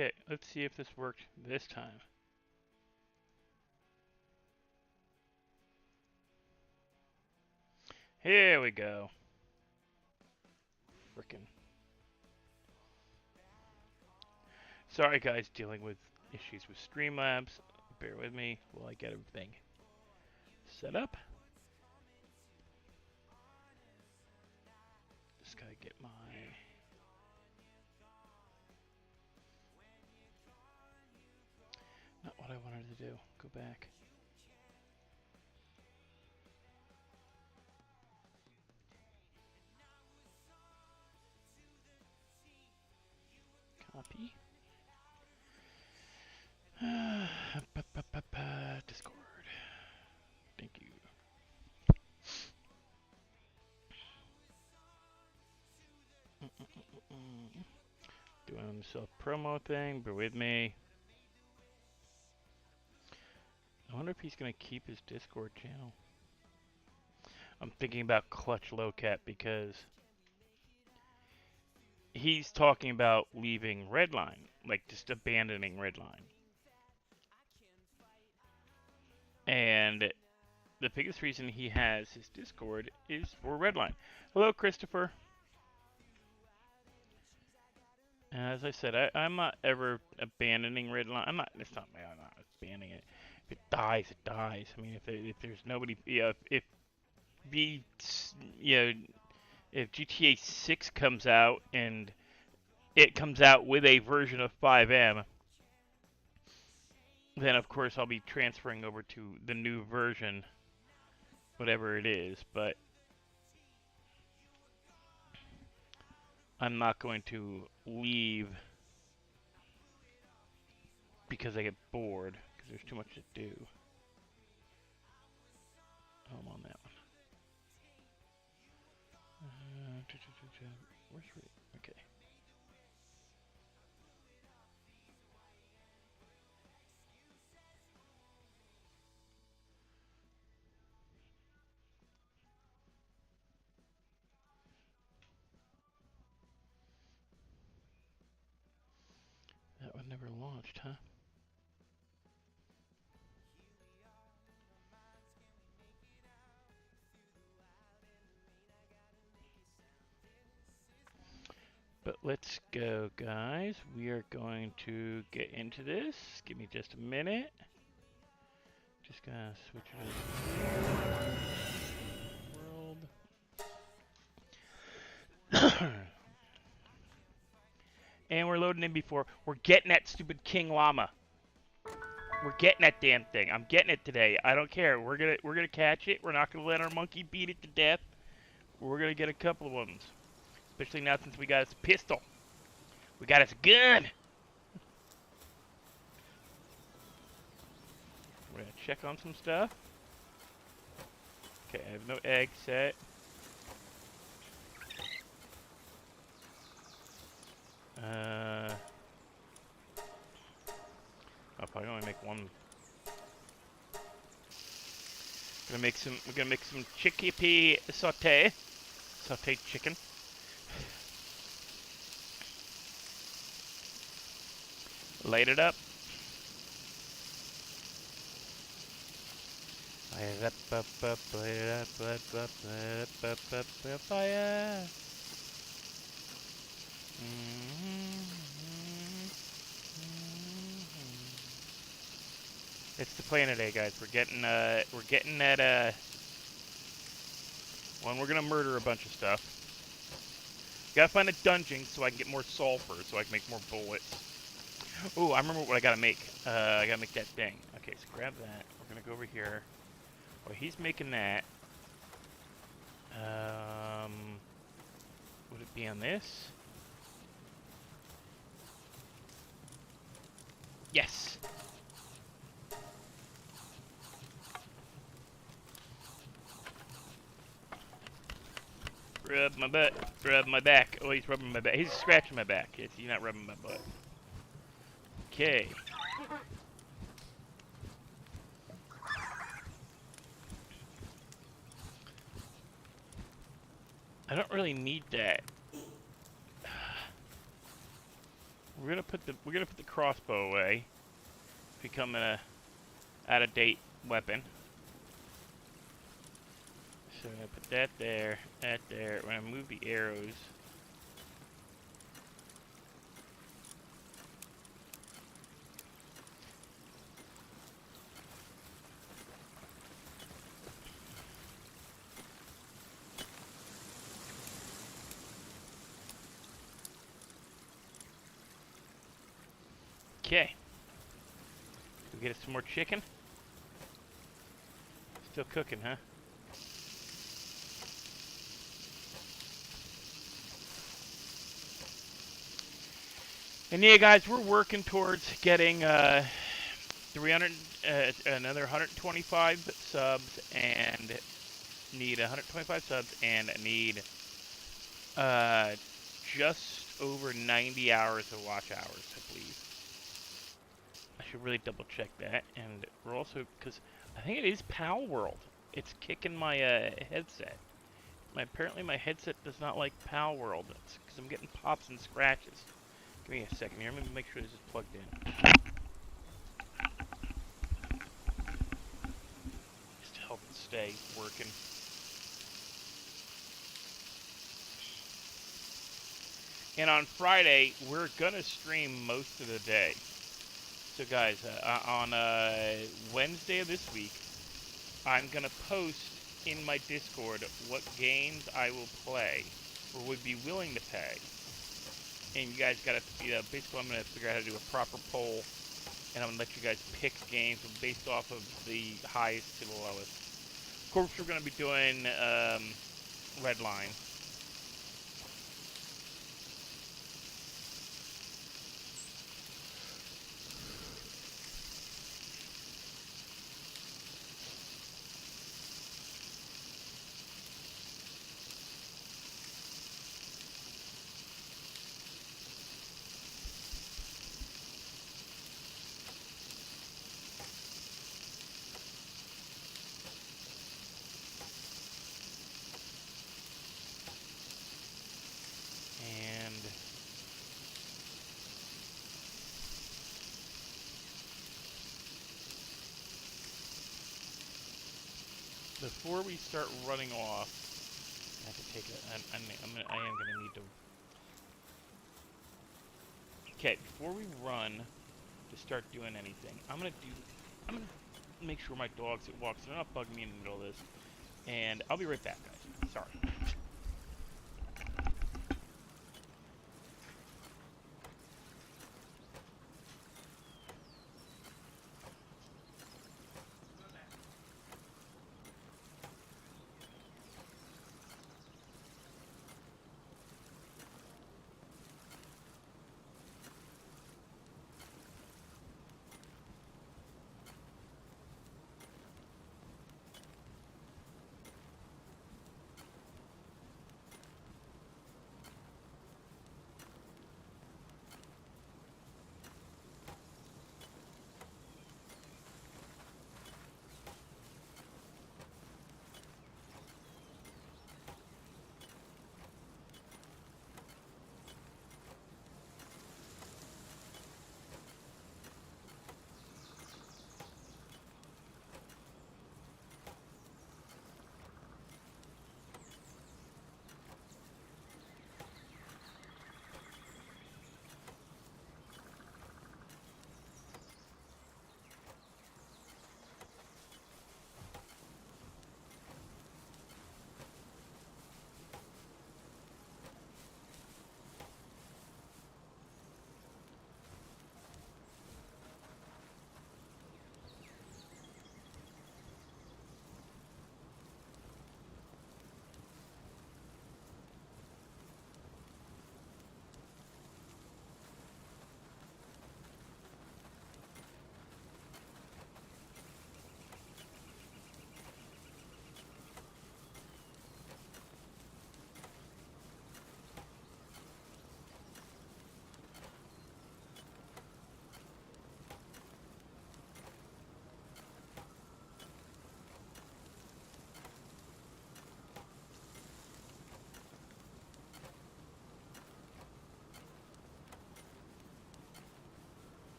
Okay, let's see if this worked this time. Here we go. Frickin'. Sorry guys, dealing with issues with Streamlabs. Bear with me while I get everything set up. Just gotta get my... Not what I wanted to do. Go back. Copy. Discord. Thank you. Doing the self-promo thing. Bear with me. I wonder if he's going to keep his Discord channel. I'm thinking about Clutch Lowcat because he's talking about leaving Redline, like just abandoning Redline. And the biggest reason he has his Discord is for Redline. Hello, Christopher. As I said, I'm not ever abandoning Redline. I'm not abandoning it. If it dies, it dies. I mean, if there's nobody, if GTA 6 comes out and it comes out with a version of 5M, then of course I'll be transferring over to the new version, whatever it is, but I'm not going to leave because I get bored, because there's too much to do. Oh, I'm on that one. Where's Rick? Okay. That one never launched, huh? But let's go, guys. We are going to get into this. Give me just a minute. Just gonna switch it to world. And we're loading in before. We're getting that stupid King Llama. We're getting that damn thing. I'm getting it today. I don't care. We're gonna catch it. We're not gonna let our monkey beat it to death. We're gonna get a couple of ones. Especially now since we got his pistol. We got his gun. We're gonna check on some stuff. Okay, I have no egg set. I'll probably only make one. We're gonna make some chickpea sauteed chicken. Light it up. Light it up, light it up, fire. It's the plan today, guys. We're getting that one. We're gonna murder a bunch of stuff. Gotta find a dungeon so I can get more sulfur, so I can make more bullets. Oh, I remember what I gotta make. I gotta make that thing. Okay, so grab that. We're gonna go over here. Well, he's making that. Would it be on this? Yes. Rub my butt. Rub my back. Oh, he's rubbing my back. He's scratching my back. He's not rubbing my butt. Okay. I don't really need that. we're gonna put the crossbow away. Become a out of date weapon. So I'm gonna put that there, that there. When I move the arrows. Okay. We get us some more chicken. Still cooking, huh? And yeah, guys, we're working towards getting 300, another 125 subs, and need 125 subs, and need just over 90 hours of watch hours, I believe. I should really double check that. And we're also, because I think it is PalWorld. It's kicking my headset. Apparently my headset does not like PalWorld. It's because I'm getting pops and scratches. Give me a second here. Let me make sure this is plugged in. Just to help it stay working. And on Friday, we're going to stream most of the day. So guys, on Wednesday of this week, I'm going to post in my Discord what games I will play or would be willing to pay. And you guys got to, basically I'm going to figure out how to do a proper poll, and I'm going to let you guys pick games based off of the highest to the lowest. Of course, we're going to be doing Redline. And before we start running off, I have to take I am gonna need to. Okay, before we run to start doing anything, I'm gonna make sure my dogs that walks, they're not bugging me in the middle of this, and I'll be right back, guys. Sorry.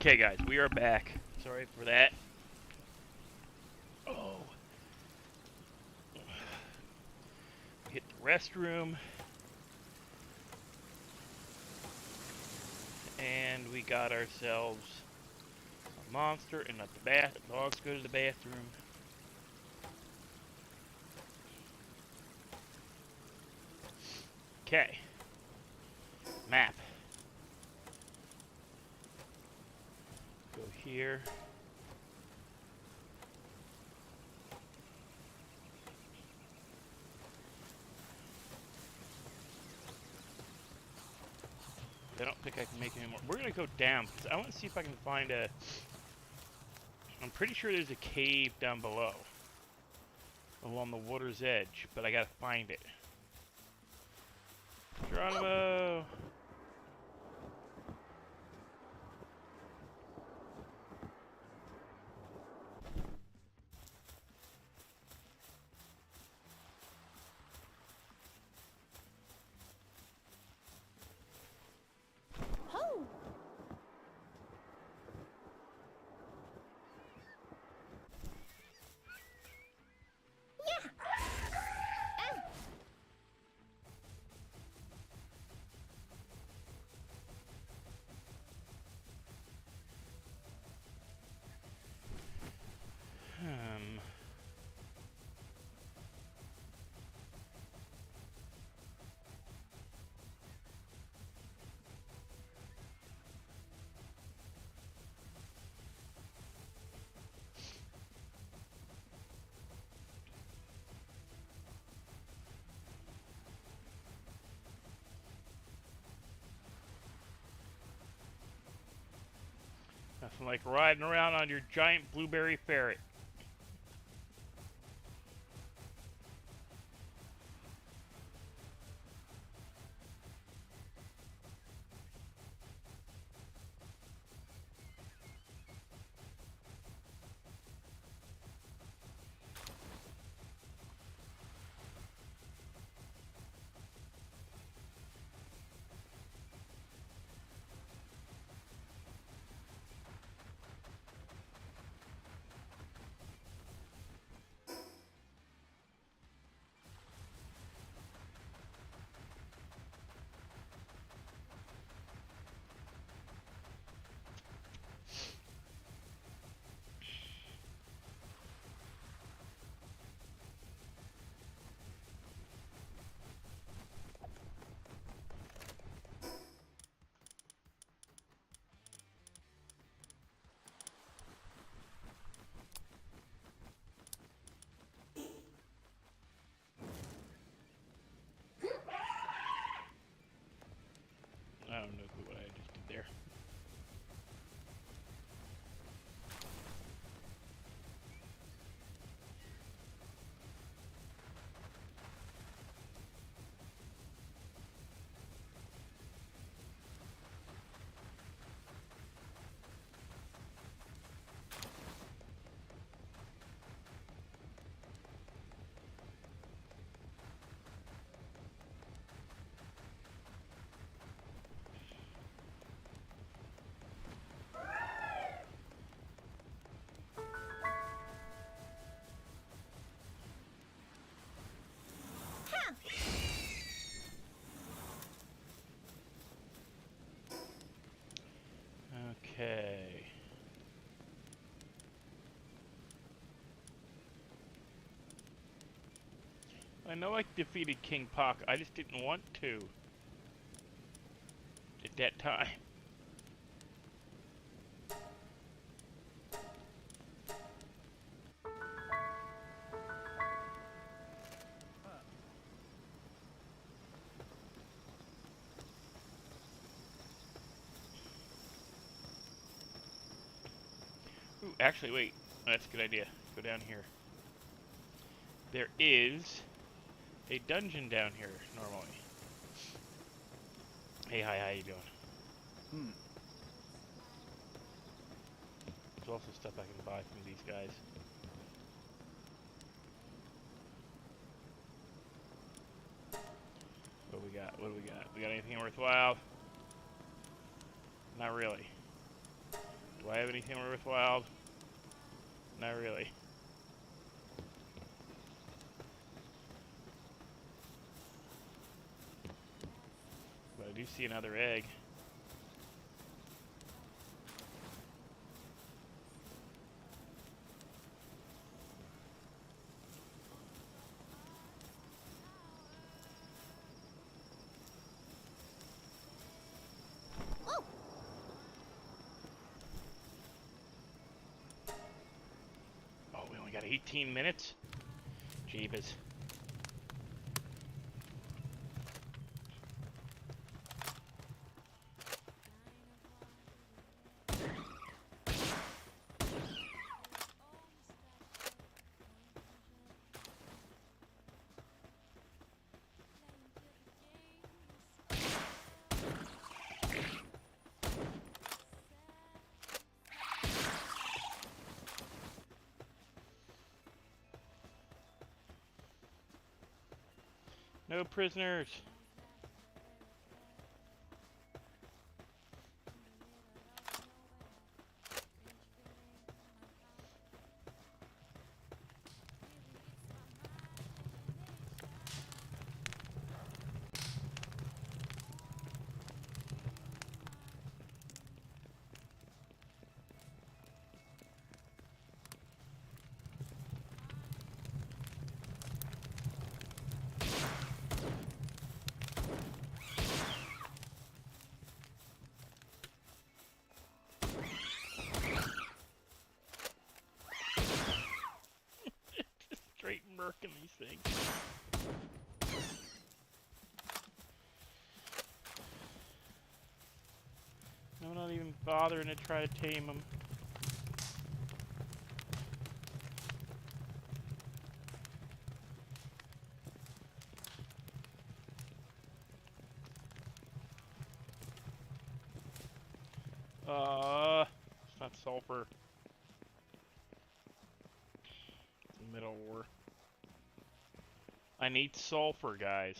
Okay, guys, we are back. Sorry for that. Oh. Hit the restroom. And we got ourselves a monster and not the bath. Dogs go to the bathroom. Okay. Map. Go here. I don't think I can make any more. We're gonna go down because I want to see if I can find a. I'm pretty sure there's a cave down below, along the water's edge, but I gotta find it. Geronimo. Nothing like riding around on your giant blueberry ferret. I don't know what I just did there. Okay. I know I defeated King Pock, I just didn't want to. At that time. Ooh, actually, wait. Oh, that's a good idea. Go down here. There is a dungeon down here, normally. Hey, hi, how you doing? There's also stuff I can buy from these guys. What we got? We got anything worthwhile? Not really. Do I have anything worthwhile? Not really. But I do see another egg. Oh, we only got 18 minutes? Jeebus. No prisoners. Straight murking these things. I'm not even bothering to try to tame them. It's not sulfur. It's middle ore. I need sulfur, guys.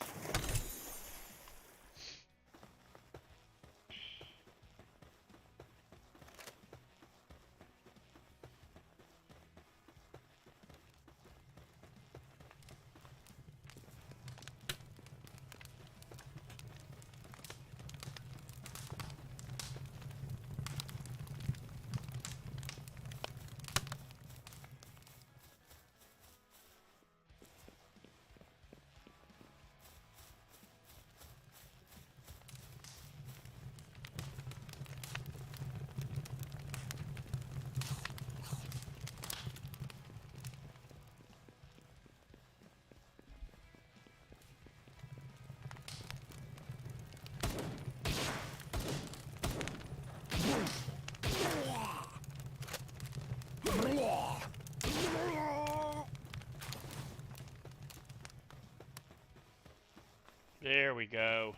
There we go.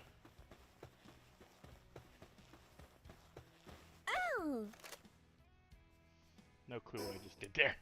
Oh! No clue what I just did there.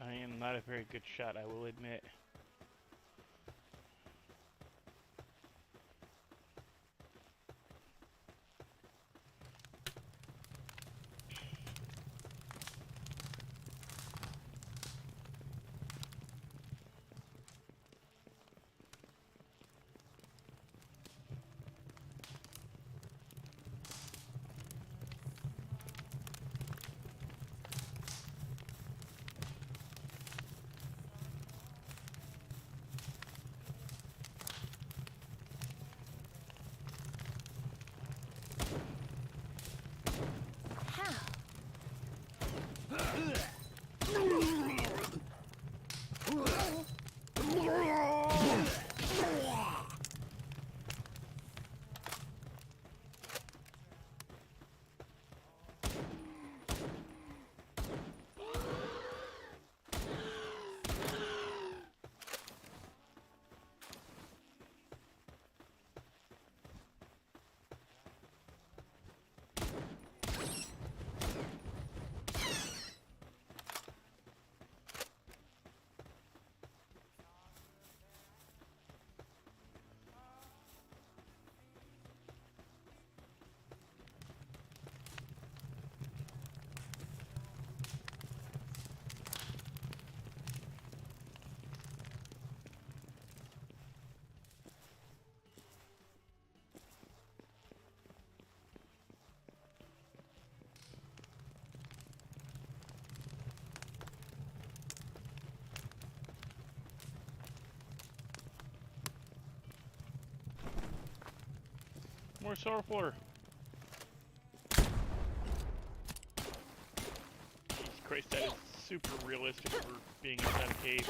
I am not a very good shot, I will admit. more sulfur. Jesus Christ, that is super realistic for being inside a cave.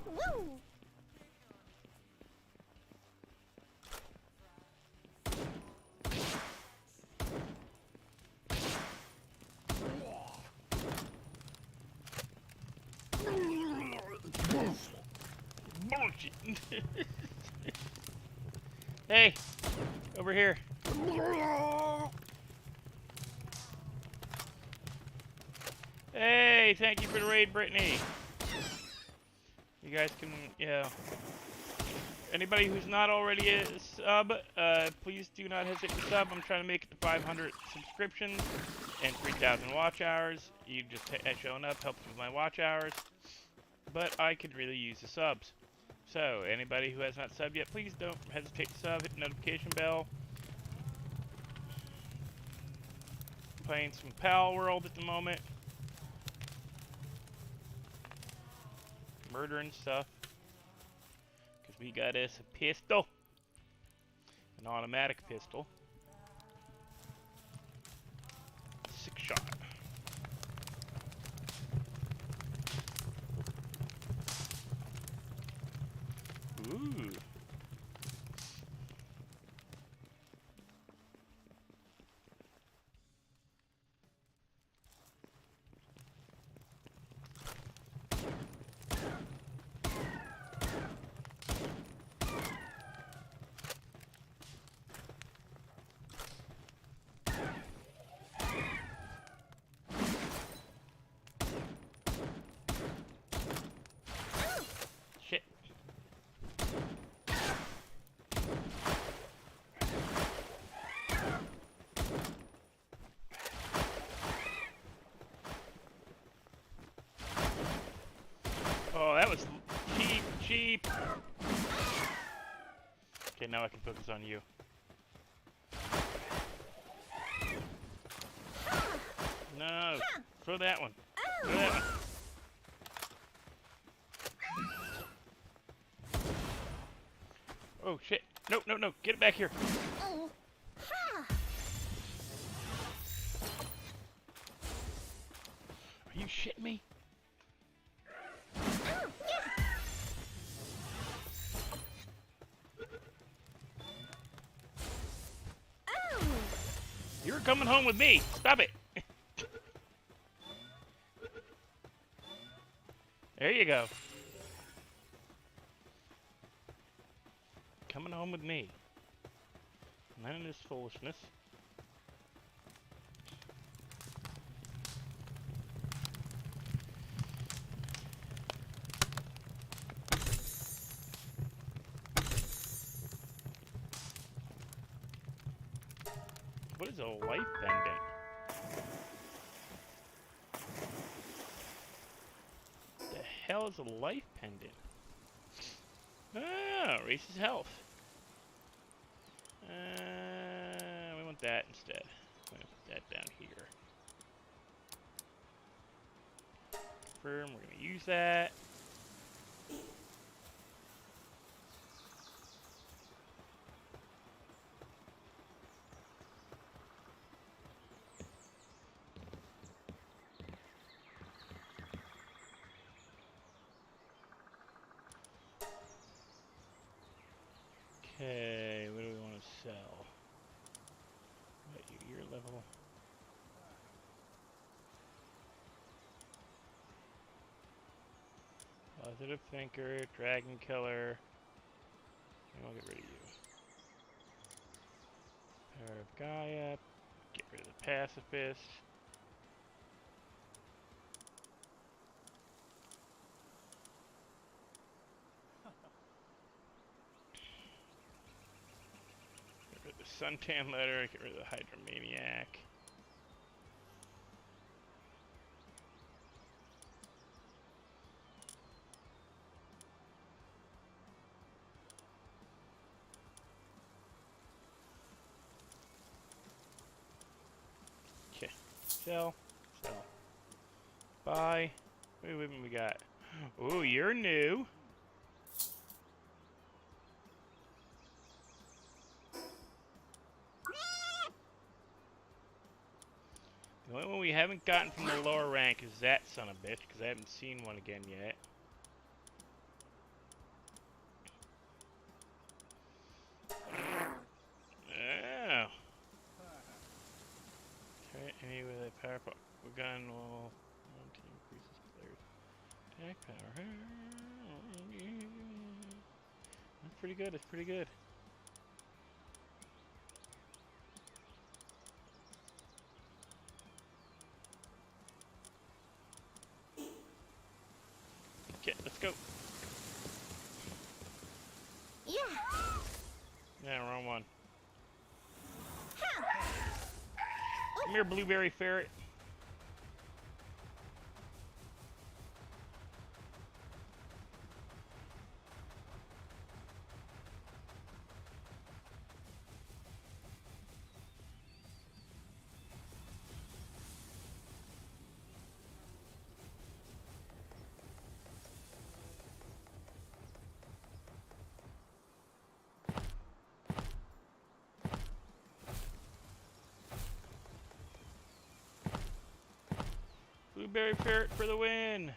Woo! Bullshit. Hey, over here. Hey, thank you for the raid, Brittany. You guys can, yeah. Anybody who's not already a sub, please do not hesitate to sub. I'm trying to make it to 500 subscriptions and 3,000 watch hours. You just showing up helps with my watch hours. But I could really use the subs. So, anybody who has not subbed yet, please don't hesitate to sub. Hit the notification bell. Playing some PalWorld at the moment. Murdering stuff. Because we got us a pistol. An automatic pistol. 6-shot. Ooh. Shit. Oh, that was cheap. Okay, now I can focus on you. No, throw that one. Throw that one. Oh shit! No, no, no! Get it back here! Oh. Ha. Are you shitting me? Oh, yeah. Oh. You're coming home with me! Stop it! There you go. Coming home with me. None of this foolishness. What is a life pendant? The hell is a life pendant? Ah, raises health. We want that instead. I'm gonna put that down here. Confirm, we're gonna use that. Okay, what do we want to sell? What, your level? Positive thinker, dragon killer. And we'll get rid of you. Heart of Gaia. Get rid of the pacifist. Get rid of the suntan letter. Get rid of the hydromaniac. Okay. Sell. Sell. Buy. Wait, what we got? Ooh, you're new. The only one we haven't gotten from the lower rank is that son of a bitch, because I haven't seen one again yet. Oh. Okay, any with a power gun will increases players' attack power. That's pretty good, that's pretty good. Okay, let's go. Yeah. Yeah, wrong one. Come here, blueberry ferret. Blueberry ferret for the win.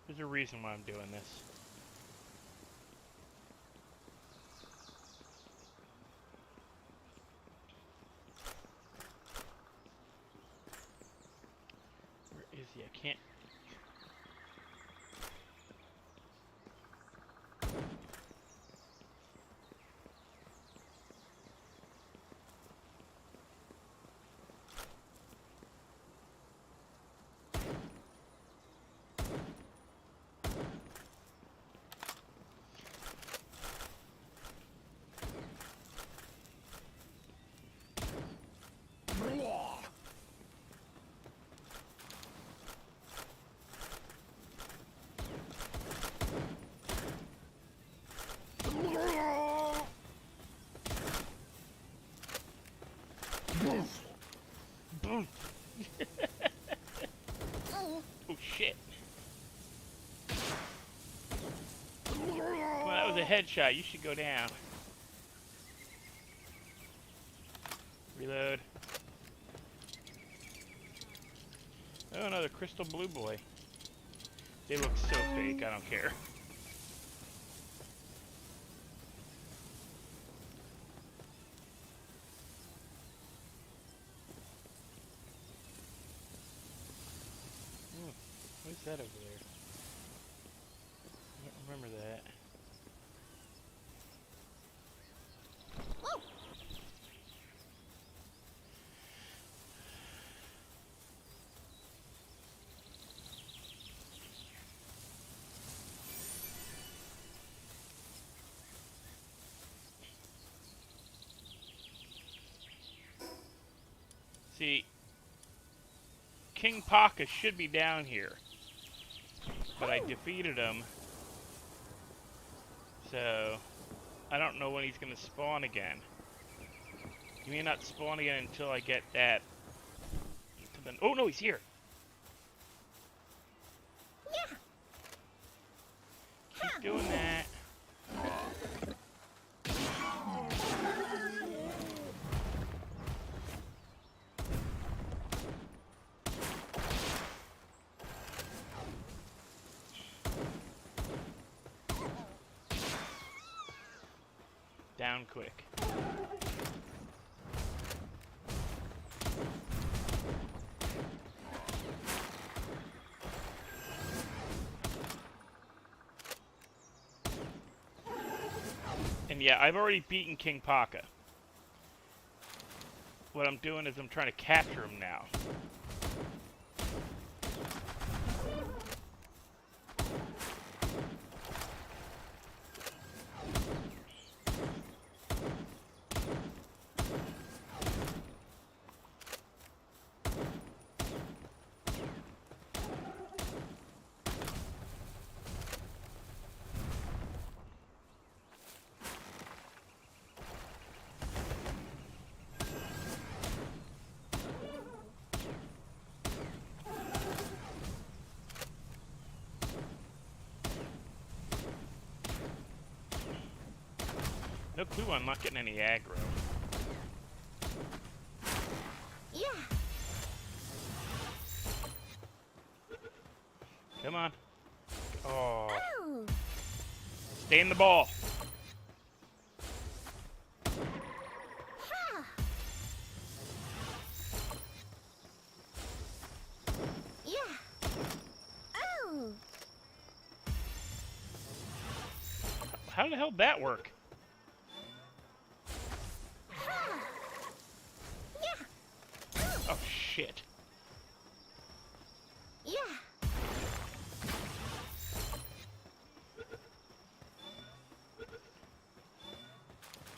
There's a reason why I'm doing this. Where is he? I can't. Boom. Oh shit. Well, that was a headshot. You should go down. Reload. Oh, another crystal blue boy. They look so fake, I don't care. What's that over there? I don't remember that. Whoa. See, King Paka should be down here, but I defeated him, so I don't know when he's going to spawn again. He may not spawn again until I get that. Oh no, he's here! Doing that. Down quick. And yeah, I've already beaten King Paka. What I'm doing is I'm trying to capture him now. No clue I'm not getting any aggro. Yeah. Come on. Oh. Oh. Stay in the ball. Ha. Yeah. Oh. How the hell did that work? Ha. Yeah. Oh. Oh, shit. Yeah.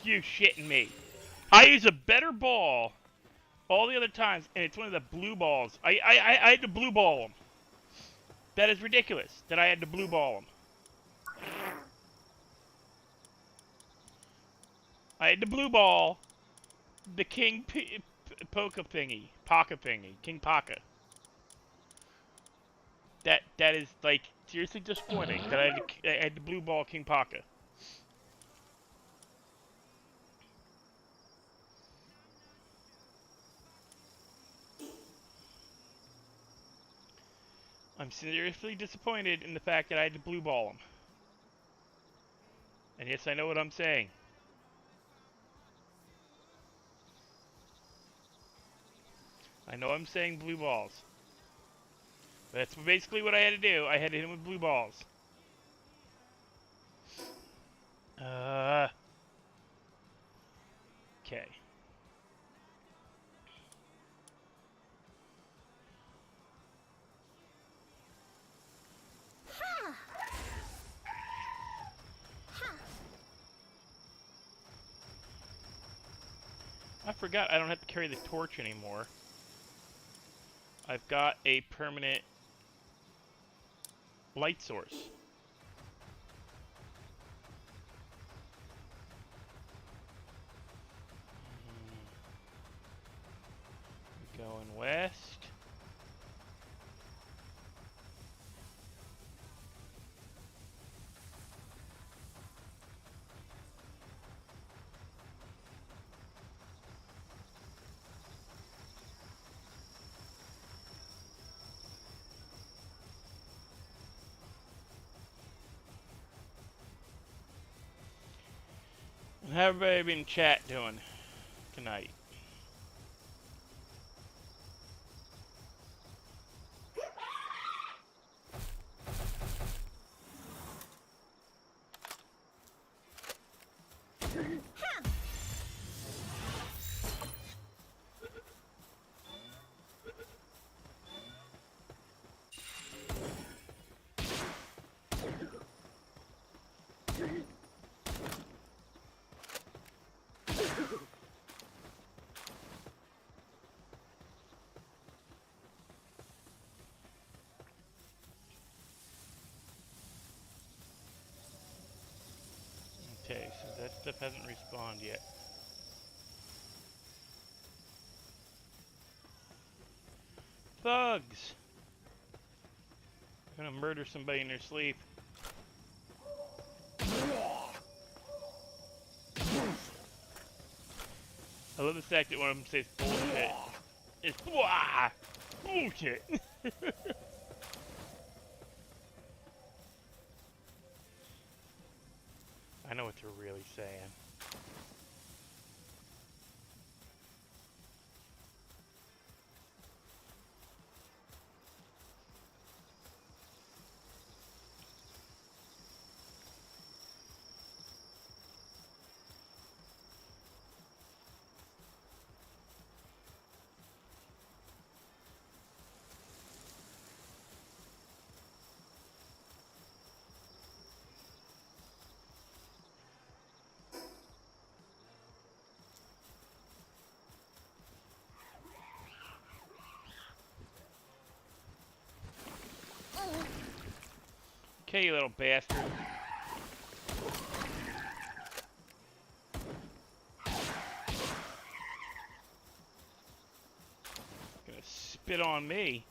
You shitting me. I use a better ball all the other times, and it's one of the blue balls. I had to blue ball them. That is ridiculous that I had to blue ball them. I had to blue ball the King Poka thingy. Paka thingy. King Paka. That is, like, seriously disappointing that I had to blue ball King Paka. I'm seriously disappointed in the fact that I had to blue ball him. And yes, I know what I'm saying. I know I'm saying blue balls. That's basically what I had to do. I had to hit him with blue balls. Okay. Ha. Ha. I forgot I don't have to carry the torch anymore. I've got a permanent light source. Going west. How everybody been chat doing tonight? Ha. Okay, so that stuff hasn't respawned yet. Thugs! I'm gonna murder somebody in their sleep. I love the fact that one of them says bullshit. It's blah, bullshit. I know what they're really saying. Okay, you little bastard. Gonna spit on me.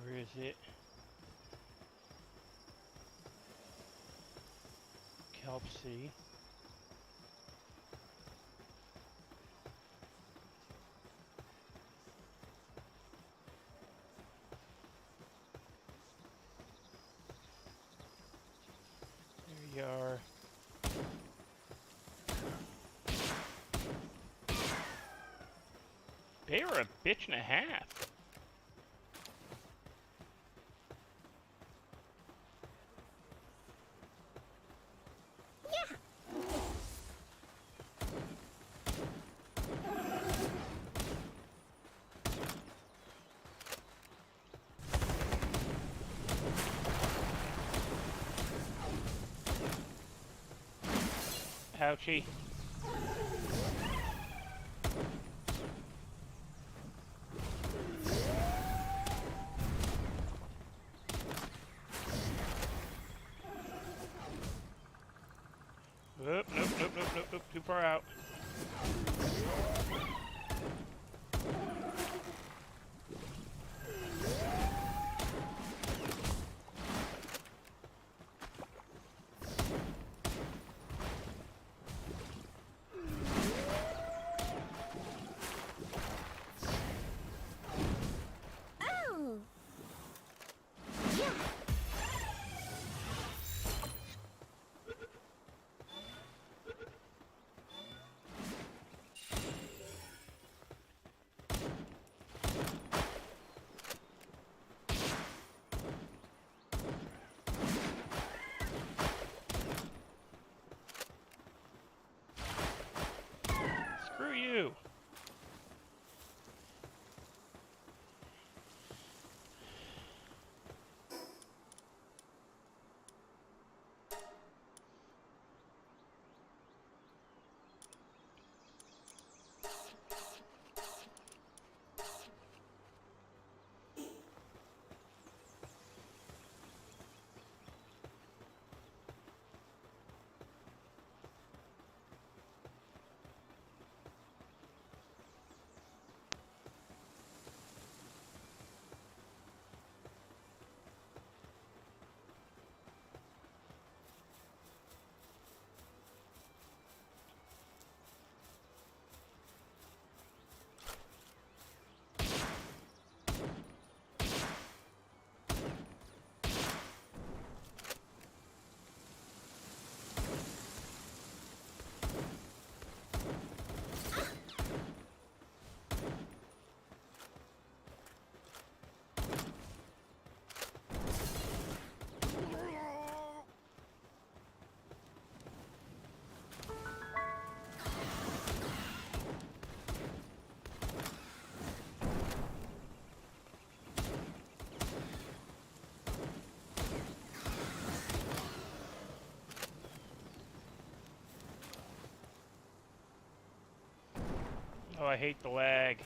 Where is it? Kelp Sea. There you are. They were a bitch and a half. Yeah. Ouchie. Nope, nope, nope, nope, nope, nope, too far out. Oh. Yeah. Screw you. Oh, I hate the lag.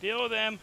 Deal with them.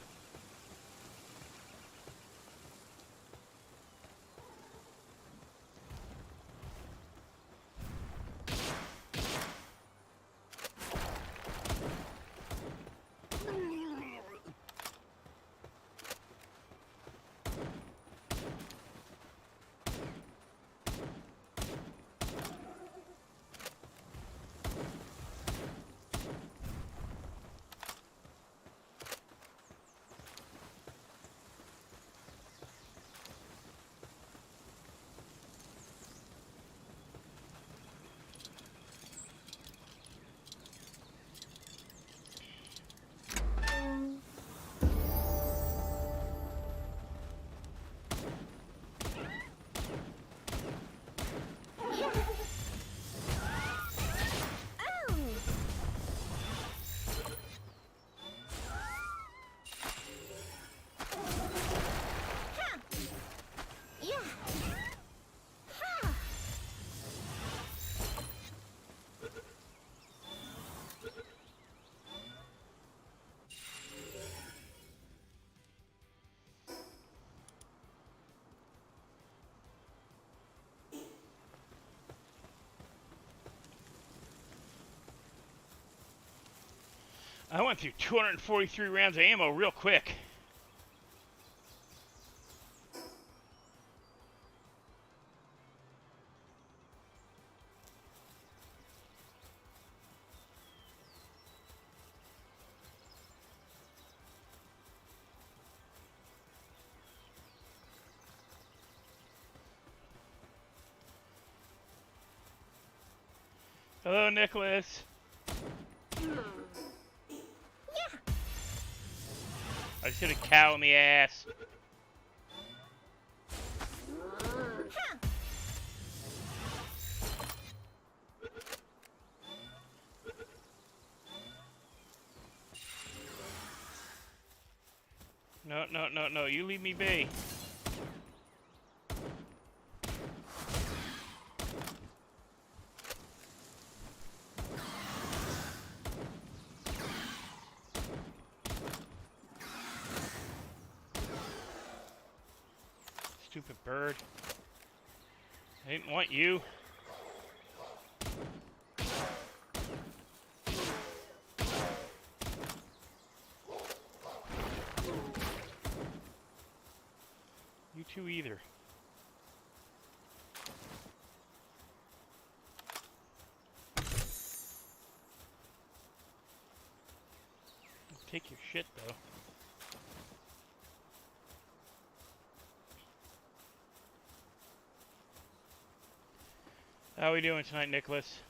I went through 243 rounds of ammo real quick. Hello, Nicholas. I just hit a cow in the ass. No, you leave me be. Stupid bird. I didn't want you. You two either. Take your shit, though. How are we doing tonight, Nicholas?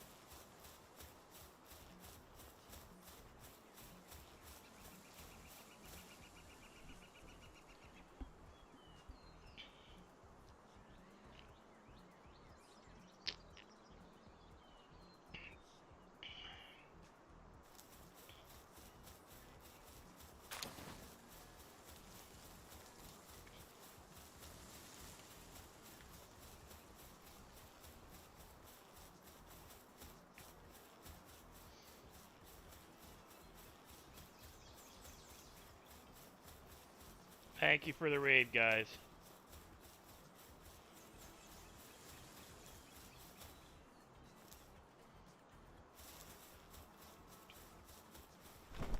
Thank you for the raid, guys.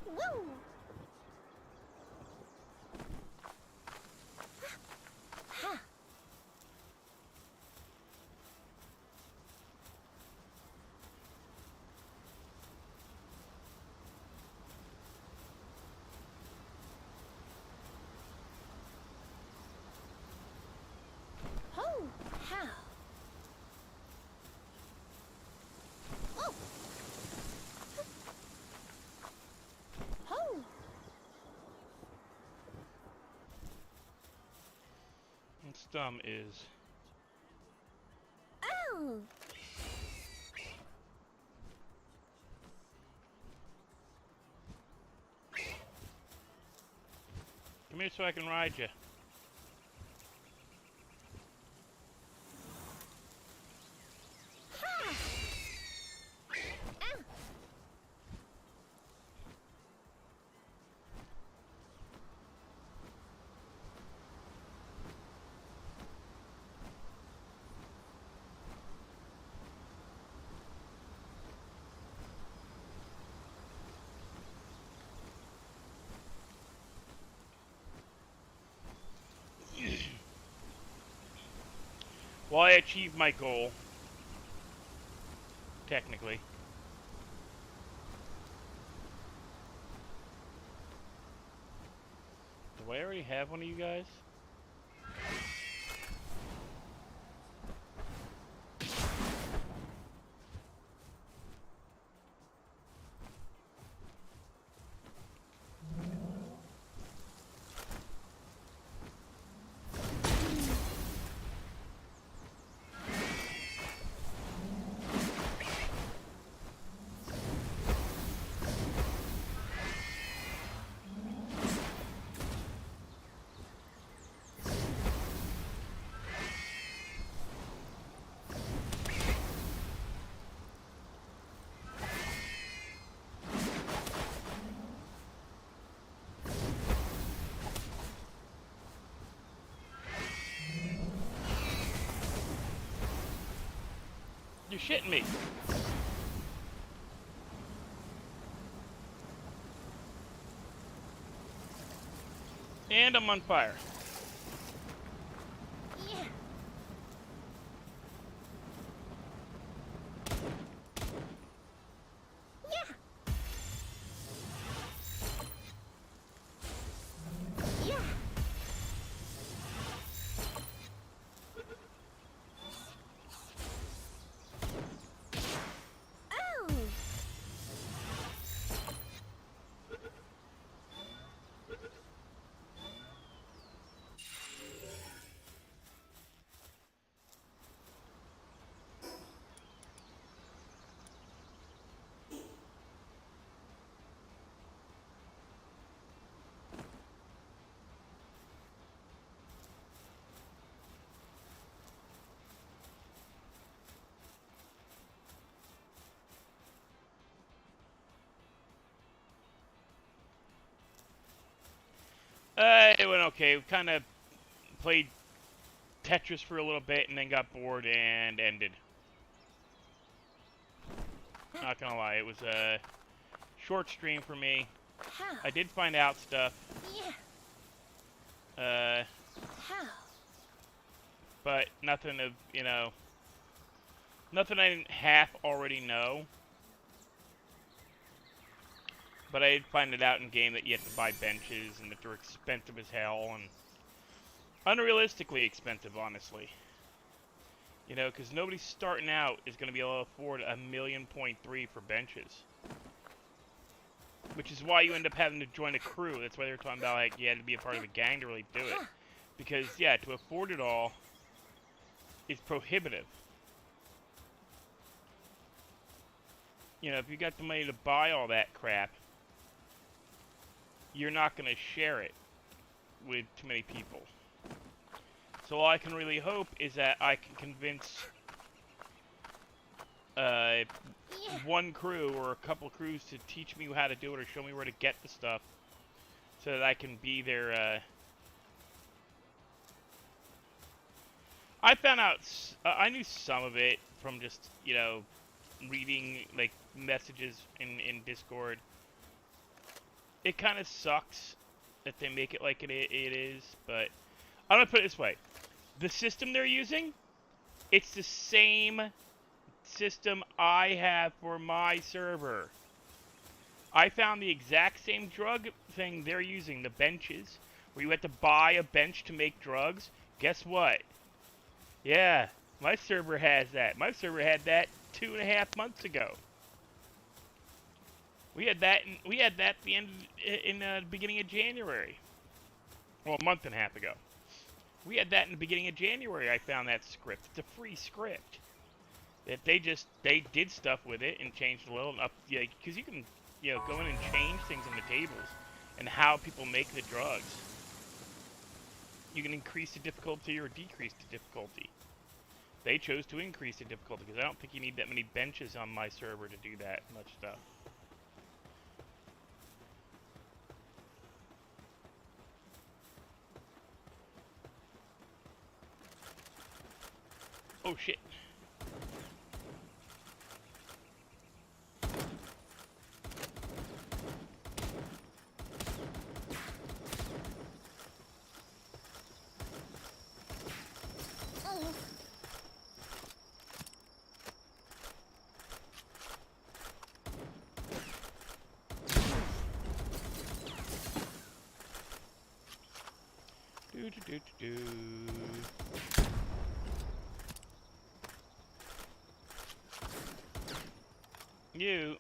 Woo! Ha! Ho! How? Oh! Ho! What's dumb is... Oh! Come here so I can ride you. Ha! Ow! Well, I achieved my goal. Technically. Do I already have one of you guys? You're shitting me. And I'm on fire. Yeah. Yeah. Yeah. Oh. It went okay. We kind of played Tetris for a little bit and then got bored and ended. Not gonna lie, it was a short stream for me. How? I did find out stuff. Yeah. How? But nothing of, you know, nothing I didn't half already know. But I did find it out in game that you have to buy benches and that they're expensive as hell and unrealistically expensive, honestly. You know, because nobody starting out is going to be able to afford $1.3 million for benches. Which is why you end up having to join a crew. That's why they're talking about, like, you had to be a part of a gang to really do it. Because, yeah, to afford it all is prohibitive. You know, if you got the money to buy all that crap, you're not going to share it with too many people. So all I can really hope is that I can convince one crew or a couple crews to teach me how to do it or show me where to get the stuff so that I can be their... I found out... I knew some of it from just, you know, reading, like, messages in Discord. It kind of sucks that they make it like it is, but I'm going to put it this way. The system they're using, it's the same system I have for my server. I found the exact same drug thing they're using, the benches, where you had to buy a bench to make drugs. Guess what? Yeah, my server has that. My server had that 2.5 months ago. We had that at the end in the beginning of January. Well, a month and a half ago. We had that in the beginning of January. I found that script. It's a free script. That they did stuff with it and changed a little up, yeah, because you can, you know, go in and change things in the tables and how people make the drugs. You can increase the difficulty or decrease the difficulty. They chose to increase the difficulty because I don't think you need that many benches on my server to do that much stuff. Oh shit. Oh. do, do, do. You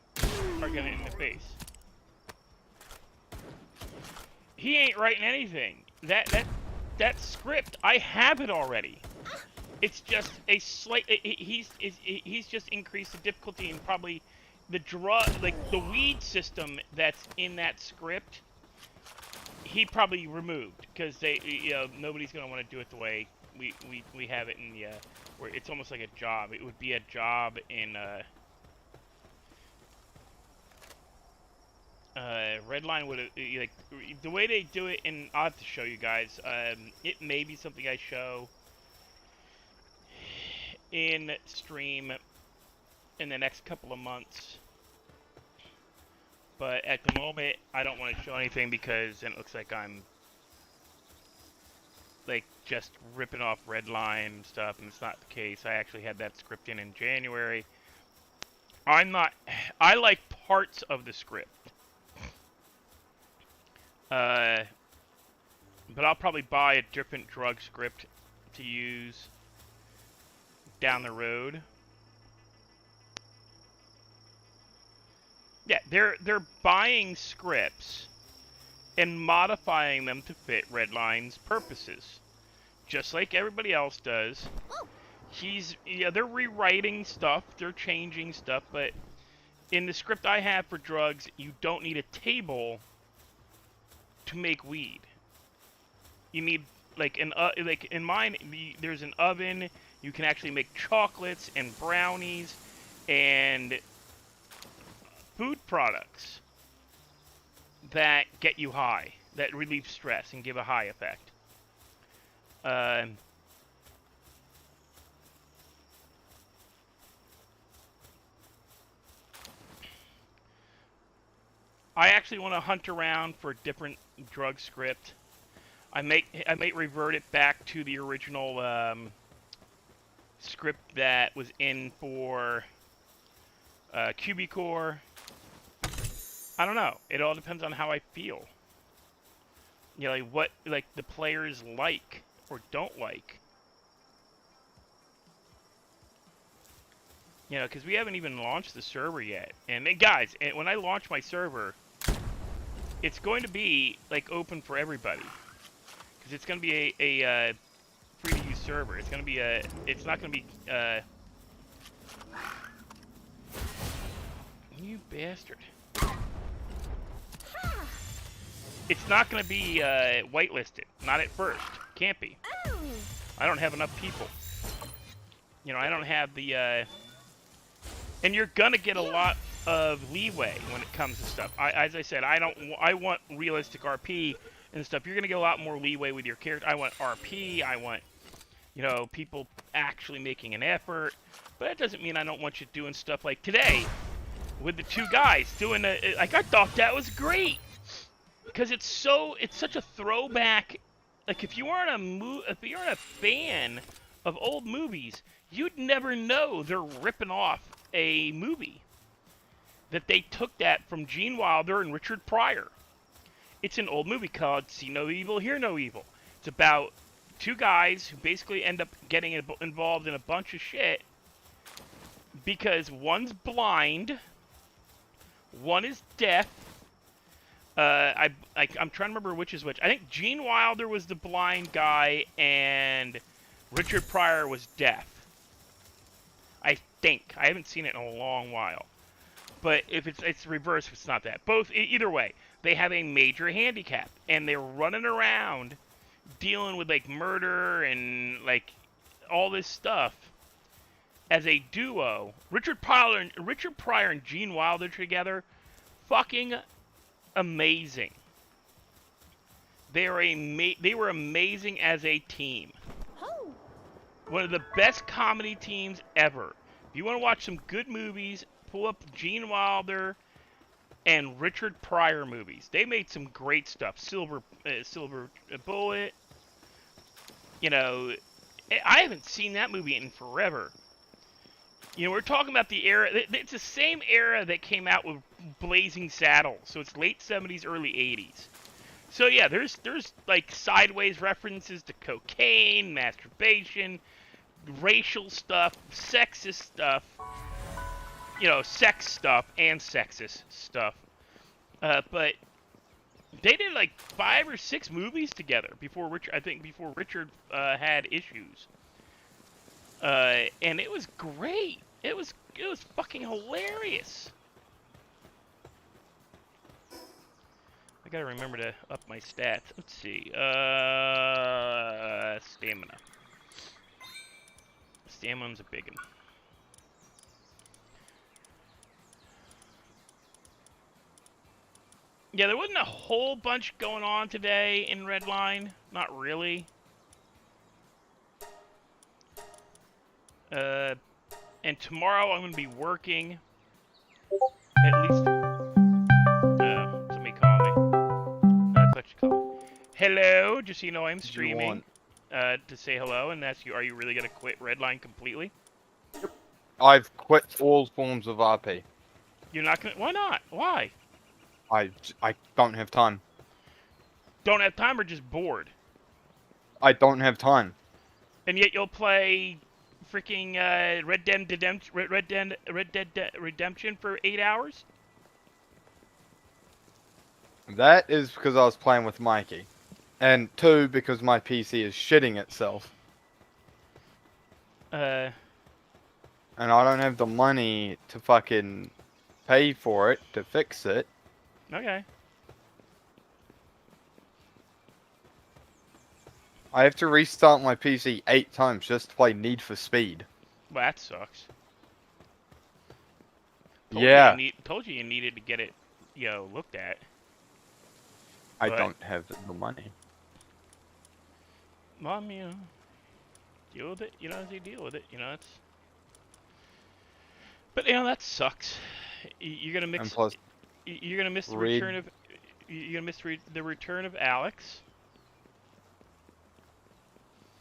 are getting it in the face. He ain't writing anything. That script, I have it already. It's just a slight. He's just increased the difficulty and probably the the weed system that's in that script. He probably removed because nobody's gonna want to do it the way we have it in the where it's almost like a job. It would be a job in Redline would like the way they do it in. I'll have to show you guys. It may be something I show in stream in the next couple of months, but at the moment I don't want to show anything because then it looks like I'm like just ripping off Redline stuff, and it's not the case. I actually had that script in January. I like parts of the script. But I'll probably buy a different drug script to use down the road. Yeah, they're buying scripts and modifying them to fit Redline's purposes, just like everybody else does. They're rewriting stuff, they're changing stuff, but in the script I have for drugs, you don't need a table to make weed. You need like in mine, there's an oven. You can actually make chocolates and brownies and food products that get you high, that relieve stress and give a high effect. I actually want to hunt around for a different drug script. I might revert it back to the original script that was in for Cubicore. I don't know. It all depends on how I feel. You know, like what the players like or don't like. You know, because we haven't even launched the server yet. And guys, when I launch my server, it's going to be like open for everybody. Because it's going to be a free to use server. It's going to be it's not going to be you bastard. It's not going to be whitelisted. Not at first. Can't be. I don't have enough people. You know, I don't have the and you're going to get a lot of leeway when it comes to stuff. As I said, I want realistic RP and stuff. You're going to get a lot more leeway with your character. I want RP. I want, you know, people actually making an effort. But that doesn't mean I don't want you doing stuff like today with the two guys doing like I thought that was great. Because it's such a throwback. Like if you aren't a fan of old movies, you'd never know they're ripping off a movie. That they took that from Gene Wilder and Richard Pryor. It's an old movie called See No Evil, Hear No Evil. It's about two guys who basically end up getting involved in a bunch of shit because one's blind, one is deaf. I'm trying to remember which is which. I think Gene Wilder was the blind guy and Richard Pryor was deaf. I think. I haven't seen it in a long while. But if it's reverse, it's not that. Either way, they have a major handicap, and they're running around dealing with like murder and like all this stuff as a duo. Richard Pryor and Gene Wilder together, fucking amazing. They were amazing as a team. One of the best comedy teams ever. If you want to watch some good movies, pull up Gene Wilder and Richard Pryor movies. They made some great stuff. Silver Bullet. You know, I haven't seen that movie in forever. You know, we're talking about the era. It's the same era that came out with Blazing Saddles. So it's late 70s, early 80s. So yeah, there's like sideways references to cocaine, masturbation, racial stuff, sexist stuff, you know, sex stuff and sexist stuff. But they did like 5 or 6 movies together before Richard. I think before Richard had issues. And it was great. It was fucking hilarious. I gotta remember to up my stats. Let's see. Stamina. Stamina's a big one. Yeah, there wasn't a whole bunch going on today in Redline. Not really. And tomorrow I'm going to be working. At least. Somebody call me. That's what you call me. Hello, just so you know I'm streaming. To say hello, and that's you. Are you really going to quit Redline completely? I've quit all forms of RP. You're not going to. Why not? Why? I don't have time. Don't have time or just bored? I don't have time. And yet you'll play freaking Red Dead Redemption for 8 hours? That is because I was playing with Mikey. And 2, because my PC is shitting itself. And I don't have the money to fucking pay for it, to fix it. Okay. I have to restart my PC 8 times just to play Need for Speed. Well, that sucks. Told you you needed to get it, you know, looked at. I don't have the money. Mom, you know, deal with it. You know, as you deal with it, you know, it's. But you know that sucks. You're gonna mix. And plus, you're gonna miss the return of. You're gonna miss the return of Alex.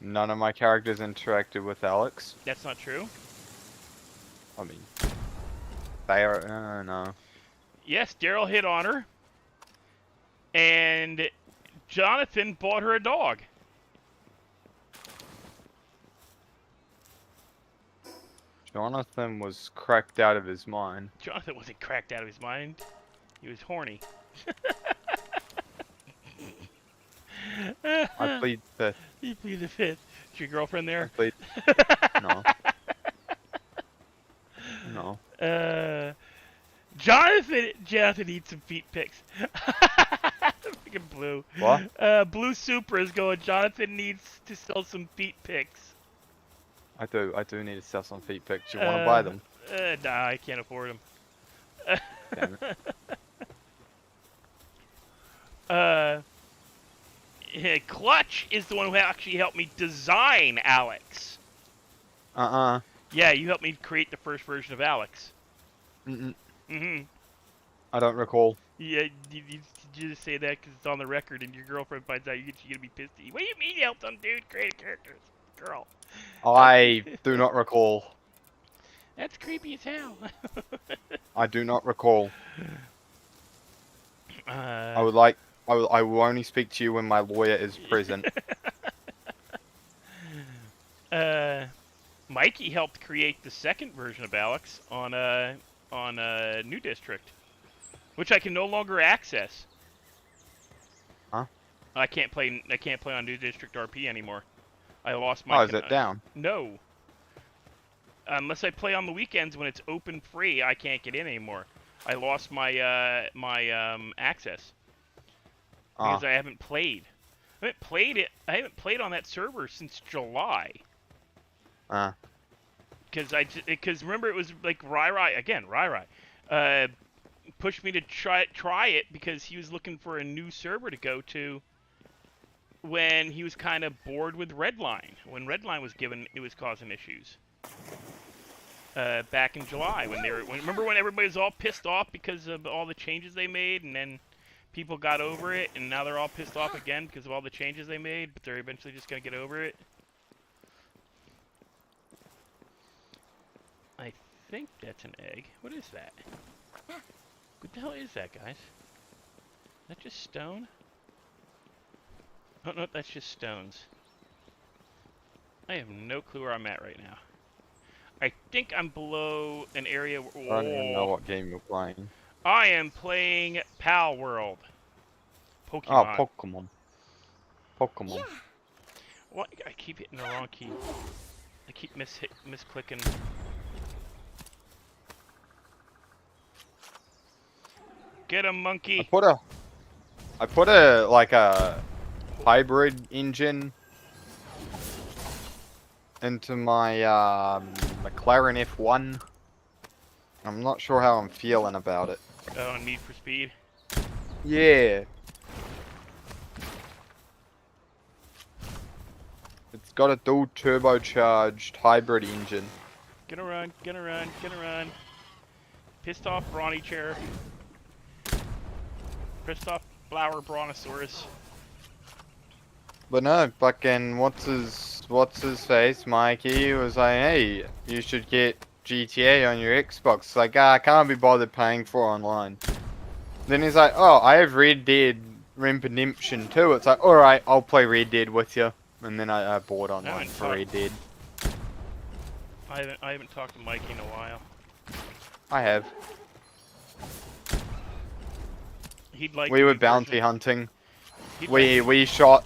none of my characters interacted with Alex. That's not true. I mean, they are. No. Yes, Daryl hit on her. And Jonathan bought her a dog. Jonathan was cracked out of his mind. Jonathan wasn't cracked out of his mind. He was horny. I plead fifth. You plead the fifth. Is your girlfriend there? I plead. No. No. Jonathan needs some feet pics. Freaking Blue. What? Blue Super is going, Jonathan needs to sell some feet pics. I do need to sell some feet pics. You want to buy them? Nah, I can't afford them. Damn it. Clutch is the one who actually helped me design Alex. Yeah, you helped me create the first version of Alex. I don't recall. Yeah, you just say that because it's on the record and your girlfriend finds out, you're gonna be pissed at you. What do you mean you helped some dude create characters? Girl. I do not recall. That's creepy as hell. I do not recall. I will only speak to you when my lawyer is present. Mikey helped create the second version of Alex on New District, which I can no longer access. Huh? I can't play on New District RP anymore. I lost my. Oh, is it down? No. Unless I play on the weekends when it's open free, I can't get in anymore. I lost my access because I haven't played. I haven't played on that server since July. Because remember, it was like Rai pushed me to try it because he was looking for a new server to go to when he was kind of bored with Redline. When Redline was causing issues. Back in July remember when everybody was all pissed off because of all the changes they made, and then people got over it, and now they're all pissed off again because of all the changes they made, but they're eventually just gonna get over it. I think that's an egg. What is that? What the hell is that, guys? Is that just stone? Oh no, that's just stones. I have no clue where I'm at right now. I think I'm below an area. I don't even know Oh, what game you're playing. I am playing PalWorld. Oh, Pokemon. Pokemon. Pokemon. Yeah. What? I keep hitting the wrong key. I keep misclicking. Get him, monkey. I put a like a hybrid engine into my McLaren F1. I'm not sure how I'm feeling about it. Oh, Need for Speed. Yeah. It's got a dual turbocharged hybrid engine. Gonna run, gonna run, gonna run. Pissed off Brawny Chair. Pissed off Flower Brontosaurus. But no, fucking what's his face, Mikey, was like, hey, you should get GTA on your Xbox. It's like, I can't be bothered paying for it online. Then he's like, oh, I have Red Dead Redemption 2. It's like, alright, I'll play Red Dead with you. And then I bought online for Red Dead. I haven't talked to Mikey in a while. I have. He'd like. We were bounty hunting. We like shot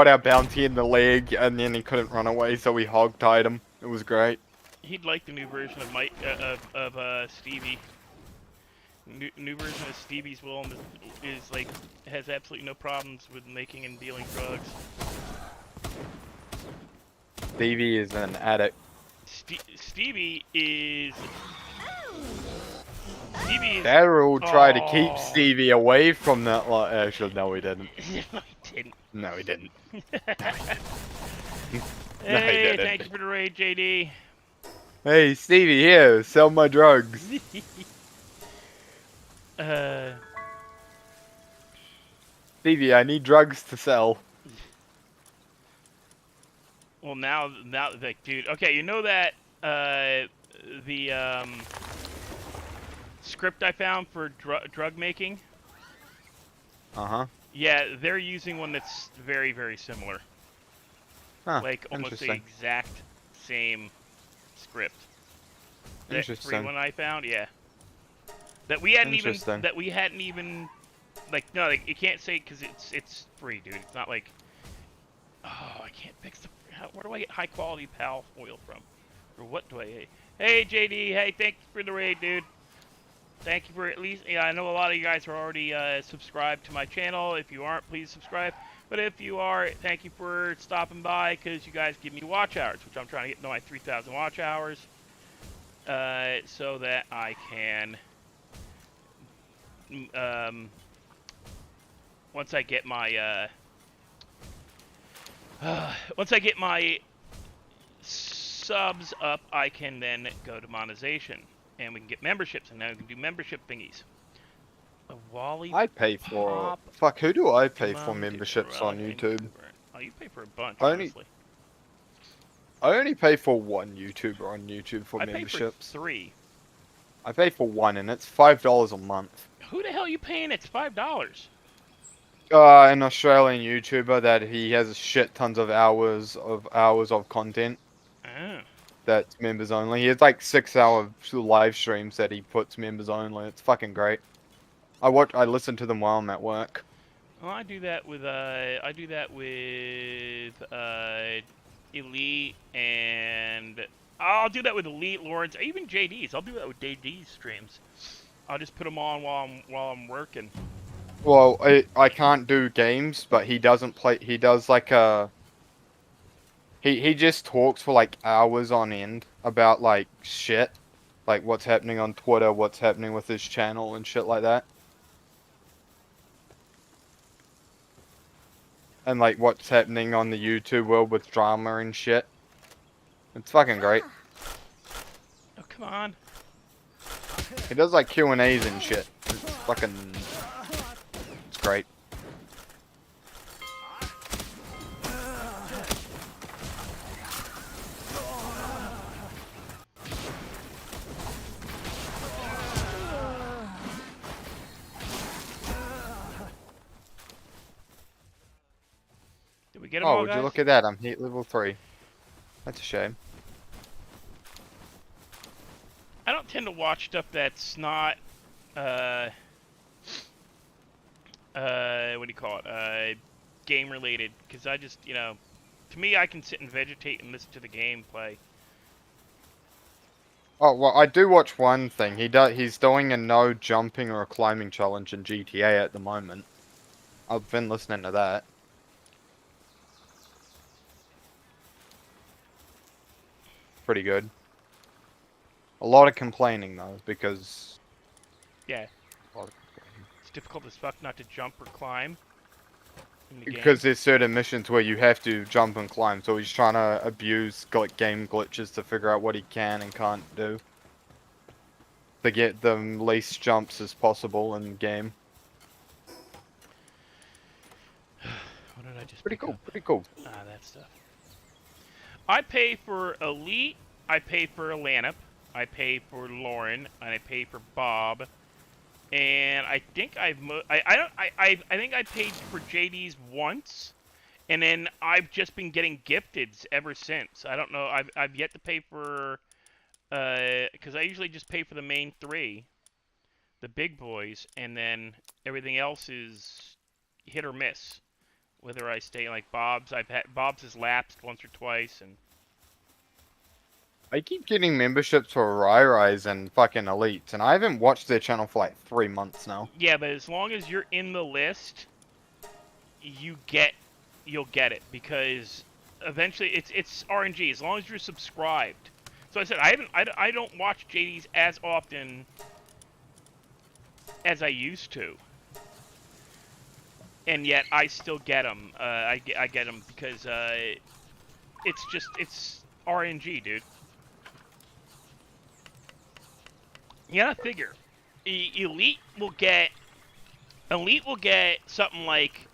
our bounty in the leg, and then he couldn't run away, so we hog-tied him. It was great. He'd like the new version of Mike Stevie. New version of Stevie's Will is like has absolutely no problems with making and dealing drugs. Stevie is an addict. Stevie is. Daryl tried to keep Oh. Stevie away from that. Actually, no, he didn't. No, he didn't. No, he didn't. Hey, thank you for the raid, JD. Hey, Stevie, here, sell my drugs. Stevie, I need drugs to sell. Well, now, like, dude. Okay, you know that the script I found for drug making. Uh-huh. Yeah, they're using one that's very, very similar. Huh, Like almost the interesting. exact same script. That free Interesting. one I found, yeah. That we hadn't even like no, like, you can't say because it's free, dude. It's not like I can't fix the. Where do I get high quality PAL oil from? Or what do I? Hey JD, hey, thank you for the raid, dude. Thank you for at least. Yeah, I know a lot of you guys are already subscribed to my channel. If you aren't, please subscribe. But if you are, thank you for stopping by because you guys give me watch hours, which I'm trying to get to my 3,000 watch hours, so that I can. Once I get my subs up, I can then go to monetization, and we can get memberships, and now we can do membership thingies. A Wally. I pay for. Fuck, who do I pay for memberships on YouTube? Oh, you pay for a bunch, honestly. I only pay for one YouTuber on YouTube for memberships. I pay for 3. I pay for one, and it's $5 a month. Who the hell are you paying? It's $5. An Australian YouTuber that he has shit tons of hours of content. Oh. That's members only. He has like 6-hour live streams that he puts members only. It's fucking great. I listen to them while I'm at work. Well, I do that with Elite, and I'll do that with Elite, Lawrence, even JD's. I'll do that with JD's streams. I'll just put them on while I'm working. Well, I can't do games, but he doesn't play. He does like a. He just talks for like hours on end about like shit, like what's happening on Twitter, what's happening with his channel and shit like that. And like what's happening on the YouTube world with drama and shit. It's fucking great. Oh, come on. He does like Q&As and shit. It's fucking... It's great. get them Oh, all, would guys? you look at that? I'm heat level 3. That's a shame. I don't tend to watch stuff that's not, what do you call it? Game related, because I just, you know, to me, I can sit and vegetate and listen to the gameplay. Oh, well, I do watch one thing. He's doing a no jumping or climbing challenge in GTA at the moment. I've been listening to that. Pretty good. A lot of complaining though, because Yeah, a lot of complaining. it's difficult as fuck not to jump or climb in the game. Because there's certain missions where you have to jump and climb, so he's trying to abuse game glitches to figure out what he can and can't do. To get the least jumps as possible in the game. What did I just Pretty pick cool, up? pretty cool. Ah, that stuff. I pay for Elite, I pay for Alanip, I pay for Lauren, and I pay for Bob. And I think I think I paid for JD's once, and then I've just been getting gifteds ever since. I don't know. I've yet to pay for because I usually just pay for the main 3, the big boys, and then everything else is hit or miss. Whether I stay like Bob's, Bob's has lapsed once or twice, and I keep getting memberships for Rise and fucking Elite, and I haven't watched their channel for like 3 months now. yeah, but as long as you're in the list, you'll get it, because eventually it's RNG as long as you're subscribed. So I said I don't watch JD's as often as I used to, and yet I still get them. I get them because it's RNG, dude. You gotta figure, Elite will get something like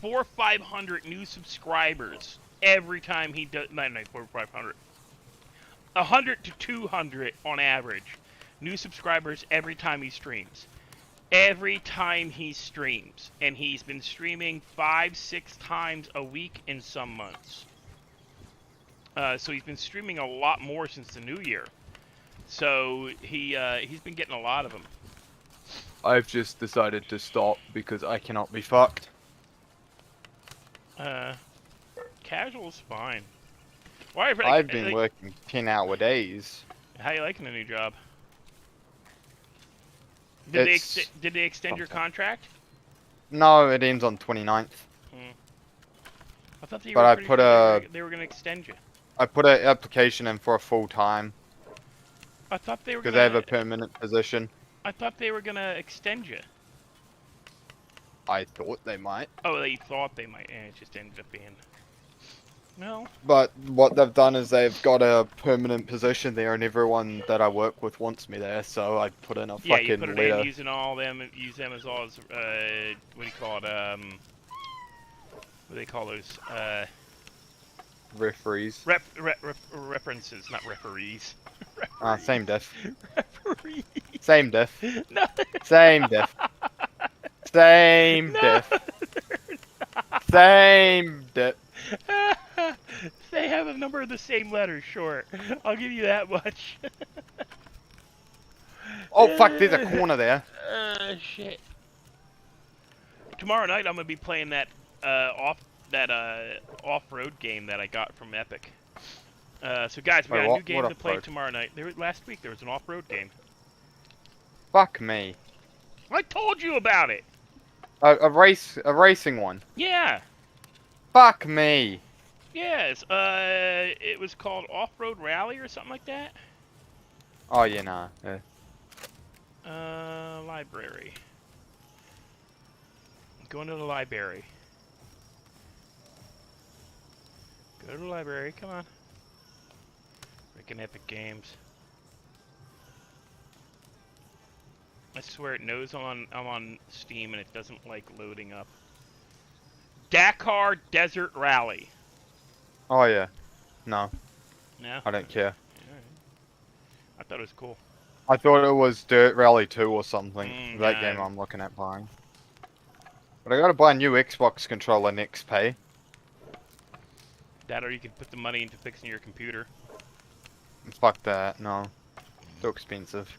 400 or 500 new subscribers every time he does. No, 400 or 500. 100 to 200 on average new subscribers every time he streams. Every time he streams, and he's been streaming 5-6 times a week in some months. So he's been streaming a lot more since the new year. So he's been getting a lot of them. I've just decided to stop because I cannot be fucked. Casual's fine. Why? I've been working 10-hour days. How you liking the new job? It's Did they extend your contract? No, it ends on 29th. I thought they But I put they were gonna extend you. I put an application in for a full time I thought they were because gonna. they have a permanent position. I thought they were gonna extend you. I thought they might. Oh, they thought they might, and it just ended up being. No. But what they've done is they've got a permanent position there, and everyone that I work with wants me there. So I put in a Yeah, fucking you put it letter. in using all them, use them as all as what do you call it? What do they call those? Referees. References, not referees. Same diff. Referees. Same diff. No. Same diff. Same diff. Same diff. They have a number of the same letters, sure. I'll give you that much. Oh fuck! There's a corner there. Shit. Tomorrow night I'm gonna be playing that off-road game that I got from Epic. So guys, we got a new game to play tomorrow night. Last week there was an off-road game. Fuck me. I told you about it. A racing one. Yeah. Fuck me. Yes. It was called Off-Road Rally or something like that. Oh yeah, nah. Yeah. Library. Going to the library. Go to the library. Come on. Freaking Epic Games. I swear it knows I'm on Steam and it doesn't like loading up. Dakar Desert Rally. Oh yeah. No. No? I don't care. Alright. I thought it was cool. I thought it was Dirt Rally 2 or something. That nah. game I'm looking at buying. But I gotta buy a new Xbox controller next pay. That, or you could put the money into fixing your computer. Fuck that. No. Too expensive.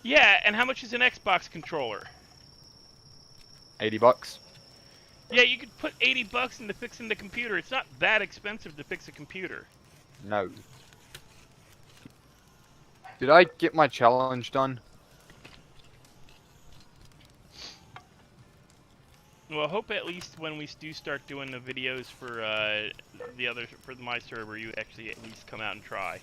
Yeah, and how much is an Xbox controller? $80. Yeah, you could put 80 bucks into fixing the computer. It's not that expensive to fix a computer. No. Did I get my challenge done? Well, I hope at least when we do start doing the videos for my server, you actually at least come out and try.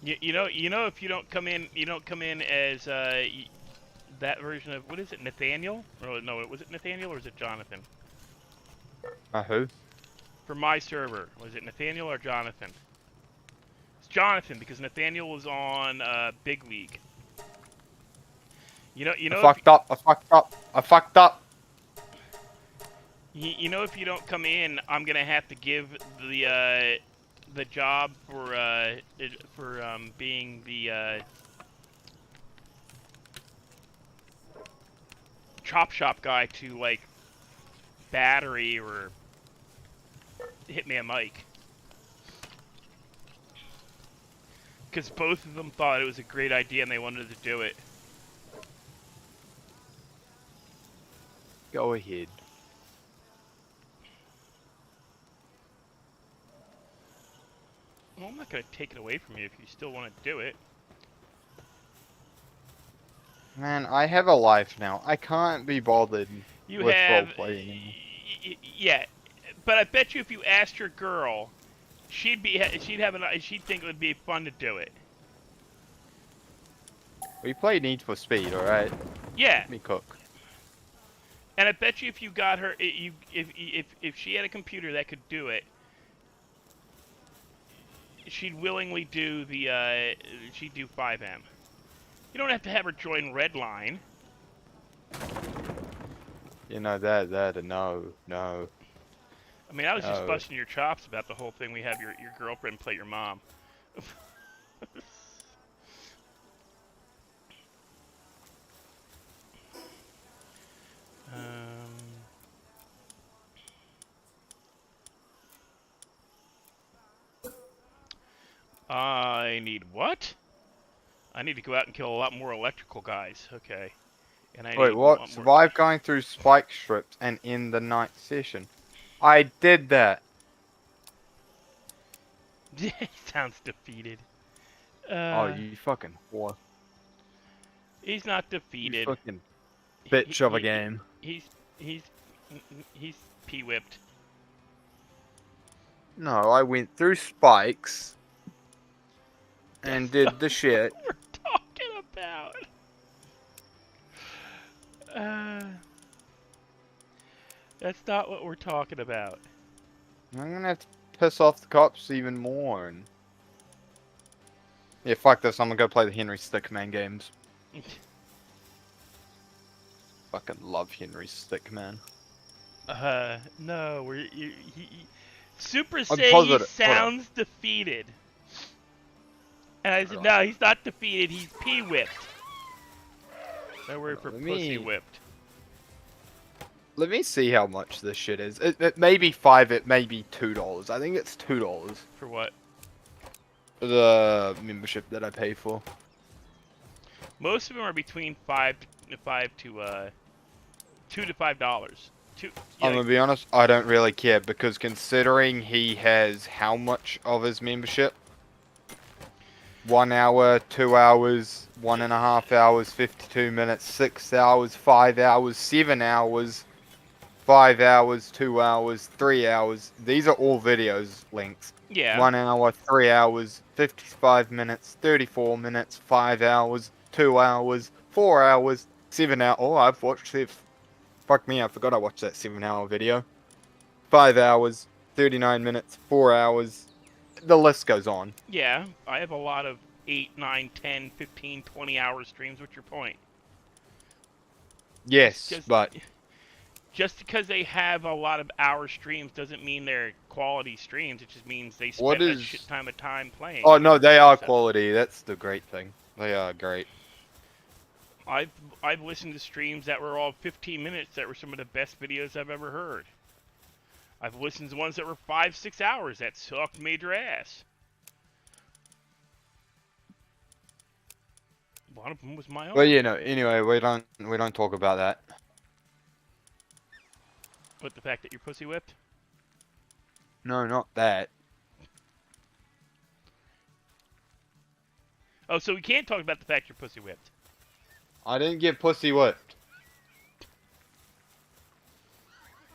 You know if you don't come in as that version of, what is it, Nathaniel? Or no, was it Nathaniel or is it Jonathan? Who? For my server, was it Nathaniel or Jonathan? It's Jonathan, because Nathaniel was on Big League. You know. I fucked up. You know, if you don't come in, I'm gonna have to give the job for being the chop shop guy to like Battery or Hitman Mike, because both of them thought it was a great idea and they wanted to do it. Go ahead. Well, I'm not going to take it away from you if you still want to do it. Man, I have a life now. I can't be bothered You with have... roleplaying. Yeah, but I bet you if you asked your girl, she'd think it would be fun to do it. We play Need for Speed, alright? Yeah. Let me cook. And I bet you if you got her, if she had a computer that could do it, she'd willingly do she'd do 5M. You don't have to have her join Redline. You know, that, no. I mean, I was just busting your chops about the whole thing. We have your girlfriend play your mom. I need what? I need to go out and kill a lot more electrical guys. Okay. And I Wait, need what? more... Survive going through spike strips and end the night session. I did that. Sounds defeated. Oh, you fucking whore. He's not defeated. You fucking bitch of a game. He's P-whipped. No, I went through spikes and did the shit. What we're talking about. That's not what we're talking about. I'm gonna have to piss off the cops even more. And... yeah, fuck this. I'm gonna go play the Henry Stickman games. Fucking love Henry Stickman. No, Super say he sounds defeated. And I said, no, he's not defeated, he's P-whipped. No word for pussy whipped. Let me see how much this shit is. It may be $5, it may be $2. I think it's $2. For what? The membership that I pay for. Most of them are between $2 to $5. I'm gonna be honest, I don't really care, because considering he has how much of his membership? 1 hour, 2 hours, 1.5 hours, 52 minutes, 6 hours, 5 hours, 7 hours, 5 hours, 2 hours, 3 hours. These are all videos lengths. Yeah. 1 hour, 3 hours, 55 minutes, 34 minutes, 5 hours, 2 hours, 4 hours, 7 hours. Oh, I've watched it. Fuck me, I forgot I watched that 7-hour video. 5 hours, 39 minutes, 4 hours. The list goes on. Yeah, I have a lot of 8, 9, 10, 15, 20-hour streams. What's your point? Yes, but... just because they have a lot of hour streams doesn't mean they're quality streams. It just means they spend a shit ton of time playing. Oh, no, they are quality. That's the great thing. They are great. I've listened to streams that were all 15 minutes that were some of the best videos I've ever heard. I've listened to ones that were 5-6 hours that sucked major ass. One of them was my own. Well, you know. Anyway, we don't talk about that. What, the fact that you're pussy whipped? No, not that. Oh, so we can't talk about the fact you're pussy whipped. I didn't get pussy whipped.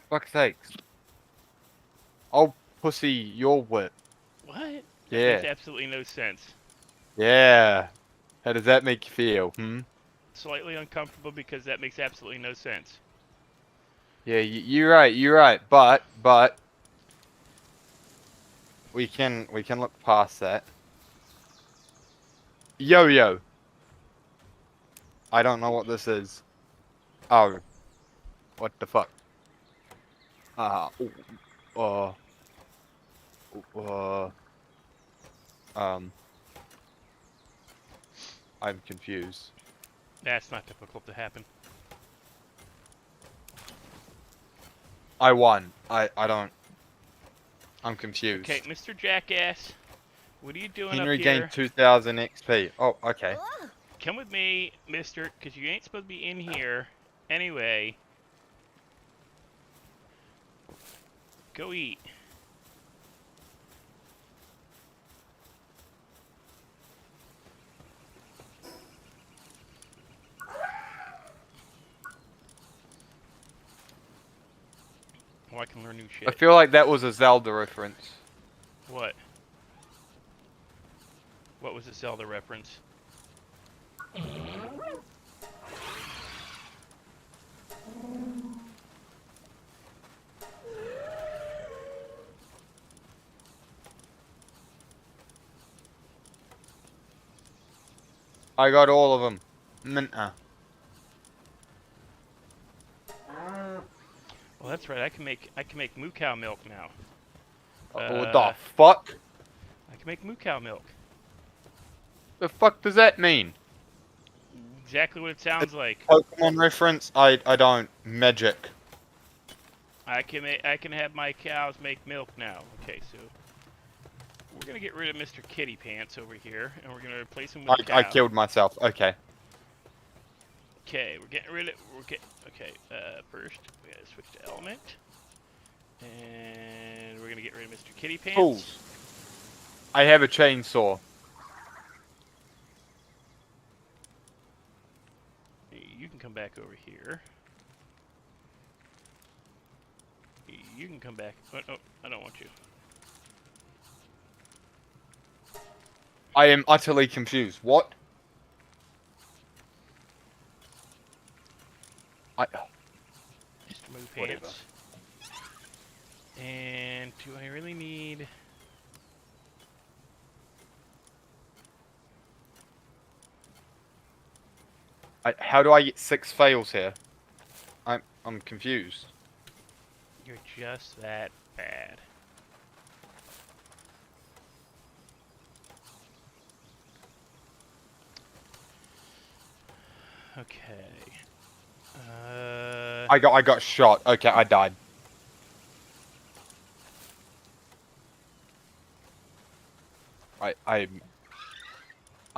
Fuck's sakes. Oh, pussy, you're whipped. What? That Yeah. makes absolutely no sense. Yeah. How does that make you feel? Slightly uncomfortable because that makes absolutely no sense. Yeah, you're right. But we can look past that. Yo-yo. I don't know what this is. Oh. What the fuck? Uh, I'm confused. That's not difficult to happen. I won. I don't. I'm confused. Okay, Mr. Jackass, what are you doing Henry up here? gained 2,000 XP. Oh, okay. Ugh. Come with me, mister, because you ain't supposed to be in here. Anyway. Go eat. Oh, I can learn new I shit. feel like that was a Zelda reference. What? What was the Zelda reference? I got all of them. Minta. Well, that's right. I can make moo cow milk now. What the fuck? I can make moo cow milk. The fuck does that mean? Exactly what it sounds like. Pokemon reference? I don't. Magic. I can have my cows make milk now. Okay, so we're gonna get rid of Mr. Kitty Pants over here, and we're gonna replace him with a cow. I killed myself. Okay. Okay, okay, first we gotta switch to element. And we're gonna get rid of Mr. Kitty Pants. Tools. I have a chainsaw. You can come back over here. You can come back. Oh, no, I don't want you. I am utterly confused. What? Just move Whatever. pants. And do I really need... How do I get 6 fails here? I'm confused. You're just that bad. Okay. I got shot. Okay, I died. I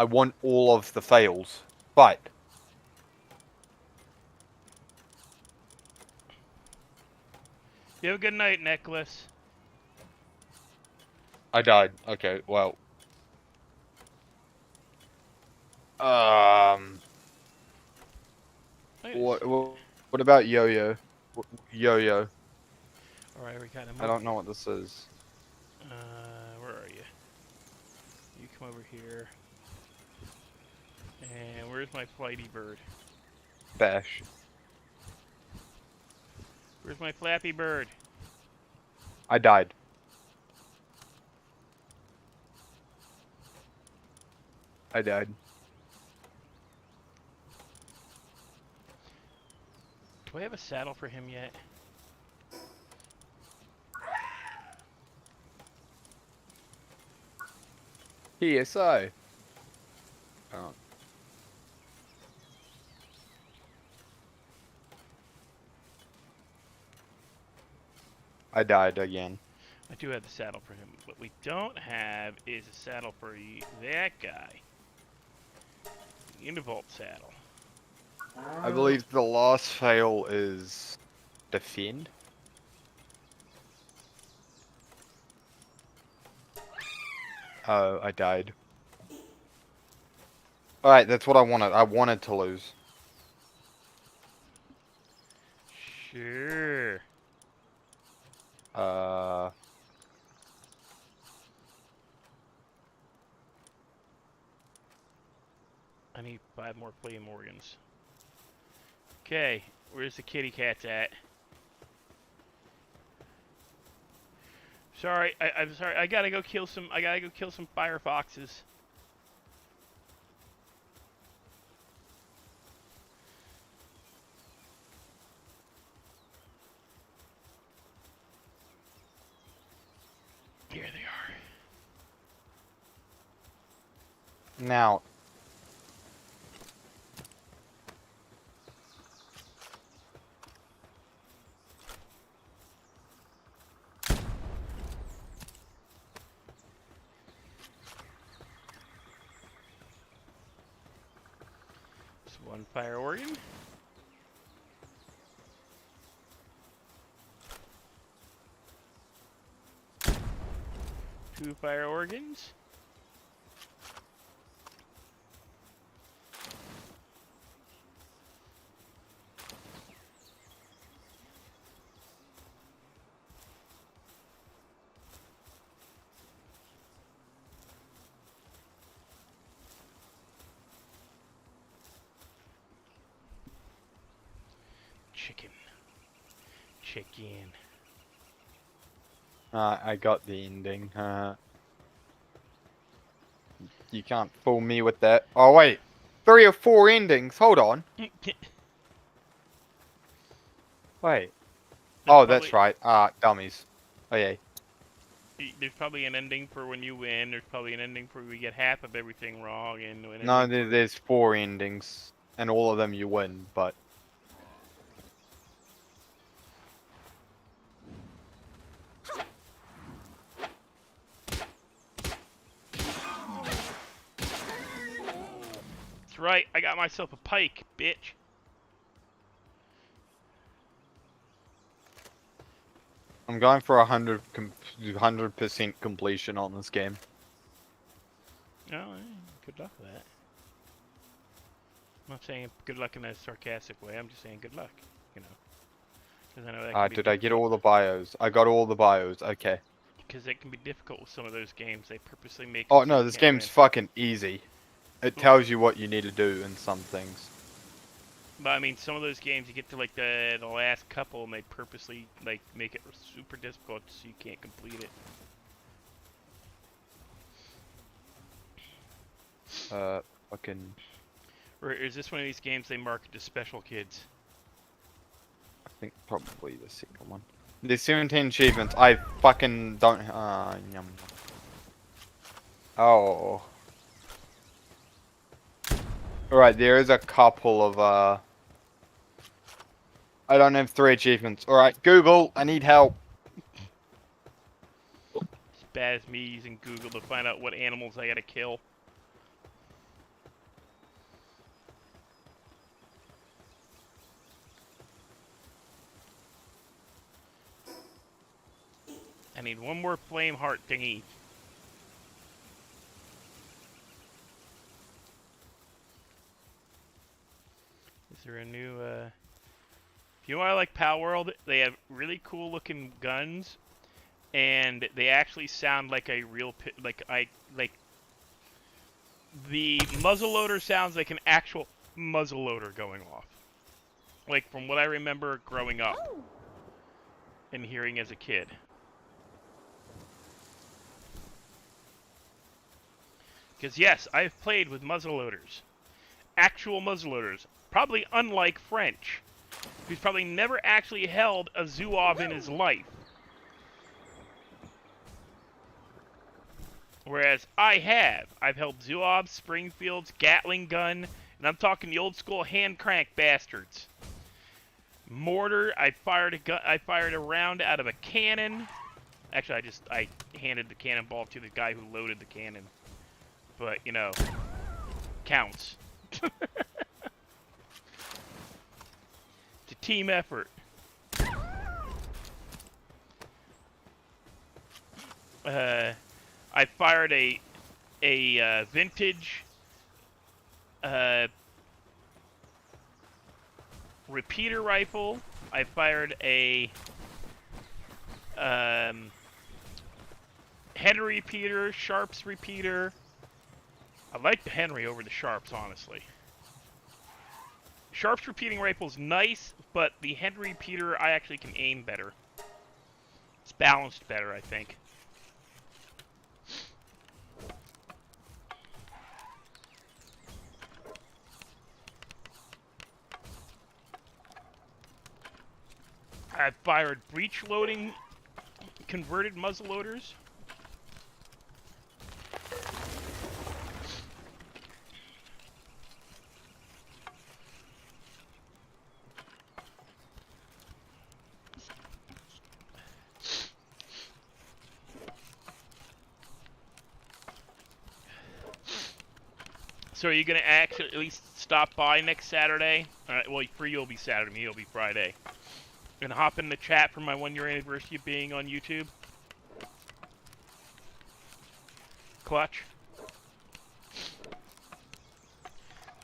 want all of the fails, but You have a good night, Necklace. I died. Okay, well. What about Yo-Yo? Yo-Yo. Alright, we got him. I don't know what this is. Where are you? You come over here. And where's my flighty bird? Bash. Where's my flappy bird? I died. I died. Do I have a saddle for him yet? PSI. Oh. I died again. I do have the saddle for him. What we don't have is a saddle for that guy. Univolt saddle. I believe the last fail is defend. Oh, I died. Alright, that's what I wanted. I wanted to lose. Sure. I need 5 more flame organs. Okay, where's the kitty cats at? Sorry, I'm sorry. I gotta go kill some. I gotta go kill some fire foxes. Here they are. Now. Just 1 fire organ. Two fire organs. Chicken. I got the ending. You can't fool me with that. Oh, wait. 3 or 4 endings. Hold on. Wait. Oh, that's right. Dummies. Oh, yeah. There's probably an ending for when you win. There's probably an ending for when we get half of everything wrong. And No, there's 4 endings. And all of them you win, but... That's right. I got myself a pike, bitch. I'm going for 100% completion on this game. Oh, good luck with that. I'm not saying good luck in a sarcastic way. I'm just saying good luck. You know. Because I know that can be Did I get all the bios? I got all the bios. Okay. Because it can be difficult with some of those games. They purposely make. Oh no, this game's fucking easy. It tells you what you need to do in some things. But I mean, some of those games you get to like the last couple, and they purposely like make it super difficult so you can't complete it. Fucking. Or is this one of these games they market to special kids? I think probably the second one. There's 17 achievements. I fucking don't. Yum. Oh. Alright, there is a couple of I don't have 3 achievements. Alright, Google, I need help. As bad as me using Google to find out what animals I gotta kill. I need 1 more flame heart thingy. Is there a new, If you know what I like PalWorld, they have really cool looking guns, and they actually sound like a real, the muzzleloader sounds like an actual muzzleloader going off. Like from what I remember growing up and hearing as a kid. Because yes, I've played with muzzleloaders. Actual muzzleloaders. Probably unlike French, who's probably never actually held a Zouave in his life. Whereas I have. I've held Zouaves, Springfields, Gatling gun, and I'm talking the old school hand crank bastards. Mortar. I fired a gun. I fired a round out of a cannon. Actually, I handed the cannonball to the guy who loaded the cannon. But you know, counts. It's a team effort. I fired a vintage repeater rifle. I fired a Henry repeater, Sharps repeater. I like the Henry over the Sharps, honestly. Sharps repeating rifle's nice, but the Henry repeater I actually can aim better. It's balanced better, I think. I fired breech loading converted muzzle loaders. So are you going to actually at least stop by next Saturday? Well, for you it'll be Saturday, me it'll be Friday. And hop in the chat for my 1-year anniversary of being on YouTube? Clutch?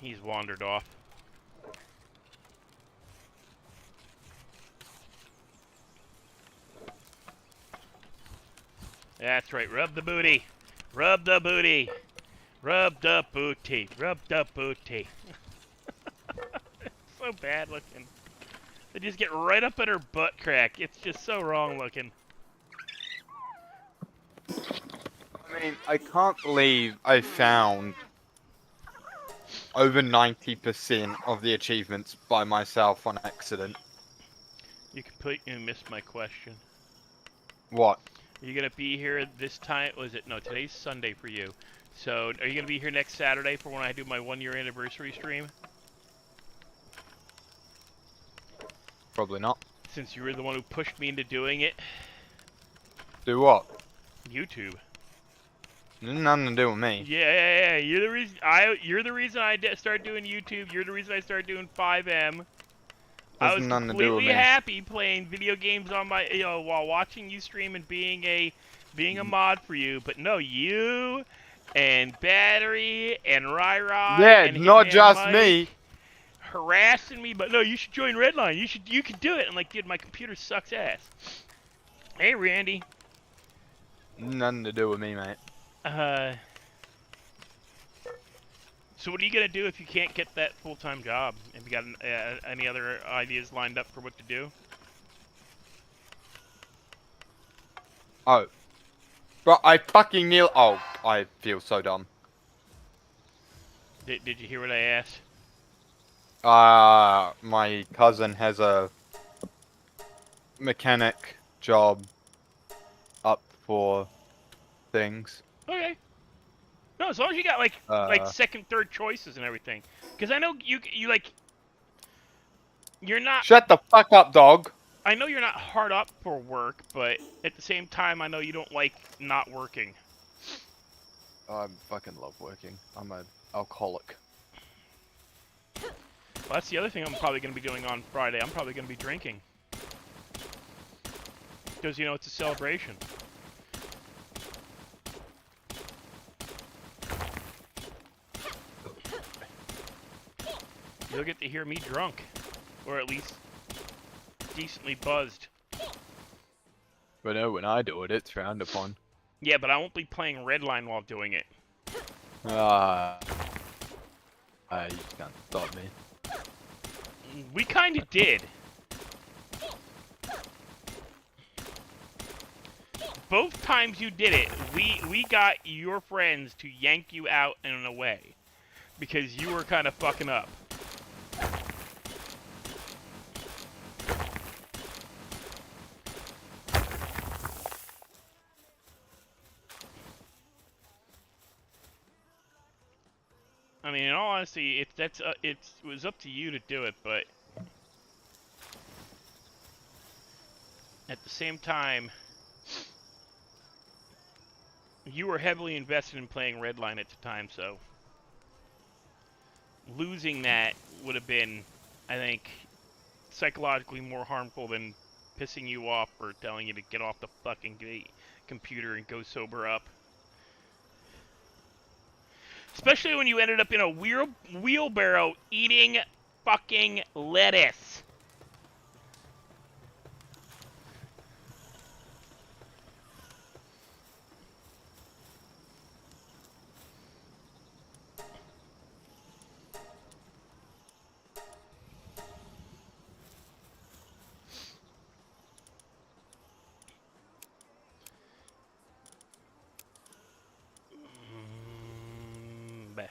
He's wandered off. That's right, rub the booty. Rub the booty. Rub the booty. Rub the booty. So bad looking. They just get right up at her butt crack. It's just so wrong looking. I mean, I can't believe I found over 90% of the achievements by myself on accident. You completely missed my question. What? Are you going to be here this time? Was it? No, today's Sunday for you. So, are you going to be here next Saturday for when I do my 1-year anniversary stream? Probably not. Since you were the one who pushed me into doing it. Do what? YouTube. Nothing to do with me. Yeah. You're the reason. You're the reason I started doing YouTube. You're the reason I started doing 5M. I was completely happy playing video games on my, while watching you stream and being a mod for you. But no, you and Battery and Ryrod. Yeah, and not Hitman just Mike me. harassing me. But no, you should join Redline. You can do it. And like, dude, my computer sucks ass. Hey, Randy. Nothing to do with me, mate. So what are you gonna do if you can't get that full-time job? Have you got any other ideas lined up for what to do? Oh. But I fucking knew. Oh, I feel so dumb. Did you hear what I asked? My cousin has a mechanic job up for things. Okay. No, as long as you got like second, third choices and everything. Because I know you you're not. Shut the fuck up, dog. I know you're not hard up for work, but at the same time, I know you don't like not working. I fucking love working. I'm an alcoholic. Well, that's the other thing I'm probably going to be doing on Friday. I'm probably going to be drinking. Because, it's a celebration. You'll get to hear me drunk. Or at least decently buzzed. But no, when I do it, it's frowned upon. Yeah, but I won't be playing Redline while doing it. You can't stop me. We kind of did. Both times you did it, we got your friends to yank you out and away. Because you were kind of fucking up. I mean, in all honesty, it was up to you to do it, but At the same time, you were heavily invested in playing Redline at the time, so losing that would have been, I think, psychologically more harmful than pissing you off or telling you to get off the fucking computer and go sober up. Especially when you ended up in a wheelbarrow eating fucking lettuce. Bah.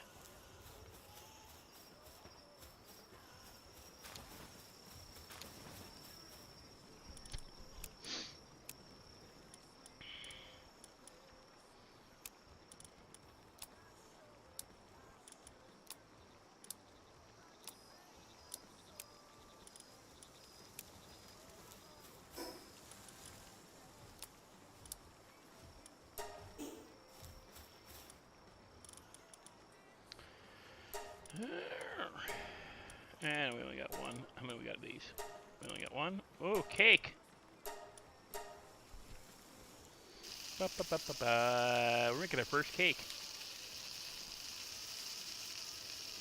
And we only got one. How many we got of these? We only got one. Oh, cake! Ba, ba, ba, ba, ba. We're making our first cake.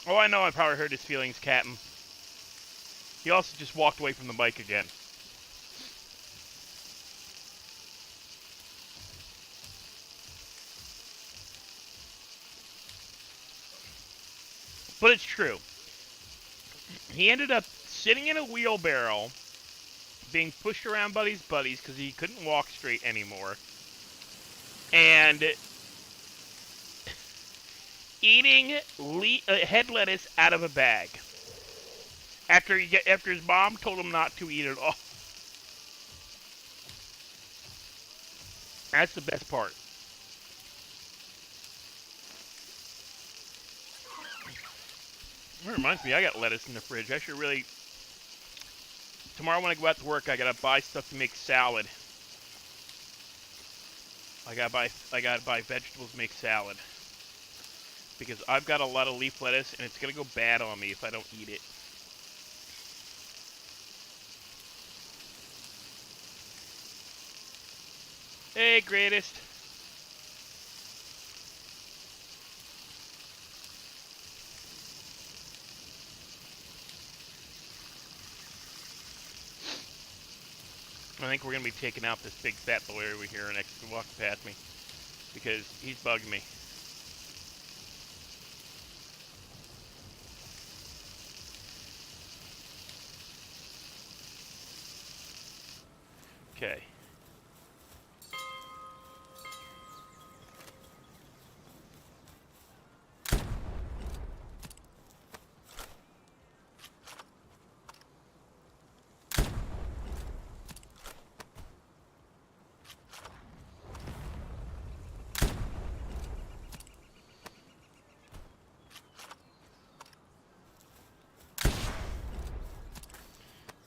Oh, I know I probably hurt his feelings, Captain. He also just walked away from the mic again. But it's true. He ended up sitting in a wheelbarrow, being pushed around by his buddies because he couldn't walk straight anymore, and eating head lettuce out of a bag after his mom told him not to eat it all. That's the best part. It reminds me, I got lettuce in the fridge. I should really... Tomorrow when I go out to work, I gotta buy stuff to make salad. I gotta buy vegetables to make salad. Because I've got a lot of leaf lettuce, and it's gonna go bad on me if I don't eat it. Hey, greatest. I think we're going to be taking out this big fat boy over here next to walking past me. Because he's bugging me. Okay.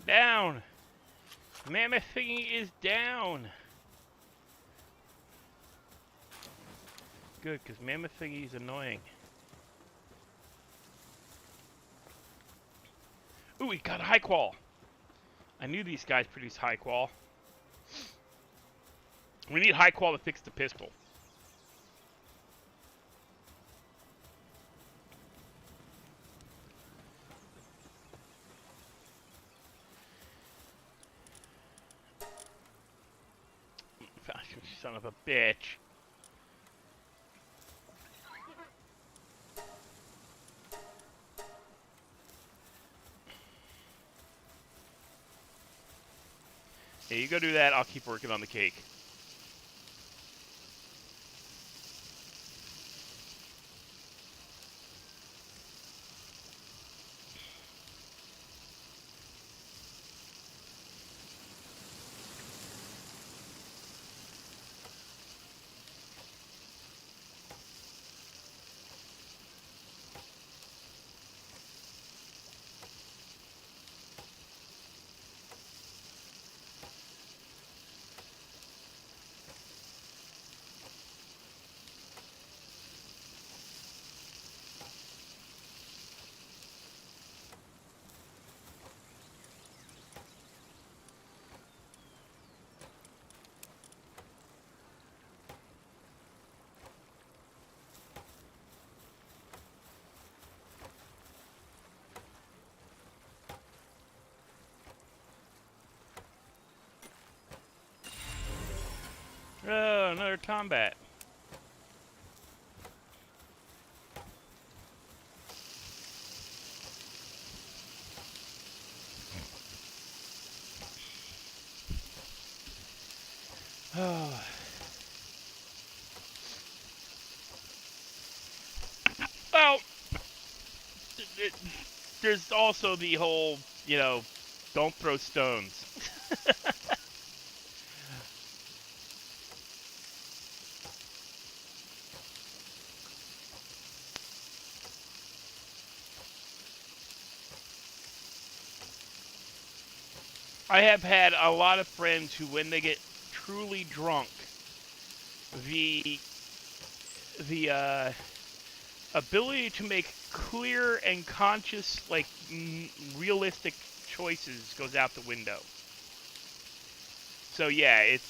Down! Mammoth thingy is down! Good, because Mammoth thingy is annoying. Ooh, we got a high qual! I knew these guys produce high qual. We need high qual to fix the pistol. Son of a bitch. Yeah, you go do that. I'll keep working on the cake. Oh, another combat. Oh. Well, there's also the whole, don't throw stones. I have had a lot of friends who, when they get truly drunk, the the ability to make clear and conscious, like realistic choices goes out the window. So yeah, it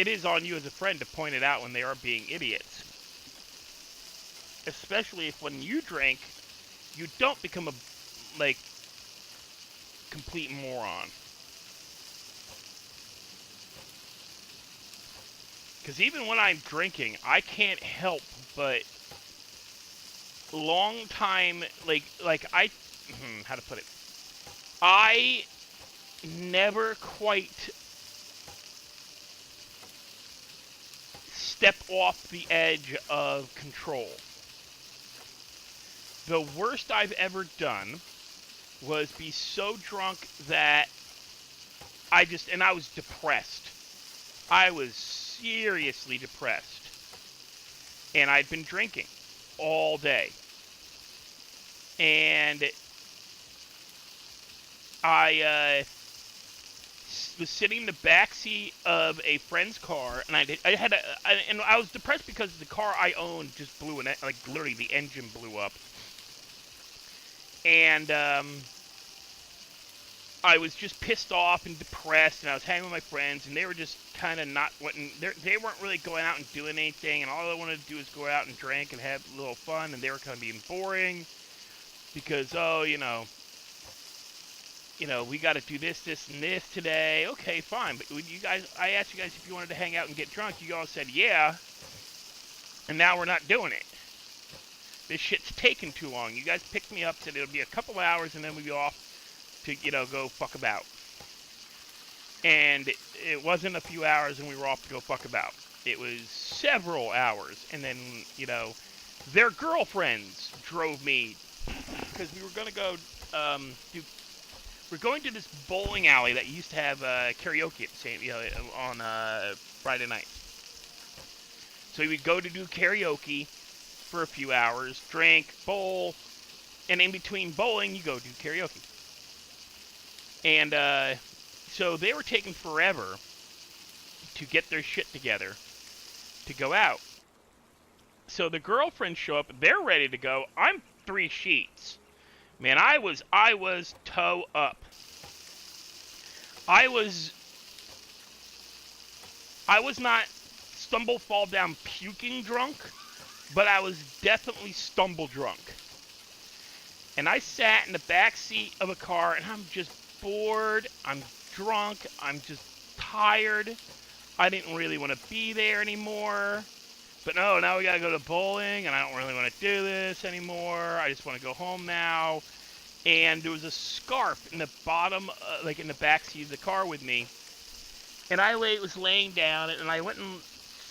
is on you as a friend to point it out when they are being idiots. Especially if when you drink, you don't become a like complete moron. Because even when I'm drinking, I can't help but long time how to put it. I never quite step off the edge of control. The worst I've ever done was be so drunk that I was depressed. I was seriously depressed. And I'd been drinking all day. And I was sitting in the backseat of a friend's car, and I was depressed because the car I owned just blew, like literally the engine blew up. And I was just pissed off and depressed, and I was hanging with my friends, and they were just kind of not wanting. They weren't really going out and doing anything, and all they wanted to do was go out and drink and have a little fun, and they were kind of being boring because we got to do this, and this today. Okay, fine, but I asked you guys if you wanted to hang out and get drunk. You all said yeah, and now we're not doing it. This shit's taking too long. You guys picked me up, said it'll be a couple hours, and then we'll be off to, go fuck about. And it wasn't a few hours and we were off to go fuck about. It was several hours. And then, their girlfriends drove me because we were going to go we're going to this bowling alley that used to have karaoke at the same, on Friday nights. So we would go to do karaoke for a few hours, drink, bowl, and in between bowling, you go do karaoke. And so they were taking forever to get their shit together to go out. So the girlfriends show up, they're ready to go. I'm 3 sheets. Man, I was toe up. I was not stumble, fall down, puking drunk, but I was definitely stumble drunk. And I sat in the back seat of a car, and I'm just bored, I'm drunk, I'm just tired. I didn't really want to be there anymore. But no, now we gotta go to bowling, and I don't really want to do this anymore. I just want to go home now. And there was a scarf in the bottom, in the back seat of the car with me. And I was laying down, and I went and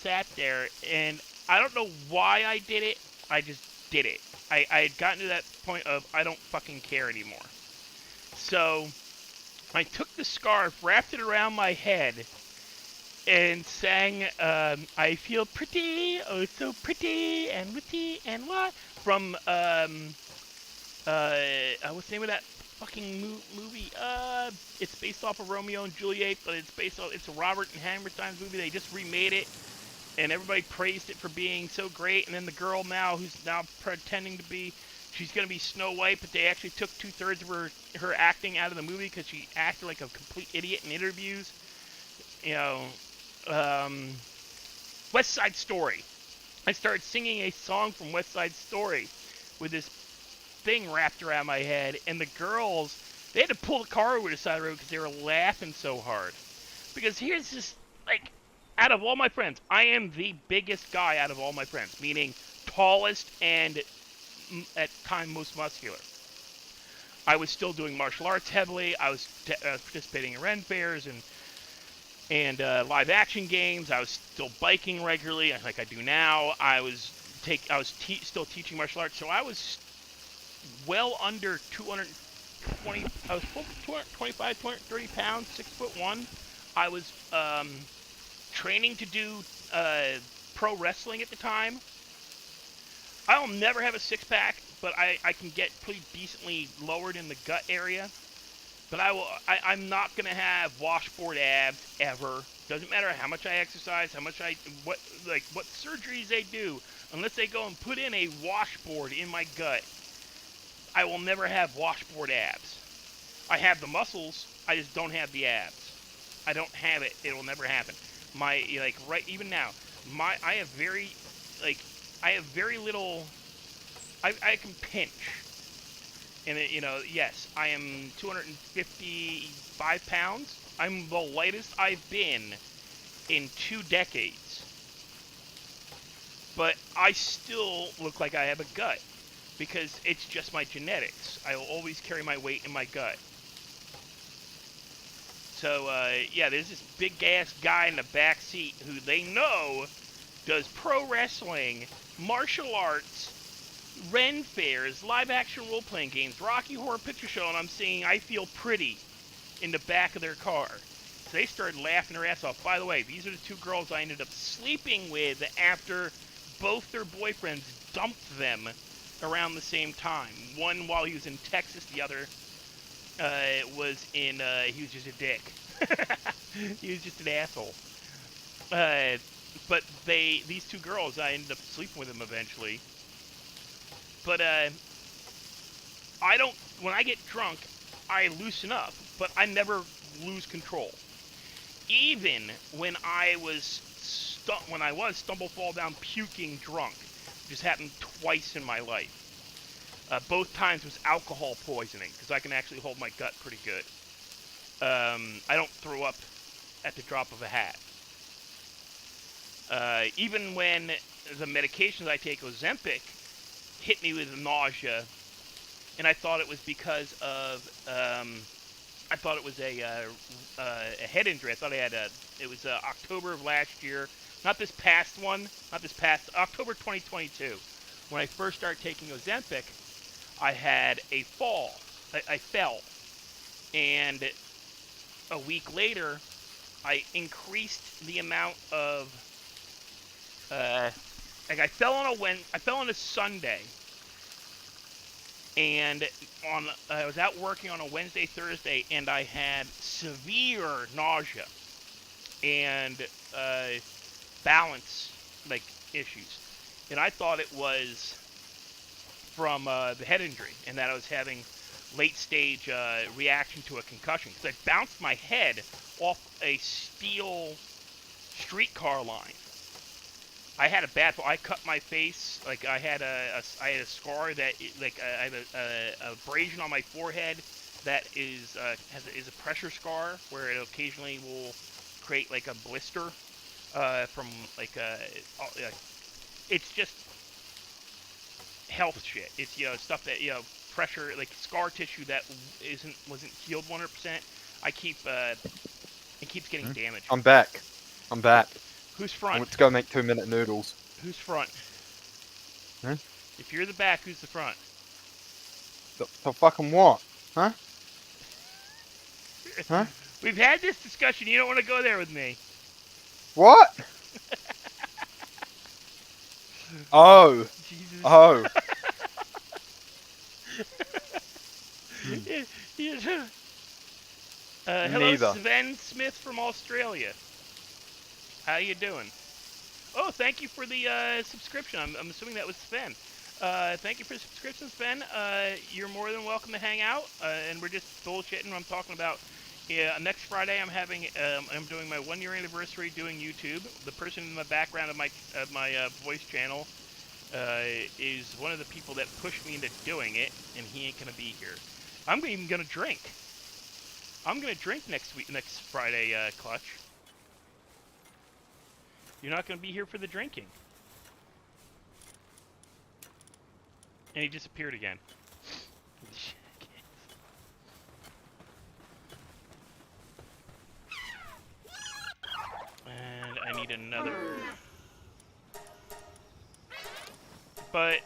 sat there, and I don't know why I did it. I just did it. I had gotten to that point of I don't fucking care anymore. So I took the scarf, wrapped it around my head, and sang I Feel Pretty, Oh So Pretty, and Witty, and what? From, what's the name of that fucking movie? It's based off of Romeo and Juliet, but it's a Robert and Hammerstein's movie. They just remade it, and everybody praised it for being so great, and then the girl now, who's now pretending to be, she's going to be Snow White, but they actually took 2/3 of her acting out of the movie because she acted like a complete idiot in interviews. West Side Story. I started singing a song from West Side Story with this thing wrapped around my head, and the girls They had to pull the car over to the side of the road because they were laughing so hard. Because here's this, like, out of all my friends, I am the biggest guy out of all my friends, meaning tallest and at time most muscular. I was still doing martial arts heavily. I was participating in Ren fairs and live action games. I was still biking regularly, like I do now. I was still teaching martial arts, so I was well under 220. I was 225, 230 pounds, 6'1". I was training to do pro wrestling at the time. I'll never have a six-pack, but I can get pretty decently lowered in the gut area. But I'm not gonna have washboard abs ever. Doesn't matter how much I exercise, what surgeries they do, unless they go and put in a washboard in my gut. I will never have washboard abs. I have the muscles, I just don't have the abs. I don't have it. It will never happen. Even now, I have very little. I can pinch. And yes, I am 255 pounds. I'm the lightest I've been in 2 decades. But I still look like I have a gut because it's just my genetics. I will always carry my weight in my gut. So, yeah, there's this big-ass guy in the back seat who they know does pro wrestling, martial arts, Ren fairs, live-action role-playing games, Rocky Horror Picture Show, and I'm saying I feel pretty in the back of their car. So they started laughing their ass off. By the way, these are the 2 girls I ended up sleeping with after both their boyfriends dumped them around the same time. One while he was in Texas, the other he was just a dick. He was just an asshole. But these 2 girls, I ended up sleeping with them eventually. But when I get drunk, I loosen up, but I never lose control. Even when I was stumble, fall down, puking drunk, just happened twice in my life. Both times was alcohol poisoning, because I can actually hold my gut pretty good. I don't throw up at the drop of a hat. Even when the medications I take, Ozempic, hit me with nausea, and I thought it was because of, I thought it was a head injury. I thought it was October of last year, not this past, October 2022. When I first started taking Ozempic, I had a fall. I fell, and a week later, I increased the amount of, I fell on a Sunday, and I was out working on a Wednesday, Thursday, and I had severe nausea and balance issues, and I thought it was from the head injury, and that I was having late-stage reaction to a concussion, because I bounced my head off a steel streetcar line. I had a bad fall. I cut my face. I had a scar that I have a abrasion on my forehead that is a pressure scar where it occasionally will create a blister from it's just health shit. It's stuff that pressure scar tissue that wasn't healed 100%. It keeps getting damaged. I'm back. Who's front? Let's go make 2-minute noodles. Who's front? Huh? If you're the back, who's the front? The fucking what? Huh? Huh? We've had this discussion. You don't want to go there with me. What? Oh. Jesus. Oh. Hello, Neither. Sven Smith from Australia. How you doing? Oh, thank you for the subscription. I'm assuming that was Sven. Thank you for the subscription, Sven. You're more than welcome to hang out, and we're just bullshitting. I'm talking about next Friday. I'm doing my 1-year anniversary doing YouTube. The person in the background of my voice channel is one of the people that pushed me into doing it, and he ain't gonna be here. I'm even gonna drink. I'm gonna drink next Friday, Clutch. You're not gonna be here for the drinking. And he disappeared again. And I need another. But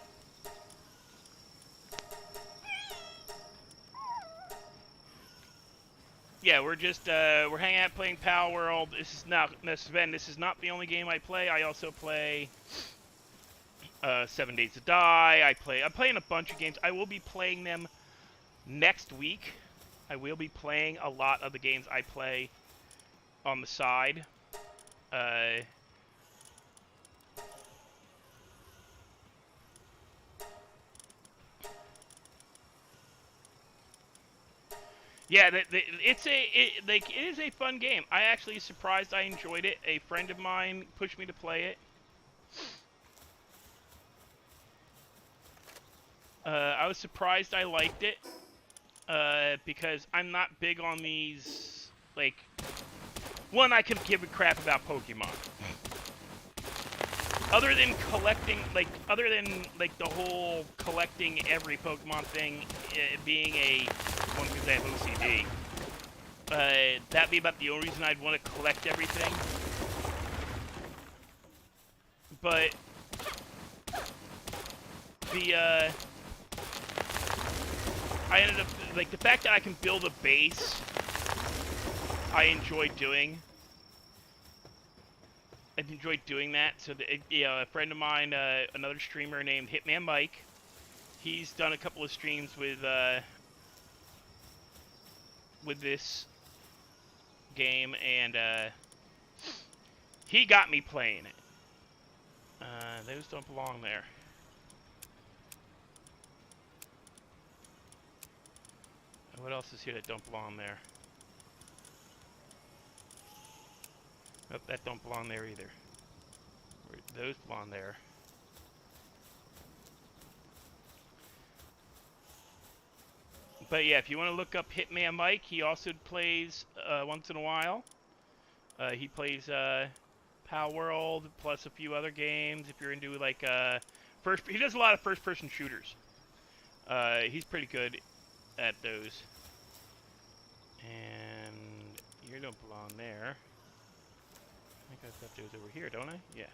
yeah, we're just we're hanging out playing PalWorld. This is not Sven. This is not the only game I play. I also play 7 Days to Die. I'm playing a bunch of games. I will be playing them next week. I will be playing a lot of the games I play on the side. Yeah, it is a fun game. I actually surprised I enjoyed it. A friend of mine pushed me to play it. I was surprised I liked it because I'm not big on these. Like, one, I could give a crap about Pokemon. Other than collecting, the whole collecting every Pokemon thing being one because I have OCD. That'd be about the only reason I'd want to collect everything. But I ended up, the fact that I can build a base, I enjoy doing. I've enjoyed doing that. So, a friend of mine, another streamer named Hitman Mike, he's done a couple of streams with this game, and he got me playing it. Those don't belong there. What else is here that don't belong there? Nope, that don't belong there either. Those belong there. But yeah, if you want to look up Hitman Mike, he also plays once in a while. He plays PalWorld plus a few other games. If you're into he does a lot of first-person shooters. He's pretty good at those. And you don't belong there. I think I've got those over here, don't I? Yeah.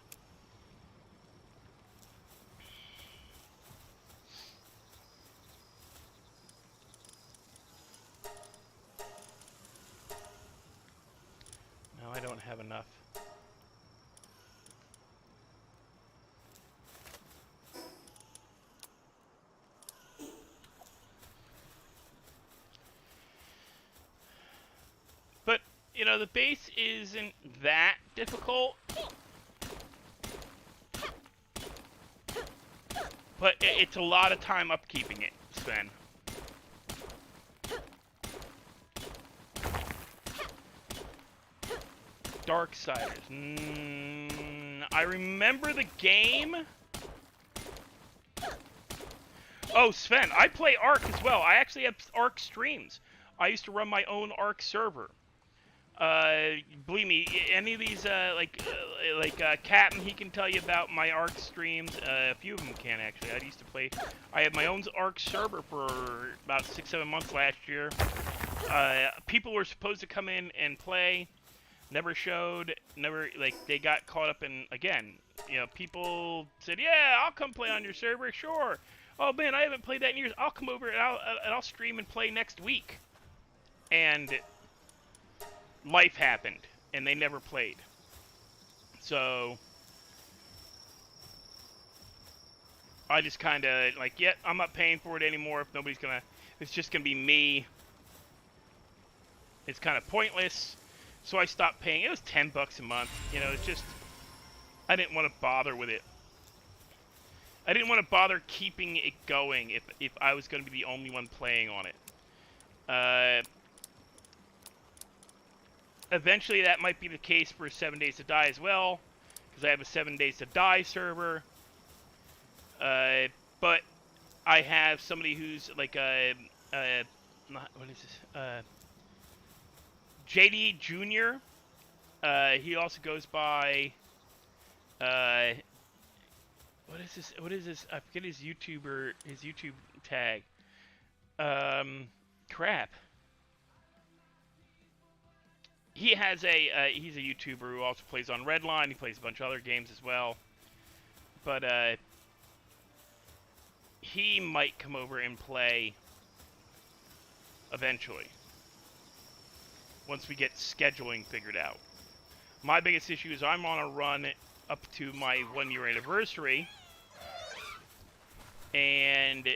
No, I don't have enough. But, you know, the base isn't that difficult. But it's a lot of time upkeeping it, Sven. Darksiders. I remember the game. Oh, Sven, I play Ark as well. I actually have Ark streams. I used to run my own Ark server. Believe me, any of these, Captain, he can tell you about my Ark streams. A few of them can, actually. I had my own Ark server for about 6-7 months last year. People were supposed to come in and play, never showed, they got caught up in, again, people said, yeah, I'll come play on your server, sure. Oh, man, I haven't played that in years. I'll come over and I'll stream and play next week. And life happened, and they never played. So I just kind of I'm not paying for it anymore. If nobody's gonna, it's just gonna be me. It's kind of pointless. So I stopped paying. It was $10 a month. It's just I didn't want to bother with it. I didn't want to bother keeping it going if I was going to be the only one playing on it. Eventually, that might be the case for 7 Days to Die as well, because I have a 7 Days to Die server. But I have somebody who's not what is this? JD Jr. He also goes by what is this? What is this? I forget his YouTube tag. Crap. He has he's a YouTuber who also plays on Redline. He plays a bunch of other games as well. But he might come over and play eventually. Once we get scheduling figured out. My biggest issue is I'm on a run up to my 1-year anniversary. And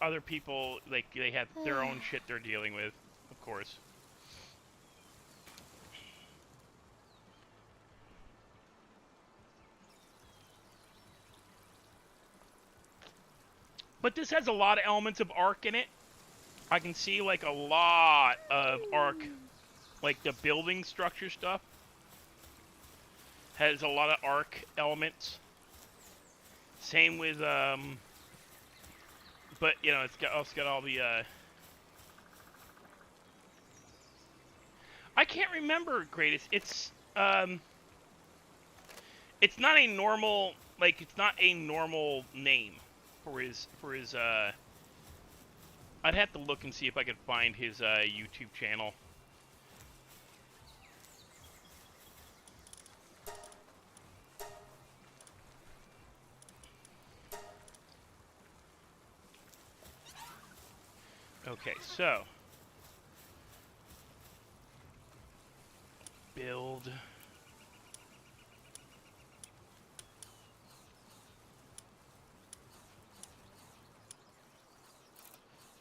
other people, like, they have their own shit they're dealing with, of course. But this has a lot of elements of Ark in it. I can see, like, a lot of Ark, like, the building structure stuff has a lot of Ark elements. Same with, but, you know, it's also got all the, I can't remember, Greatest. It's not a normal, like, it's not a normal name for his, I'd have to look and see if I could find his, YouTube channel. Okay, so build.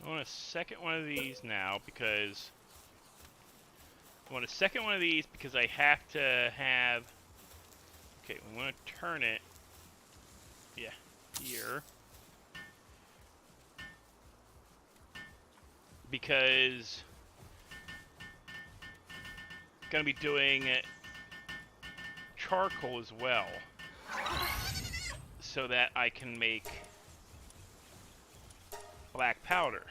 I want a second one of these now because I have to have. Okay, we want to turn it. Yeah, here. Because I'm gonna be doing charcoal as well, so that I can make black powder.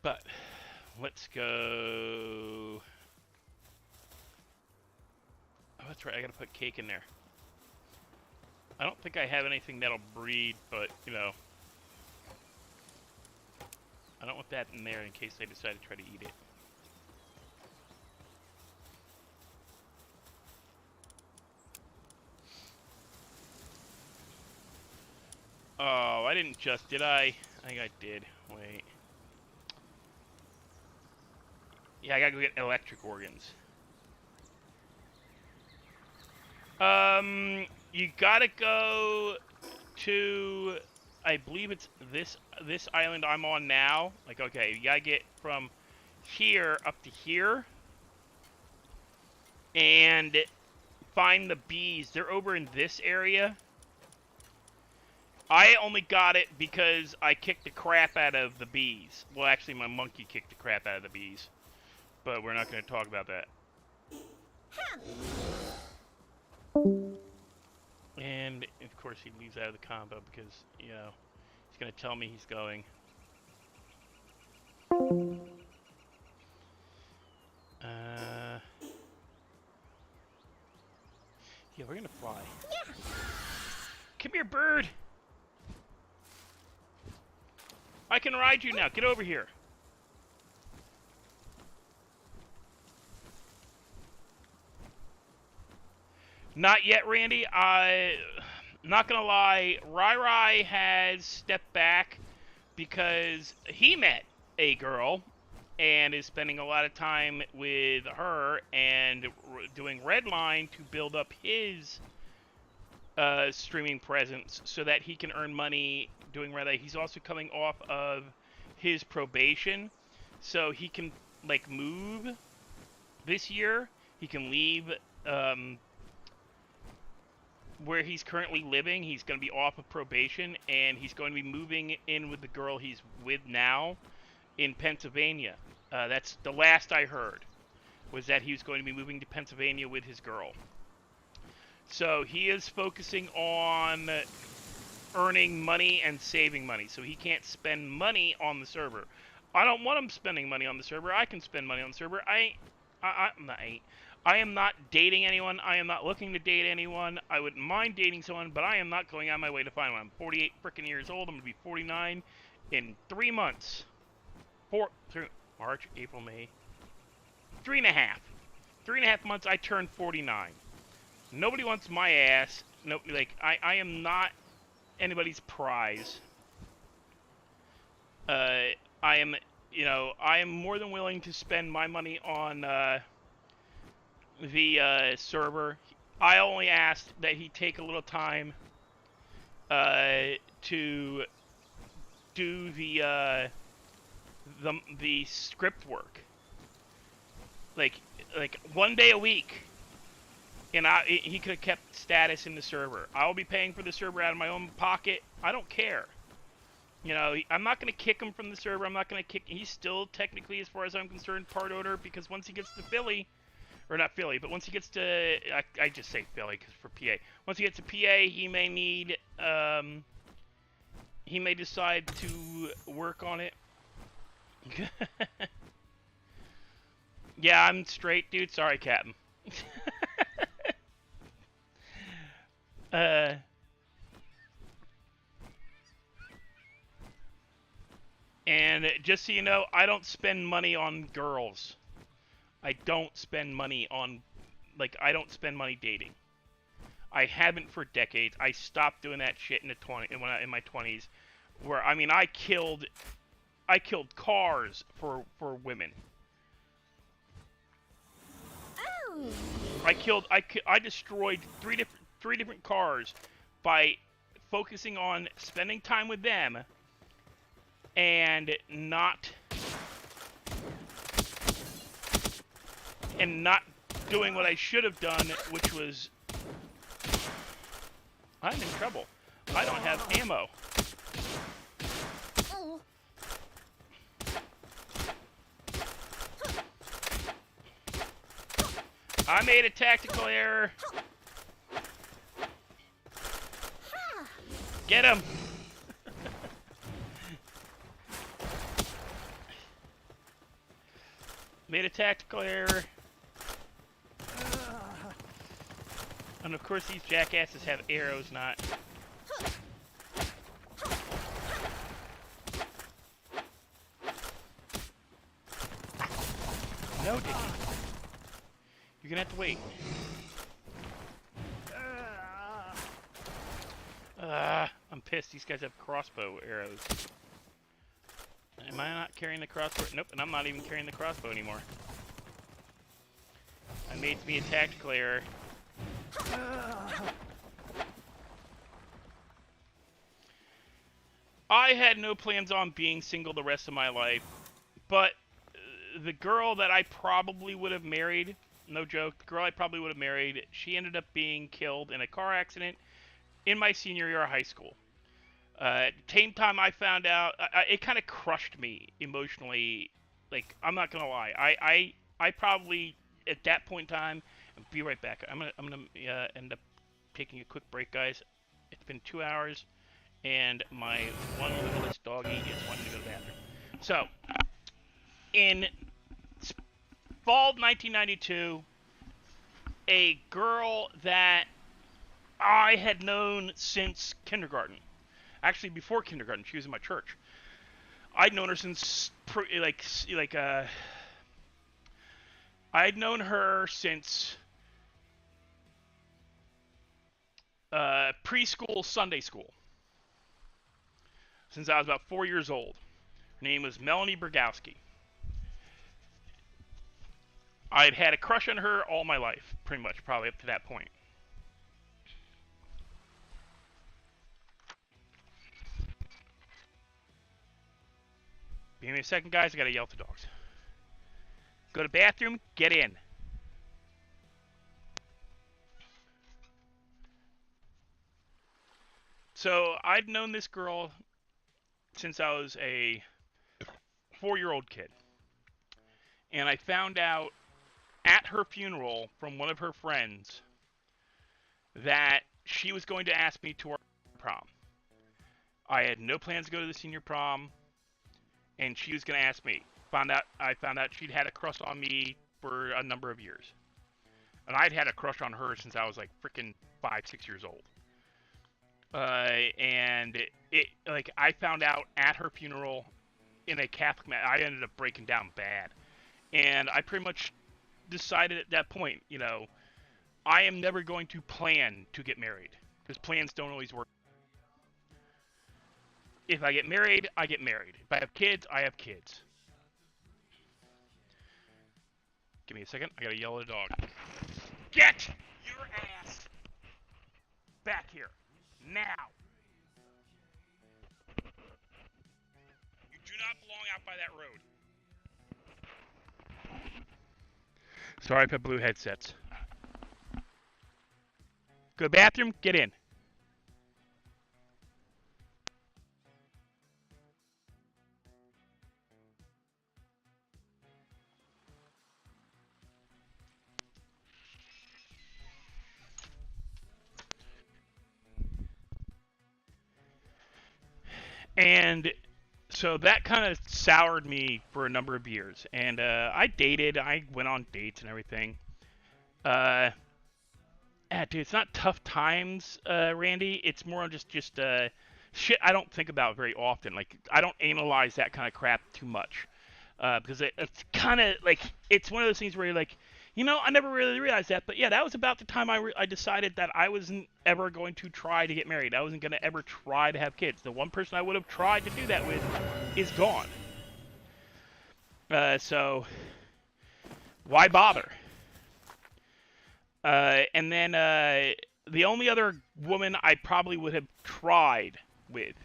But let's go. Oh, that's right. I gotta put cake in there. I don't think I have anything that'll breed, but you know, I don't want that in there in case they decide to try to eat it. Oh, I didn't just, did I? I think I did. Wait. Yeah, I gotta go get electric organs. You gotta go to, I believe it's this island I'm on now. Like, okay, you gotta get from here up to here. And find the bees. They're over in this area. I only got it because I kicked the crap out of the bees. Well, actually, my monkey kicked the crap out of the bees. But we're not going to talk about that. And, of course, he leaves out of the combo because, you know, he's going to tell me he's going. Yeah, we're going to fly. Yeah. Come here, bird! I can ride you now. Get over here. Not yet, Randy. Not gonna lie, Rai has stepped back because he met a girl and is spending a lot of time with her and doing Redline to build up his streaming presence so that he can earn money doing Redline. He's also coming off of his probation, so he can like move this year. He can leave where he's currently living. He's going to be off of probation, and he's going to be moving in with the girl he's with now, in Pennsylvania. That's the last I heard, was that he was going to be moving to Pennsylvania with his girl. So he is focusing on earning money and saving money, so he can't spend money on the server. I don't want him spending money on the server. I can spend money on the server. I am not dating anyone. I am not looking to date anyone. I wouldn't mind dating someone, but I am not going out of my way to find one. I'm 48 freaking years old. I'm going to be 49 in 3 months. March, April, May. 3.5. 3.5 months, I turn 49. Nobody wants my ass. No, like, I am not anybody's prize. I am, I am more than willing to spend my money on the server. I only asked that he take a little time to do the script work, like 1 day a week, and he could have kept status in the server. I'll be paying for the server out of my own pocket. I don't care. I'm not going to kick him from the server. I'm not going to kick. He's still technically, as far as I'm concerned, part owner, because once he gets to Philly, or not Philly, but once he gets to, I just say Philly because for PA. Once he gets to PA, he may need, he may decide to work on it. Yeah, I'm straight, dude. Sorry, Captain. And just so you know, I don't spend money on girls. I don't spend money on, I don't spend money dating. I haven't for decades. I stopped doing that shit in my 20s, where I killed cars for women. Oh. I destroyed three different cars by focusing on spending time with them and not doing what I should have done, which was, I'm in trouble. I don't have ammo. I made a tactical error. Get him! Made a tactical error. And of course these jackasses have arrows, not... No, Dickie. You're gonna have to wait. I'm pissed. These guys have crossbow arrows. Am I not carrying the crossbow? Nope, and I'm not even carrying the crossbow anymore. I made me a tactical error. I had no plans on being single the rest of my life, but the girl that I probably would have married, no joke, the girl I probably would have married, she ended up being killed in a car accident in my senior year of high school. At the same time I found out, it kind of crushed me emotionally. Like, I'm not gonna lie, I probably at that point in time, I'll be right back. I'm gonna end up taking a quick break, guys. It's been 2 hours, and my one littlest doggy is wanting to go to the bathroom. So, in fall of 1992, a girl that I had known since kindergarten. Actually, before kindergarten, she was in my church. I'd known her since I'd known her since preschool Sunday school. Since I was about 4 years old. Her name was Melanie Bergowski. I'd had a crush on her all my life, pretty much, probably up to that point. Give me a second, guys. I gotta yell at the dogs. Go to bathroom, get in. So, I'd known this girl since I was a 4-year-old kid. And I found out at her funeral from one of her friends that she was going to ask me to our prom. I had no plans to go to the senior prom, and she was going to ask me. I found out she'd had a crush on me for a number of years. And I'd had a crush on her since I was like freaking 5, 6 years old. And I found out at her funeral in a Catholic mass. I ended up breaking down bad. And I pretty much decided at that point, you know, I am never going to plan to get married. Because plans don't always work. If I get married, I get married. If I have kids, I have kids. Give me a second. I gotta yell at a dog. Get your ass back here. Now. You do not belong out by that road. Sorry, I put blue headsets. Go to the bathroom, get in. And so that kind of soured me for a number of years. And I dated. I went on dates and everything. Dude, it's not tough times, Randy. It's more just shit I don't think about very often. Like, I don't analyze that kind of crap too much. Because it's kind of like, it's one of those things where you're like, you know, I never really realized that. But yeah, that was about the time I decided that I wasn't ever going to try to get married. I wasn't going to ever try to have kids. The one person I would have tried to do that with is gone. So, why bother? And then the only other woman I probably would have tried with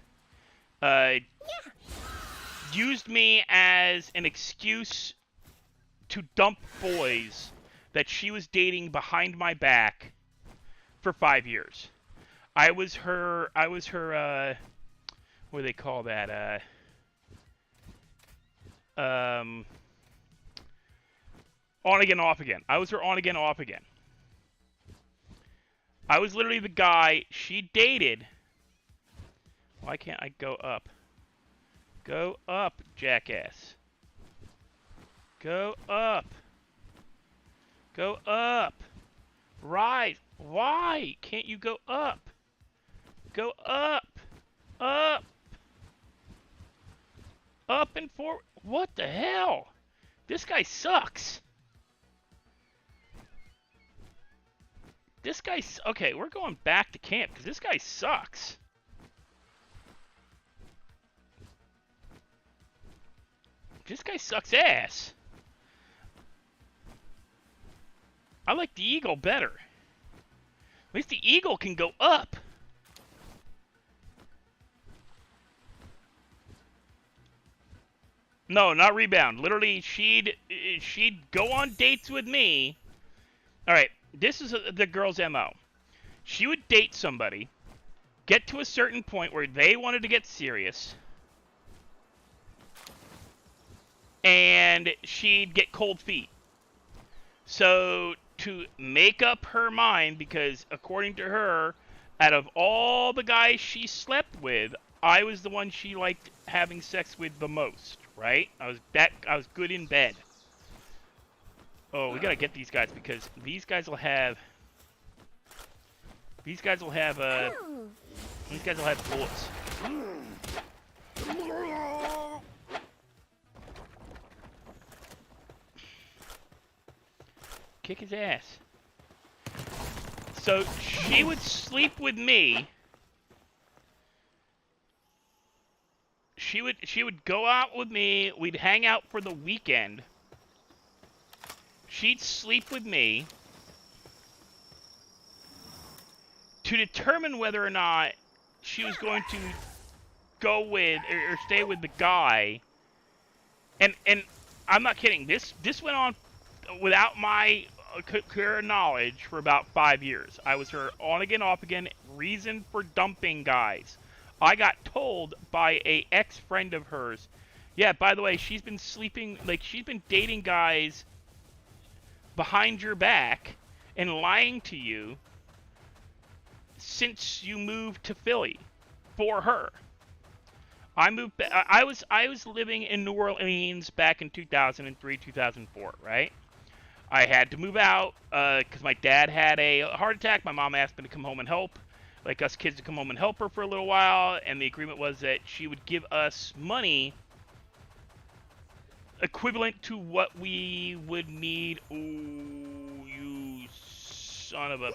used me as an excuse to dump boys that she was dating behind my back for 5 years. I was her what do they call that? On again, off again. I was her on again, off again. I was literally the guy she dated. Why can't I go up? Go up, jackass. Go up. Go up. Rise. Why can't you go up? Go up. Up. Up and forward. What the hell? This guy sucks. This guy's... Okay, we're going back to camp because this guy sucks. This guy sucks ass. I like the eagle better. At least the eagle can go up. No, not rebound. Literally, she'd go on dates with me. All right, this is the girl's MO. She would date somebody, get to a certain point where they wanted to get serious, and she'd get cold feet. So to make up her mind, because according to her, out of all the guys she slept with, I was the one she liked having sex with the most, right? I was good in bed. Oh, we gotta get these guys because these guys will have bullets. Kick his ass. So she would sleep with me. She would go out with me. We'd hang out for the weekend. She'd sleep with me to determine whether or not she was going to go with or stay with the guy. And I'm not kidding. This went on without my clear knowledge for about 5 years. I was her on again, off again reason for dumping guys. I got told by a ex-friend of hers, Yeah, by the way, she's been she's been dating guys behind your back and lying to you since you moved to Philly for her. I was living in New Orleans back in 2003, 2004, right? I had to move out because my dad had a heart attack. My mom asked me to come home and help, like us kids to come home and help her for a little while, and the agreement was that she would give us money equivalent to what we would need. Ooh, you son of a...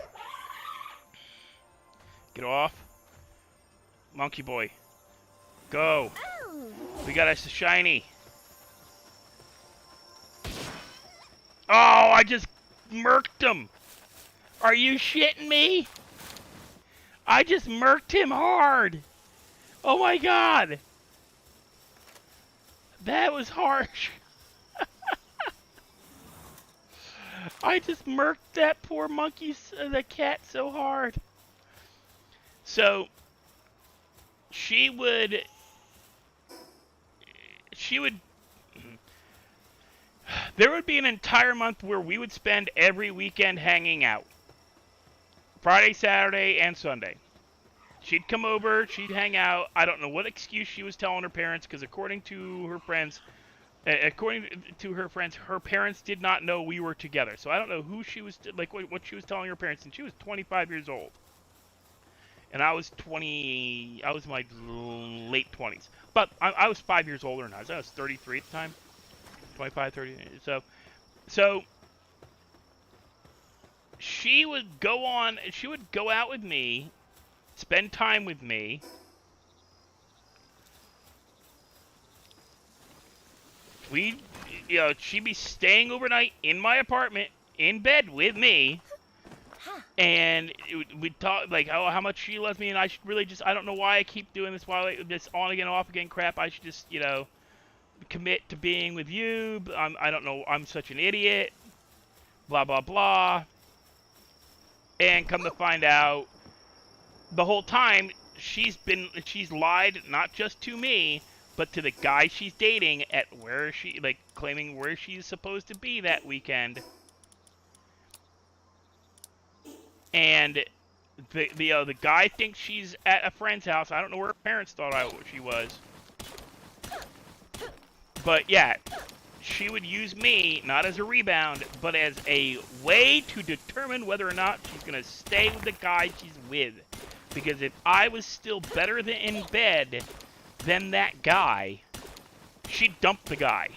Get off. Monkey boy. Go. Oh. We got us a shiny. Oh, I just murked him. Are you shitting me? I just murked him hard. Oh my god. That was harsh. I just murked that poor monkey, the cat, so hard. So, she would, there would be an entire month where we would spend every weekend hanging out. Friday, Saturday, and Sunday. She'd come over, she'd hang out. I don't know what excuse she was telling her parents, because according to her friends, her parents did not know we were together. So I don't know who she was, like, what she was telling her parents, and she was 25 years old. And I was I was in my late 20s. But I was 5 years older than I was 33 at the time. 25, 30. So she would go out with me, spend time with me. She'd be staying overnight in my apartment, in bed with me. And we'd talk, like, oh, how much she loves me, and I should really just, I don't know why I keep doing this, this on again, off again crap. I should just, commit to being with you. I don't know, I'm such an idiot. Blah, blah, blah. And come to find out, the whole time, she's lied, not just to me, but to the guy she's dating at where she, like, claiming where she's supposed to be that weekend. And the guy thinks she's at a friend's house. I don't know where her parents thought she was. But yeah, she would use me, not as a rebound, but as a way to determine whether or not she's going to stay with the guy she's with. Because if I was still better in bed than that guy, she'd dump the guy.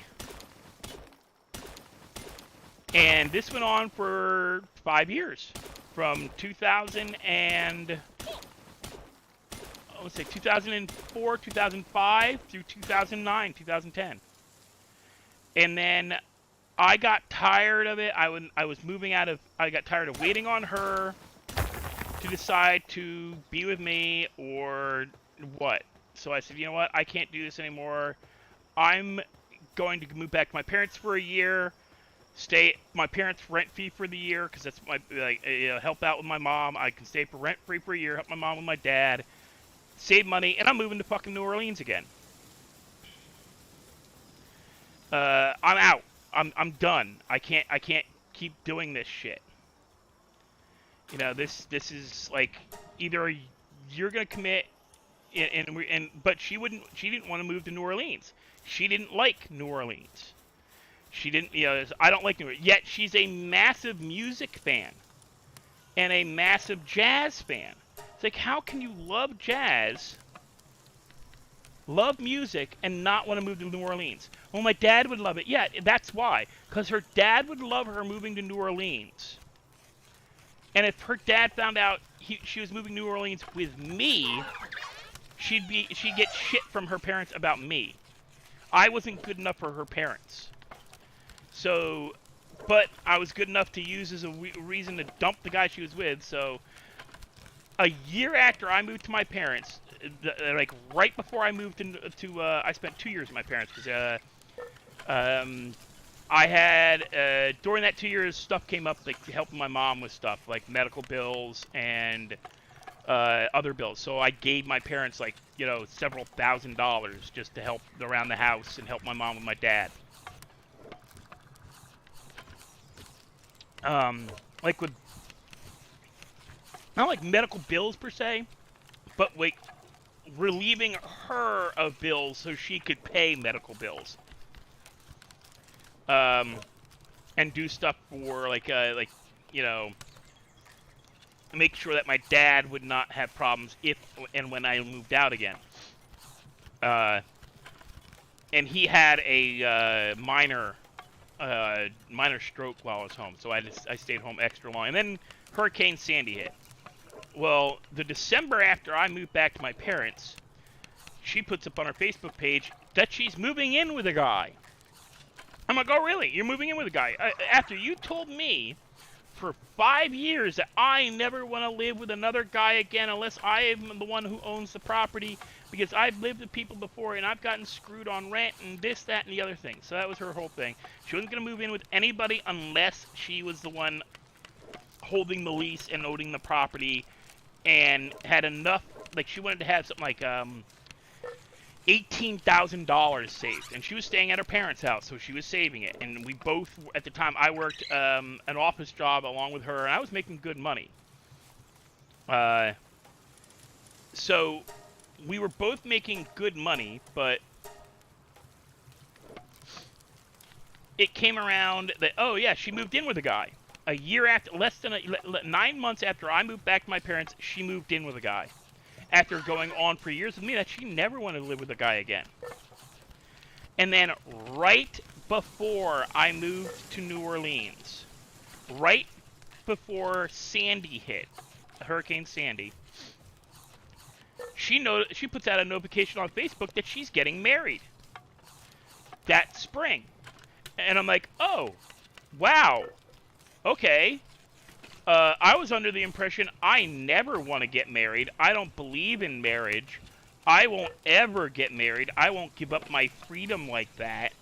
And this went on for 5 years. From 2004, 2005 through 2009, 2010. And then I got tired of it. I got tired of waiting on her to decide to be with me or what. So I said, you know what? I can't do this anymore. I'm going to move back to my parents for a year. Stay my parents' rent fee for the year, because that's my help out with my mom. I can stay for rent free for a year, help my mom with my dad, save money, and I'm moving to fucking New Orleans again. I'm out. I'm done. I can't keep doing this shit. This is like, either you're gonna commit, but she didn't want to move to New Orleans. She didn't like New Orleans. She didn't, I don't like New Orleans. Yet she's a massive music fan and a massive jazz fan. It's like, how can you love jazz, love music, and not want to move to New Orleans? Well, my dad would love it. Yeah, that's why. Because her dad would love her moving to New Orleans. And if her dad found out she was moving to New Orleans with me, she'd get shit from her parents about me. I wasn't good enough for her parents. So, but I was good enough to use as a reason to dump the guy she was with. So, a year after I moved to my parents, like right before I moved to I spent 2 years with my parents, because I had during that 2 years, stuff came up, like helping my mom with stuff like medical bills and other bills. So I gave my parents like, you know, several $1,000s just to help around the house and help my mom and my dad. Like with, not like medical bills per se, but like relieving her of bills so she could pay medical bills. And do stuff for like, you know, make sure that my dad would not have problems if and when I moved out again. And he had a minor stroke while I was home, so I stayed home extra long. And then Hurricane Sandy hit. Well, the December after I moved back to my parents, she puts up on her Facebook page that she's moving in with a guy. I'm like, oh really? You're moving in with a guy? After you told me for 5 years that I never want to live with another guy again unless I am the one who owns the property, because I've lived with people before and I've gotten screwed on rent and this, that, and the other thing. So that was her whole thing. She wasn't going to move in with anybody unless she was the one holding the lease and owning the property and had enough, like she wanted to have something like $18,000 saved, and she was staying at her parents' house, so she was saving it. And we both, at the time, I worked an office job along with her, and I was making good money. So we were both making good money, but it came around that, oh yeah, she moved in with a guy. A year after, less than 9 months after I moved back to my parents, she moved in with a guy. After going on for years with me, that she never wanted to live with a guy again. And then right before I moved to New Orleans, right before Sandy hit, Hurricane Sandy, she puts out a notification on Facebook that she's getting married that spring. And I'm like, oh, wow, okay. I was under the impression I never want to get married. I don't believe in marriage. I won't ever get married. I won't give up my freedom like that.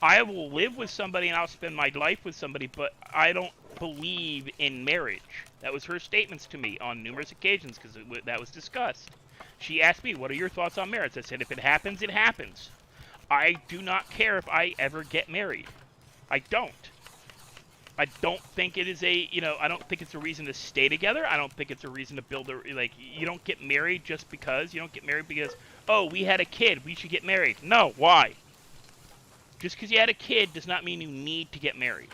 I will live with somebody and I'll spend my life with somebody, but I don't believe in marriage. That was her statements to me on numerous occasions, because that was discussed. She asked me, what are your thoughts on marriage? I said, if it happens, it happens. I do not care if I ever get married. I don't. I don't think it is I don't think it's a reason to stay together. I don't think it's a reason to build you don't get married just because. You don't get married because, oh, we had a kid, we should get married. No, why? Just because you had a kid does not mean you need to get married.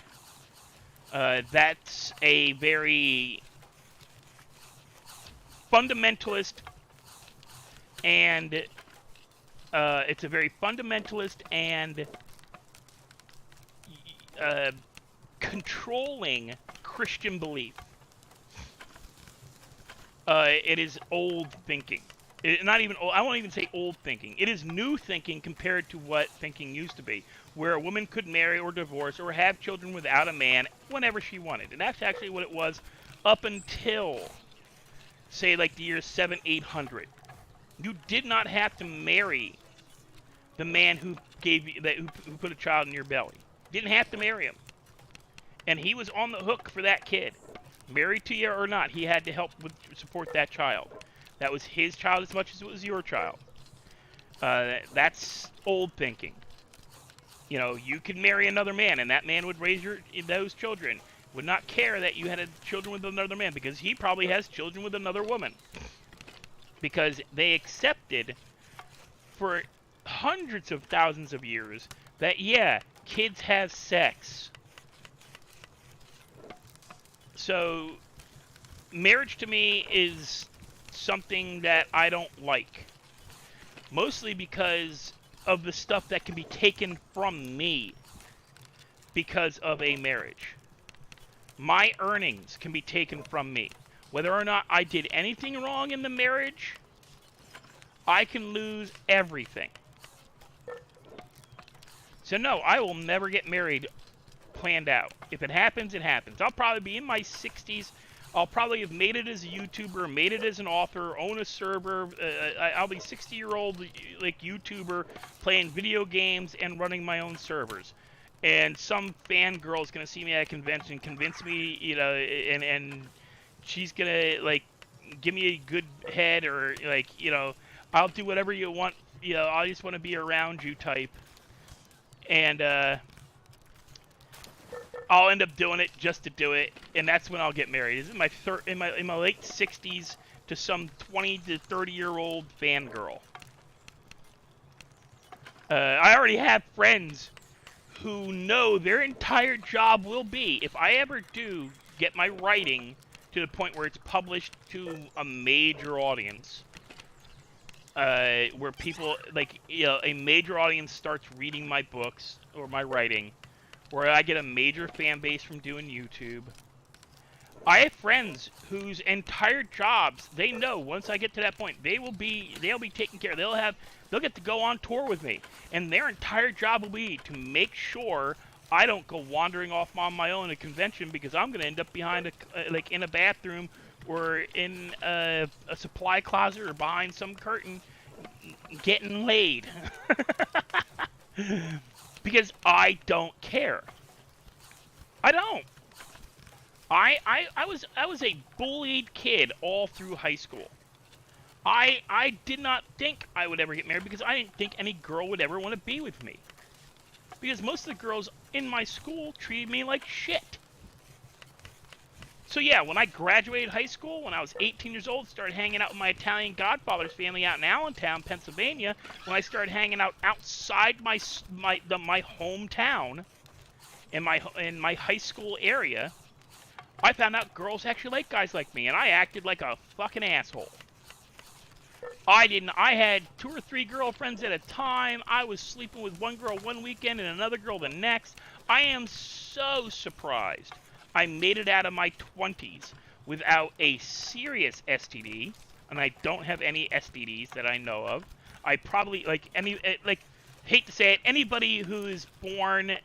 That's a very fundamentalist and it's a very fundamentalist and controlling Christian belief. It is old thinking. Not even old, I won't even say old thinking. It is new thinking compared to what thinking used to be, where a woman could marry or divorce or have children without a man whenever she wanted. And that's actually what it was up until, say, like the year 800. You did not have to marry the man who gave you who put a child in your belly. Didn't have to marry him. And he was on the hook for that kid. Married to you or not, he had to help support that child. That was his child as much as it was your child. That's old thinking. You know, you could marry another man, and that man would raise those children. Would not care that you had children with another man, because he probably has children with another woman. Because they accepted for hundreds of thousands of years that, yeah, kids have sex. So, marriage to me is something that I don't like. Mostly because of the stuff that can be taken from me because of a marriage. My earnings can be taken from me. Whether or not I did anything wrong in the marriage, I can lose everything. So no, I will never get married planned out. If it happens, it happens. I'll probably be in my 60s. I'll probably have made it as a YouTuber, made it as an author, own a server. I'll be 60-year-old like YouTuber playing video games and running my own servers. And some fangirl is gonna see me at a convention, convince me, you know, and she's gonna like give me a good head, or like, I'll do whatever you want. I just want to be around you type, and I'll end up doing it just to do it, and that's when I'll get married. Is in my late 60s to some 20 to 30-year-old fangirl. I already have friends who know their entire job will be, if I ever do get my writing to the point where it's published to a major audience, where people, like, a major audience starts reading my books or my writing, where I get a major fan base from doing YouTube. I have friends whose entire jobs, they know once I get to that point, they'll be taken care of. They'll get to go on tour with me, and their entire job will be to make sure I don't go wandering off on my own at a convention, because I'm going to end up behind like in a bathroom or in a supply closet or behind some curtain getting laid. Because I don't care. I don't. I was a bullied kid all through high school. I did not think I would ever get married, because I didn't think any girl would ever want to be with me. Because most of the girls in my school treated me like shit. So yeah, when I graduated high school, when I was 18 years old, started hanging out with my Italian godfather's family out in Allentown, Pennsylvania, when I started hanging out outside my hometown, in my high school area, I found out girls actually like guys like me, and I acted like a fucking asshole. I had 2 or 3 girlfriends at a time. I was sleeping with one girl one weekend and another girl the next. I am so surprised I made it out of my 20s without a serious STD, and I don't have any STDs that I know of. I probably, hate to say it, anybody who is born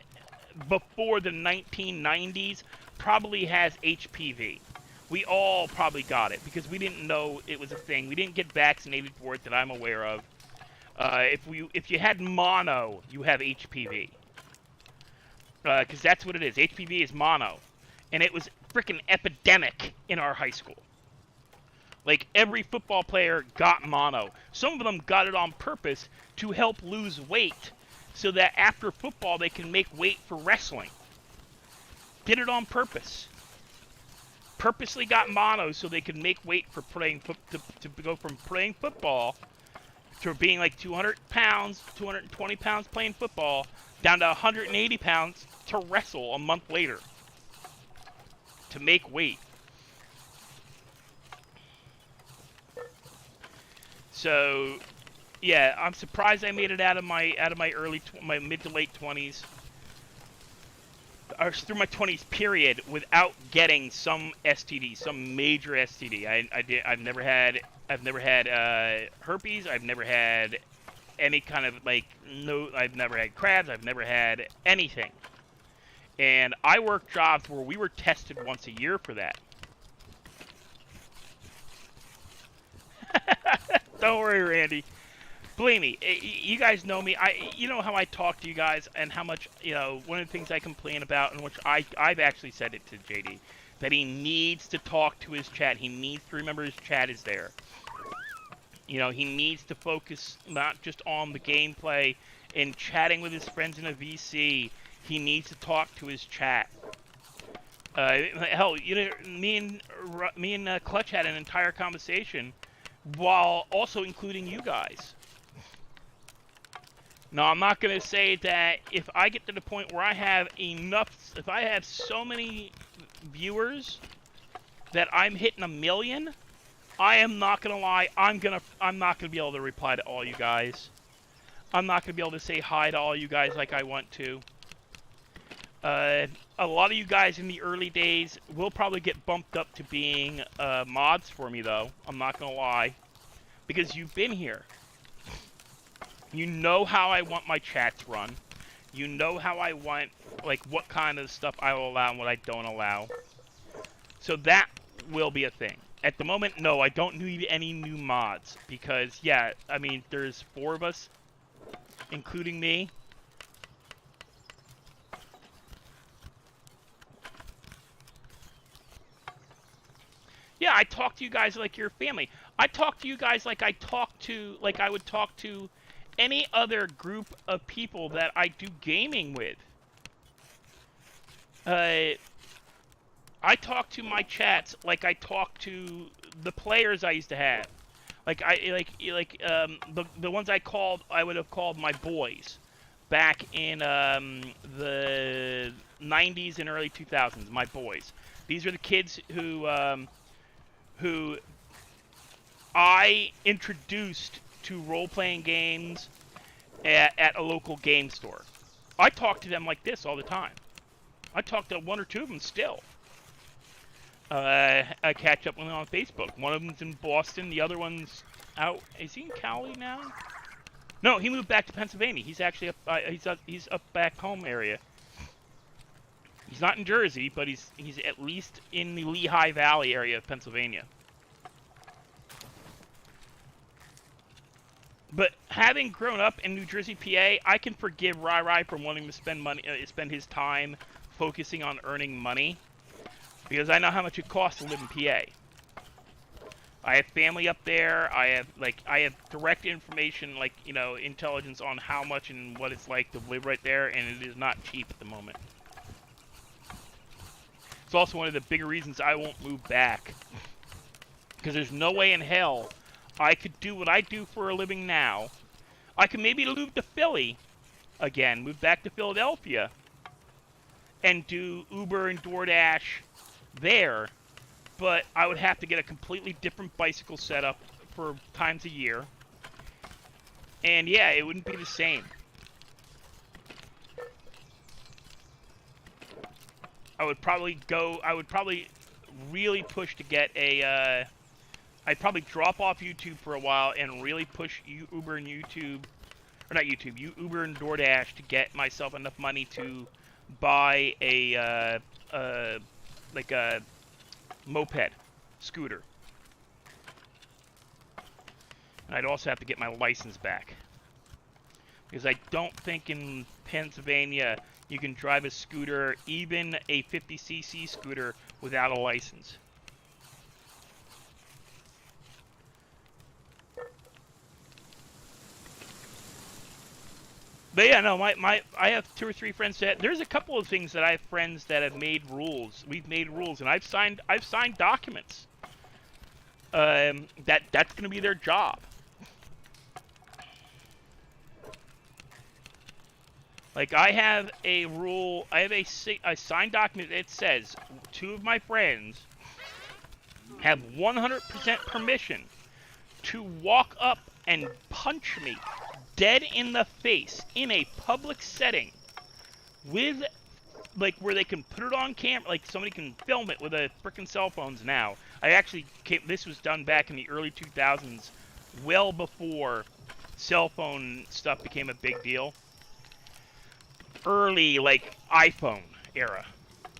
before the 1990s probably has HPV. We all probably got it, because we didn't know it was a thing. We didn't get vaccinated for it that I'm aware of. If you had mono, you have HPV. Because that's what it is. HPV is mono. And it was freaking epidemic in our high school. Like, every football player got mono. Some of them got it on purpose to help lose weight, so that after football they can make weight for wrestling. Did it on purpose. Purposely got mono so they could make weight for playing to go from playing football to being like 200 pounds, 220 pounds playing football, down to 180 pounds to wrestle a month later. To make weight. So, yeah, I'm surprised I made it out of my my mid to late 20s, or through my 20s period, without getting some STD, some major STD. I've never had herpes. I've never had any kind of I've never had crabs. I've never had anything. And I worked jobs where we were tested once a year for that. Don't worry, Randy. Believe me, you guys know me. You know how I talk to you guys, and how much, one of the things I complain about, and which I've actually said it to JD, that he needs to talk to his chat. He needs to remember his chat is there. He needs to focus not just on the gameplay and chatting with his friends in a VC. He needs to talk to his chat. Hell, me and Clutch had an entire conversation while also including you guys. Now, I'm not going to say that if I get to the point where I have if I have so many viewers that I'm hitting 1 million, I am not going to lie, I'm not going to be able to reply to all you guys. I'm not going to be able to say hi to all you guys like I want to. A lot of you guys in the early days will probably get bumped up to being mods for me, though. I'm not going to lie. Because you've been here. You know how I want my chats run. You know how I want, what kind of stuff I will allow and what I don't allow. So that will be a thing. At the moment, no, I don't need any new mods. Because, yeah, I mean, there's 4 of us, including me. Yeah, I talk to you guys like your family. I talk to you guys like I would talk to any other group of people that I do gaming with. Uh, I talk to my chats like I talk to the players I used to have. The ones I would have called my boys back in the 90s and early 2000s. My boys. These are the kids who I introduced to role-playing games at a local game store. I talk to them like this all the time. I talk to one or two of them still. I catch up with them on Facebook. One of them's in Boston. The other one's out. Is he in Cali now? No, he moved back to Pennsylvania. He's actually up. He's up back home area. He's not in Jersey, but he's at least in the Lehigh Valley area of Pennsylvania. But having grown up in New Jersey, PA, I can forgive Rai for wanting to spend his time focusing on earning money, because I know how much it costs to live in PA. I have family up there. I have direct information, intelligence on how much and what it's like to live right there, and it is not cheap at the moment. It's also one of the bigger reasons I won't move back, because there's no way in hell I could do what I do for a living now. I could maybe move to Philly again, move back to Philadelphia, and do Uber and DoorDash there, but I would have to get a completely different bicycle setup for times a year. And yeah, it wouldn't be the same. I would probably really push to get a I'd probably drop off YouTube for a while and really push Uber and Uber and DoorDash to get myself enough money to buy a moped scooter. And I'd also have to get my license back, because I don't think in Pennsylvania you can drive a scooter, even a 50cc scooter, without a license. But yeah, no, I have 2 or 3 friends that there's a couple of things that I have friends that have made rules. We've made rules, and I've signed documents. That's gonna be their job. Like, I have a rule. I have a signed document that says 2 of my friends have 100% permission to walk up and punch me dead in the face in a public setting with, where they can put it on camera, somebody can film it with a frickin' cell phones now. This was done back in the early 2000s, well before cell phone stuff became a big deal. Early, iPhone era.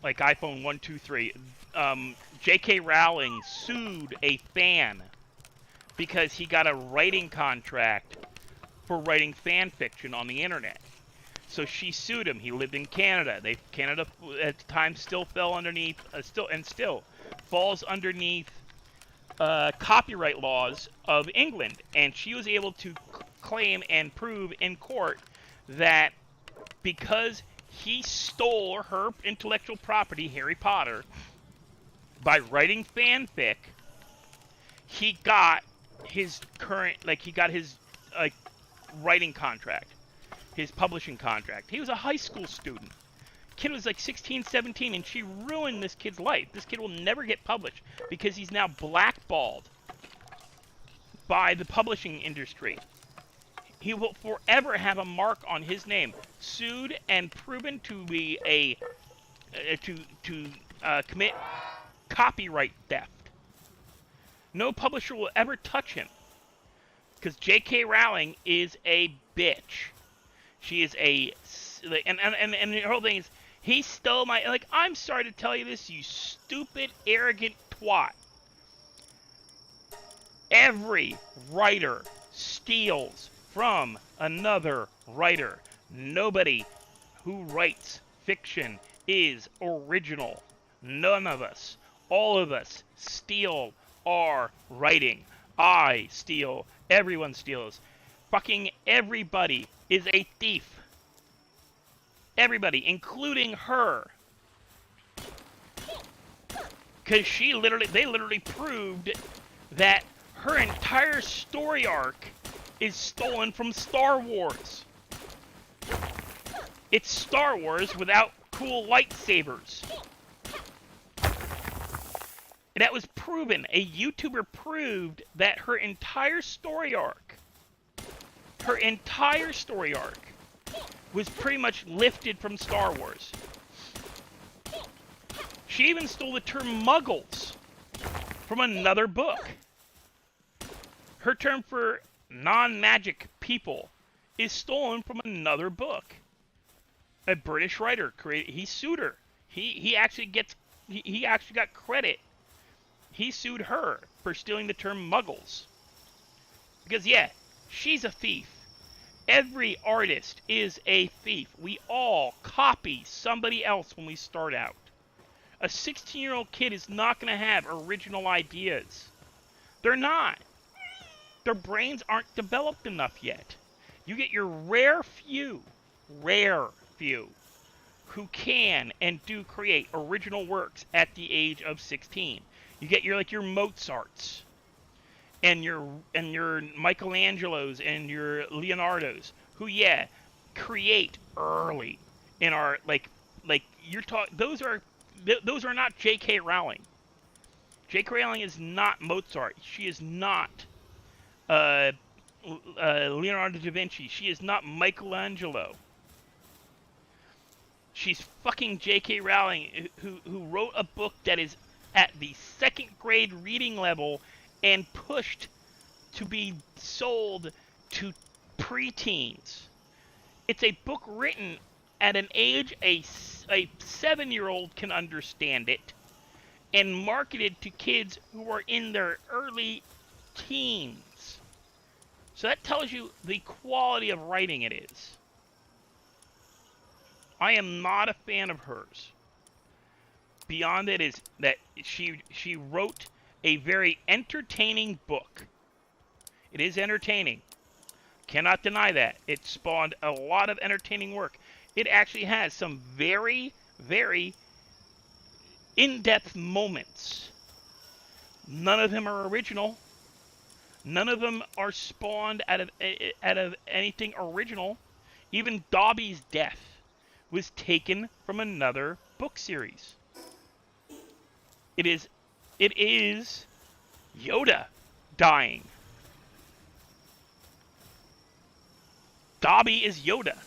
iPhone 1, 2, 3. J.K. Rowling sued a fan because he got a writing contract for writing fan fiction on the internet. So she sued him. He lived in Canada. Canada at the time still fell underneath, still falls underneath copyright laws of England. And she was able to claim and prove in court that because he stole her intellectual property, Harry Potter, by writing fanfic, he got his writing contract, his publishing contract. He was a high school student. Kid was 16, 17, and she ruined this kid's life. This kid will never get published because he's now blackballed by the publishing industry. He will forever have a mark on his name, sued and proven to be commit copyright theft. No publisher will ever touch him, because J.K. Rowling is a bitch. She is and the whole thing is, he stole my, I'm sorry to tell you this, you stupid, arrogant twat. Every writer steals from another writer. Nobody who writes fiction is original. None of us All of us steal our writing. I steal. Everyone steals. Fucking everybody is a thief. Everybody, including her. Because they literally proved that her entire story arc is stolen from Star Wars. It's Star Wars without cool lightsabers. And that was proven. A YouTuber proved that her entire story arc was pretty much lifted from Star Wars. She even stole the term muggles from another book. Her term for non-magic people is stolen from another book. A British writer he sued her. He actually got credit. He sued her for stealing the term muggles. Because yeah, she's a thief. Every artist is a thief. We all copy somebody else when we start out. A 16-year-old kid is not going to have original ideas. They're not. Their brains aren't developed enough yet. You get your rare few, who can and do create original works at the age of 16. You get your Mozarts and your Michelangelos and your Leonardos who create early in our those are not J.K. Rowling. J.K. Rowling is not Mozart. She is not Leonardo da Vinci. She is not Michelangelo. She's fucking J.K. Rowling, who wrote a book that is at the second grade reading level and pushed to be sold to preteens. It's a book written at an age a 7-year-old can understand it, and marketed to kids who are in their early teens. So that tells you the quality of writing it is. I am not a fan of hers. Beyond it is that she wrote a very entertaining book. It is entertaining. Cannot deny that. It spawned a lot of entertaining work. It actually has some very, very in-depth moments. None of them are original. None of them are spawned out of anything original. Even Dobby's death was taken from another book series. It is Yoda dying. Dobby is Yoda.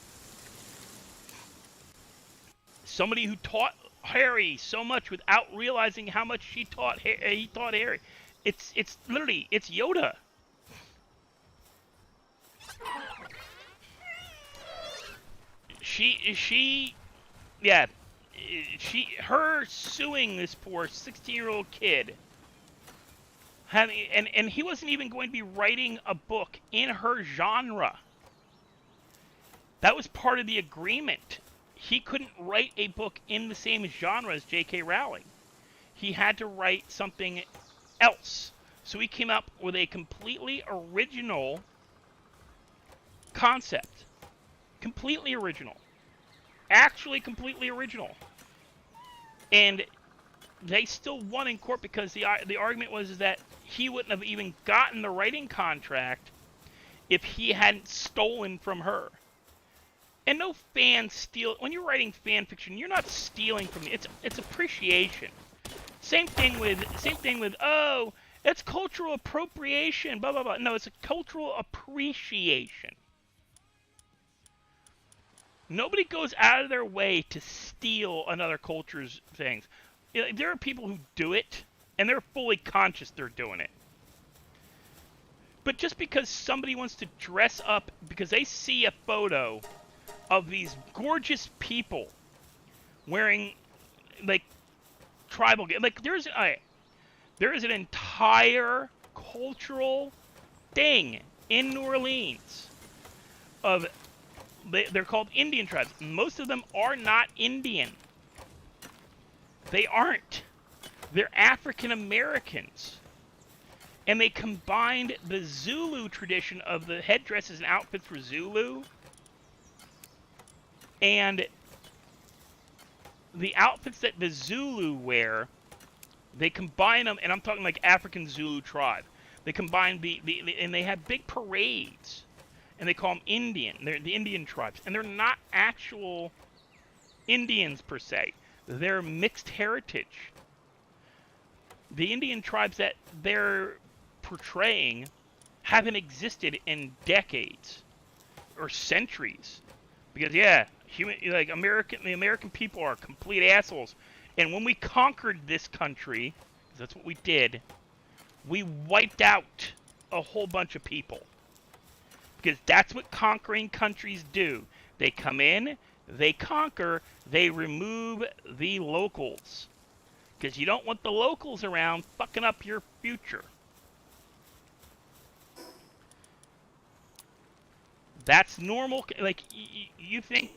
Somebody who taught Harry so much without realizing how much he taught Harry. It's literally Yoda. Her suing this poor 16-year-old kid, and he wasn't even going to be writing a book in her genre. That was part of the agreement. He couldn't write a book in the same genre as J.K. Rowling. He had to write something else. So he came up with a completely original concept. Completely original. Actually completely original. And they still won in court because the argument was that he wouldn't have even gotten the writing contract if he hadn't stolen from her. And no fan steal. When you're writing fan fiction, you're not stealing from it. It's appreciation. Same thing with oh, it's cultural appropriation. Blah blah blah. No, it's a cultural appreciation. Nobody goes out of their way to steal another culture's things. There are people who do it, and they're fully conscious they're doing it. But just because somebody wants to dress up because they see a photo of these gorgeous people wearing tribal, there is an entire cultural thing in New Orleans of they're called Indian tribes. Most of them are not Indian. They aren't. They're African Americans. And they combined the Zulu tradition of the headdresses and outfits for Zulu and the outfits that the Zulu wear. They combine them, and I'm talking like African Zulu tribe. They combine and they have big parades, and they call them Indian. They're the Indian tribes, and they're not actual Indians per se. They're mixed heritage. The Indian tribes that they're portraying haven't existed in decades or centuries, because the American people are complete assholes. And when we conquered this country, that's what we did, we wiped out a whole bunch of people. Because that's what conquering countries do. They come in, they conquer, they remove the locals. Because you don't want the locals around fucking up your future. That's normal. Like, you think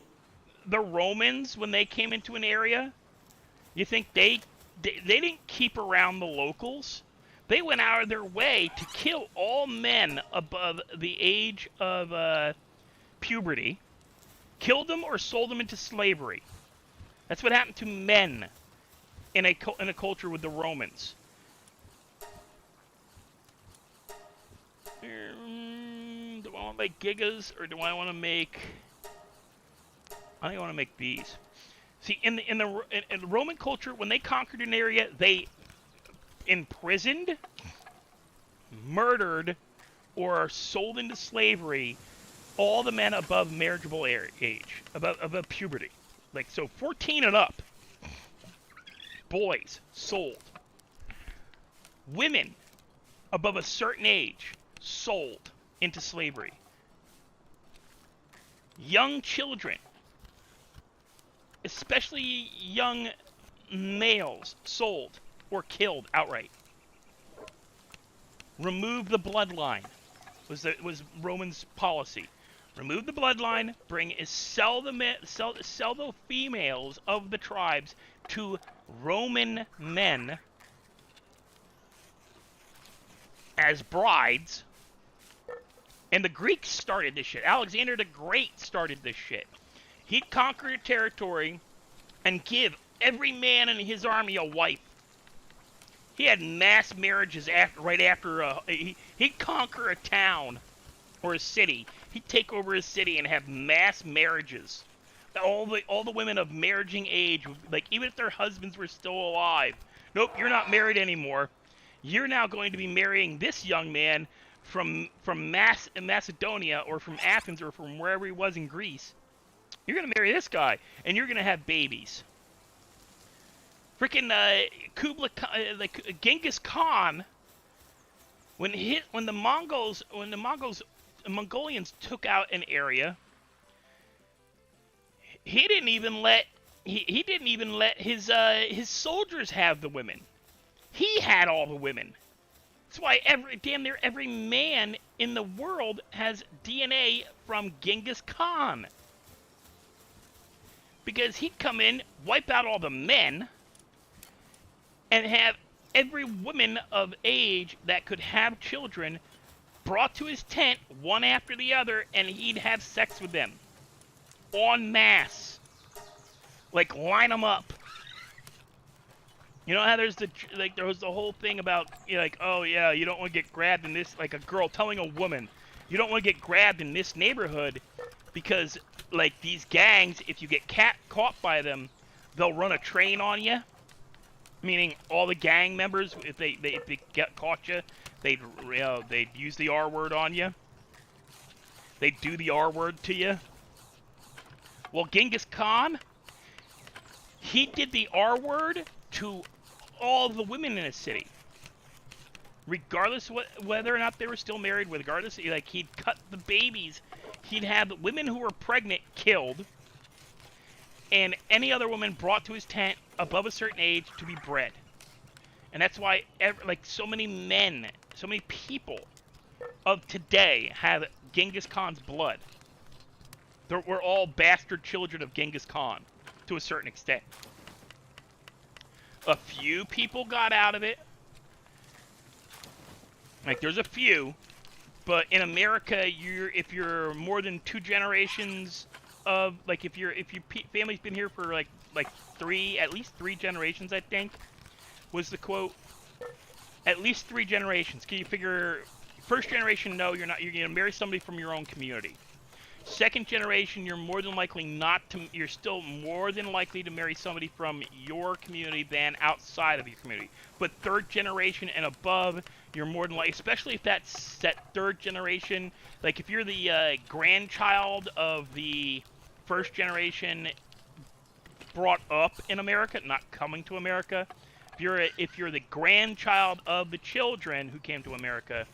the Romans, when they came into an area, you think they didn't keep around the locals? They went out of their way to kill all men above the age of puberty, killed them or sold them into slavery. That's what happened to men in a culture with the Romans. Do I want to make gigas or do I want to make? I think I want to make these. See, in the Roman culture, when they conquered an area, they imprisoned, murdered, or sold into slavery all the men above marriageable age, above puberty. Like, so 14 and up. Boys sold. Women above a certain age sold into slavery. Young children, especially young males, sold or killed outright. Remove the bloodline was Romans' policy. Remove the bloodline, sell the females of the tribes to Roman men as brides. And the Greeks started this shit. Alexander the Great started this shit. He'd conquer a territory and give every man in his army a wife. He had mass marriages right after. He'd conquer a town or a city. He'd take over a city and have mass marriages. All the women of marrying age, like even if their husbands were still alive, nope, you're not married anymore. You're now going to be marrying this young man from Macedonia or from Athens or from wherever he was in Greece. You're going to marry this guy, and you're going to have babies. Freaking Genghis Khan, when the Mongolians took out an area, he didn't even let his soldiers have the women. He had all the women. That's why damn near every man in the world has DNA from Genghis Khan. Because he'd come in, wipe out all the men, and have every woman of age that could have children brought to his tent, one after the other, and he'd have sex with them. En masse. Like, line them up. You know how there was the whole thing about, oh yeah, you don't want to get grabbed in this, like a girl telling a woman, you don't want to get grabbed in this neighborhood because, like, these gangs, if you get caught by them, they'll run a train on you. Meaning all the gang members, if they caught you, they'd use the R word on you. They'd do the R word to you. Well, Genghis Khan, he did the R word to all the women in a city, regardless of whether or not they were still married. Regardless, like, he'd cut the babies. He'd have women who were pregnant killed, and any other woman brought to his tent above a certain age to be bred. And that's why, so many men, so many people of today have Genghis Khan's blood. We're all bastard children of Genghis Khan, to a certain extent. A few people got out of it. Like, there's a few. But in America, if you're more than 2 generations of, like, if your family's been here for like at least 3 generations, I think, was the quote. At least 3 generations. Can you figure? First generation, no, you're not. You're gonna marry somebody from your own community. Second generation, you're more than likely not to. You're still more than likely to marry somebody from your community than outside of your community. But third generation and above, you're more than likely, especially if that's that third generation. Like if you're the grandchild of the first generation brought up in America, not coming to America. If you're the grandchild of the children who came to America,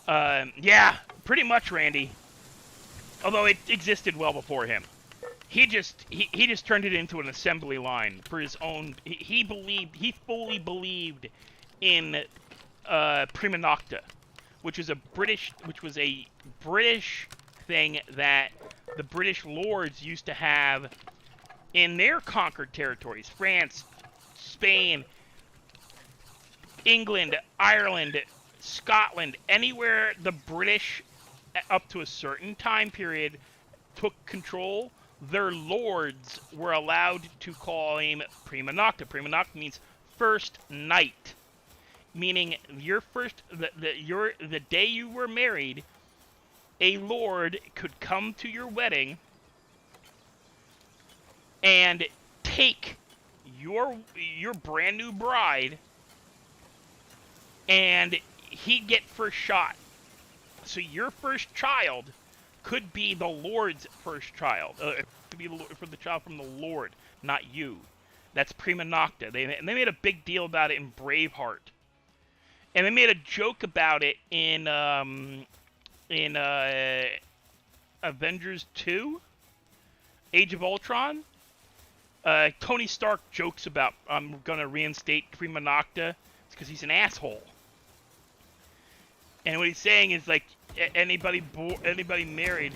yeah, pretty much, Randy. Although it existed well before him, he just turned it into an assembly line for his own. He fully believed in prima nocta, which was a British thing that the British lords used to have in their conquered territories: France, Spain, England, Ireland, Scotland, anywhere the British, up to a certain time period, took control, their lords were allowed to call him prima nocta. Prima nocta means first night, meaning the day you were married, a lord could come to your wedding and take your brand new bride, and he'd get first shot. So your first child could be the Lord's first child. Could be for the child from the Lord, not you. That's prima nocta. They made a big deal about it in Braveheart, and they made a joke about it in Avengers 2, Age of Ultron. Tony Stark jokes about, I'm gonna reinstate prima nocta. It's because he's an asshole. And what he's saying is, like, anybody married.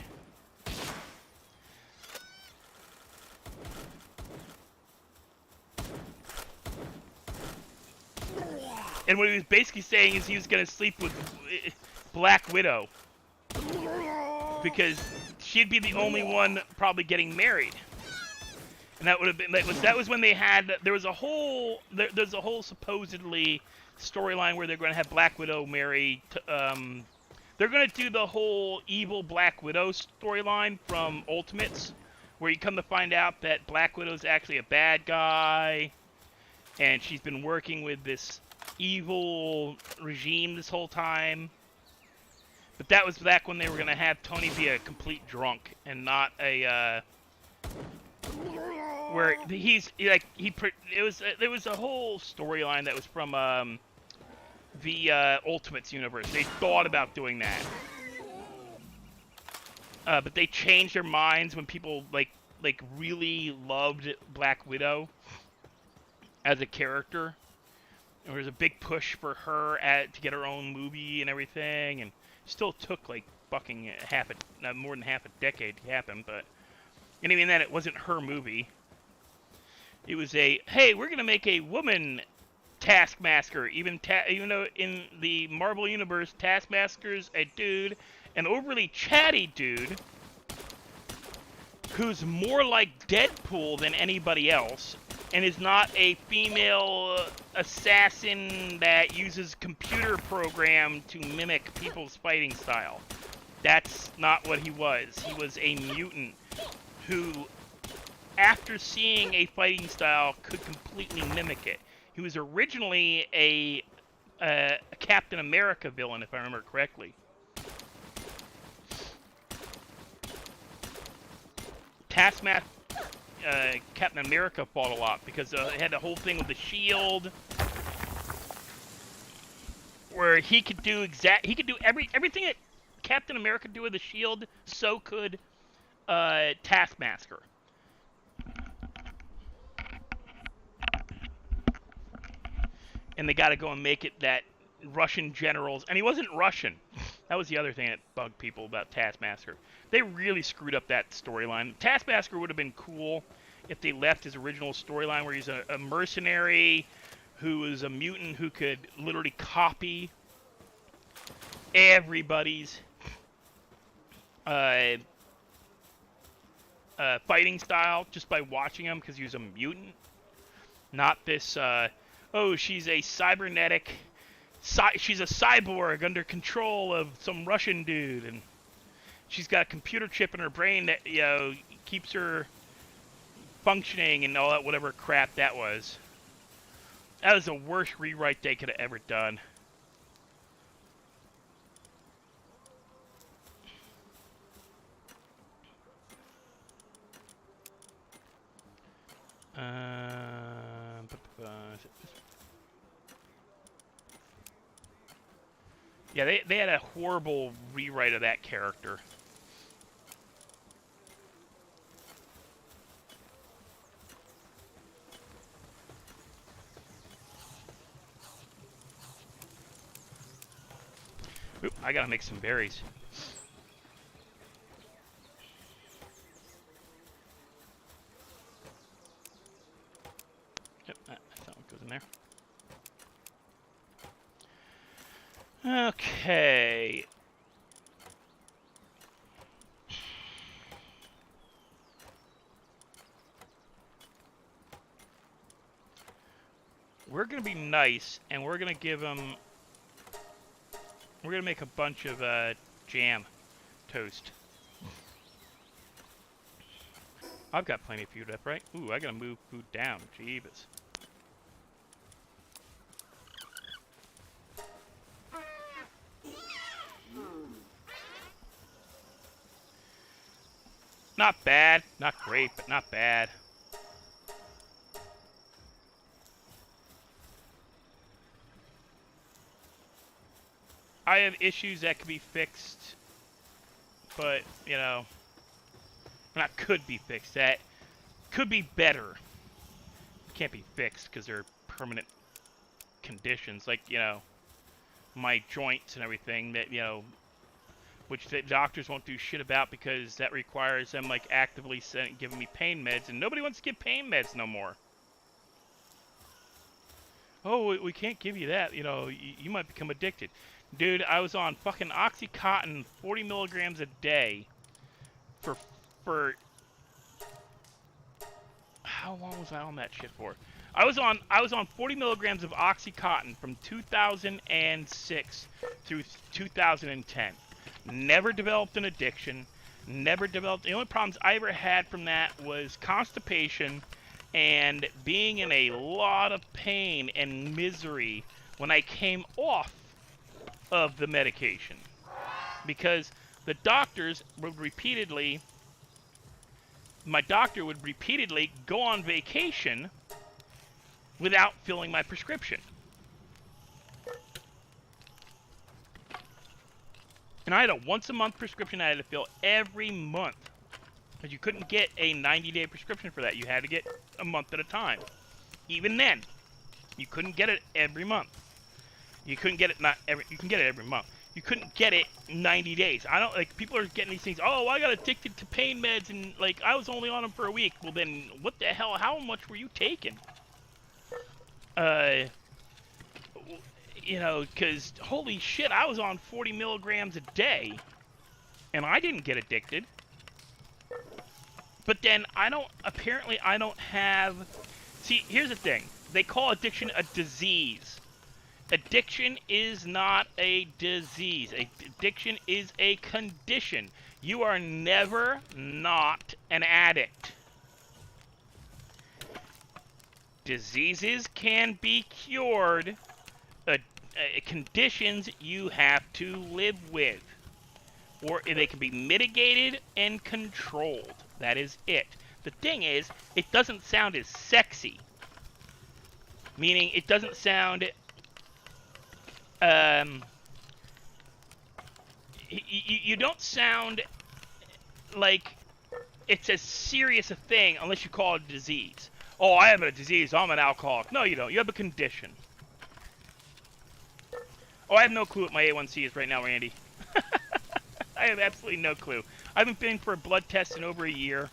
And what he was basically saying is he was going to sleep with Black Widow, because she'd be the only one probably getting married. And that would have been, that was when they had, there's a whole supposedly storyline where they're going to have Black Widow marry, they're going to do the whole evil Black Widow storyline from Ultimates, where you come to find out that Black Widow's actually a bad guy, and she's been working with this evil regime this whole time. But that was back when they were going to have Tony be a complete drunk, and not a, where there was a whole storyline that was from, the Ultimates universe. They thought about doing that, but they changed their minds when people like really loved Black Widow as a character. And there was a big push for her to get her own movie and everything, and still took like fucking more than half a decade to happen. But and even then, it wasn't her movie. It was hey, we're gonna make a woman Taskmaster, even though in the Marvel universe, Taskmaster's a dude, an overly chatty dude, who's more like Deadpool than anybody else, and is not a female assassin that uses computer program to mimic people's fighting style. That's not what he was. He was a mutant who, after seeing a fighting style, could completely mimic it. He was originally a Captain America villain, if I remember correctly. Taskmaster, Captain America fought a lot because it had the whole thing with the shield, where he could do everything that Captain America could do with the shield. So could Taskmaster. And they got to go and make it that Russian generals, and he wasn't Russian. That was the other thing that bugged people about Taskmaster. They really screwed up that storyline. Taskmaster would have been cool if they left his original storyline where he's a mercenary who is a mutant who could literally copy everybody's fighting style just by watching him because he was a mutant. Not this, oh, she's a cybernetic, she's a cyborg under control of some Russian dude, and she's got a computer chip in her brain that, you know, keeps her functioning and all that, whatever crap that was. That was the worst rewrite they could have ever done. Yeah, they had a horrible rewrite of that character. Oop, I gotta make some berries. Yep, that one goes in there. Okay. We're gonna be nice, and we're gonna give him. We're gonna make a bunch of jam toast. I've got plenty of food up, right? Ooh, I gotta move food down. Jeebus. Not bad. Not great, but not bad. I have issues that could be fixed, but, you know, not could be fixed. That could be better. Can't be fixed because they're permanent conditions, like, you know, my joints and everything that, you know, which the doctors won't do shit about because that requires them, like, actively giving me pain meds, and nobody wants to give pain meds no more. Oh, we can't give you that, you know, you might become addicted. Dude, I was on fucking Oxycontin 40 milligrams a day for how long was I on that shit for? I was on 40 milligrams of Oxycontin from 2006 through 2010. Never developed an addiction. Never developed. The only problems I ever had from that was constipation and being in a lot of pain and misery when I came off of the medication, because the doctors would repeatedly, my doctor would repeatedly go on vacation without filling my prescription. And I had a once-a-month prescription I had to fill every month, because you couldn't get a 90-day prescription for that. You had to get a month at a time. Even then, you couldn't get it every month. You couldn't get it you can get it every month. You couldn't get it 90 days. I don't, like, people are getting these things, oh, I got addicted to pain meds and, like, I was only on them for a week. Well, then, what the hell, how much were you taking? You know, because, holy shit, I was on 40 milligrams a day, and I didn't get addicted. But then, apparently I don't have, see, here's the thing. They call addiction a disease. Addiction is not a disease. Addiction is a condition. You are never not an addict. Diseases can be cured. Conditions you have to live with. Or they can be mitigated and controlled. That is it. The thing is, it doesn't sound as sexy. Meaning, it doesn't sound... you don't sound like it's as serious a thing unless you call it a disease. Oh, I have a disease. I'm an alcoholic. No, you don't. You have a condition. Oh, I have no clue what my A1C is right now, Randy. I have absolutely no clue. I haven't been for a blood test in over a year.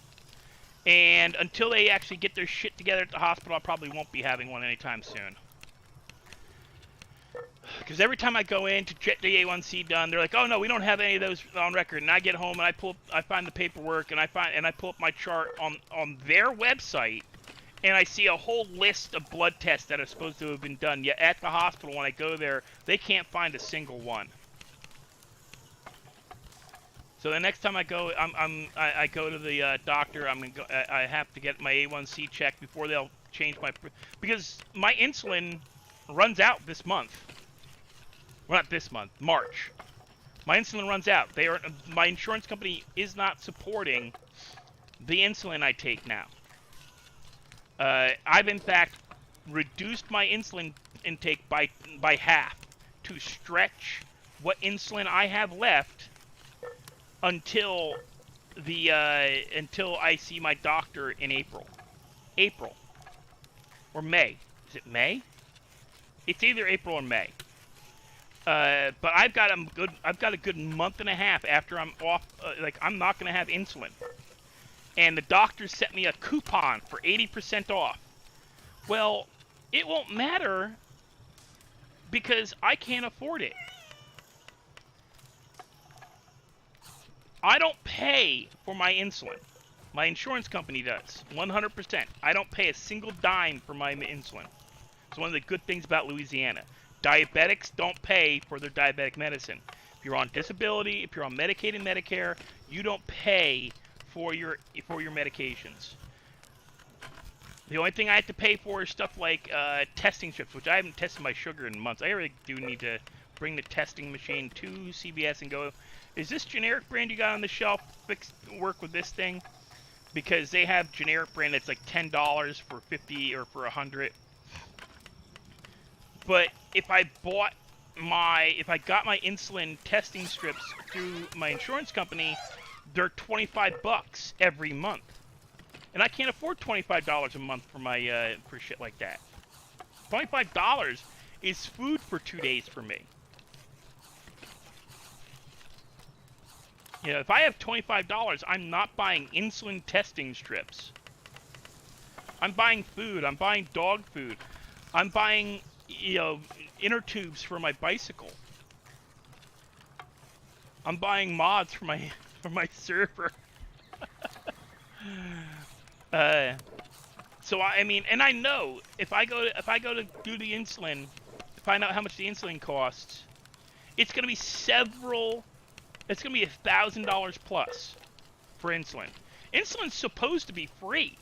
And until they actually get their shit together at the hospital, I probably won't be having one anytime soon. Because every time I go in to get the A1C done, they're like, "Oh no, we don't have any of those on record." And I get home and I find the paperwork and I pull up my chart on their website, and I see a whole list of blood tests that are supposed to have been done. Yet at the hospital, when I go there, they can't find a single one. So the next time I go, I go to the doctor. I have to get my A1C checked before they'll change because my insulin runs out this month. Well, not this month, March. My insulin runs out. My insurance company is not supporting the insulin I take now. I've in fact reduced my insulin intake by half to stretch what insulin I have left until I see my doctor in April or May. Is it May? It's either April or May. But I've got a good month and a half after I'm off. Like, I'm not gonna have insulin, and the doctor sent me a coupon for 80% off. Well, it won't matter because I can't afford it. I don't pay for my insulin. My insurance company does, 100%. I don't pay a single dime for my insulin. It's one of the good things about Louisiana. Diabetics don't pay for their diabetic medicine. If you're on disability, if you're on Medicaid and Medicare, you don't pay for your medications. The only thing I have to pay for is stuff like testing strips, which I haven't tested my sugar in months. I really do need to bring the testing machine to CVS and go, "Is this generic brand you got on the shelf work with this thing?" Because they have generic brand that's like $10 for 50 or for 100. But if I got my insulin testing strips through my insurance company, they're $25 every month, and I can't afford $25 a month for my for shit like that. $25 is food for 2 days for me. You know, if I have $25, I'm not buying insulin testing strips. I'm buying food. I'm buying dog food. I'm buying, inner tubes for my bicycle. I'm buying mods for my server. So I mean, and I know if I go to do the insulin, to find out how much the insulin costs, it's gonna be It's gonna be $1,000 plus for insulin. Insulin's supposed to be free.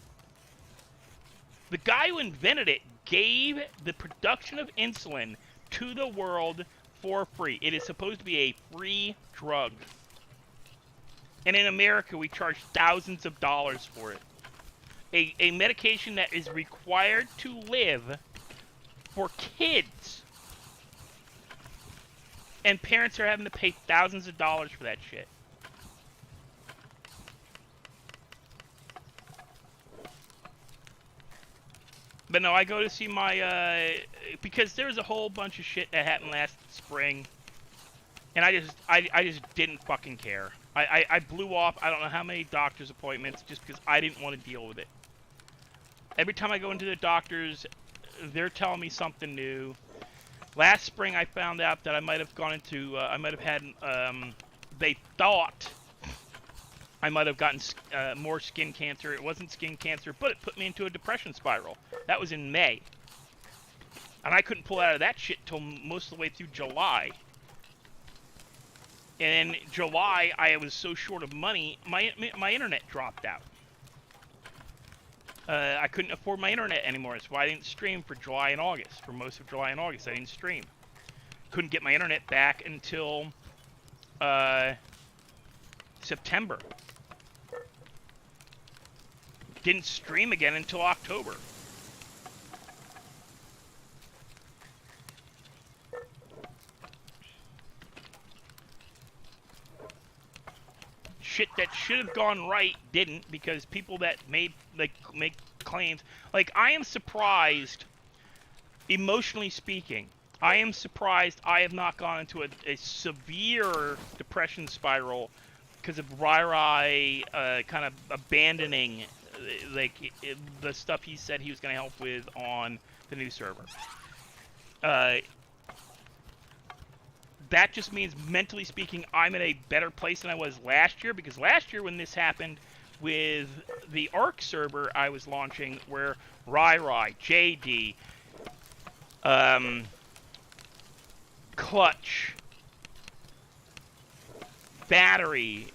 The guy who invented it gave the production of insulin to the world for free. It is supposed to be a free drug. And in America, we charge thousands of dollars for it. A medication that is required to live for kids. And parents are having to pay thousands of dollars for that shit. But no, I go to see my, because there was a whole bunch of shit that happened last spring. And I just didn't fucking care. I blew off I don't know how many doctor's appointments just because I didn't want to deal with it. Every time I go into the doctors, they're telling me something new. Last spring I found out that I might have gone into, I might have had, they thought I might have gotten more skin cancer. It wasn't skin cancer, but it put me into a depression spiral. That was in May. And I couldn't pull out of that shit till most of the way through July. And in July, I was so short of money, my internet dropped out. I couldn't afford my internet anymore. That's why I didn't stream for July and August. For most of July and August, I didn't stream. Couldn't get my internet back until September. Didn't stream again until October. Shit that should have gone right didn't, because people that make claims, like, I am surprised, emotionally speaking, I am surprised I have not gone into a severe depression spiral because of Rai kind of abandoning like the stuff he said he was going to help with on the new server. That just means, mentally speaking, I'm in a better place than I was last year, because last year when this happened with the Ark server I was launching, where Rai, JD, Clutch, Battery,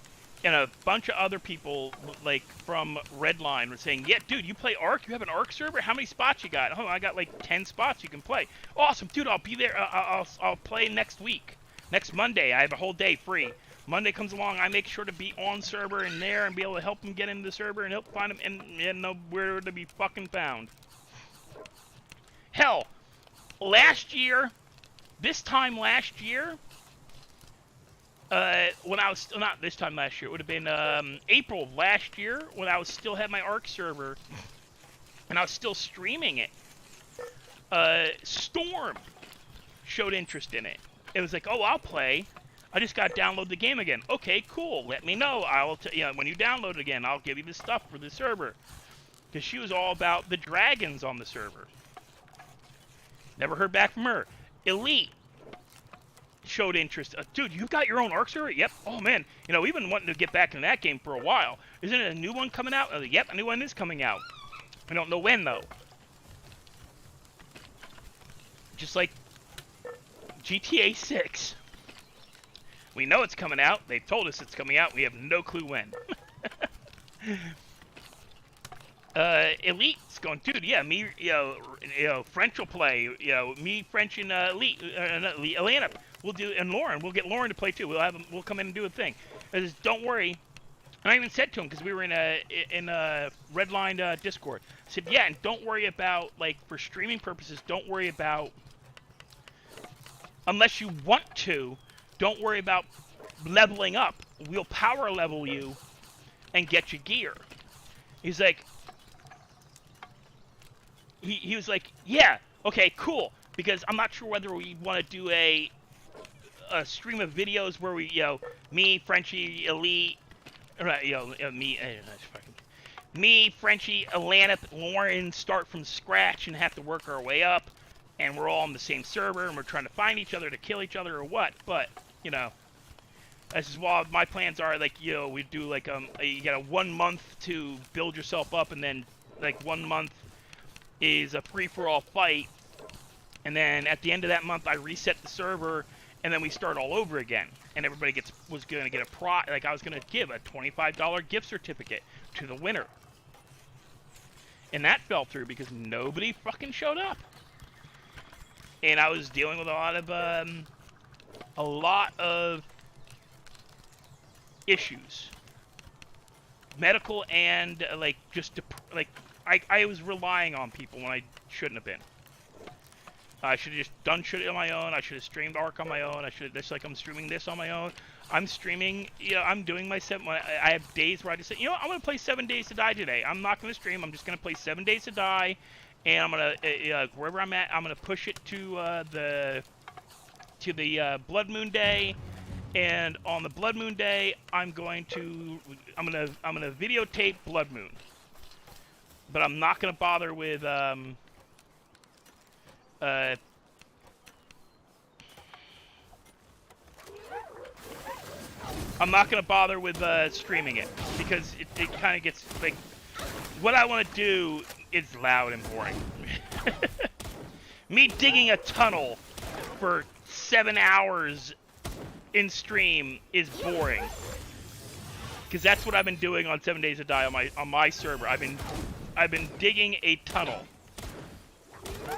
and a bunch of other people, like, from Redline were saying, yeah, dude, you play Ark? You have an Ark server? How many spots you got? Oh, I got, like, 10 spots you can play. Awesome, dude, I'll be there. I'll play next week. Next Monday, I have a whole day free. Monday comes along, I make sure to be on server and there and be able to help them get into the server and help find them and know where to be fucking found. Hell, last year, this time last year, when I was, not this time last year, it would have been April of last year, when I was still had my Ark server and I was still streaming it. Storm showed interest in it. It was like, oh, I'll play. I just got to download the game again. Okay, cool. Let me know. When you download it again, I'll give you the stuff for the server. Because she was all about the dragons on the server. Never heard back from her. Elite showed interest. Dude, you've got your own Ark server? Yep. Oh, man. We've been wanting to get back into that game for a while. Isn't it a new one coming out? Yep, a new one is coming out. I don't know when, though. Just like GTA 6. We know it's coming out. They've told us it's coming out. We have no clue when. Elite's going, dude, yeah, me, French will play. Me, French, and Elite, Atlanta. We'll do, and Lauren. We'll get Lauren to play too. We'll come in and do a thing. I just, don't worry. And I even said to him, because we were in a Redline Discord. I said, yeah, and don't worry about, like, for streaming purposes, don't worry about, unless you want to, don't worry about leveling up. We'll power level you and get you gear. He's like, he was like, yeah, okay, cool. Because I'm not sure whether we want to do a stream of videos where we, me, Frenchie, Elite, me, Frenchie, Atlanta, Lauren start from scratch and have to work our way up, and we're all on the same server and we're trying to find each other to kill each other or what. But this is why my plans are, like, we do like you got a 1 month to build yourself up, and then like 1 month is a free-for-all fight, and then at the end of that month I reset the server, and then we start all over again. And everybody was going to get I was going to give a $25 gift certificate to the winner. And that fell through because nobody fucking showed up. And I was dealing with a lot of issues, medical and I was relying on people when I shouldn't have been. I should have just done shit on my own. I should have streamed Ark on my own. Just like I'm streaming this on my own. I'm streaming, I'm doing my I have days where I just say, I'm going to play 7 Days to Die today. I'm not going to stream. I'm just going to play 7 Days to Die. And I'm going to, wherever I'm at, I'm going to push it to the Blood Moon Day. And on the Blood Moon Day, I'm going to videotape Blood Moon. But I'm not going to bother with, I'm not going to bother with streaming it, because it kind of gets, like, what I want to do is loud and boring. Me digging a tunnel for 7 hours in stream is boring. Because that's what I've been doing on 7 Days to Die on my server. I've been digging a tunnel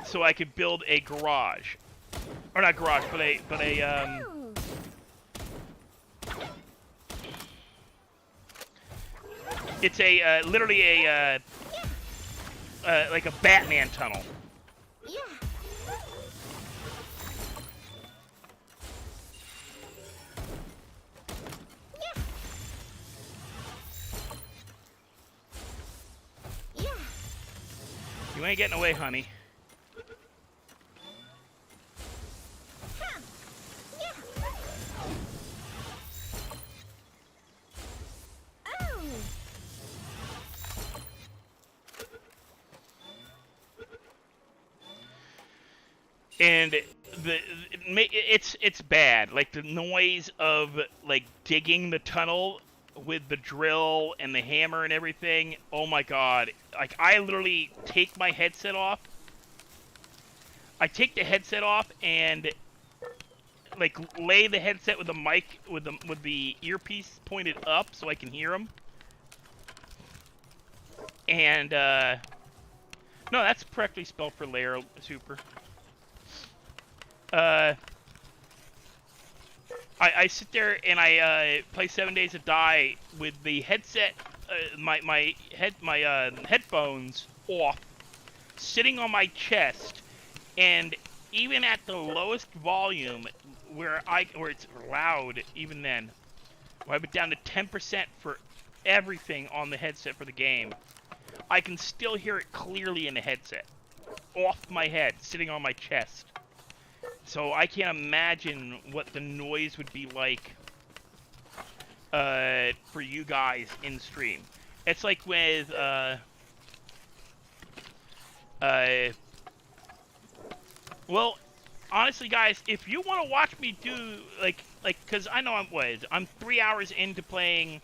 so I could build a garage. Or not garage, but a it's a literally a like a Batman tunnel. Yeah. Yeah. You ain't getting away, honey. and it's bad. Like the noise of like digging the tunnel with the drill and the hammer and everything. Oh my god! Like I literally take my headset off. I take the headset off and like lay the headset with the mic with the earpiece pointed up so I can hear them. And no, that's correctly spelled for layer super. I sit there and I play 7 Days to Die with the headset, my headphones off, sitting on my chest, and even at the lowest volume, where it's loud, even then, I have it down to 10% for everything on the headset for the game, I can still hear it clearly in the headset, off my head, sitting on my chest. So I can't imagine what the noise would be like for you guys in stream. It's like with well, honestly, guys, if you want to watch me do because I know I'm 3 hours into playing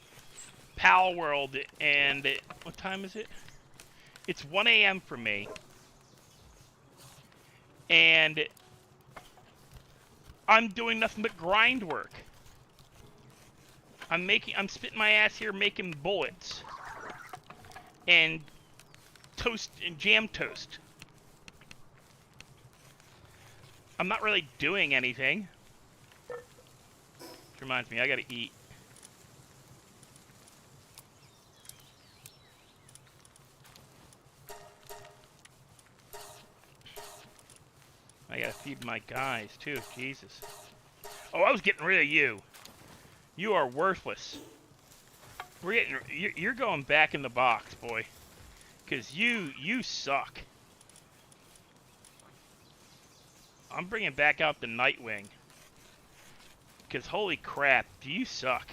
PalWorld, and what time is it? It's 1 a.m. for me, and I'm doing nothing but grind work. I'm spitting my ass here making bullets and toast and jam toast. I'm not really doing anything. Which reminds me, I gotta eat. I gotta feed my guys, too. Jesus. Oh, I was getting rid of you. You are worthless. You're going back in the box, boy. Because you suck. I'm bringing back out the Nightwing. Because holy crap, do you suck.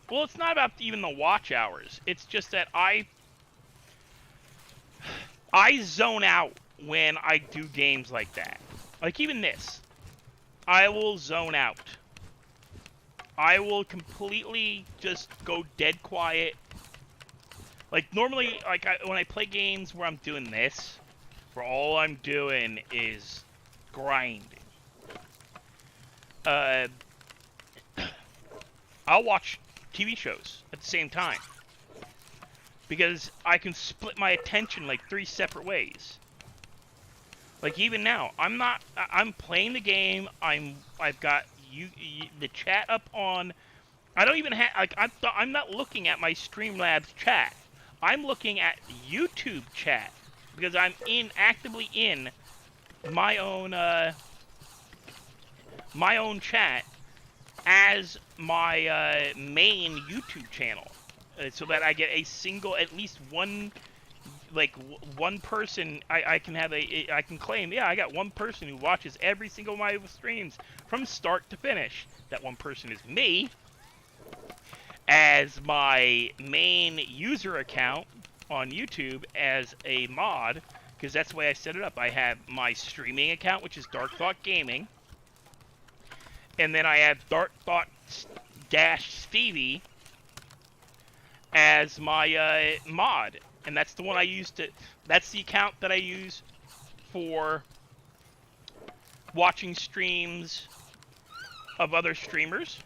Well, it's not about even the watch hours. It's just that I zone out when I do games like that. Like even this. I will zone out. I will completely just go dead quiet. Like normally, when I play games where I'm doing this, where all I'm doing is grinding. I'll watch TV shows at the same time because I can split my attention like 3 separate ways. Like even now, I'm playing the game. I've got the chat up on. I don't even have I'm not looking at my Streamlabs chat. I'm looking at YouTube chat because I'm actively in my own chat as my main YouTube channel, so that I get at least one person. I can claim, yeah, I got one person who watches every single one of my streams from start to finish. That one person is me, as my main user account on YouTube as a mod, because that's the way I set it up. I have my streaming account, which is Darkkthought Gaming, and then I have Darkkthought-Stevie as my mod. And that's the one I use that's the account that I use for watching streams of other streamers.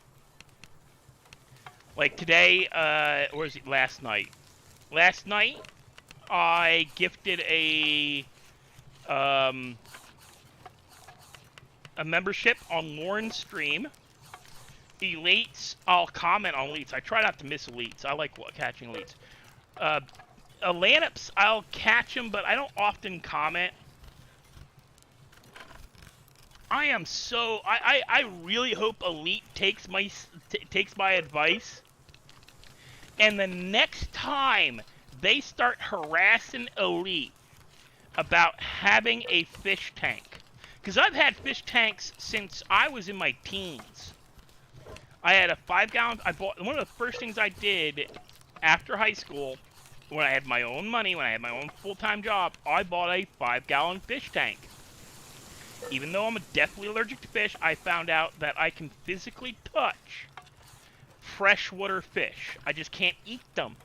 Like today, or was it last night? Last night, I gifted a membership on Lauren's stream. Elites, I'll comment on elites. I try not to miss elites. I like catching elites. Atlantips, I'll catch them, but I don't often comment. I really hope Elite takes my advice, and the next time they start harassing Elite about having a fish tank, because I've had fish tanks since I was in my teens. I had a 5-gallon. I bought one of the first things I did after high school, when I had my own money, when I had my own full-time job, I bought a 5-gallon fish tank. Even though I'm deathly allergic to fish, I found out that I can physically touch freshwater fish. I just can't eat them.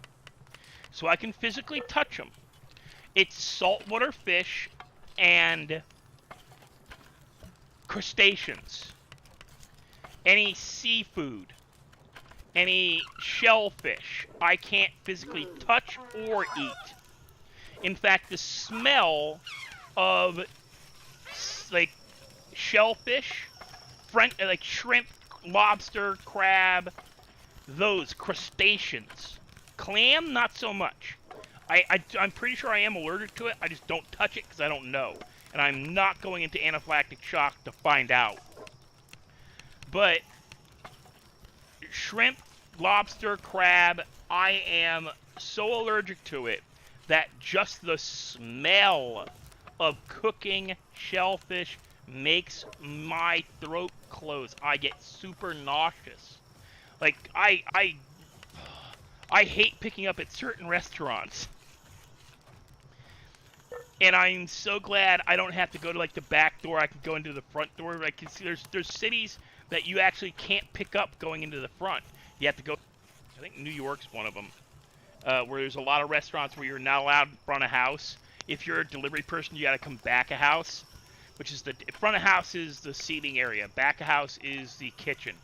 So I can physically touch them. It's saltwater fish and crustaceans. Any seafood. Any shellfish. I can't physically touch or eat. In fact, the smell of like shellfish, like shrimp, lobster, crab, those crustaceans. Clam, not so much. I'm pretty sure I am allergic to it. I just don't touch it because I don't know. And I'm not going into anaphylactic shock to find out. But shrimp, lobster, crab, I am so allergic to it that just the smell of cooking shellfish makes my throat close. I get super nauseous. Like, I hate picking up at certain restaurants. And I'm so glad I don't have to go to, like, the back door. I can go into the front door. I can see there's cities that you actually can't pick up going into the front. You have to go, I think New York's one of them, where there's a lot of restaurants where you're not allowed in front of house. If you're a delivery person, you got to come back of house, which is the front of house is the seating area. Back of house is the kitchen.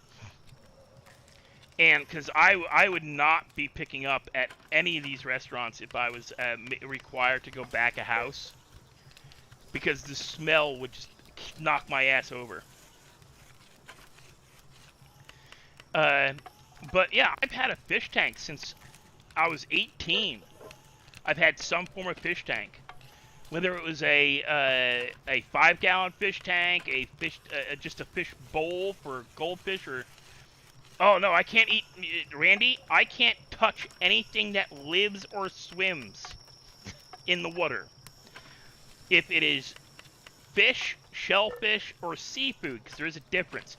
And because I would not be picking up at any of these restaurants if I was required to go back a house, because the smell would just knock my ass over. But yeah, I've had a fish tank since I was 18. I've had some form of fish tank, whether it was a 5-gallon fish tank, just a fish bowl for goldfish, or oh no, I can't eat, Randy, I can't touch anything that lives or swims in the water. If it is fish, shellfish, or seafood, because there is a difference.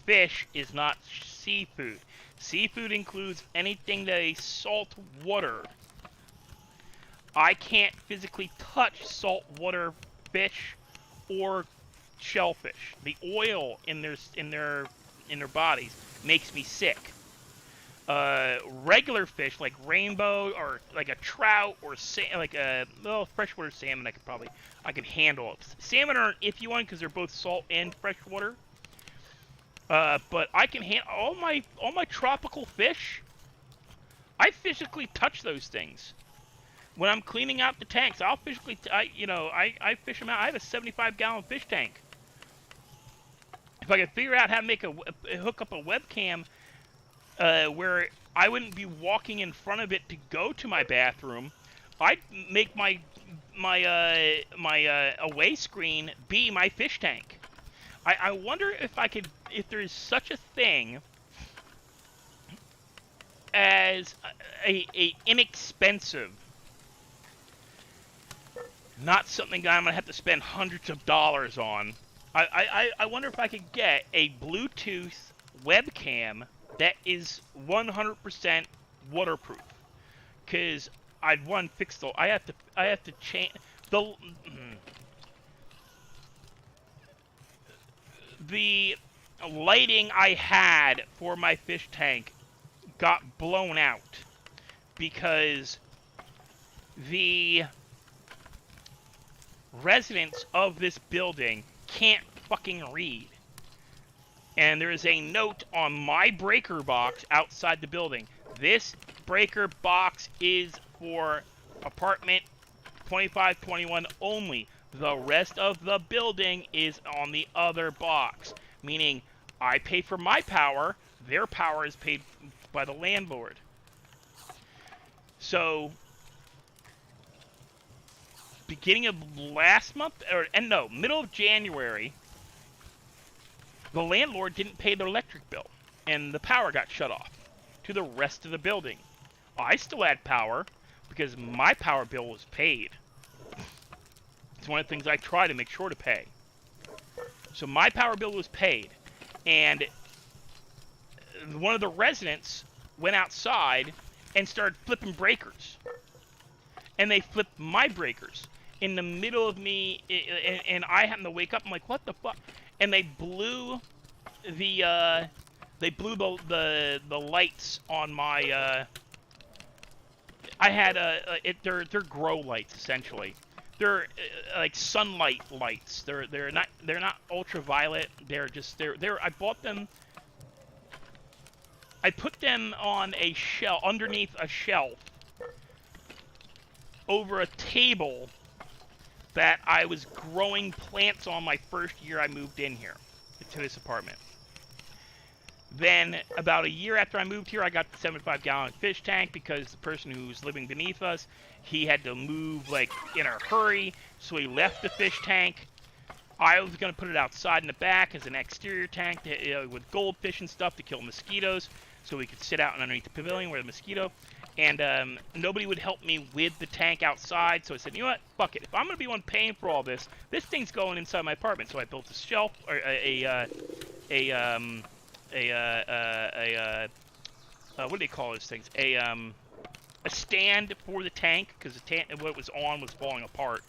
Fish is not seafood. Seafood includes anything that is salt water. I can't physically touch saltwater fish or shellfish. The oil in their bodies makes me sick. Regular fish like rainbow or like a trout or like a freshwater salmon, I can handle it. Salmon are an iffy one because they're both salt and freshwater. But I can handle all my tropical fish. I physically touch those things. When I'm cleaning out the tanks, I'll physically, I fish them out. I have a 75-gallon fish tank. If I could figure out how to hook up a webcam where I wouldn't be walking in front of it to go to my bathroom, I'd make my away screen be my fish tank. I wonder if there is such a thing as a inexpensive, not something that I'm gonna have to spend hundreds of dollars on. I wonder if I could get a Bluetooth webcam that is 100% waterproof. Cause I have to change the lighting I had for my fish tank got blown out because the residents of this building can't fucking read. And there is a note on my breaker box outside the building. This breaker box is for apartment 2521 only. The rest of the building is on the other box. Meaning, I pay for my power, their power is paid by the landlord. So, beginning of last month, middle of January, the landlord didn't pay their electric bill, and the power got shut off to the rest of the building. I still had power, because my power bill was paid. It's one of the things I try to make sure to pay. So my power bill was paid, and one of the residents went outside and started flipping breakers. And they flipped my breakers in the middle of me, and I happened to wake up. I'm like, what the fuck? And they blew the the lights on my. I had they're grow lights essentially. They're like sunlight lights. They're not ultraviolet. They're I bought them. I put them on a shelf underneath a shelf over a table that I was growing plants on my first year I moved in here to this apartment. Then, about a year after I moved here, I got the 75-gallon fish tank because the person who's living beneath us, he had to move, like, in a hurry, so he left the fish tank. I was going to put it outside in the back as an exterior tank with goldfish and stuff to kill mosquitoes, so we could sit out underneath the pavilion where the mosquito. And nobody would help me with the tank outside, so I said, you know what, fuck it. If I'm going to be one paying for all this, this thing's going inside my apartment. So I built a shelf, or what do they call those things? A stand for the tank, because what was on was falling apart.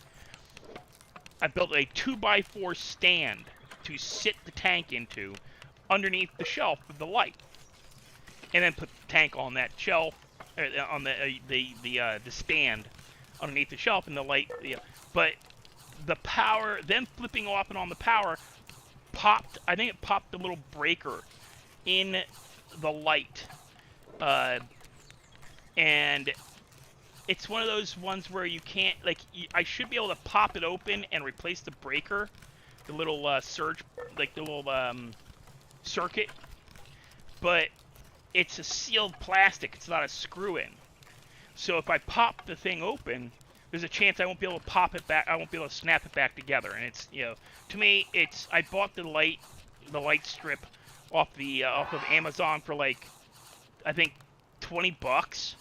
I built a 2x4 stand to sit the tank into underneath the shelf with the light, and then put the tank on that shelf, on the stand underneath the shelf, and the light. But the power, then flipping off and on the power, popped. I think it popped the little breaker in the light, and it's one of those ones where you can't, like, I should be able to pop it open and replace the breaker, the little surge, like the little circuit, but it's a sealed plastic. It's not a screw-in. So if I pop the thing open, there's a chance I won't be able to pop it back. I won't be able to snap it back together. And it's, to me, it's. I bought the light strip off of Amazon for like, I think, $20.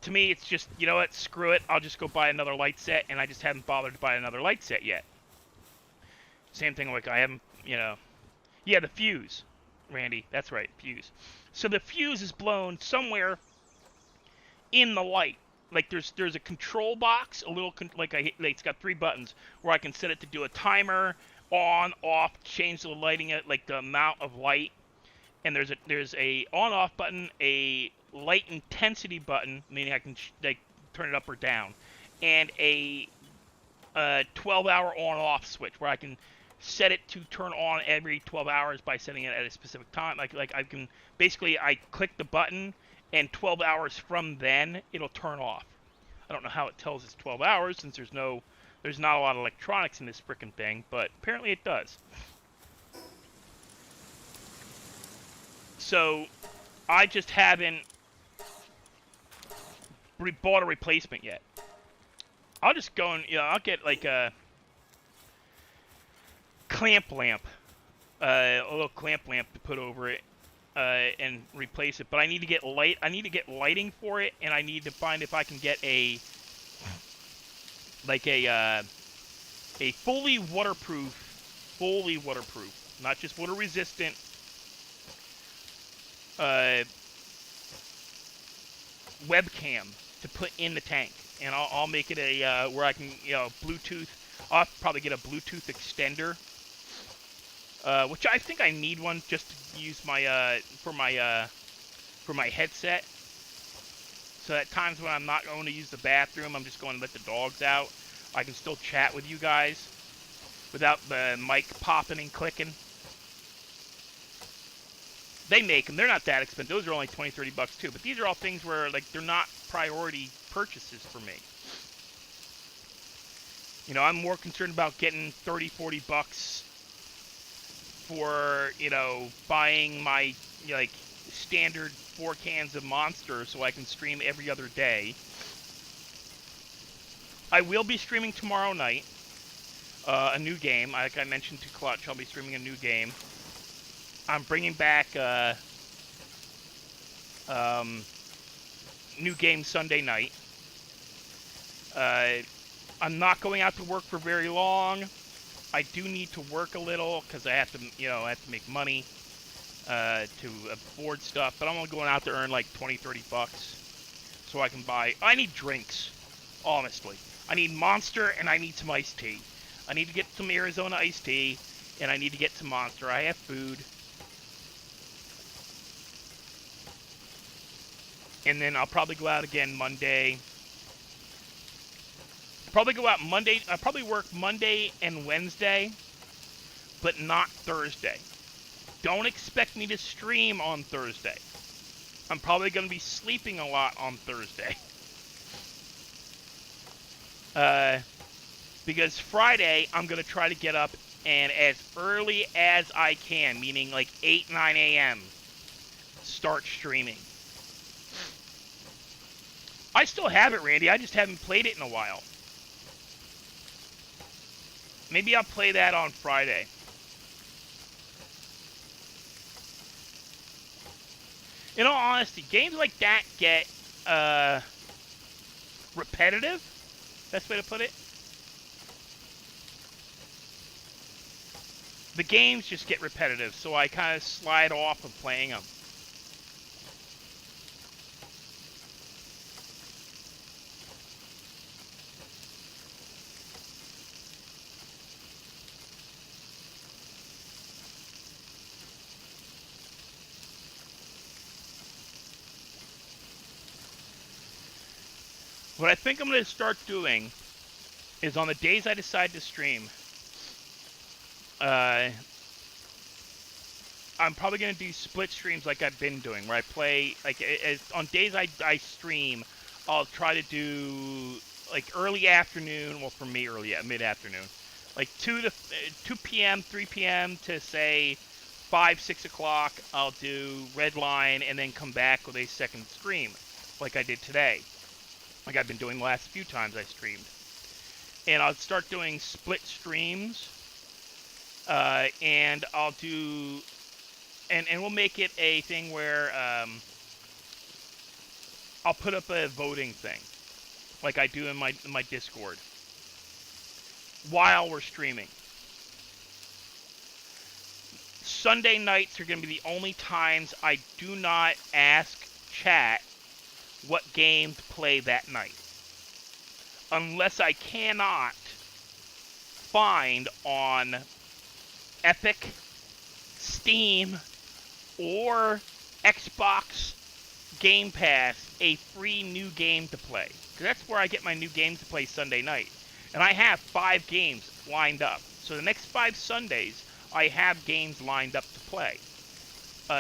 To me, it's just, you know what? Screw it. I'll just go buy another light set, and I just haven't bothered to buy another light set yet. Same thing. Like I haven't, yeah, the fuse, Randy. That's right, fuse. So the fuse is blown somewhere in the light. Like there's a control box, a little it's got 3 buttons where I can set it to do a timer, on, off, change the lighting, like the amount of light. And there's a on-off button, a light intensity button, meaning I can turn it up or down, and a 12-hour on-off switch where I can set it to turn on every 12 hours by setting it at a specific time. Like I can basically, I click the button, and 12 hours from then it'll turn off. I don't know how it tells it's 12 hours since there's not a lot of electronics in this frickin' thing, but apparently it does. So I just haven't bought a replacement yet. I'll just go and I'll get like a clamp lamp, a little clamp lamp to put over it, and replace it. But I need to get light. I need to get lighting for it, and I need to find if I can get a fully waterproof, not just water resistant, webcam to put in the tank, and I'll make it a where I can Bluetooth. I'll probably get a Bluetooth extender, which I think I need one just to use my for my headset. So at times when I'm not going to use the bathroom, I'm just going to let the dogs out, I can still chat with you guys without the mic popping and clicking. They make them. They're not that expensive. Those are only $20-$30 too. But these are all things where they're not priority purchases for me. I'm more concerned about getting $30-$40 for buying my standard 4 cans of Monster so I can stream every other day. I will be streaming tomorrow night a new game. Like I mentioned to Clutch, I'll be streaming a new game. I'm bringing back new game Sunday night. I'm not going out to work for very long. I do need to work a little because I have to, make money. to afford stuff, but I'm only going out to earn like 20, 30 bucks so I can buy. I need drinks, honestly. I need Monster and I need some iced tea. I need to get some Arizona iced tea and I need to get some Monster. I have food. And then I'll probably go out again Monday. Probably go out Monday. I probably work Monday and Wednesday, but not Thursday. Don't expect me to stream on Thursday. I'm probably going to be sleeping a lot on Thursday. Because Friday, I'm going to try to get up and as early as I can, meaning like 8, 9 a.m., start streaming. I still have it, Randy. I just haven't played it in a while. Maybe I'll play that on Friday. In all honesty, games like that get repetitive. Best way to put it. The games just get repetitive, so I kind of slide off of playing them. What I think I'm going to start doing is on the days I decide to stream, I'm probably going to do split streams like I've been doing, where I play, like, on days I stream, I'll try to do, like, early afternoon, well, for me, mid-afternoon, like 2 p.m., 3 p.m. to, say, 5, 6 o'clock, I'll do Redline and then come back with a second stream, like I did today. Like I've been doing the last few times I streamed. And I'll start doing split streams. And I'll do... And we'll make it a thing where I'll put up a voting thing. Like I do in my Discord. While we're streaming. Sunday nights are going to be the only times I do not ask chat what game to play that night. Unless I cannot find on Epic, Steam, or Xbox Game Pass a free new game to play. Because that's where I get my new games to play Sunday night. And I have 5 games lined up. So the next 5 Sundays, I have games lined up to play.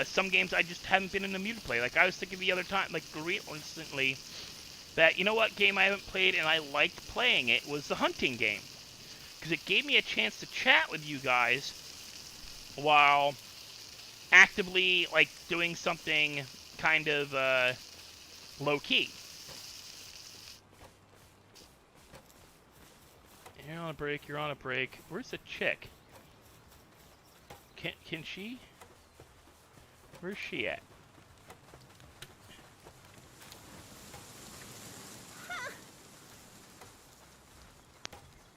Some games I just haven't been in the mood to play. Like I was thinking the other time, like recently, that, you know what game I haven't played and I liked playing it was the hunting game. Because it gave me a chance to chat with you guys while actively, like, doing something kind of low-key. You're on a break, you're on a break. Where's the chick? Can she? Where's she at?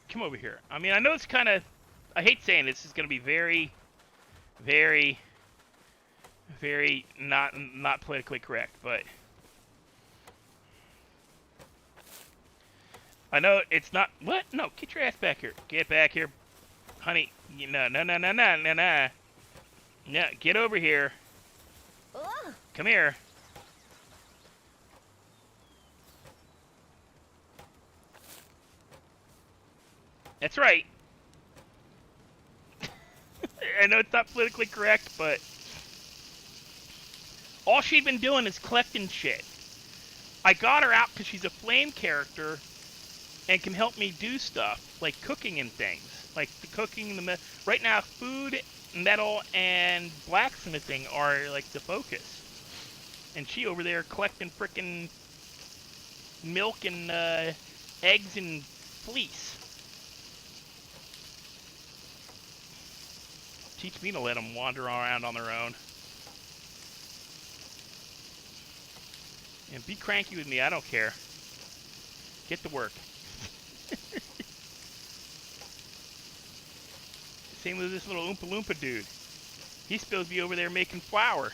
Come over here. I mean, I know it's kind of... I hate saying this is going to be very, very, very not politically correct, but... I know it's not... What? No, get your ass back here. Get back here. Honey, no. No, get over here. Ugh. Come here. That's right. I know it's not politically correct, but... all she'd been doing is collecting shit. I got her out because she's a flame character and can help me do stuff, like cooking and things. Like the cooking, right now, food, metal, and blacksmithing are, like, the focus. And she over there collecting frickin' milk and eggs and fleece. Teach me to let them wander around on their own. And be cranky with me, I don't care. Get to work. Same with this little Oompa Loompa dude. He's supposed to be over there making flour.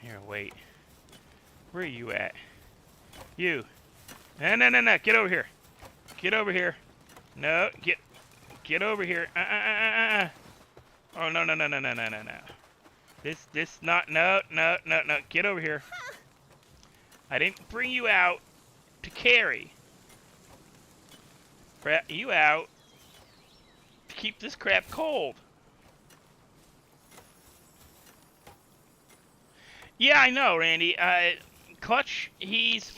Here, wait. Where are you at? You. No, no, no, no. Get over here. Get over here. No, get over here. Oh, no, no, no, no, no, no, no, no. This not, no, no, no, no. Get over here. I didn't bring you out to carry. Brought you out to keep this crap cold. Yeah, I know, Randy. Clutch, he's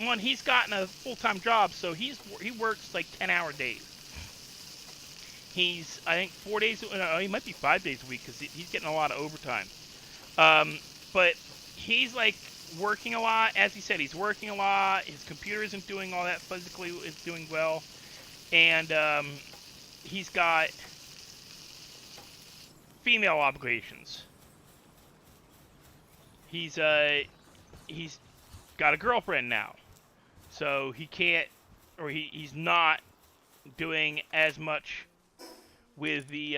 gotten a full-time job, so he works like 10-hour days. He's, I think, 4 days. No, he might be 5 days a week because he's getting a lot of overtime. But he's like working a lot. As he said, he's working a lot. His computer isn't doing all that physically. It's doing well, and he's got female obligations. He's got a girlfriend now, so he can't, or he's not doing as much with the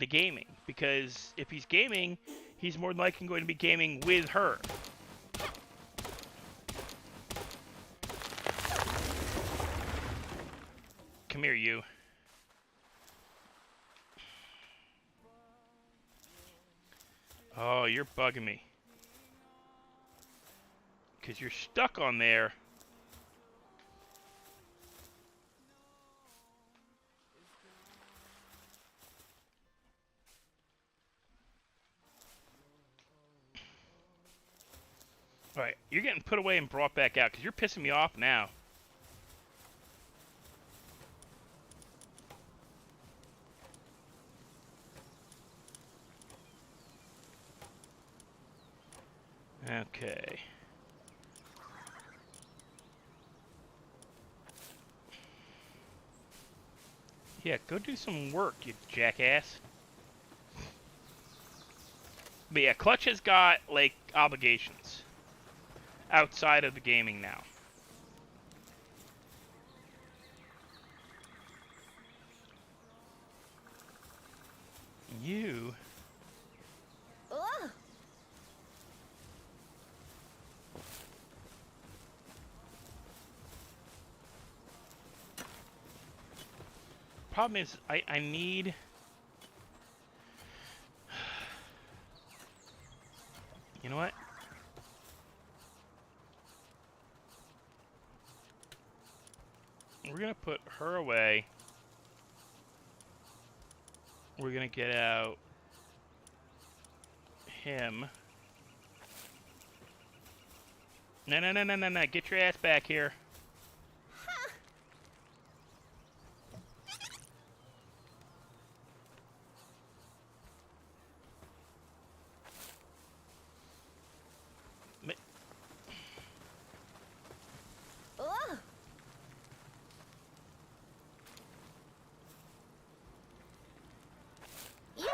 gaming, because if he's gaming, he's more than likely going to be gaming with her. Come here, you. Oh, you're bugging me. Because you're stuck on there. Alright, you're getting put away and brought back out because you're pissing me off now. Okay. Yeah, go do some work, you jackass. But yeah, Clutch has got, like, obligations outside of the gaming now. You... Ugh. Problem is, I need... You know what? We're gonna put her away. We're gonna get out him. No, no, no, no, no, no. Get your ass back here. Ugh. Yeah.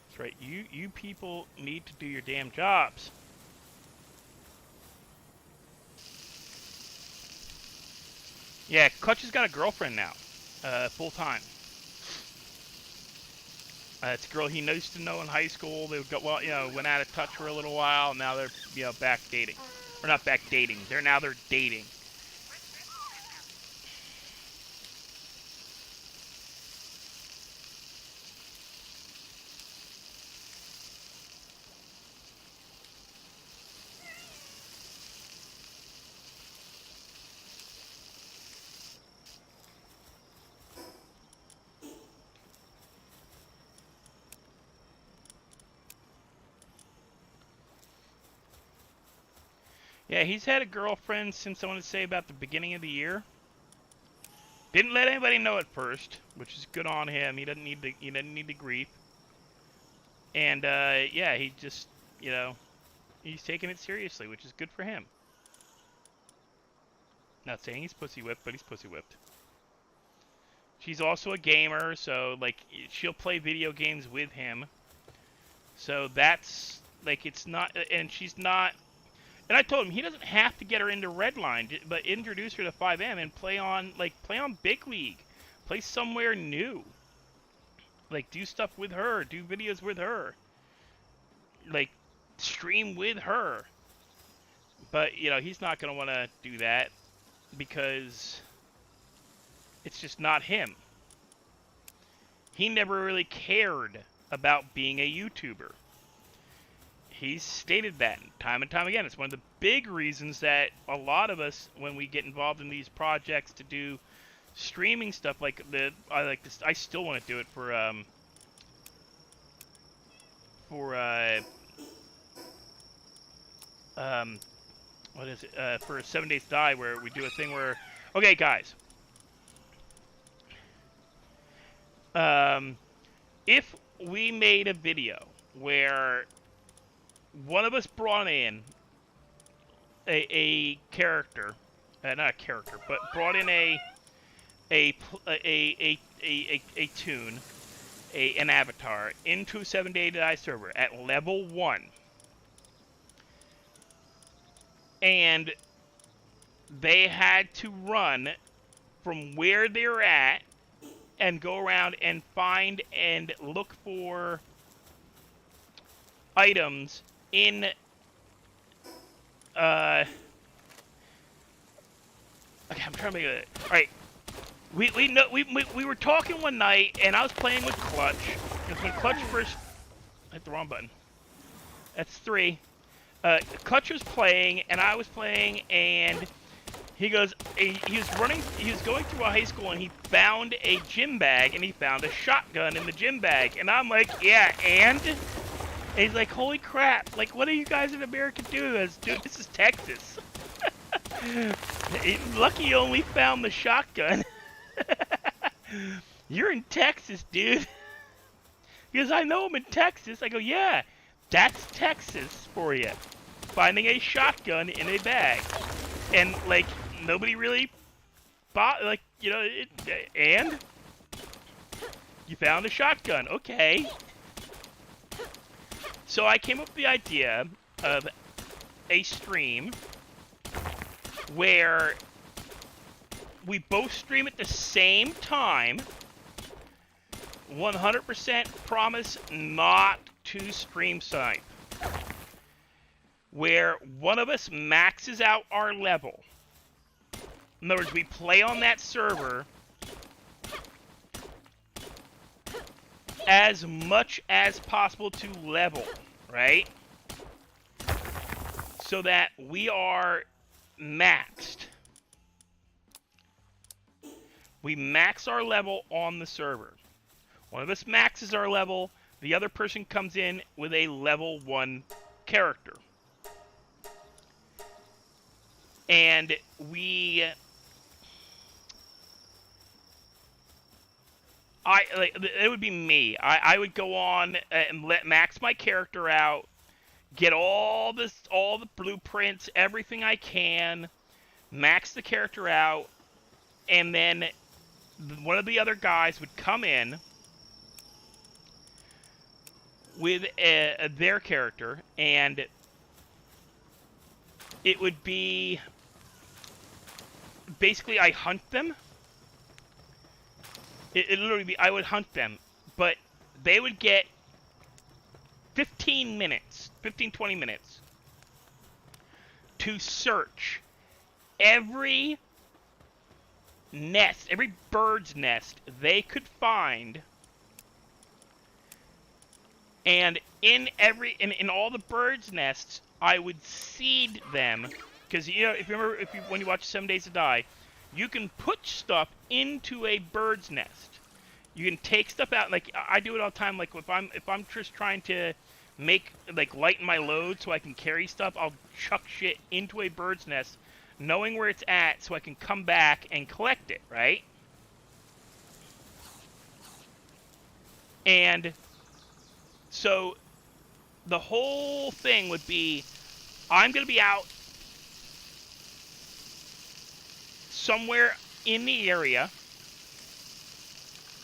That's right. You people need to do your damn jobs. Yeah, Clutch has got a girlfriend now, full time. It's a girl he used to know in high school. They got, well, went out of touch for a little while. Now they're, back dating, or not back dating. They're dating. Yeah, he's had a girlfriend since, I want to say, about the beginning of the year. Didn't let anybody know at first, which is good on him. He doesn't need to grief. And yeah, he just, he's taking it seriously, which is good for him. Not saying he's pussy whipped, but he's pussy whipped. She's also a gamer, so like she'll play video games with him. So that's like it's not, and she's not. And I told him he doesn't have to get her into Redline, but introduce her to 5M and play on Big League, play somewhere new. Like do stuff with her, do videos with her, like stream with her. But he's not gonna want to do that because it's just not him. He never really cared about being a YouTuber. He's stated that time and time again. It's one of the big reasons that a lot of us, when we get involved in these projects to do streaming stuff, I still want to do it for what is it? For 7 Days to Die, where we do a thing where, okay, guys, if we made a video where one of us brought in a character, not a character, but brought in a tune, an avatar into a 7 Day to Die server at level 1, and they had to run from where they're at and go around and find and look for items in okay, I'm trying to make it. All right, we were talking one night, and I was playing with Clutch. And when Clutch first hit the wrong button, that's 3. Clutch was playing, and I was playing, and he goes. He was going through a high school, and he found a gym bag, and he found a shotgun in the gym bag, and I'm like, yeah, and he's like, holy crap! Like, what do you guys in America do? Dude, this is Texas. Lucky you only found the shotgun. You're in Texas, dude. Because I know I'm in Texas. I go, yeah, that's Texas for you. Finding a shotgun in a bag. And, like, nobody really bought, like, and? You found a shotgun. Okay. So I came up with the idea of a stream where we both stream at the same time. 100% promise not to stream snipe. Where one of us maxes out our level. In other words, we play on that server as much as possible to level, right? So that we are maxed. We max our level on the server. One of us maxes our level, the other person comes in with a level 1 character. And it would be me. I would go on and max my character out, get all the blueprints, everything I can, max the character out, and then one of the other guys would come in with their character, and it would be basically I hunt them. It literally be I would hunt them, but they would get 15 minutes, 20 minutes to search every nest, every bird's nest they could find, and in all the birds' nests, I would seed them, because when you watch 7 Days to Die, you can put stuff into a bird's nest. You can take stuff out, like I do it all the time. Like if I'm just trying to lighten my load so I can carry stuff, I'll chuck shit into a bird's nest, knowing where it's at, so I can come back and collect it, right? And so the whole thing would be, I'm going to be out somewhere in the area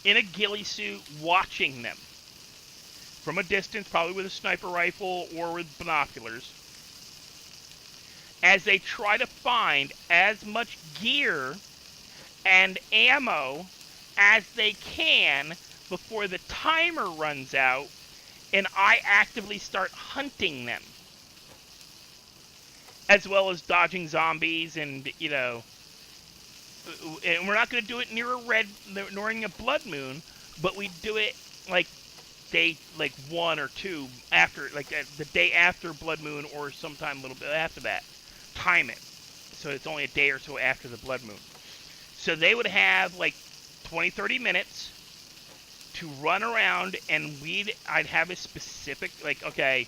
in a ghillie suit watching them from a distance, probably with a sniper rifle or with binoculars, as they try to find as much gear and ammo as they can before the timer runs out and I actively start hunting them. As well as dodging zombies and, you know, and we're not going to do it near during a blood moon, but we do it like day, like 1 or 2 after, like the day after blood moon or sometime a little bit after that. Time it. So it's only a day or so after the blood moon. So they would have like 20, 30 minutes to run around, and I'd have a specific, like, okay,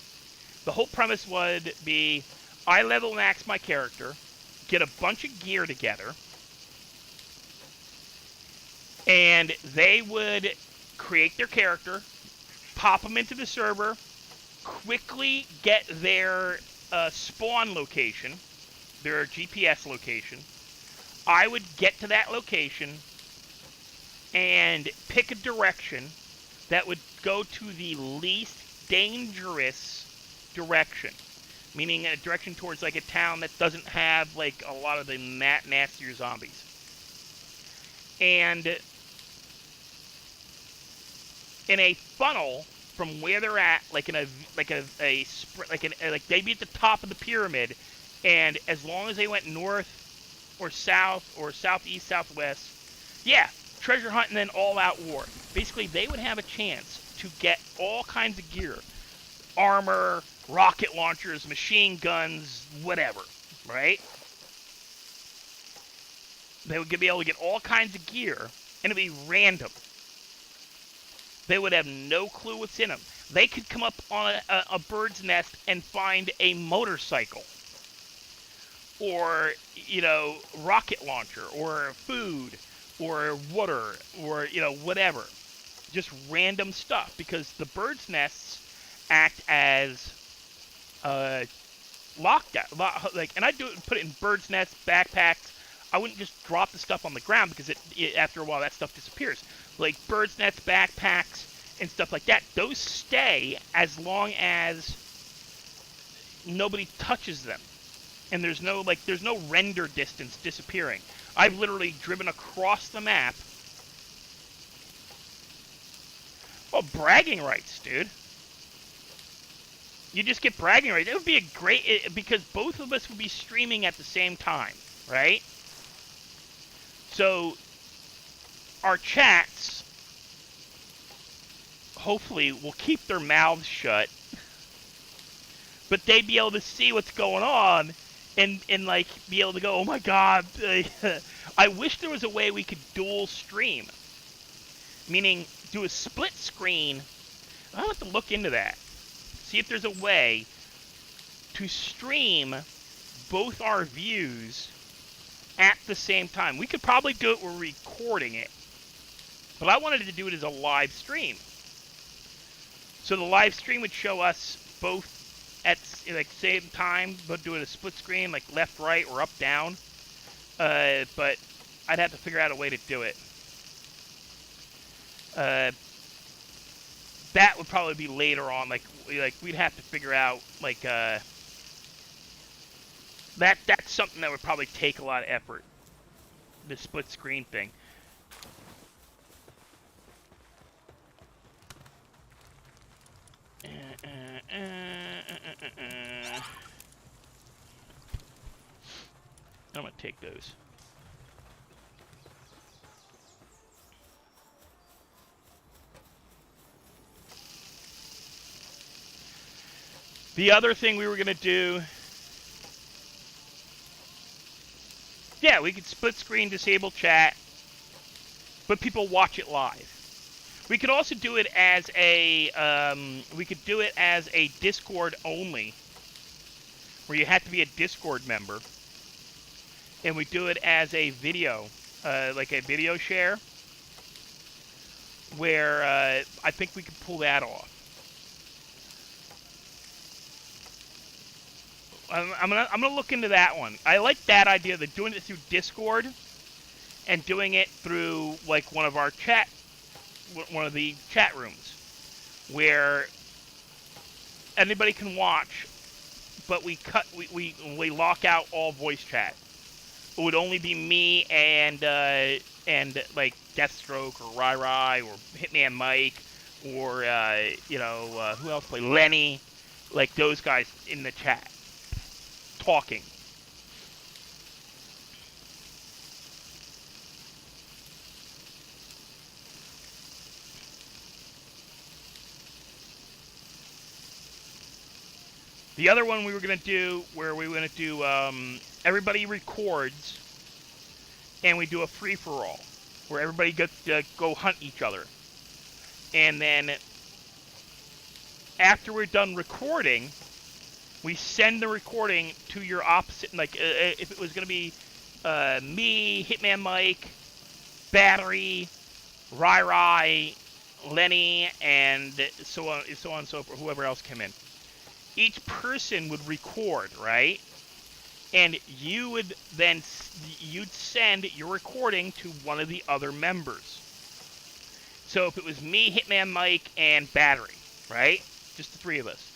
the whole premise would be, I level max my character, get a bunch of gear together, and they would create their character, pop them into the server, quickly get their spawn location, their GPS location. I would get to that location and pick a direction that would go to the least dangerous direction. Meaning a direction towards like a town that doesn't have like a lot of the nastier zombies. And in a funnel from where they're at, like in like they'd be at the top of the pyramid, and as long as they went north or south or southeast, southwest, yeah, treasure hunt and then all-out war. Basically, they would have a chance to get all kinds of gear, armor, rocket launchers, machine guns, whatever, right? They would be able to get all kinds of gear, and it'd be random. They would have no clue what's in them. They could come up on a bird's nest and find a motorcycle, or, you know, rocket launcher, or food, or water, or, you know, whatever. Just random stuff, because the bird's nests act as lockdown, like, and I put it in bird's nests, backpacks. I wouldn't just drop the stuff on the ground, because it after a while that stuff disappears. Like bird's nests, backpacks, and stuff like that. Those stay as long as nobody touches them, and there's no render distance disappearing. I've literally driven across the map. Well, bragging rights, dude. You just get bragging rights. It would be a great, because both of us would be streaming at the same time, right? So our chats hopefully will keep their mouths shut, but they'd be able to see what's going on and like be able to go, oh my god, I wish there was a way we could dual stream. Meaning do a split screen. I'll have to look into that. See if there's a way to stream both our views at the same time. We could probably do it, we're recording it. But I wanted to do it as a live stream. So the live stream would show us both at like same time, but doing a split screen, like left, right, or up, down. But I'd have to figure out a way to do it. That would probably be later on. Like we'd have to figure out like that's something that would probably take a lot of effort. The split screen thing. I'm gonna take those. The other thing we were gonna do, yeah, we could split screen, disable chat, but people watch it live. We could also do it as a Discord only, where you have to be a Discord member, and we do it as a video, like a video share, where I think we could pull that off. I'm gonna look into that one. I like that idea. They're doing it through Discord and doing it through like one of the chat rooms where anybody can watch, but we lock out all voice chat. It would only be me and like Deathstroke or Rai or Hitman Mike or who else play Lenny, like those guys in the chat talking. The other one we were going to do, where we were going to do, everybody records, and we do a free-for-all, where everybody gets to go hunt each other. And then, after we're done recording, we send the recording to your opposite, like, if it was going to be me, Hitman Mike, Battery, Rai, Lenny, and so on and so forth, whoever else came in. Each person would record, right? And you would then, you'd send your recording to one of the other members. So if it was me, Hitman Mike, and Battery, right? Just the three of us.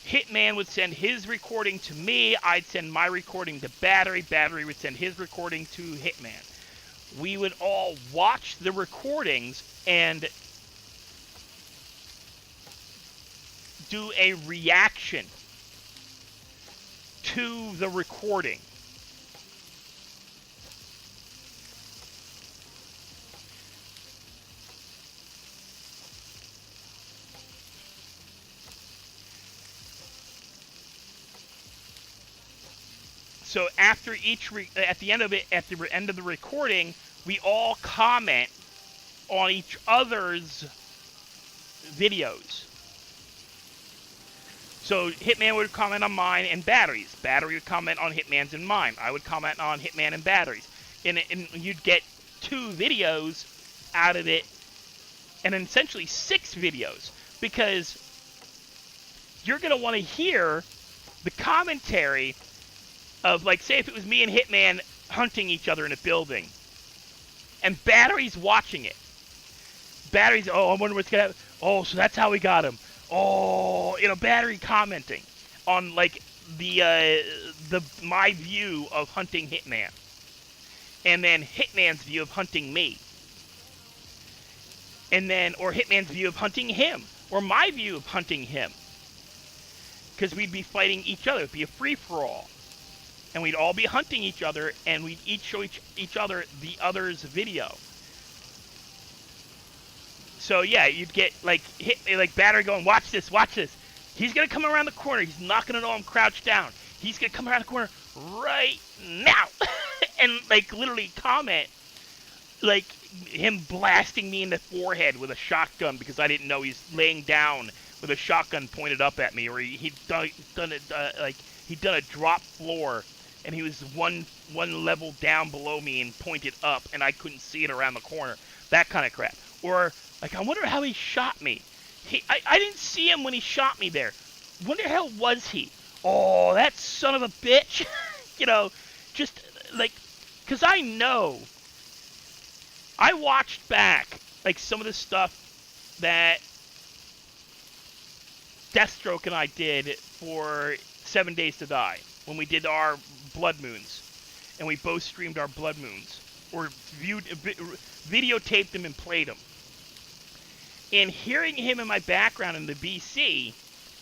Hitman would send his recording to me, I'd send my recording to Battery, Battery would send his recording to Hitman. We would all watch the recordings and do a reaction to the recording. So after at the end of the recording, we all comment on each other's videos. So Hitman would comment on mine and Battery's. Battery would comment on Hitman's and mine. I would comment on Hitman and Battery's. And you'd get 2 videos out of it, and essentially 6 videos, because you're going to want to hear the commentary of, like, say if it was me and Hitman hunting each other in a building, and Battery's watching it. Battery's, oh, I wonder what's going to happen. Oh, so that's how we got him. Oh, Battery commenting on, like, my view of hunting Hitman, and then Hitman's view of hunting me, and then, or Hitman's view of hunting him, or my view of hunting him, because we'd be fighting each other. It'd be a free-for-all, and we'd all be hunting each other, and we'd each show each other the other's video. So yeah, you'd get like Battery going, watch this. He's gonna come around the corner. He's not gonna know I'm crouched down. He's gonna come around the corner right now, and like literally comment, like him blasting me in the forehead with a shotgun because I didn't know he's laying down with a shotgun pointed up at me, or he'd done a drop floor and he was one level down below me and pointed up, and I couldn't see it around the corner. That kind of crap. Or like, I wonder how he shot me. I didn't see him when he shot me there. Wonder how was he? Oh, that son of a bitch. Just like, because I know. I watched back, like, some of the stuff that Deathstroke and I did for 7 Days to Die, when we did our Blood Moons. And we both streamed our Blood Moons. Or videotaped them and played them. And hearing him in my background in the BC,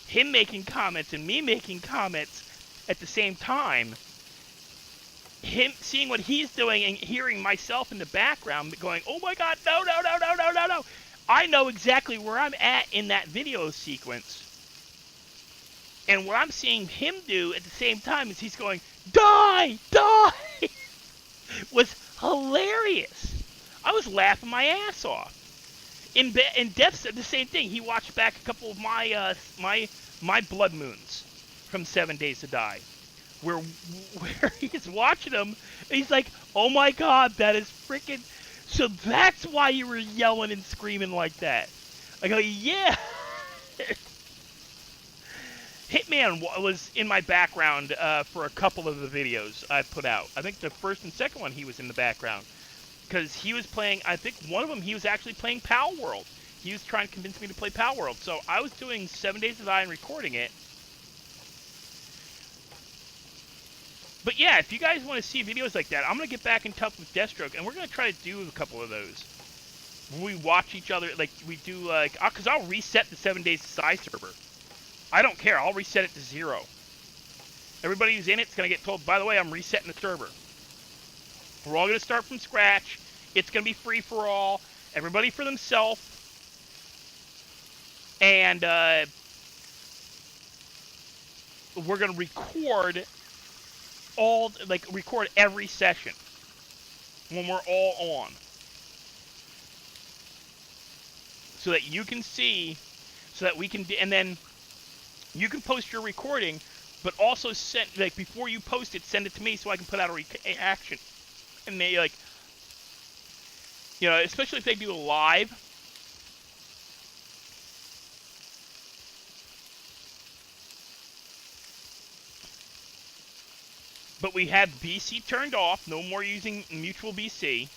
him making comments and me making comments at the same time, him seeing what he's doing and hearing myself in the background going, oh my god, no. I know exactly where I'm at in that video sequence. And what I'm seeing him do at the same time is he's going, die! Was hilarious. I was laughing my ass off. In Death said the same thing. He watched back a couple of my my Blood Moons from 7 Days to Die, where he's watching them, and he's like, "Oh my God, that is freaking So that's why you were yelling and screaming like that. I go, yeah. Hitman was in my background for a couple of the videos I put out. I think the first and second one he was in the background. Because he was playing, I think one of them he was actually playing PalWorld. He was trying to convince me to play PalWorld. So I was doing 7 Days to Die and recording it. But yeah, if you guys want to see videos like that, I'm going to get back in touch with Deathstroke, and we're going to try to do a couple of those. When we watch each other, like, we do, like, because I'll reset the 7 Days to Die server. I don't care, I'll reset it to 0. Everybody who's in it's going to get told, by the way, I'm resetting the server. We're all going to start from scratch. It's going to be free for all. Everybody for themselves. And, we're going to record record every session when we're all on, so that you can see, so that we can, and then you can post your recording, but also send, like, before you post it, send it to me so I can put out a reaction. And they, like, you know, especially if they do a live. But we have BC turned off. No more using mutual BC.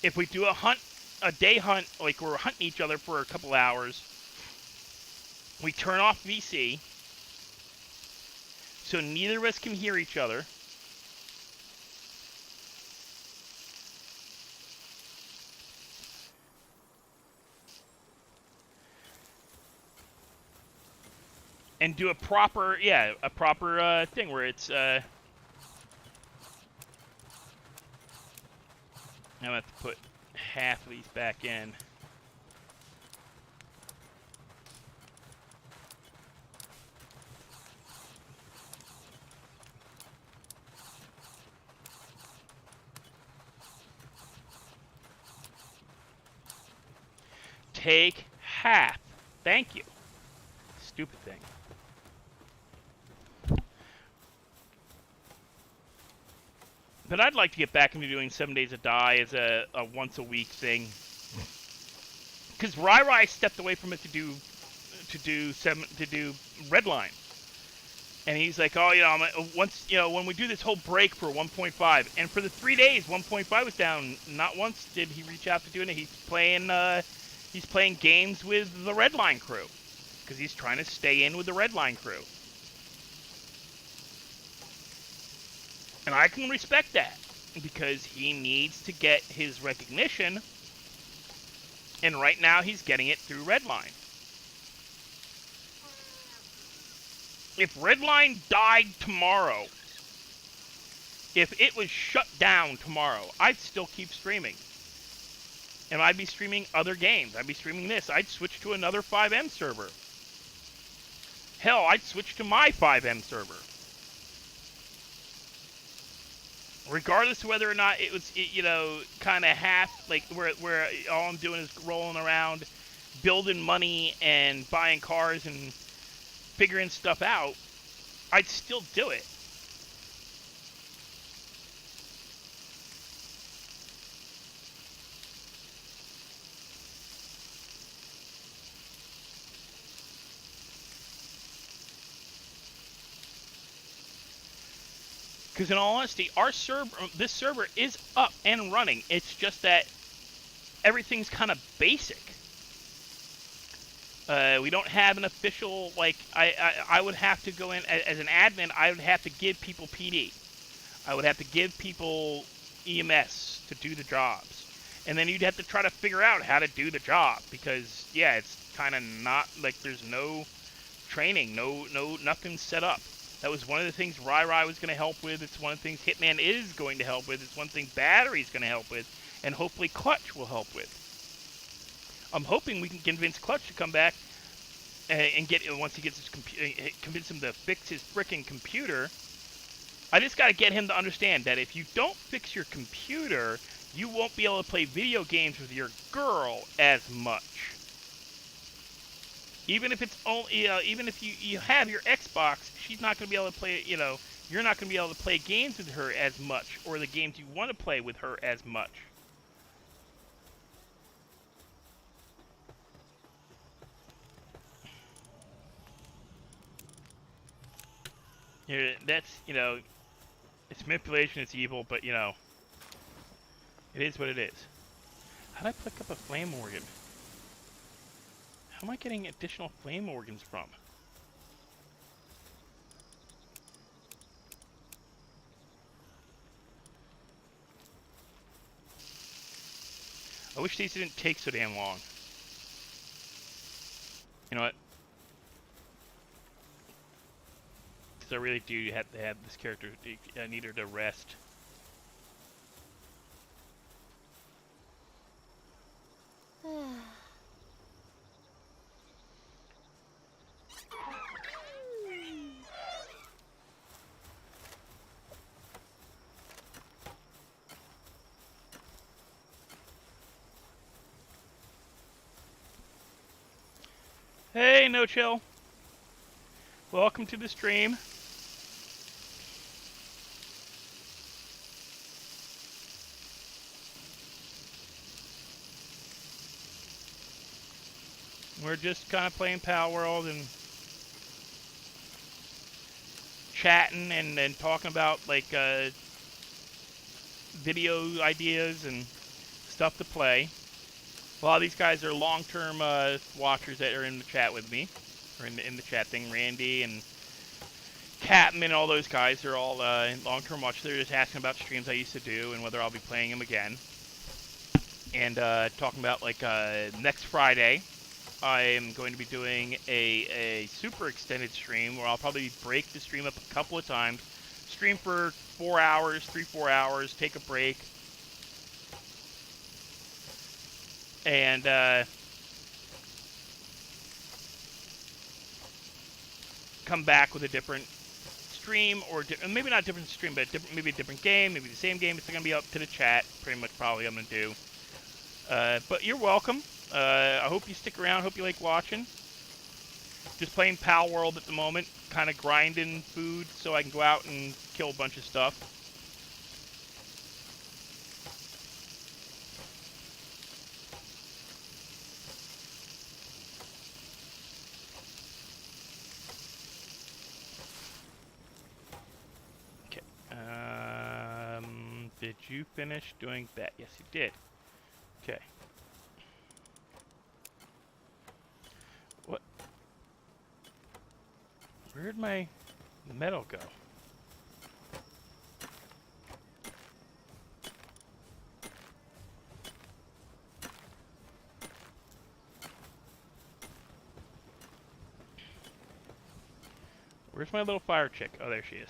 If we do a day hunt, like we're hunting each other for a couple hours, we turn off BC. So neither of us can hear each other. And do a proper, thing where it's, I'm going to have to put half of these back in. Take half. Thank you. Stupid thing. But I'd like to get back into doing 7 Days to Die as a once-a-week thing. Because Rai stepped away from it to do Redline. And he's like, oh, you know, once, you know, when we do this whole break for 1.5, and for the 3 days 1.5 was down, not once did he reach out to doing it. He's playing games with the Redline crew, because he's trying to stay in with the Redline crew. And I can respect that, because he needs to get his recognition, and right now he's getting it through Redline. If Redline died tomorrow, if it was shut down tomorrow, I'd still keep streaming. And I'd be streaming other games. I'd be streaming this. I'd switch to another 5M server. Hell, I'd switch to my 5M server. Regardless of whether or not it was, you know, kind of half, like, where all I'm doing is rolling around, building money and buying cars and figuring stuff out, I'd still do it. Because in all honesty, this server is up and running. It's just that everything's kind of basic. We don't have an official, like, I would have to go in, as an admin, I would have to give people PD. I would have to give people EMS to do the jobs. And then you'd have to try to figure out how to do the job, because, yeah, it's kind of not, like, there's no training, nothing set up. That was one of the things Rai was going to help with. It's one of the things Hitman is going to help with. It's one thing Battery's going to help with. And hopefully Clutch will help with. I'm hoping we can convince Clutch to come back and get, once he gets his convince him to fix his frickin' computer. I just got to get him to understand that if you don't fix your computer, you won't be able to play video games with your girl as much. Even if it's only, even if you have your Xbox, she's not going to be able to play, you know, you're not going to be able to play games with her as much, or the games you want to play with her as much. That's, it's manipulation, it's evil, but, it is what it is. How'd I pick up a flame organ? How am I getting additional flame organs from? I wish these didn't take so damn long. You know what? Because I really do have to have this character. I need her to rest. Hey, No Chill. Welcome to the stream. We're just kind of playing PalWorld and chatting and talking about like video ideas and stuff to play. A lot of these guys are long-term watchers that are in the chat with me, or in the chat thing. Randy and Captain and all those guys, they're all long-term watchers. They're just asking about streams I used to do and whether I'll be playing them again. And talking about like next Friday, I am going to be doing a super extended stream where I'll probably break the stream up a couple of times. Stream for 4 hours, 3-4 hours, take a break. And come back with a different stream, or maybe not a different stream, but maybe a different game, maybe the same game. It's going to be up to the chat, pretty much probably I'm going to do. But you're welcome. I hope you stick around. Hope you like watching. Just playing PalWorld at the moment, kind of grinding food so I can go out and kill a bunch of stuff. Did you finish doing that? Yes, you did. Okay. What? Where'd my metal go? Where's my little fire chick? Oh, there she is.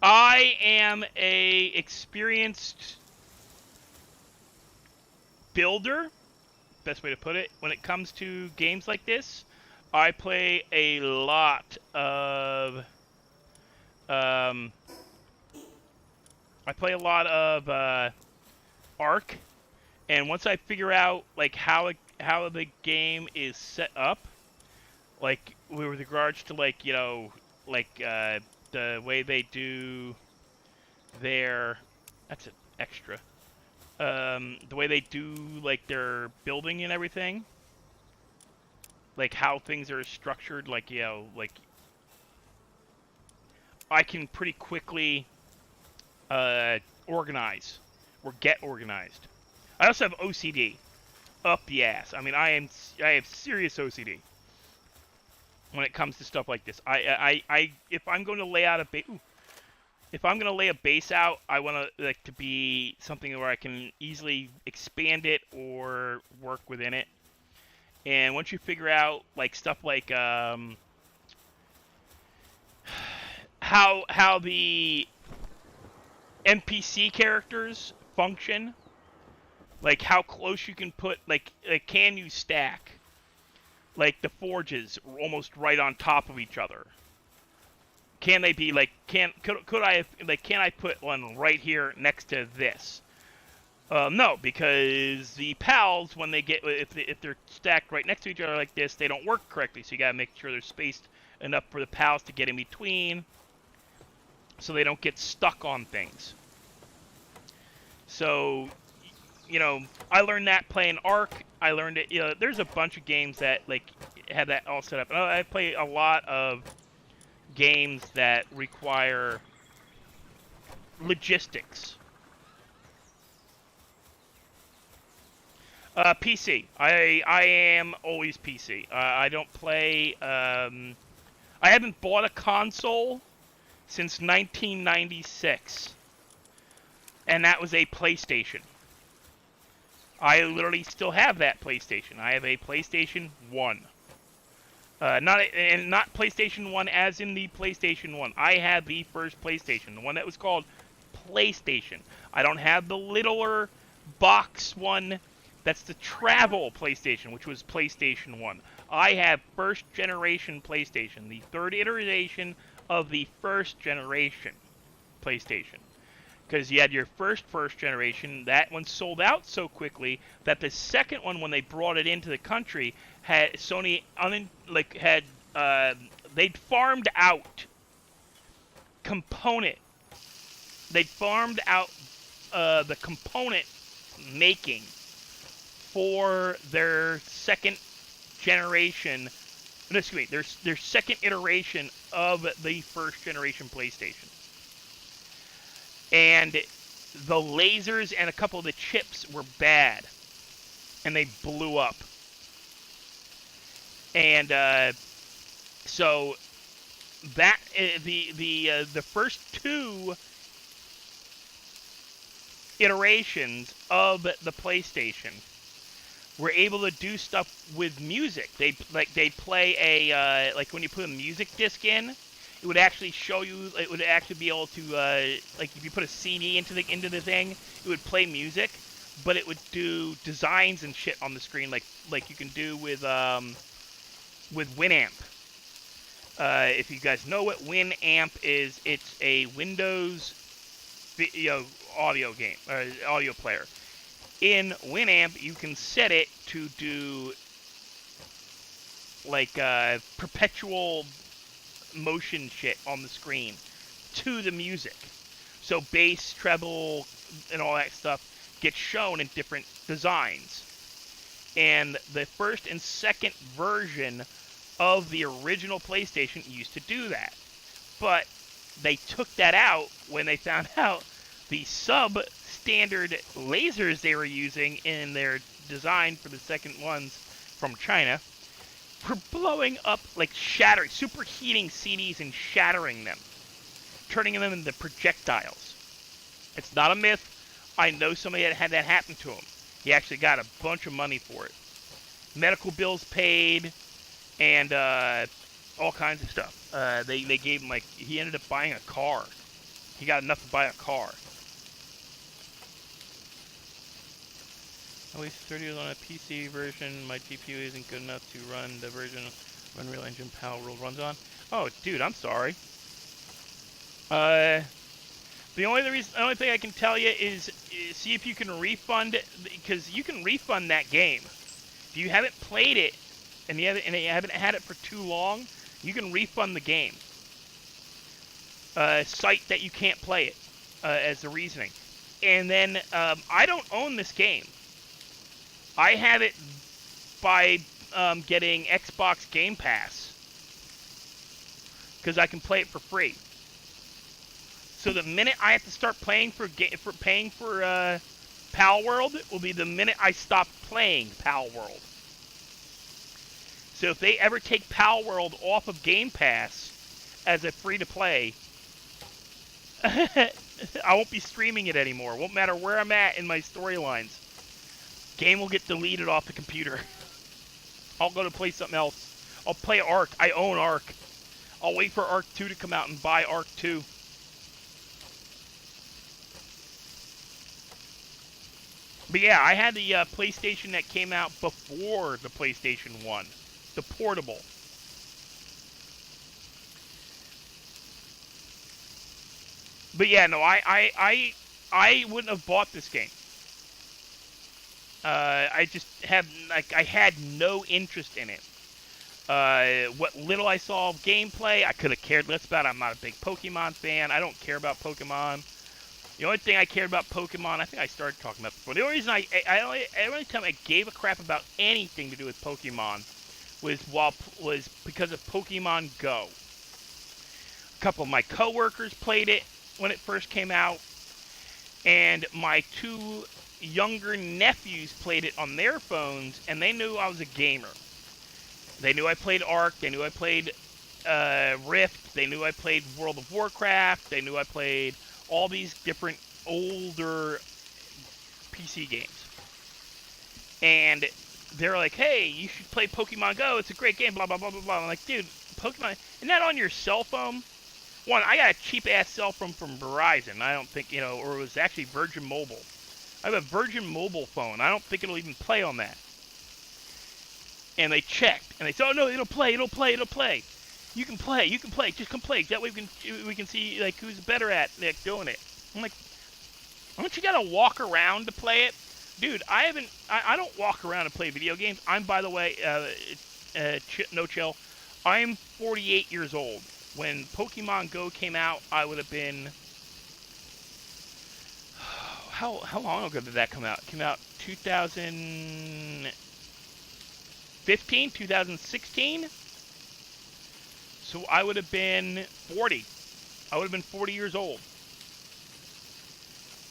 I am a experienced builder, best way to put it. When it comes to games like this, I play a lot of Ark, and once I figure out like how the game is set up, like with regards to like the way they do their, that's an extra, the way they do like their building and everything, like how things are structured, like like I can pretty quickly organize or get organized. I also have OCD up the ass. I mean, I have serious OCD when it comes to stuff like this. If I'm going to lay out a if I'm going to lay a base out, I want to be something where I can easily expand it or work within it. And once you figure out like stuff like how the NPC characters function, like how close you can put, like can you stack like the forges almost right on top of each other? Can they be like, could I like, can I put one right here next to this? No, because the pals, when they get, if they're stacked right next to each other like this, they don't work correctly. So you gotta make sure they're spaced enough for the pals to get in between, so they don't get stuck on things. So you know, I learned that playing Ark. I learned it. You know, there's a bunch of games that like had that all set up. And I play a lot of games that require logistics. PC. I am always PC. I don't play. I haven't bought a console since 1996, and that was a PlayStation. I literally still have that PlayStation. I have a PlayStation 1. Not PlayStation 1 as in the PlayStation 1. I have the first PlayStation, the one that was called PlayStation. I don't have the littler box one. That's the travel PlayStation, which was PlayStation 1. I have first generation PlayStation, the third iteration of the first generation PlayStation. Because you had your first generation, that one sold out so quickly that the second one, when they brought it into the country, had Sony they'd farmed out component. They'd farmed out the component making for their second generation. Excuse me, their second iteration of the first generation PlayStation. And the lasers and a couple of the chips were bad, and they blew up. And so that the first two iterations of the PlayStation were able to do stuff with music. They play a like when you put a music disc in, it would actually show you. It would actually be able to like if you put a CD into the thing, it would play music, but it would do designs and shit on the screen like you can do with Winamp. If you guys know what Winamp is, it's a Windows audio game audio player. In Winamp, you can set it to do like perpetual motion shit on the screen to the music. So bass, treble, and all that stuff gets shown in different designs. And the first and second version of the original PlayStation used to do that. But they took that out when they found out the substandard lasers they were using in their design for the second ones from China were blowing up, like shattering, superheating CDs and shattering them, turning them into projectiles. It's not a myth. I know somebody that had that happen to him. He actually got a bunch of money for it. Medical bills paid, and all kinds of stuff. They gave him, like, he ended up buying a car. He got enough to buy a car. At least 30 on a PC version. My GPU isn't good enough to run the version Unreal Engine PalWorld runs on. Oh, dude, I'm sorry. The only thing I can tell you is see if you can refund it, because you can refund that game. If you haven't played it and you haven't had it for too long, you can refund the game. Cite that you can't play it as the reasoning. And then I don't own this game. I have it by getting Xbox Game Pass because I can play it for free. So the minute I have to start paying for PalWorld will be the minute I stop playing PalWorld. So if they ever take PalWorld off of Game Pass as a free-to-play, I won't be streaming it anymore. It won't matter where I'm at in my storylines. Game will get deleted off the computer. I'll go to play something else. I'll play Ark. I own Ark. I'll wait for Ark 2 to come out and buy Ark 2. But yeah, I had the PlayStation that came out before the PlayStation 1. The portable. But yeah, no, I wouldn't have bought this game. I just have, like, I had no interest in it. What little I saw of gameplay, I could have cared less about. I'm not a big Pokemon fan. I don't care about Pokemon. The only thing I cared about Pokemon, I think I started talking about before. The only reason the only time I gave a crap about anything to do with Pokemon was because of Pokemon Go. A couple of my coworkers played it when it first came out, and my two younger nephews played it on their phones, and they knew I was a gamer. They knew I played Ark. They knew I played Rift. They knew I played World of Warcraft. They knew I played all these different older PC games. And they're like, hey, you should play Pokemon Go. It's a great game, blah, blah, blah, blah, blah. I'm like, dude, Pokemon, isn't that on your cell phone? One, I got a cheap-ass cell phone from Verizon. I don't think, or it was actually Virgin Mobile. I have a Virgin Mobile phone. I don't think it'll even play on that. And they checked, and they said, oh, no, it'll play. You can play, just come play. That way we can see, like, who's better at doing it. I'm like, don't you gotta walk around to play it? Dude, I don't walk around and play video games. I'm, by the way, no chill, I'm 48 years old. When Pokemon Go came out, I would have been, how long ago did that come out? It came out 2015, 2016? So I would have been 40. I would have been 40 years old.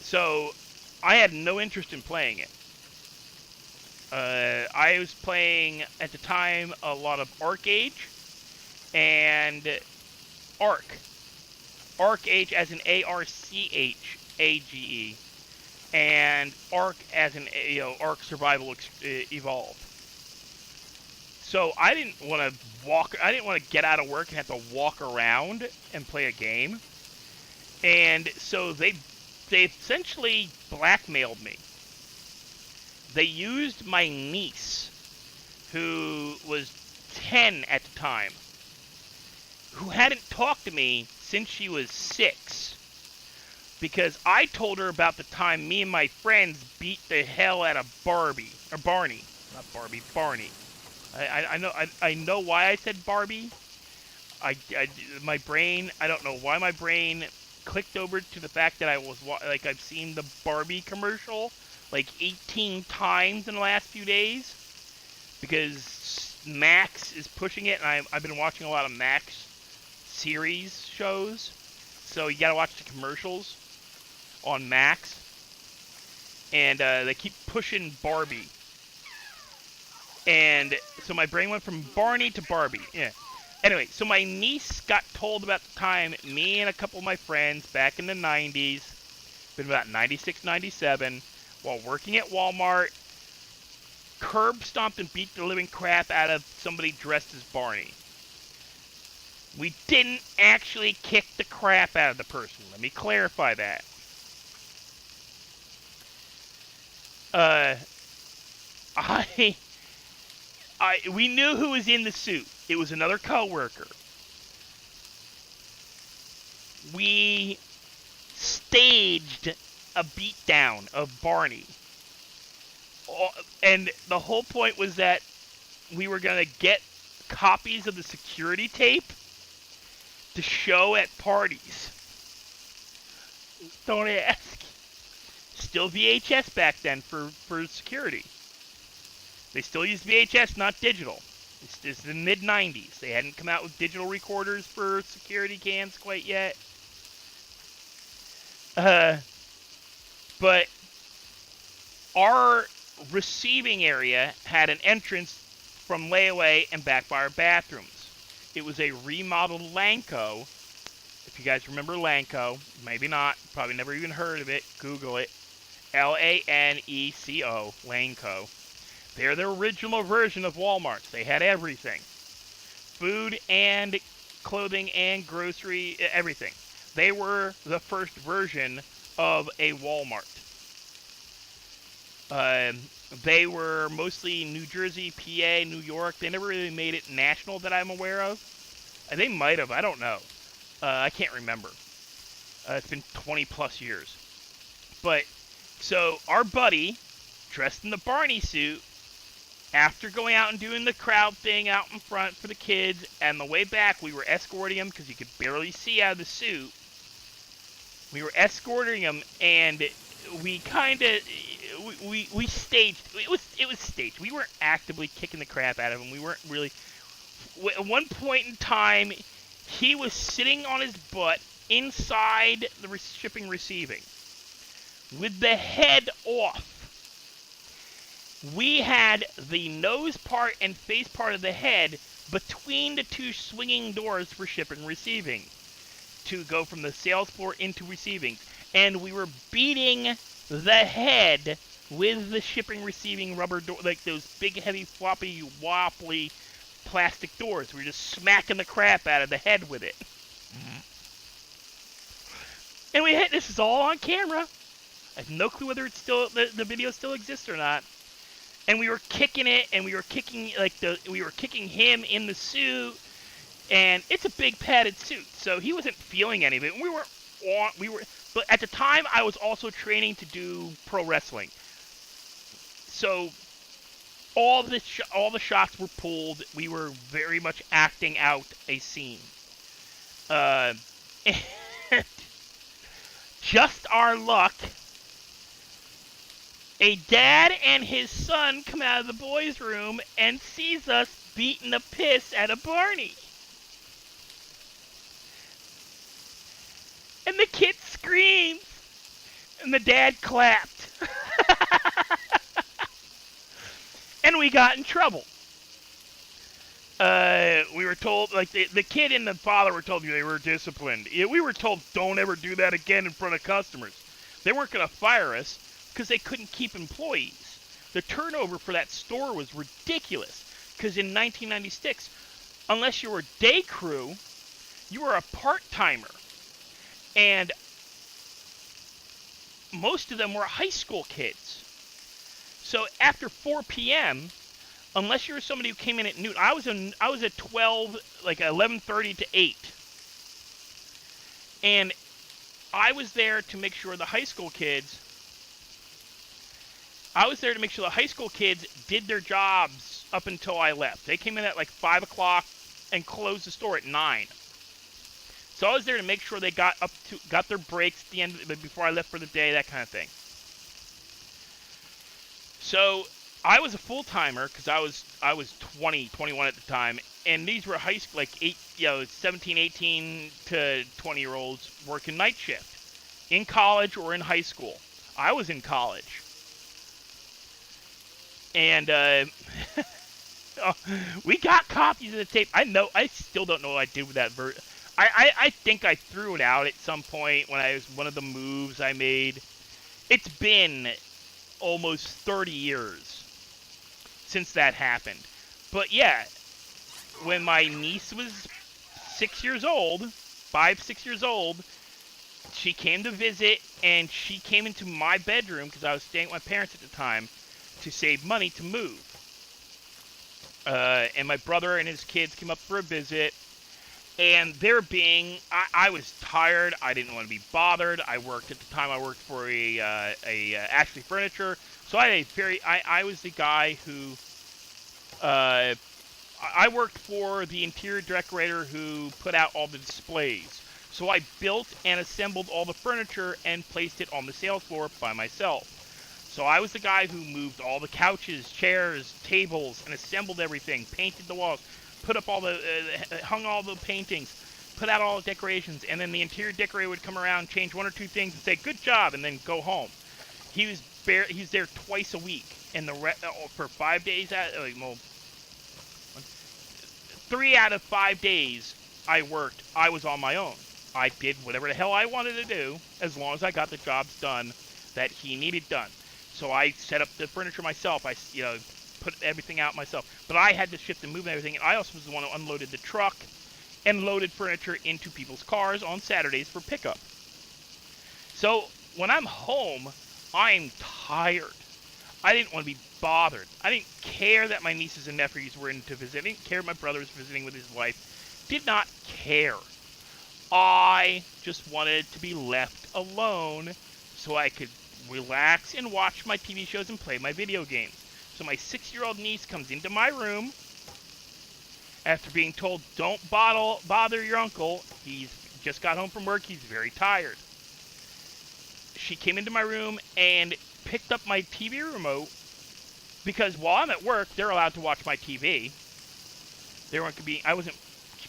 So I had no interest in playing it. I was playing, at the time, a lot of Arc-Age and Arc. Arc-Age as in Archage, and Arc as in, Arc Survival Evolved. So I didn't want to get out of work and have to walk around and play a game. And so they essentially blackmailed me. They used my niece, who was 10 at the time, who hadn't talked to me since she was 6, because I told her about the time me and my friends beat the hell out of Barney. I know why I said Barbie. My brain, I don't know why my brain clicked over to the fact that I've seen the Barbie commercial like 18 times in the last few days, because Max is pushing it, and I've been watching a lot of Max series shows, so you gotta watch the commercials on Max, and they keep pushing Barbie, and so my brain went from Barney to Barbie. Yeah. Anyway, so my niece got told about the time me and a couple of my friends back in the 90s, been about 96, 97, while working at Walmart, curb stomped and beat the living crap out of somebody dressed as Barney. We didn't actually kick the crap out of the person. Let me clarify that. We knew who was in the suit. It was another coworker. We staged a beatdown of Barney. And the whole point was that we were going to get copies of the security tape to show at parties. Don't ask. Still VHS back then for security. They still used VHS, not digital. It's the mid-90s. They hadn't come out with digital recorders for security cams quite yet. But our receiving area had an entrance from layaway and back by our bathrooms. It was a remodeled Lanco. If you guys remember Lanco, maybe not, probably never even heard of it, Google it. Laneco, Lanco. They're the original version of Walmart. They had everything. Food and clothing and grocery, everything. They were the first version of a Walmart. They were mostly New Jersey, PA, New York. They never really made it national that I'm aware of. They might have. I don't know. I can't remember. It's been 20 plus years. But, so our buddy, dressed in the Barney suit, after going out and doing the crowd thing out in front for the kids, and the way back we were escorting him because you could barely see out of the suit, We were escorting him, and we kind of we staged. It was staged. We weren't actively kicking the crap out of him. We weren't really. At one point in time, he was sitting on his butt inside the shipping receiving with the head off. We had the nose part and face part of the head between the two swinging doors for shipping and receiving to go from the sales floor into receiving. And we were beating the head with the shipping receiving rubber door, like those big heavy floppy wobbly plastic doors. We were just smacking the crap out of the head with it. And we hit. This is all on camera. I have no clue whether it's still the video still exists or not. And we were kicking it, and we were kicking him in the suit, and it's a big padded suit, so he wasn't feeling any of it. But at the time I was also training to do pro wrestling, so all the shots were pulled. We were very much acting out a scene. And just our luck, a dad and his son come out of the boys' room and sees us beating the piss out of Barney. And the kid screams, and the dad clapped. And we got in trouble. We were told, like, the kid and the father were told they were disciplined. We were told, don't ever do that again in front of customers. They weren't going to fire us because they couldn't keep employees. The turnover for that store was ridiculous, because in 1996, unless you were day crew, you were a part-timer. And most of them were high school kids. So after 4 p.m., unless you were somebody who came in at noon, I was at 12, like 11:30 to 8. And I was there to make sure the high school kids did their jobs up until I left. They came in at like 5 o'clock and closed the store at 9. So I was there to make sure they got their breaks at the end before I left for the day, that kind of thing. So I was a full timer because I was 21 at the time, and these were high school, like 17, 18 to 20-year-olds working night shift in college or in high school. I was in college. And we got copies of the tape. I still don't know what I did with that version. I think I threw it out at some point when I was one of the moves I made. It's been almost 30 years since that happened. But yeah, when my niece was 6 years old, 6 years old, she came to visit, and she came into my bedroom because I was staying with my parents at the time to save money to move. And my brother and his kids came up for a visit, and I was tired. I didn't want to be bothered. I worked for a Ashley Furniture, so I was the guy who, I worked for the interior decorator who put out all the displays. So I built and assembled all the furniture and placed it on the sales floor by myself. So I was the guy who moved all the couches, chairs, tables, and assembled everything, painted the walls, hung all the paintings, put out all the decorations, and then the interior decorator would come around, change one or two things, and say, good job, and then go home. He's there twice a week, and for 5 days, 3 out of 5 days I worked, I was on my own. I did whatever the hell I wanted to do, as long as I got the jobs done that he needed done. So I set up the furniture myself. I put everything out myself. But I had to shift and move everything. And I also was the one who unloaded the truck and loaded furniture into people's cars on Saturdays for pickup. So when I'm home, I'm tired. I didn't want to be bothered. I didn't care that my nieces and nephews were in to visit. I didn't care my brother was visiting with his wife. Did not care. I just wanted to be left alone so I could relax and watch my TV shows and play my video games. So my 6-year-old niece comes into my room after being told, don't bother your uncle. He's just got home from work. He's very tired. she came into my room and picked up my TV remote because while I'm at work, they're allowed to watch my TV. I wasn't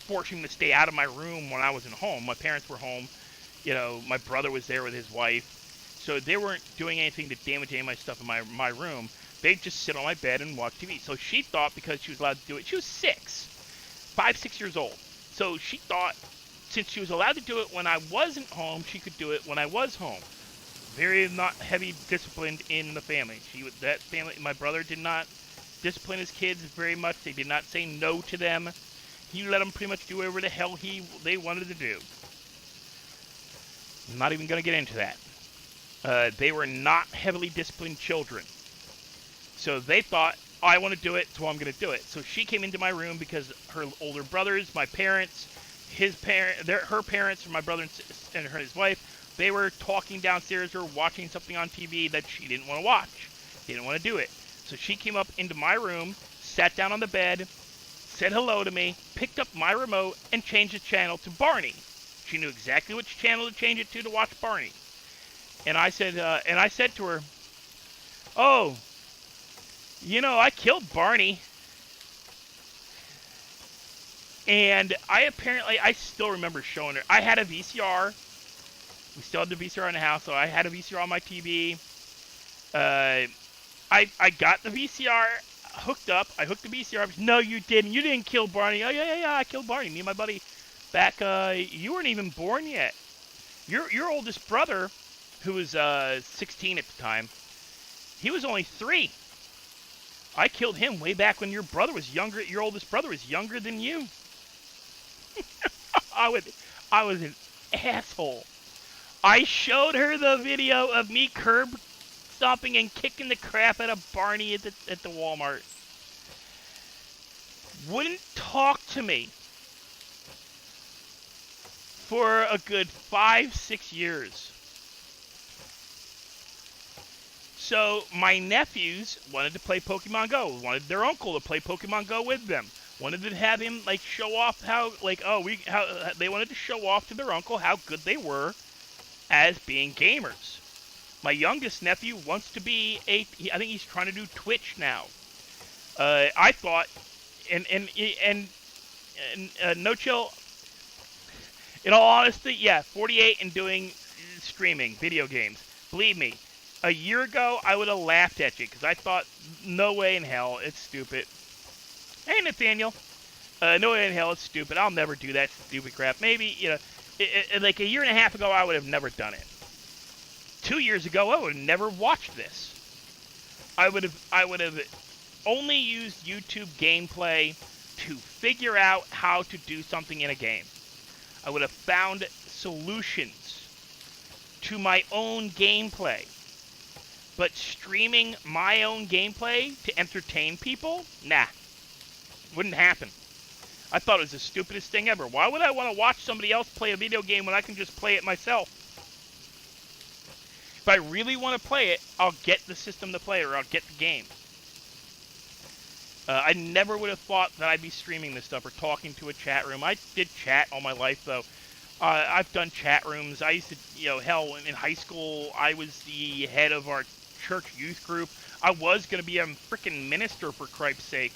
forcing them to stay out of my room when I wasn't home. My parents were home. You know, my brother was there with his wife. So they weren't doing anything to damage any of my stuff in my room. They'd just sit on my bed and watch TV. So she thought because she was allowed to do it, she was 6 years old. So she thought since she was allowed to do it when I wasn't home, she could do it when I was home. Very not heavy disciplined in the family. My brother did not discipline his kids very much. They did not say no to them. He let them pretty much do whatever the hell they wanted to do. I'm not even going to get into that. They were not heavily disciplined children. So they thought, oh, I want to do it, so I'm going to do it. So she came into my room because her older brothers, my parents, her parents, my brother and his wife, they were talking downstairs or watching something on TV that she didn't want to watch. Didn't want to do it. So she came up into my room, sat down on the bed, said hello to me, picked up my remote, and changed the channel to Barney. She knew exactly which channel to change it to watch Barney. And I said to her, oh, you know, I killed Barney. And I still remember showing her. I had a VCR. We still had the VCR in the house, so I had a VCR on my TV. I got the VCR hooked up. I hooked the VCR up. No, you didn't. You didn't kill Barney. Oh, yeah, I killed Barney. Me and my buddy back, you weren't even born yet. Your oldest brother, who was 16 at the time, he was only 3. I killed him way back when your brother was younger. Your oldest brother was younger than you. I was an asshole. I showed her the video of me curb stomping and kicking the crap out of Barney at the Walmart. Wouldn't talk to me for a good 5-6 years. So my nephews wanted to play Pokemon Go. Wanted their uncle to play Pokemon Go with them. Wanted to have him like show off they wanted to show off to their uncle how good they were as being gamers. My youngest nephew wants to be I think he's trying to do Twitch now. I thought, and no chill. In all honesty, yeah, 48 and doing streaming video games. Believe me, a year ago I would have laughed at you because I thought, no way in hell, it's stupid. Hey Nathaniel, no way in hell, it's stupid. I'll never do that stupid crap. Maybe like a year and a half ago, I would have never done it. 2 years ago, I would have never watched this. I would have only used YouTube gameplay to figure out how to do something in a game. I would have found solutions to my own gameplay. But streaming my own gameplay to entertain people? Nah. Wouldn't happen. I thought it was the stupidest thing ever. Why would I want to watch somebody else play a video game when I can just play it myself? If I really want to play it, I'll get the system to play it, or I'll get the game. I never would have thought that I'd be streaming this stuff or talking to a chat room. I did chat all my life, though. I've done chat rooms. I used to, hell, in high school, I was the head of our church youth group. I was going to be a freaking minister, for Christ's sake.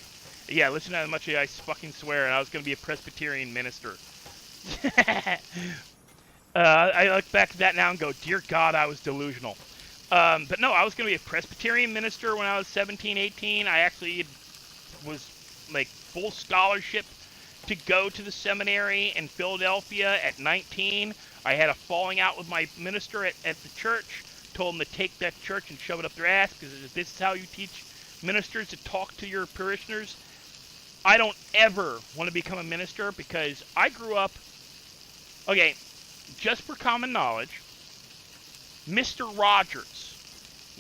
Yeah, listen to how much I fucking swear, and I was going to be a Presbyterian minister. I look back at that now and go, dear God, I was delusional. But no, I was going to be a Presbyterian minister when I was 17, 18. I actually was, like, full scholarship to go to the seminary in Philadelphia at 19. I had a falling out with my minister at the church. Told him to take that church and shove it up their ass, because this is how you teach ministers to talk to your parishioners. I don't ever want to become a minister because I grew up... Okay, just for common knowledge, Mr. Rogers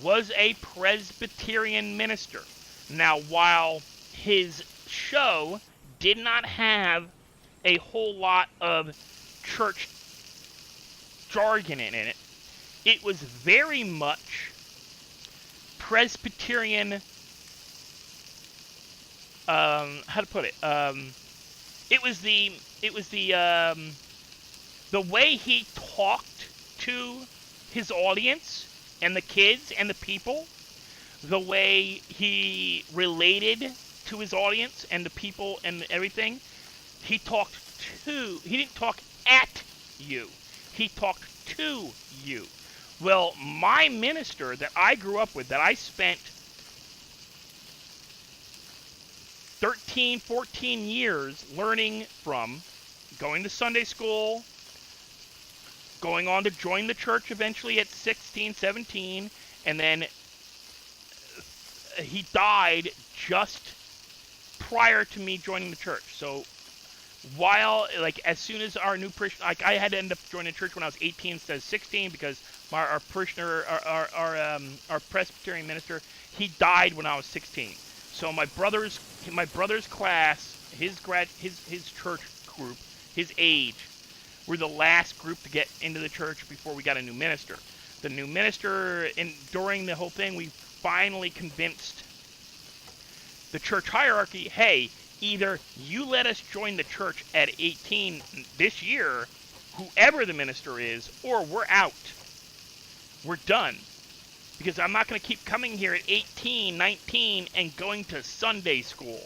was a Presbyterian minister. Now, while his show did not have a whole lot of church jargon in it, it was very much Presbyterian... how to put it? It was the way he talked to his audience and the kids and the people, the way he related to his audience and the people and everything. He didn't talk at you. He talked to you. Well, my minister that I grew up with, that I spent 13, 14 years learning from, going to Sunday school, going on to join the church eventually at 16, 17, and then he died just prior to me joining the church. So while, like, as soon as our new parishioner, like, I had to end up joining the church when I was 18 instead of 16 because our parishioner, our Presbyterian minister, he died when I was 16. So my brother's class, his church group, his age, were the last group to get into the church before we got a new minister. The new minister, during the whole thing, we finally convinced the church hierarchy, hey, either you let us join the church at 18 this year, whoever the minister is, or we're out. We're done. Because I'm not going to keep coming here at 18, 19, and going to Sunday school.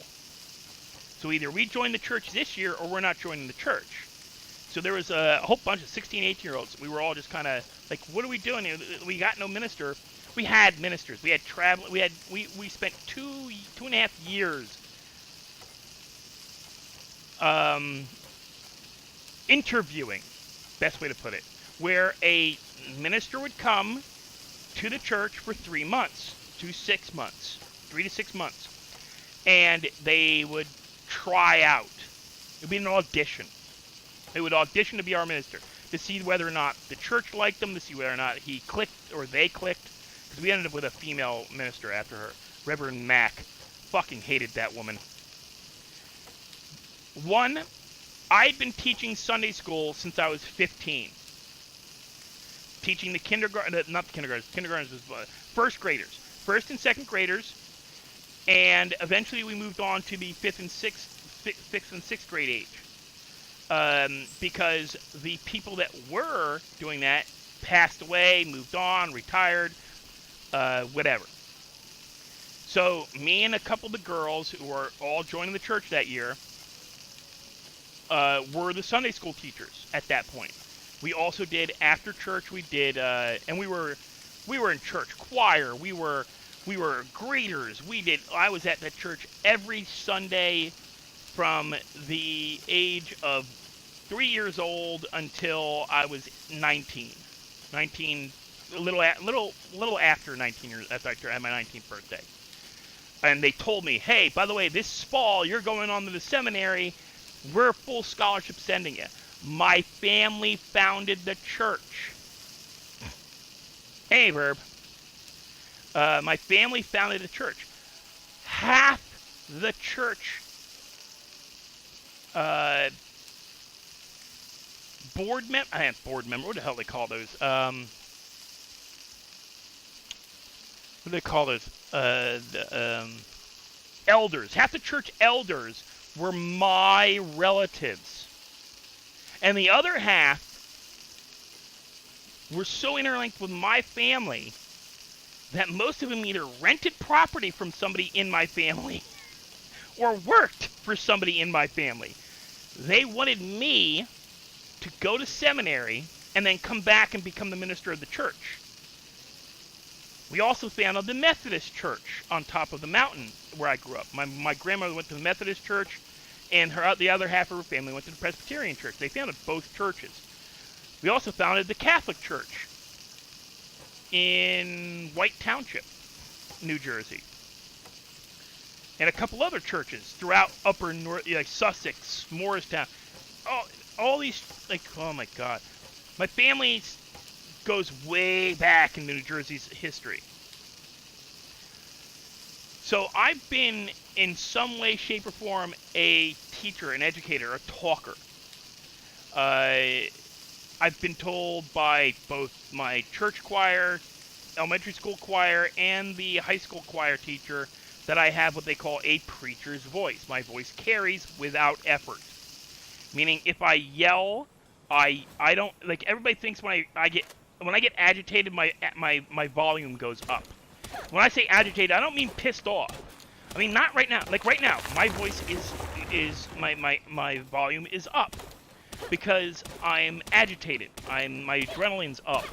So either we join the church this year, or we're not joining the church. So there was a whole bunch of 16, 18-year-olds. We were all just kind of like, what are we doing? We got no minister. We had ministers. We had travel. We spent two and a half years interviewing, best way to put it, where a minister would come to the church for 3 months, 3 to 6 months, and they would try out. It would be an audition. They would audition to be our minister, to see whether or not the church liked him, to see whether or not he clicked or they clicked, because we ended up with a female minister after her, Reverend Mack. Fucking hated that woman. One, I'd been teaching Sunday school since I was 15. Teaching the kindergartners was first graders, first and second graders, and eventually we moved on to the fifth and sixth grade age, because the people that were doing that passed away, moved on, retired, whatever. So me and a couple of the girls who were all joining the church that year were the Sunday school teachers at that point. We also did after church. We did, and we were in church choir. We were greeters. I was at that church every Sunday from the age of 3 years old until I was 19, a little after 19 years, after I had my 19th birthday. And they told me, hey, by the way, this fall you're going on to the seminary. We're full scholarship sending you. My family founded the church. Hey, Verb. My family founded the church. Half the church board member. What the hell do they call those? What do they call those? Elders. Half the church elders were my relatives. And the other half were so interlinked with my family that most of them either rented property from somebody in my family or worked for somebody in my family. They wanted me to go to seminary and then come back and become the minister of the church. We also founded the Methodist church on top of the mountain where I grew up. My grandmother went to the Methodist church, and the other half of her family went to the Presbyterian church. They founded both churches. We also founded the Catholic church in White Township, New Jersey. And a couple other churches throughout upper north, like Sussex, Morristown. All these, like, oh my God. My family goes way back in New Jersey's history. So I've been, in some way, shape, or form, a teacher, an educator, a talker. I've been told by both my church choir, elementary school choir, and the high school choir teacher that I have what they call a preacher's voice. My voice carries without effort. Meaning, if I yell, I don't, like, everybody thinks when I get when I get agitated, my volume goes up. When I say agitated, I don't mean pissed off. I mean not right now. Like right now, my voice is my volume is up because I'm agitated. My adrenaline's up.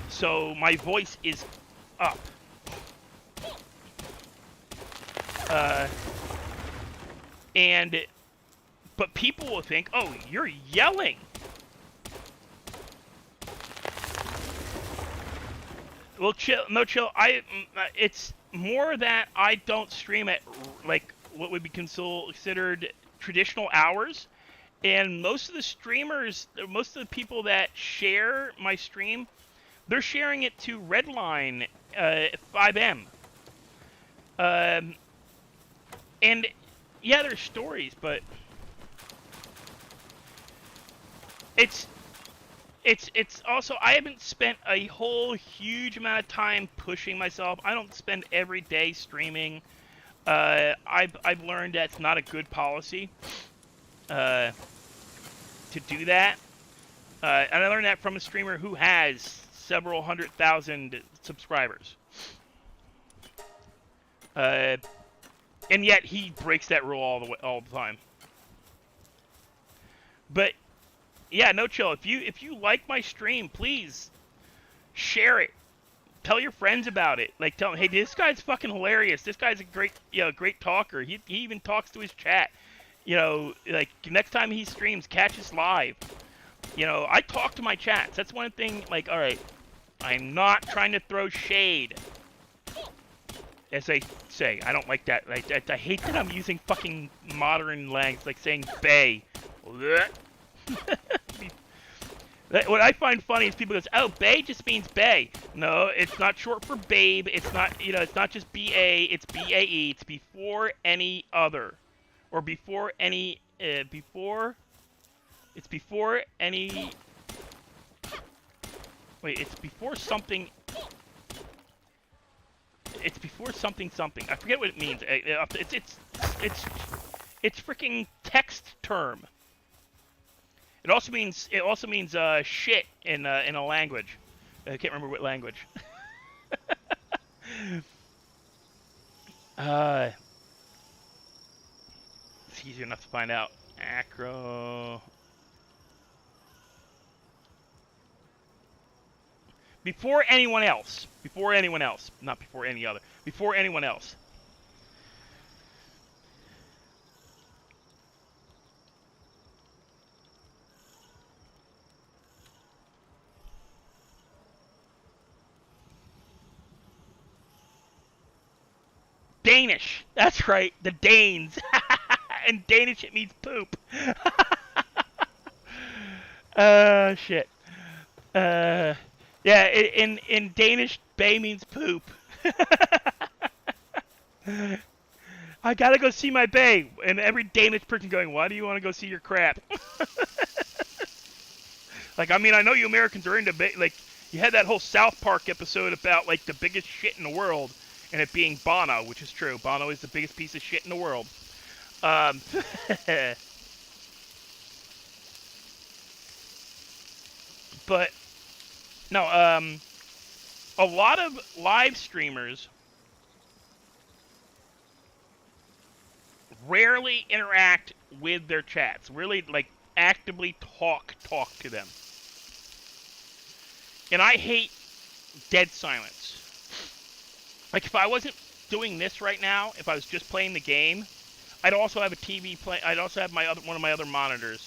So my voice is up. But people will think, oh, you're yelling. Well, chill. It's more that I don't stream at like what would be considered traditional hours, and most of the streamers, most of the people that share my stream, they're sharing it to Redline 5M. And yeah, there's stories, but it's also, I haven't spent a whole huge amount of time pushing myself. I don't spend every day streaming. I've learned that's not a good policy to do that. And I learned that from a streamer who has several 100,000 subscribers. And yet he breaks that rule all the time. But yeah, no chill. If you like my stream, please share it. Tell your friends about it. Like tell them, hey, this guy's fucking hilarious. This guy's a great talker. He even talks to his chat. Like next time he streams, catch us live. I talk to my chats. That's one thing. Like, all right, I'm not trying to throw shade. As they say, I don't like that. Like, I hate that I'm using fucking modern language, like saying "bay." What I find funny is people go, "Oh, bay just means bay." No, it's not short for babe. It's not, it's not just B-A. It's B-A-E. It's before any other, or before any before. It's before any. Wait, it's before something. It's before something. I forget what it means. It's freaking text term. It also means shit in a language. I can't remember what language. It's easy enough to find out. Acro. Before anyone else. Before anyone else. Not before any other. Before anyone else. Danish. That's right. The Danes. In Danish it means poop. Shit. Yeah, in Danish, bay means poop. I gotta go see my bay. And every Danish person going, why do you want to go see your crap? Like, I mean, I know you Americans are into bay. Like, you had that whole South Park episode about, like, the biggest shit in the world. And it being Bono, which is true. Bono is the biggest piece of shit in the world. But, no, a lot of live streamers rarely interact with their chats. Really, like, actively talk to them. And I hate dead silence. Like, if I wasn't doing this right now, if I was just playing the game, I'd also have a TV play. I'd also have one of my other monitors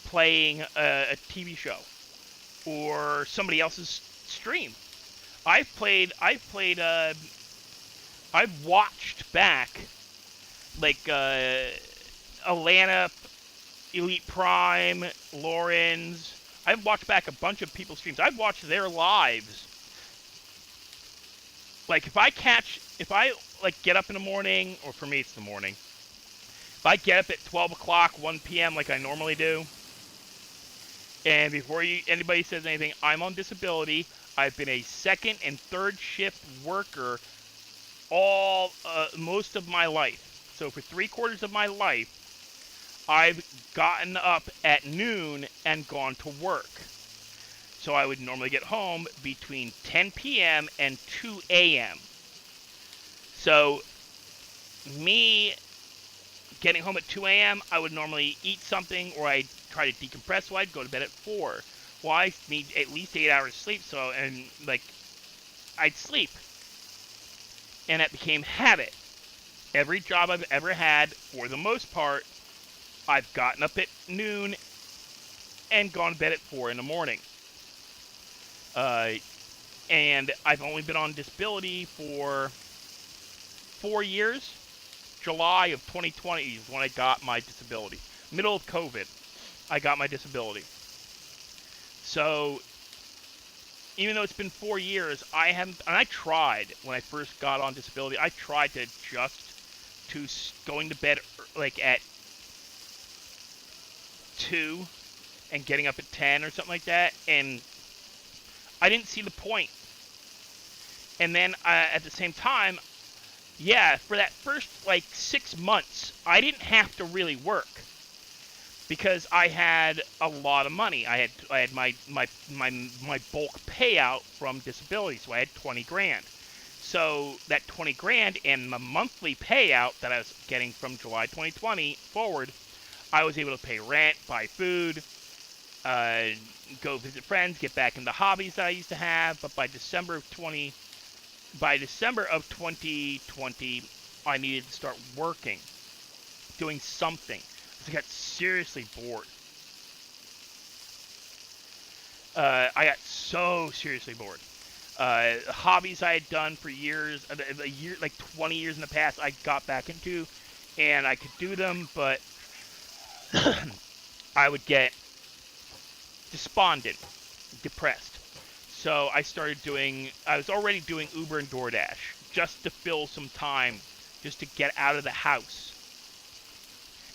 playing a TV show or somebody else's stream. I've watched back like Alana, Elite Prime, Lauren's. I've watched back a bunch of people's streams. I've watched their lives. Like, if I get up in the morning, or for me it's the morning, if I get up at 12 o'clock, 1 p.m. like I normally do, and before anybody says anything, I'm on disability. I've been a second and third shift worker most of my life. So for 3/4 of my life, I've gotten up at noon and gone to work. So I would normally get home between 10 p.m. and 2 a.m. So me getting home at 2 a.m., I would normally eat something, or I'd try to decompress, so I'd go to bed at 4. Well, I need at least 8 hours sleep, so, and, like, I'd sleep. And that became habit. Every job I've ever had, for the most part, I've gotten up at noon and gone to bed at 4 in the morning. And I've only been on disability for 4 years. July of 2020 is when I got my disability. Middle of COVID, I got my disability. So, even though it's been 4 years, I haven't, and I tried, when I first got on disability, I tried to adjust to going to bed, like, at 2 and getting up at 10 or something like that, and I didn't see the point. And then, at the same time, yeah, for that first, like, 6 months, I didn't have to really work. Because I had a lot of money. I had my bulk payout from disability, so I had 20 grand. So that 20 grand and the monthly payout that I was getting from July 2020 forward, I was able to pay rent, buy food, go visit friends, get back into hobbies that I used to have. But by December of 2020, I needed to start working, doing something. I got seriously bored. I got so seriously bored. Hobbies I had done for years, a year, like 20 years in the past, I got back into, and I could do them, but I would get despondent, depressed. So I was already doing Uber and DoorDash, just to fill some time, just to get out of the house.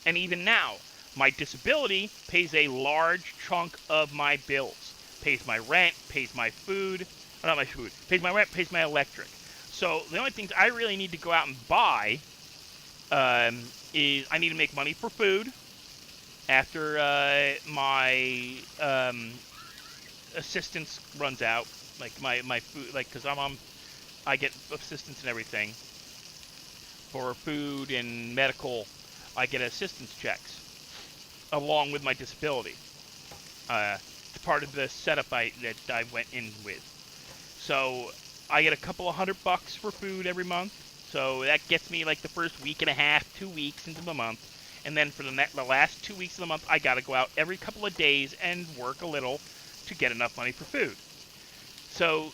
And even now, my disability pays a large chunk of my bills. Pays my rent, pays my food, not my food, pays my rent, pays my electric. So the only things I really need to go out and buy is I need to make money for food after my assistance runs out. Like my food, like, because I get assistance and everything for food and medical. I get assistance checks along with my disability. It's part of the setup that I went in with. So I get a couple of $100 for food every month. So that gets me like the first week and a half, 2 weeks into the month. And then for the last 2 weeks of the month, I got to go out every couple of days and work a little to get enough money for food. So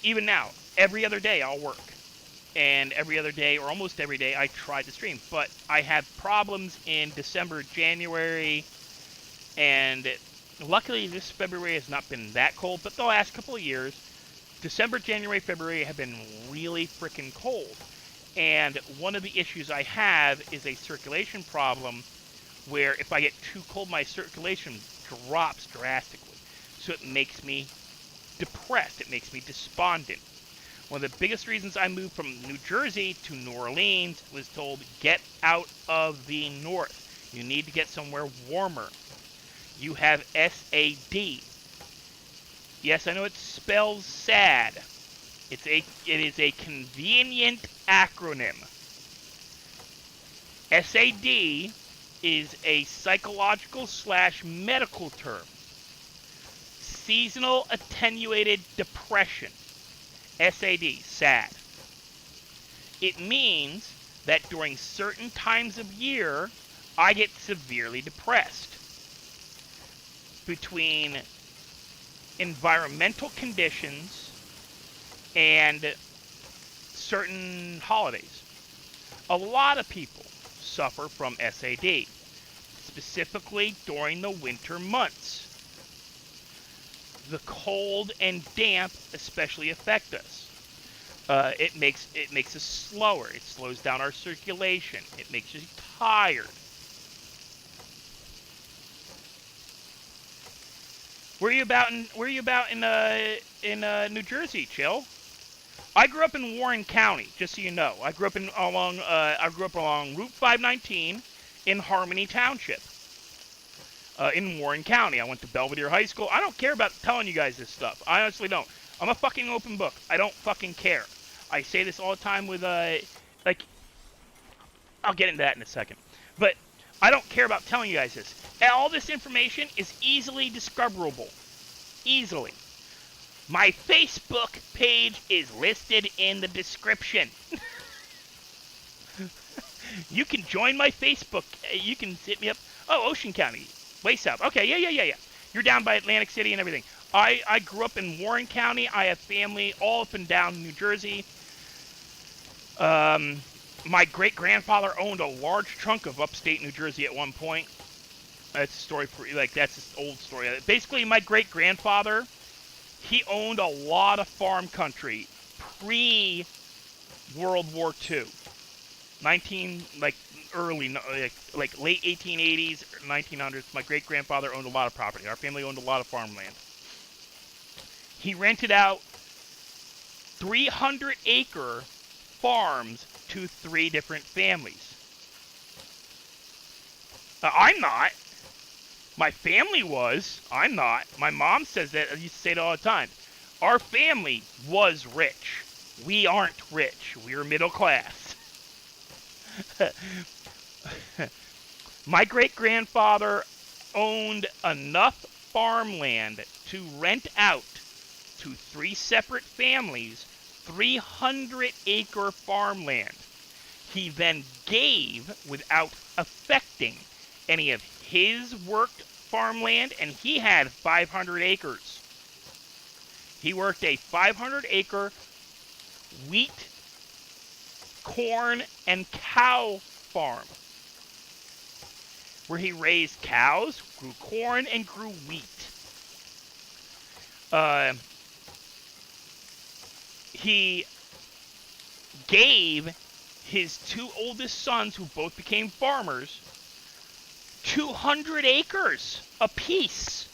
even now, every other day I'll work. And every other day, or almost every day, I try to stream. But I had problems in December, January, and luckily this February has not been that cold. But the last couple of years, December, January, February have been really freaking cold. And one of the issues I have is a circulation problem where if I get too cold, my circulation drops drastically. So it makes me depressed. It makes me despondent. One of the biggest reasons I moved from New Jersey to New Orleans was told, get out of the north. You need to get somewhere warmer. You have SAD. Yes, I know it spells sad. It is a convenient acronym. SAD is a psychological/medical term. Seasonal attenuated depression. SAD, sad. It means that during certain times of year, I get severely depressed. Between environmental conditions and certain holidays. A lot of people suffer from SAD, specifically during the winter months. The cold and damp especially affect us. It makes us slower. It slows down our circulation. It makes you tired. Where are you about in New Jersey, Chill? I grew up in Warren County, just so you know. I grew up along Route 519 in Harmony Township. in Warren County. I went to Belvedere High School. I don't care about telling you guys this stuff. I honestly don't. I'm a fucking open book. I don't fucking care. I say this all the time with, like, I'll get into that in a second. But I don't care about telling you guys this. All this information is easily discoverable. Easily. My Facebook page is listed in the description. You can join my Facebook. You can hit me up. Oh, Ocean County. Way south. Okay, yeah. You're down by Atlantic City and everything. I grew up in Warren County. I have family all up and down New Jersey. My great-grandfather owned a large chunk of upstate New Jersey at one point. That's a story for, like, that's an old story. Basically, my great-grandfather, he owned a lot of farm country pre-World War II. Late 1880s, 1900s. My great-grandfather owned a lot of property. Our family owned a lot of farmland. He rented out 300-acre farms to 3 different families. I'm not. My family was. I'm not. My mom says that. I used to say it all the time. Our family was rich. We aren't rich. We're middle class. My great-grandfather owned enough farmland to rent out to 3 separate families 300-acre farmland. He then gave without affecting any of his worked farmland, and he had 500 acres. He worked a 500-acre wheat, corn, and cow farm, where he raised cows, grew corn, and grew wheat. He gave his 2 oldest sons, who both became farmers, 200 acres apiece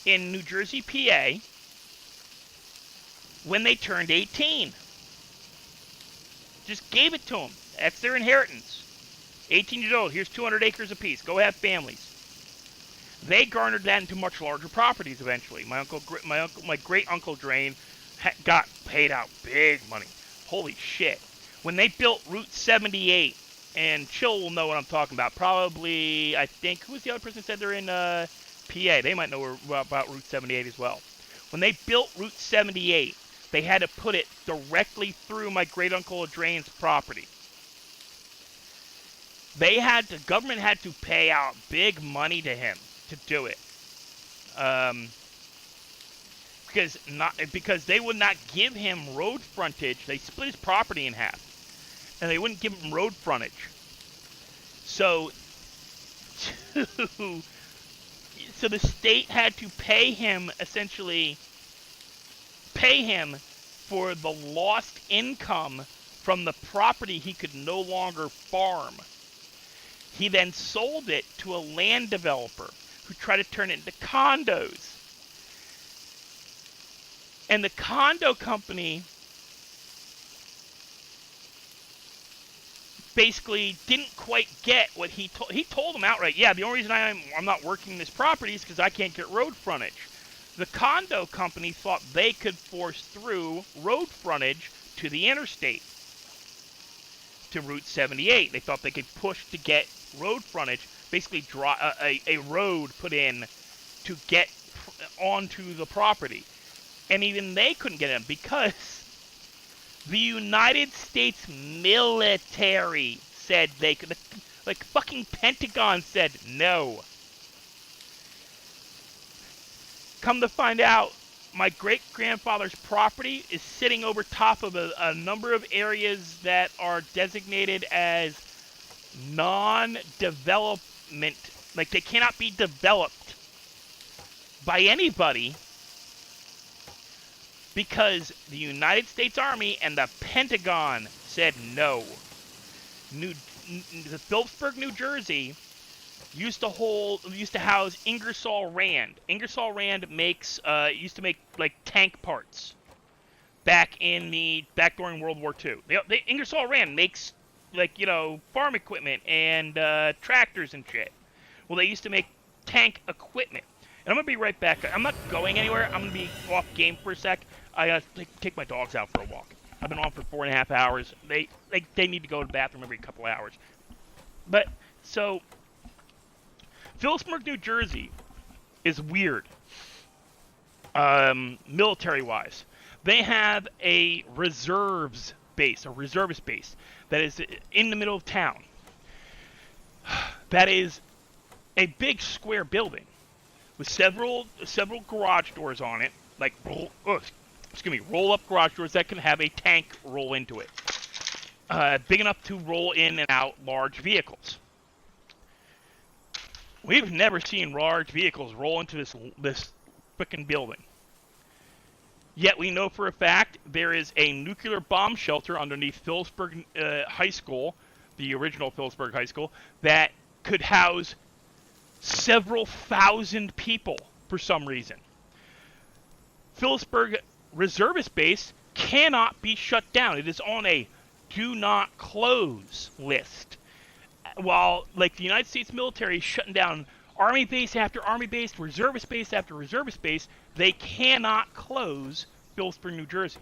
in New Jersey, PA, when they turned 18. Just gave it to them. That's their inheritance. 18 years old, here's 200 acres apiece. Go have families. They garnered that into much larger properties eventually. My great uncle Drain got paid out big money. Holy shit. When they built Route 78, and Chill will know what I'm talking about. Probably, I think, who was the other person that said they're in PA? They might know about Route 78 as well. When they built Route 78, they had to put it directly through my great-uncle Drain's property. The government had to pay out big money to him to do it. Because they would not give him road frontage. They split his property in half. And they wouldn't give him road frontage. So the state had to pay him for the lost income from the property he could no longer farm. He then sold it to a land developer who tried to turn it into condos. And the condo company basically didn't quite get what he told. He told them outright, yeah, the only reason I'm not working this property is because I can't get road frontage. The condo company thought they could force through road frontage to the interstate, to Route 78. They thought they could push to get road frontage, basically draw a road put in to get onto the property. And even they couldn't get it because the United States military said they could. Like, fucking Pentagon said no. Come to find out, my great-grandfather's property is sitting over top of a number of areas that are designated as non-development. Like, they cannot be developed by anybody because the United States Army and the Pentagon said no. The Phillipsburg, New Jersey used to house Ingersoll Rand. Ingersoll Rand used to make like tank parts back during World War II. Ingersoll Rand makes farm equipment and tractors and shit. Well, they used to make tank equipment. And I'm going to be right back. I'm not going anywhere. I'm going to be off game for a sec. I got to take my dogs out for a walk. I've been on for 4.5 hours. They need to go to the bathroom every couple hours. But, so, Phillipsburg, New Jersey is weird, military-wise. They have a reservist base that is in the middle of town. That is a big square building with several garage doors on it, like roll-up garage doors that can have a tank roll into it, big enough to roll in and out large vehicles. We've never seen large vehicles roll into this frickin' building. Yet we know for a fact there is a nuclear bomb shelter underneath Phillipsburg High School, the original Phillipsburg High School, that could house several thousand people for some reason. Phillipsburg Reservist Base cannot be shut down. It is on a do not close list. While, like, the United States military is shutting down Army base after Army base, Reservist base after Reservist base, they cannot close Phillipsburg, New Jersey.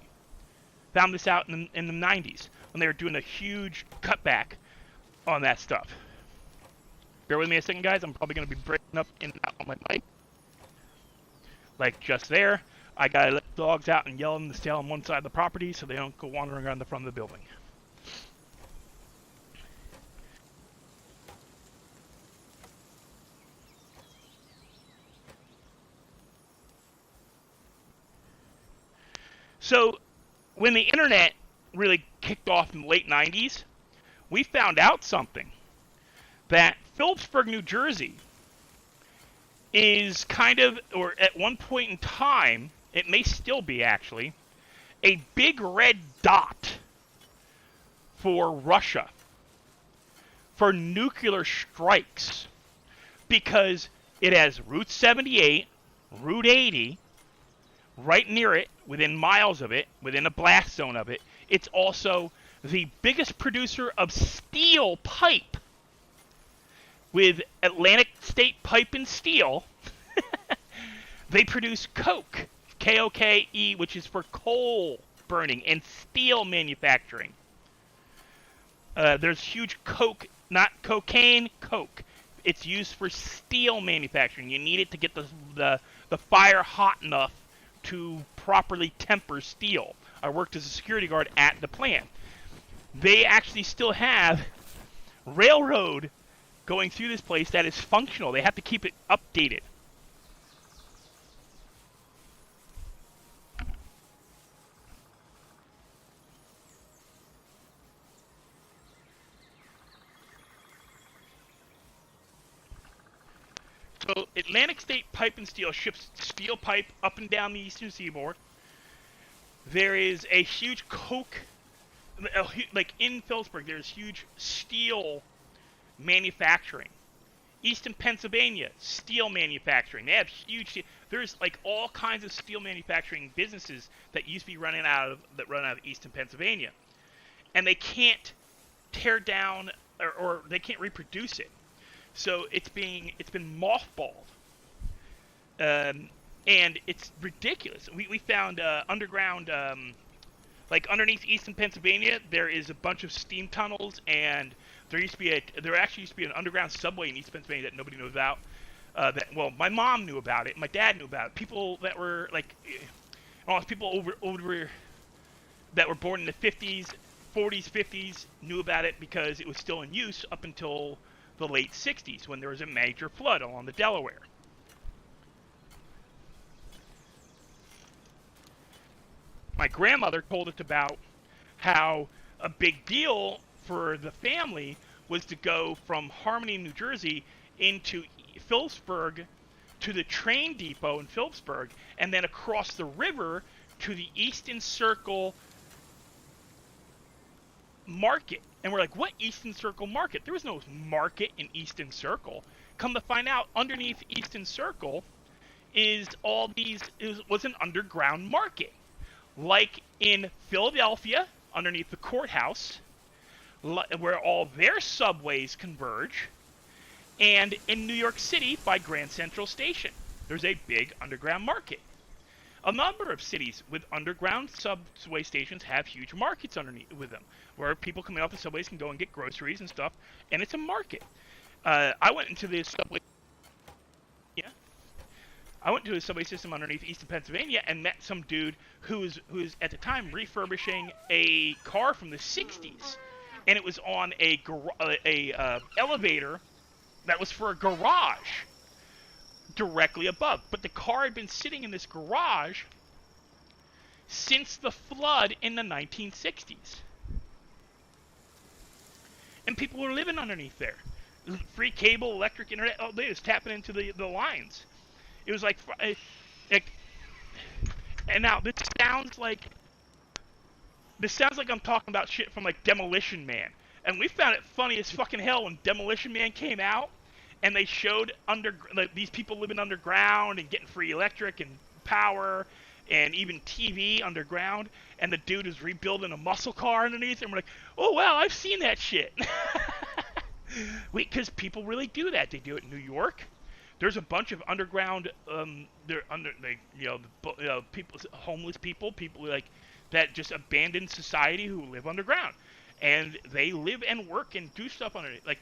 Found this out in the 90s when they were doing a huge cutback on that stuff. Bear with me a second, guys. I'm probably going to be breaking up in and out on my mic. Like just there, I got to let the dogs out and yell them to stay on one side of the property so they don't go wandering around the front of the building. So, when the internet really kicked off in the late 90s, we found out something. That Phillipsburg, New Jersey is kind of, or at one point in time, it may still be actually, a big red dot for Russia, for nuclear strikes, because it has Route 78, Route 80, right near it, within miles of it, within a blast zone of it. It's also the biggest producer of steel pipe with Atlantic State Pipe and Steel. They produce coke, K-O-K-E, which is for coal burning and steel manufacturing. There's huge coke, not cocaine, coke. It's used for steel manufacturing. You need it to get the fire hot enough to properly temper steel. I worked as a security guard at the plant. They actually still have railroad going through this place that is functional. They have to keep it updated. So Atlantic State Pipe and Steel ships steel pipe up and down the eastern seaboard. There is a huge coke, like in Phillipsburg, there's huge steel manufacturing. Eastern Pennsylvania, steel manufacturing. They have huge. There's like all kinds of steel manufacturing businesses that used to be run out of Eastern Pennsylvania, and they can't tear down or they can't reproduce it. So it's been mothballed, and it's ridiculous. We found underground, like underneath Eastern Pennsylvania, there is a bunch of steam tunnels, and there actually used to be an underground subway in East Pennsylvania that nobody knows about. My mom knew about it, my dad knew about it. People that were like, people over that were born in the 50s, 40s, 50s knew about it because it was still in use up until the late 60s when there was a major flood along the Delaware. My grandmother told us about how a big deal for the family was to go from Harmony, New Jersey into Phillipsburg to the train depot in Phillipsburg and then across the river to the Eastern Circle market. And we're like, what Eastern Circle market? There was no market in Eastern Circle. Come to find out, underneath Eastern Circle was an underground market. Like in Philadelphia, underneath the courthouse, where all their subways converge, And in New York City, by Grand Central Station, there's a big underground market. A number of cities with underground subway stations have huge markets underneath with them, where people coming off the subways can go and get groceries and stuff, and it's a market. I went into the subway. Yeah, I went to the subway system underneath Eastern Pennsylvania and met some dude who's at the time refurbishing a car from the '60s, and it was on a elevator that was for a garage directly above. But the car had been sitting in this garage since the flood in the 1960s. And people were living underneath there. Free cable, electric, internet, all day was tapping into the lines. It was like, and now this sounds like I'm talking about shit from like Demolition Man. And we found it funny as fucking hell when Demolition Man came out and they showed these people living underground and getting free electric and power and even TV underground, and the dude is rebuilding a muscle car underneath, and we're like, oh wow, I've seen that shit. Because people really do that. They do it in New York. There's a bunch of underground, people, homeless people like that, just abandoned society who live underground, and they live and work and do stuff underneath. Like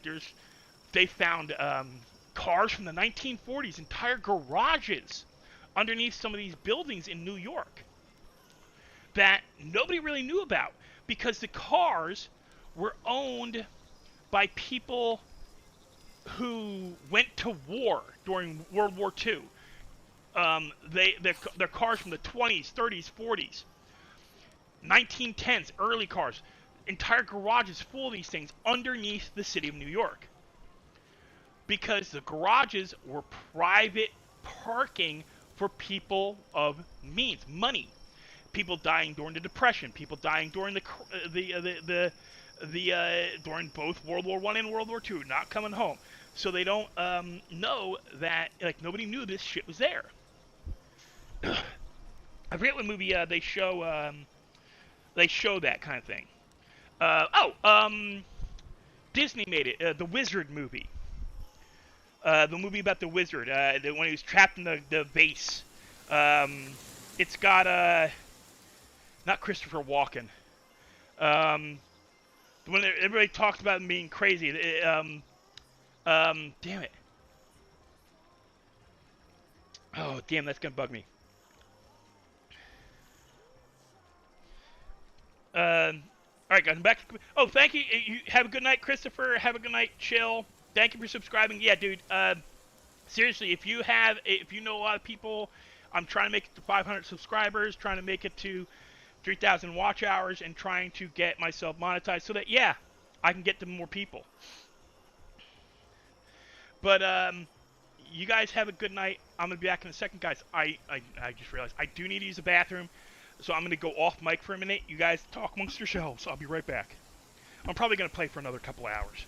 they found cars from the 1940s, entire garages underneath some of these buildings in New York that nobody really knew about because the cars were owned by people who went to war during World War II. They're cars from the 20s, 30s, 40s, 1910s, early cars. Entire garages full of these things underneath the city of New York. Because the garages were private parking for people of means, money. People dying during the Depression, people dying during during both World War I and World War II, not coming home. So they don't know that, like, nobody knew this shit was there. I forget what movie they show that kind of thing. Disney made it, the Wizard movie. The movie about the wizard, when he was trapped in the vase. It's got, not Christopher Walken. When everybody talks about him being crazy. Damn it. Oh, damn, that's gonna bug me. Alright, guys, I'm back. Oh, thank you. You have a good night, Christopher. Have a good night, Chill. Thank you for subscribing. Yeah, dude. Seriously, if you know a lot of people, I'm trying to make it to 500 subscribers, trying to make it to 3,000 watch hours, and trying to get myself monetized so that, yeah, I can get to more people. But you guys have a good night. I'm gonna be back in a second, guys. I just realized I do need to use the bathroom, so I'm gonna go off mic for a minute. You guys talk amongst yourselves. I'll be right back. I'm probably gonna play for another couple hours.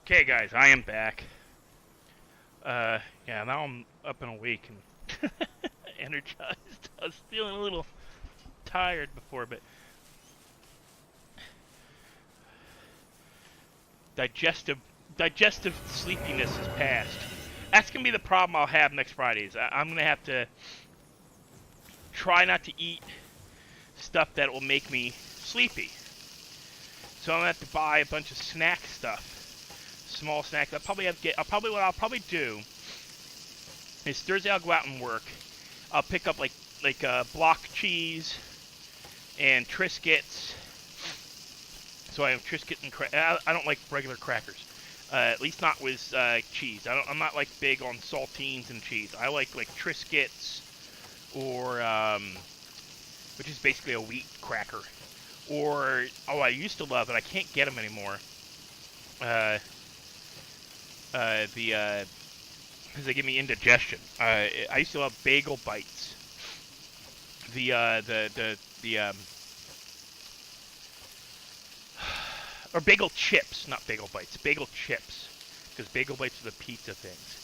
Okay, guys, I am back. Yeah, now I'm up and awake and energized. I was feeling a little tired before, but digestive sleepiness is past. That's gonna be the problem I'll have next Fridays. I'm gonna have to try not to eat stuff that will make me sleepy. So I'm gonna have to buy a bunch of snack stuff, small snacks. What I'll probably do is Thursday I'll go out and work. I'll pick up like block cheese and Triscuits. So I have Triscuit and I don't like regular crackers. At least not with cheese. I'm not like big on saltines and cheese. I like Triscuits or which is basically a wheat cracker. Or I used to love it. I can't get them anymore. Because they give me indigestion. I used to love bagel bites. Or bagel chips, not bagel bites. Bagel chips, because bagel bites are the pizza things.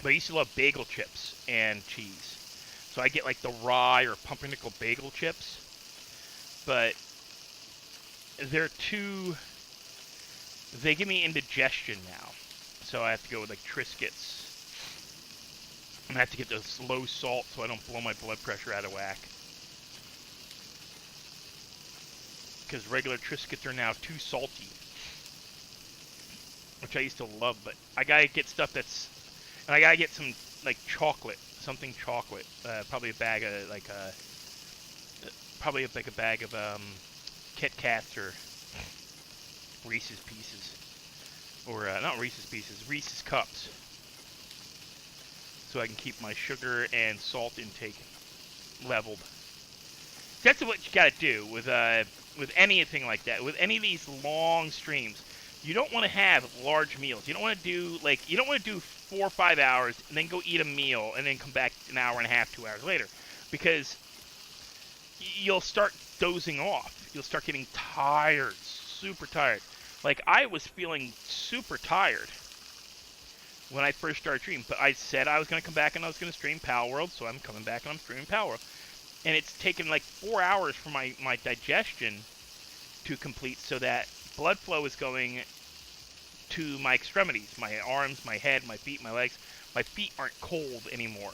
But I used to love bagel chips and cheese. So I get like the rye or pumpernickel bagel chips. But they're too... They give me indigestion now. So I have to go with like Triscuits. And I have to get those low salt so I don't blow my blood pressure out of whack. Because regular Triscuits are now too salty. Which I used to love, but I gotta get stuff that's... And I gotta get some, like, chocolate. Something chocolate. Probably a bag of, like, probably like a bag of, Kit Kats or Reese's Pieces. Or, not Reese's Pieces, Reese's Cups. So I can keep my sugar and salt intake leveled. That's what you gotta do with anything like that. With any of these long streams, you don't want to have large meals. You don't want to do, 4 or 5 hours and then go eat a meal and then come back an hour and a half, 2 hours later. Because you'll start dozing off. You'll start getting tired, super tired. Like, I was feeling super tired when I first started streaming. But I said I was going to come back and I was going to stream PalWorld, so I'm coming back and I'm streaming PalWorld. And it's taken like 4 hours for my digestion to complete so that blood flow is going to my extremities, my arms, my head, my feet, my legs. My feet aren't cold anymore.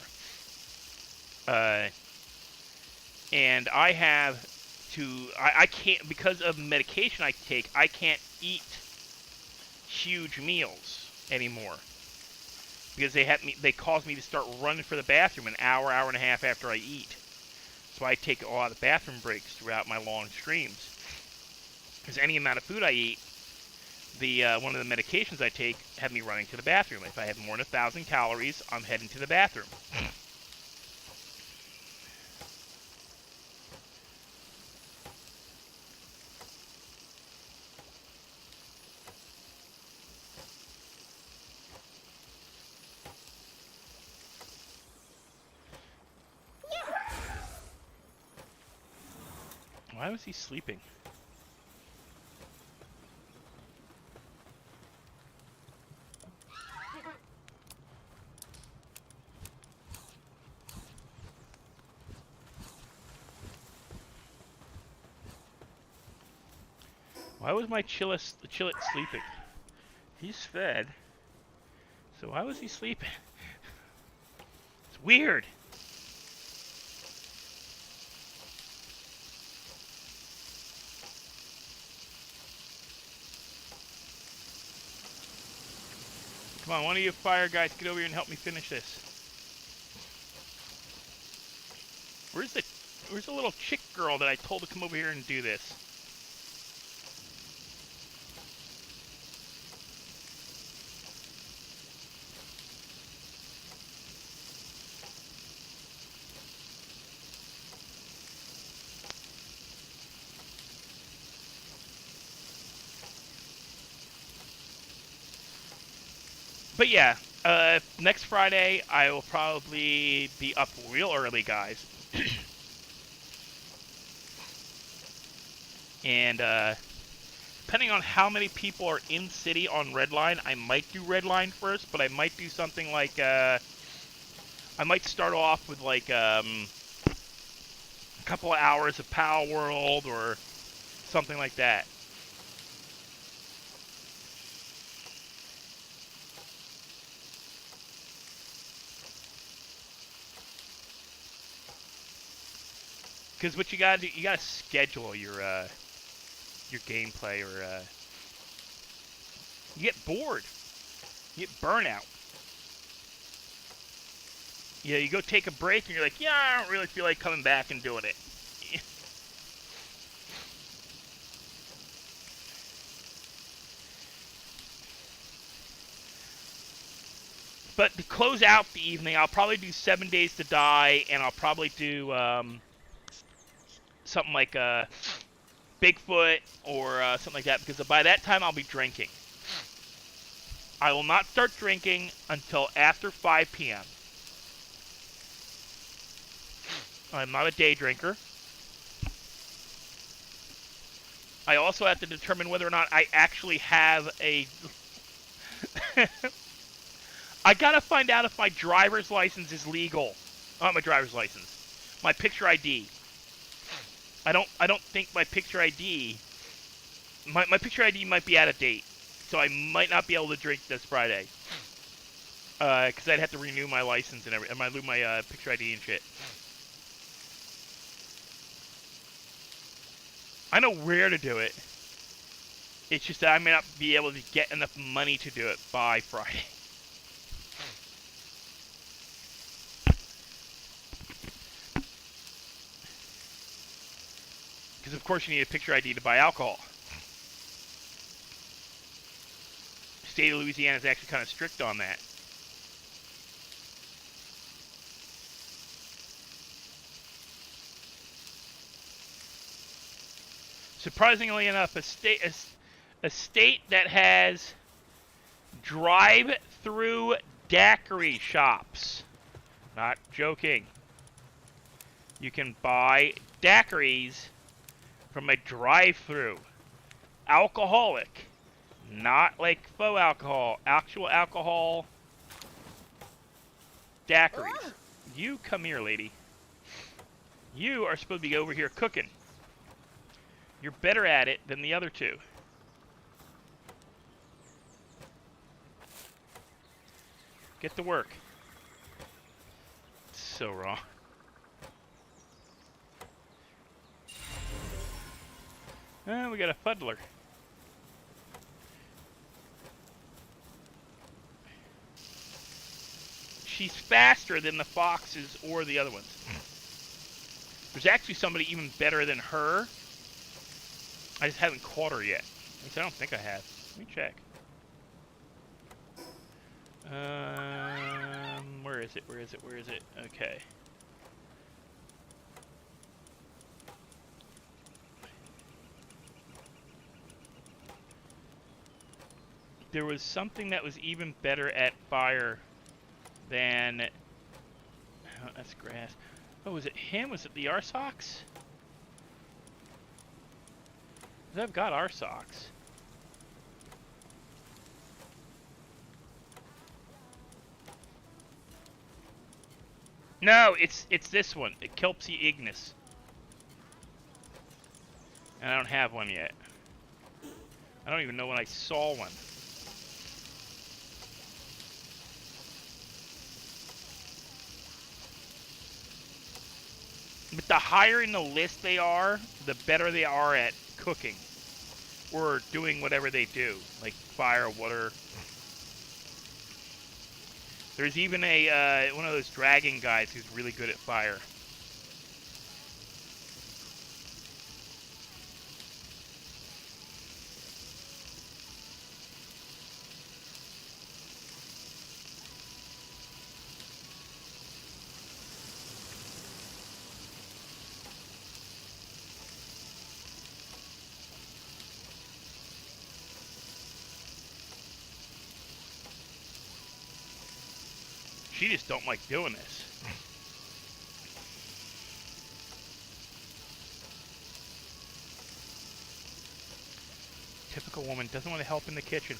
And I have to, I can't, because of medication I take, I can't eat huge meals anymore. Because they cause me to start running for the bathroom an hour, hour and a half after I eat. So I take a lot of bathroom breaks throughout my long streams. Because any amount of food I eat, one of the medications I take have me running to the bathroom. If I have more than 1,000 calories, I'm heading to the bathroom. Why was he sleeping? Why was my Chillet sleeping? He's fed. So why was he sleeping? It's weird. Come on, one of you fire guys, get over here and help me finish this. Where's the little chick girl that I told to come over here and do this? But yeah, next Friday I will probably be up real early, guys. And depending on how many people are in city on Redline, I might do Redline first, but I might do something like, I might start off with like, a couple of hours of PalWorld or something like that. Because what you gotta do, you gotta schedule your gameplay, or you get bored, you get burnout. Yeah, you go take a break and you're like, yeah, I don't really feel like coming back and doing it. But to close out the evening, I'll probably do 7 Days to Die, and I'll probably do something like Bigfoot or something like that, because by that time I'll be drinking. I will not start drinking until after 5 p.m. I'm not a day drinker. I also have to determine whether or not I actually have a... I gotta find out if my driver's license is legal. Not my driver's license. My picture ID. I don't think my picture ID... My picture ID might be out of date. So I might not be able to drink this Friday. Because I'd have to renew my license and everything. I might lose my picture ID and shit. I know where to do it. It's just that I may not be able to get enough money to do it by Friday. Because of course you need a picture ID to buy alcohol. The state of Louisiana is actually kind of strict on that. Surprisingly enough, a state that has drive-through daiquiri shops. Not joking. You can buy daiquiris from a drive-through. Alcoholic. Not like faux alcohol. Actual alcohol. Daiquiris. Ugh. You come here, lady. You are supposed to be over here cooking. You're better at it than the other two. Get to work. It's so wrong. We got a fuddler. She's faster than the foxes or the other ones. There's actually somebody even better than her. I just haven't caught her yet. At least I don't think I have. Let me check. Where is it? Where is it? Where is it? Okay. There was something that was even better at fire than... Oh, that's grass. Oh, was it him? Was it the Arsox? I've got Arsox. No, it's this one. The Kelpsie Ignis. And I don't have one yet. I don't even know when I saw one. But the higher in the list they are, the better they are at cooking. Or doing whatever they do. Like fire, water. There's even a one of those dragon guys who's really good at fire. She just don't like doing this. Typical woman doesn't want to help in the kitchen.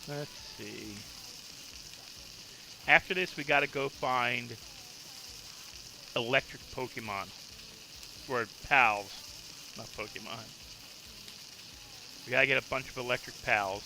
Let's see. After this, we gotta go find electric Pokemon. Or pals, not Pokemon. We gotta get a bunch of electric pals.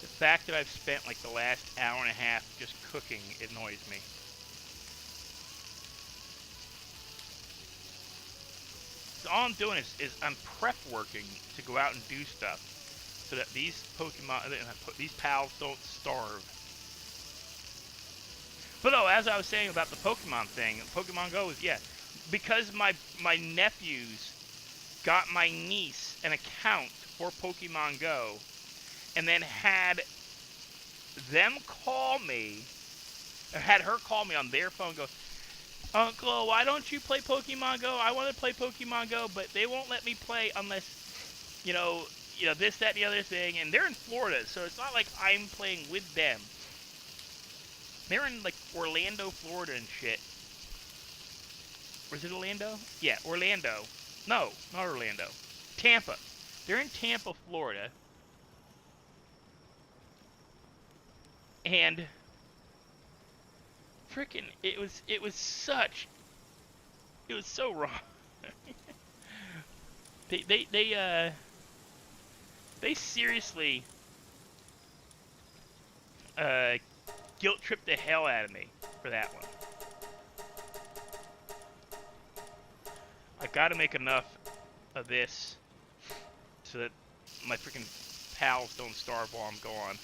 The fact that I've spent like the last hour and a half just cooking annoys me. So all I'm doing is I'm prep working to go out and do stuff so that these these pals don't starve. But no, as I was saying about the Pokemon thing, Pokemon Go is, yeah, because my nephews got my niece an account for Pokemon Go, and then had them call me, or had her call me on their phone, go, Uncle, why don't you play Pokemon Go? I want to play Pokemon Go, but they won't let me play unless, you know, this, that, and the other thing. And they're in Florida, so it's not like I'm playing with them. They're in, like, Orlando, Florida and shit. Was it Orlando? Yeah, Orlando. No, not Orlando. Tampa. They're in Tampa, Florida. And frickin' it was so wrong. they seriously guilt tripped the hell out of me for that one. I gotta make enough of this so that my freaking pals don't starve while I'm gone.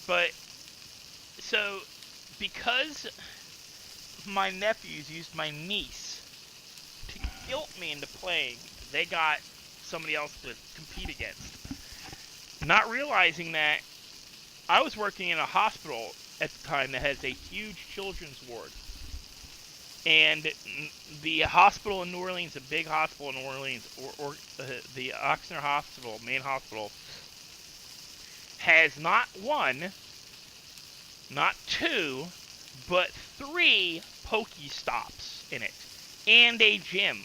But, so, because my nephews used my niece to guilt me into playing, they got somebody else to compete against. Not realizing that I was working in a hospital at the time that has a huge children's ward. And the hospital in New Orleans, a big hospital in New Orleans, or the Oxnard Hospital, main hospital, has not one, not two, but 3 Pokestops in it, and a gym,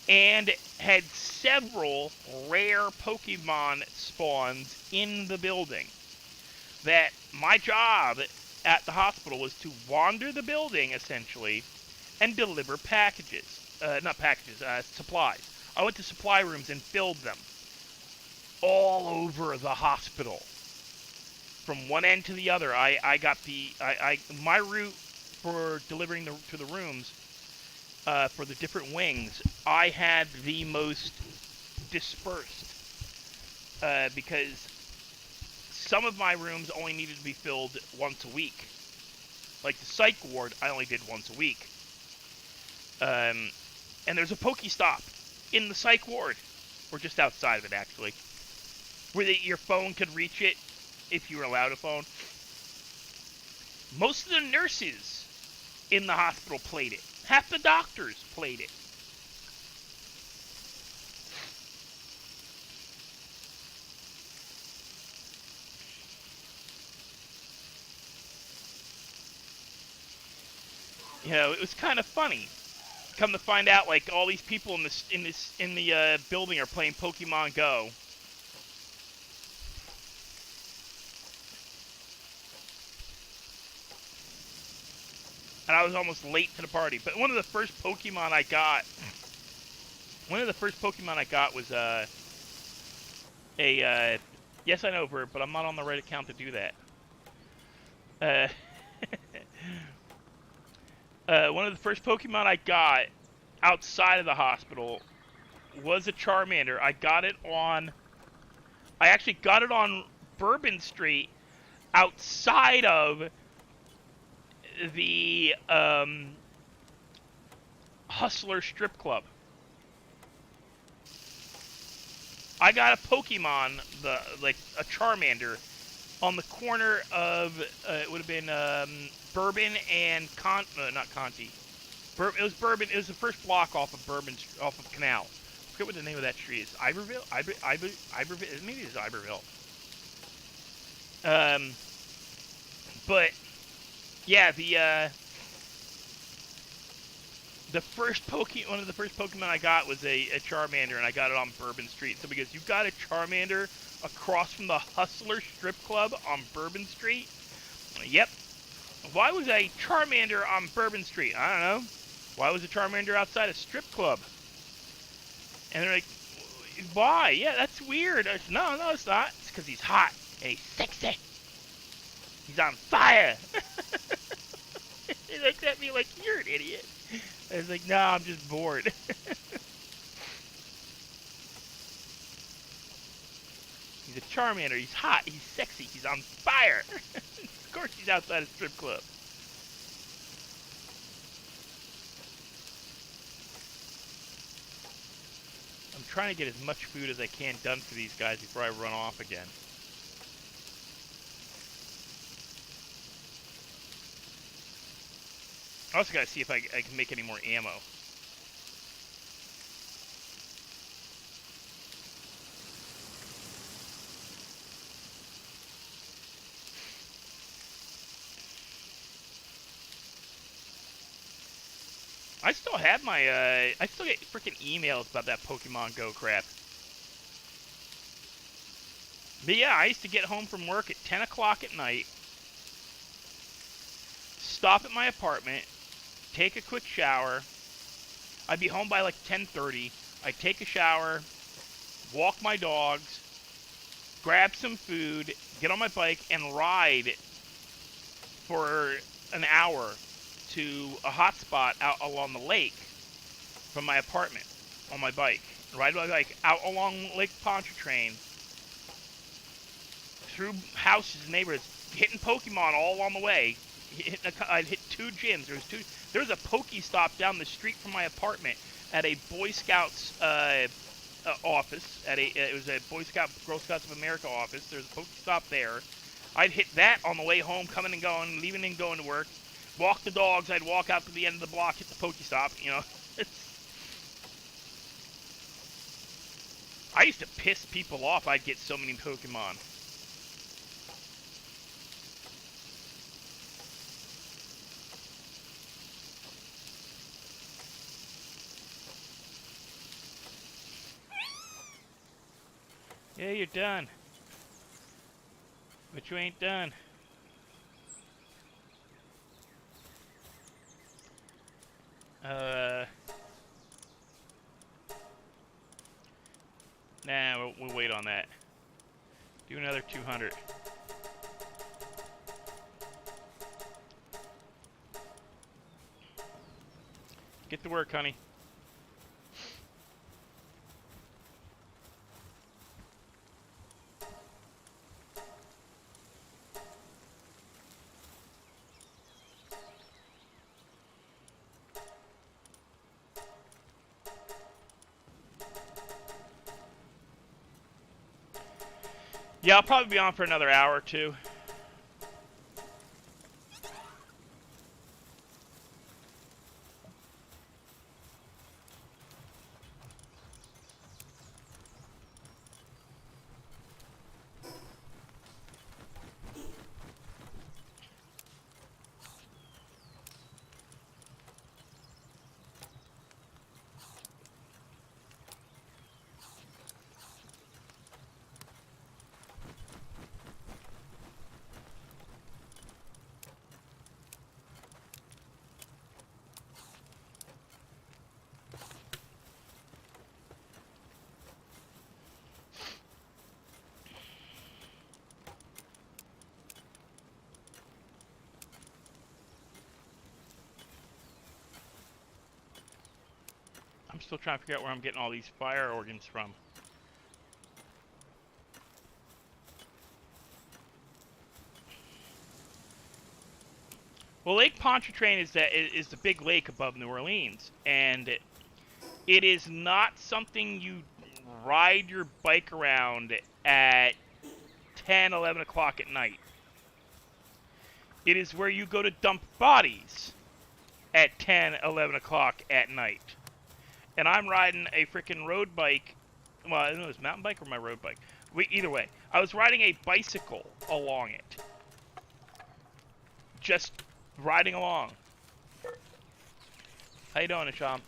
and had several rare Pokemon spawns in the building. That my job at the hospital was to wander the building, essentially, and deliver packages. Not packages, supplies. I went to supply rooms and filled them all over the hospital. From one end to the other, I got my route for delivering to the rooms, for the different wings, I had the most dispersed, because some of my rooms only needed to be filled once a week. Like the psych ward, I only did once a week. And there's a Pokestop in the psych ward, or just outside of it, actually, where your phone could reach it if you were allowed a phone. Most of the nurses in the hospital played it. Half the doctors played it. You know, it was kind of funny. Come to find out, like, all these people in the building are playing Pokemon Go. And I was almost late to the party. But one of the first Pokemon I got was yes, I know, Bert, but I'm not on the right account to do that. One of the first Pokemon I got outside of the hospital was a Charmander. I actually got it on Bourbon Street outside of the Hustler Strip Club. I got a Pokemon, a Charmander, on the corner of it would have been Bourbon and not Conti. It was Bourbon. It was the first block off of Canal. I forget what the name of that street is. Iberville. Iberville. Maybe it's Iberville. But yeah, one of the first Pokemon I got was a Charmander, and I got it on Bourbon Street. So because you got a Charmander across from the Hustler Strip Club on Bourbon Street? Yep. Why was a Charmander on Bourbon Street? I don't know. Why was a Charmander outside a strip club? And they're like, why? Yeah, that's weird. I said, no, it's not. It's because he's hot and he's sexy. He's on fire. They looked at me like, you're an idiot. I was like, no, I'm just bored. He's a Charmander. He's hot. He's sexy. He's on fire. Of course he's outside a strip club. I'm trying to get as much food as I can done for these guys before I run off again. I also gotta see if I can make any more ammo. I still have my, I still get freaking emails about that Pokemon Go crap. But yeah, I used to get home from work at 10 o'clock at night, stop at my apartment, take a quick shower. I'd be home by like 10:30. I'd take a shower, walk my dogs, grab some food, get on my bike, and ride for an hour to a hot spot out along the lake from my apartment on my bike. Ride my bike out along Lake Pontchartrain, through houses and neighborhoods, hitting Pokemon all along the way. I'd hit 2 gyms. There was a Pokestop down the street from my apartment at a Boy Scouts office. It was a Boy Scout, Girl Scouts of America office. There's a Pokestop there. I'd hit that on the way home, coming and going, leaving and going to work. Walk the dogs. I'd walk out to the end of the block, hit the Pokestop. You know, I used to piss people off. I'd get so many Pokemon. Yeah, you're done. But you ain't done. Nah, we'll wait on that. Do another 200. Get to work, honey. Yeah, I'll probably be on for another hour or two. I'm still trying to figure out where I'm getting all these fire organs from. Well, Lake Pontchartrain is the big lake above New Orleans, and it is not something you ride your bike around at 10, 11 o'clock at night. It is where you go to dump bodies at 10, 11 o'clock at night. And I'm riding a freaking road bike. Well, I don't know, it was mountain bike or my road bike. Either way, I was riding a bicycle along it. Just riding along. How you doing, Isham?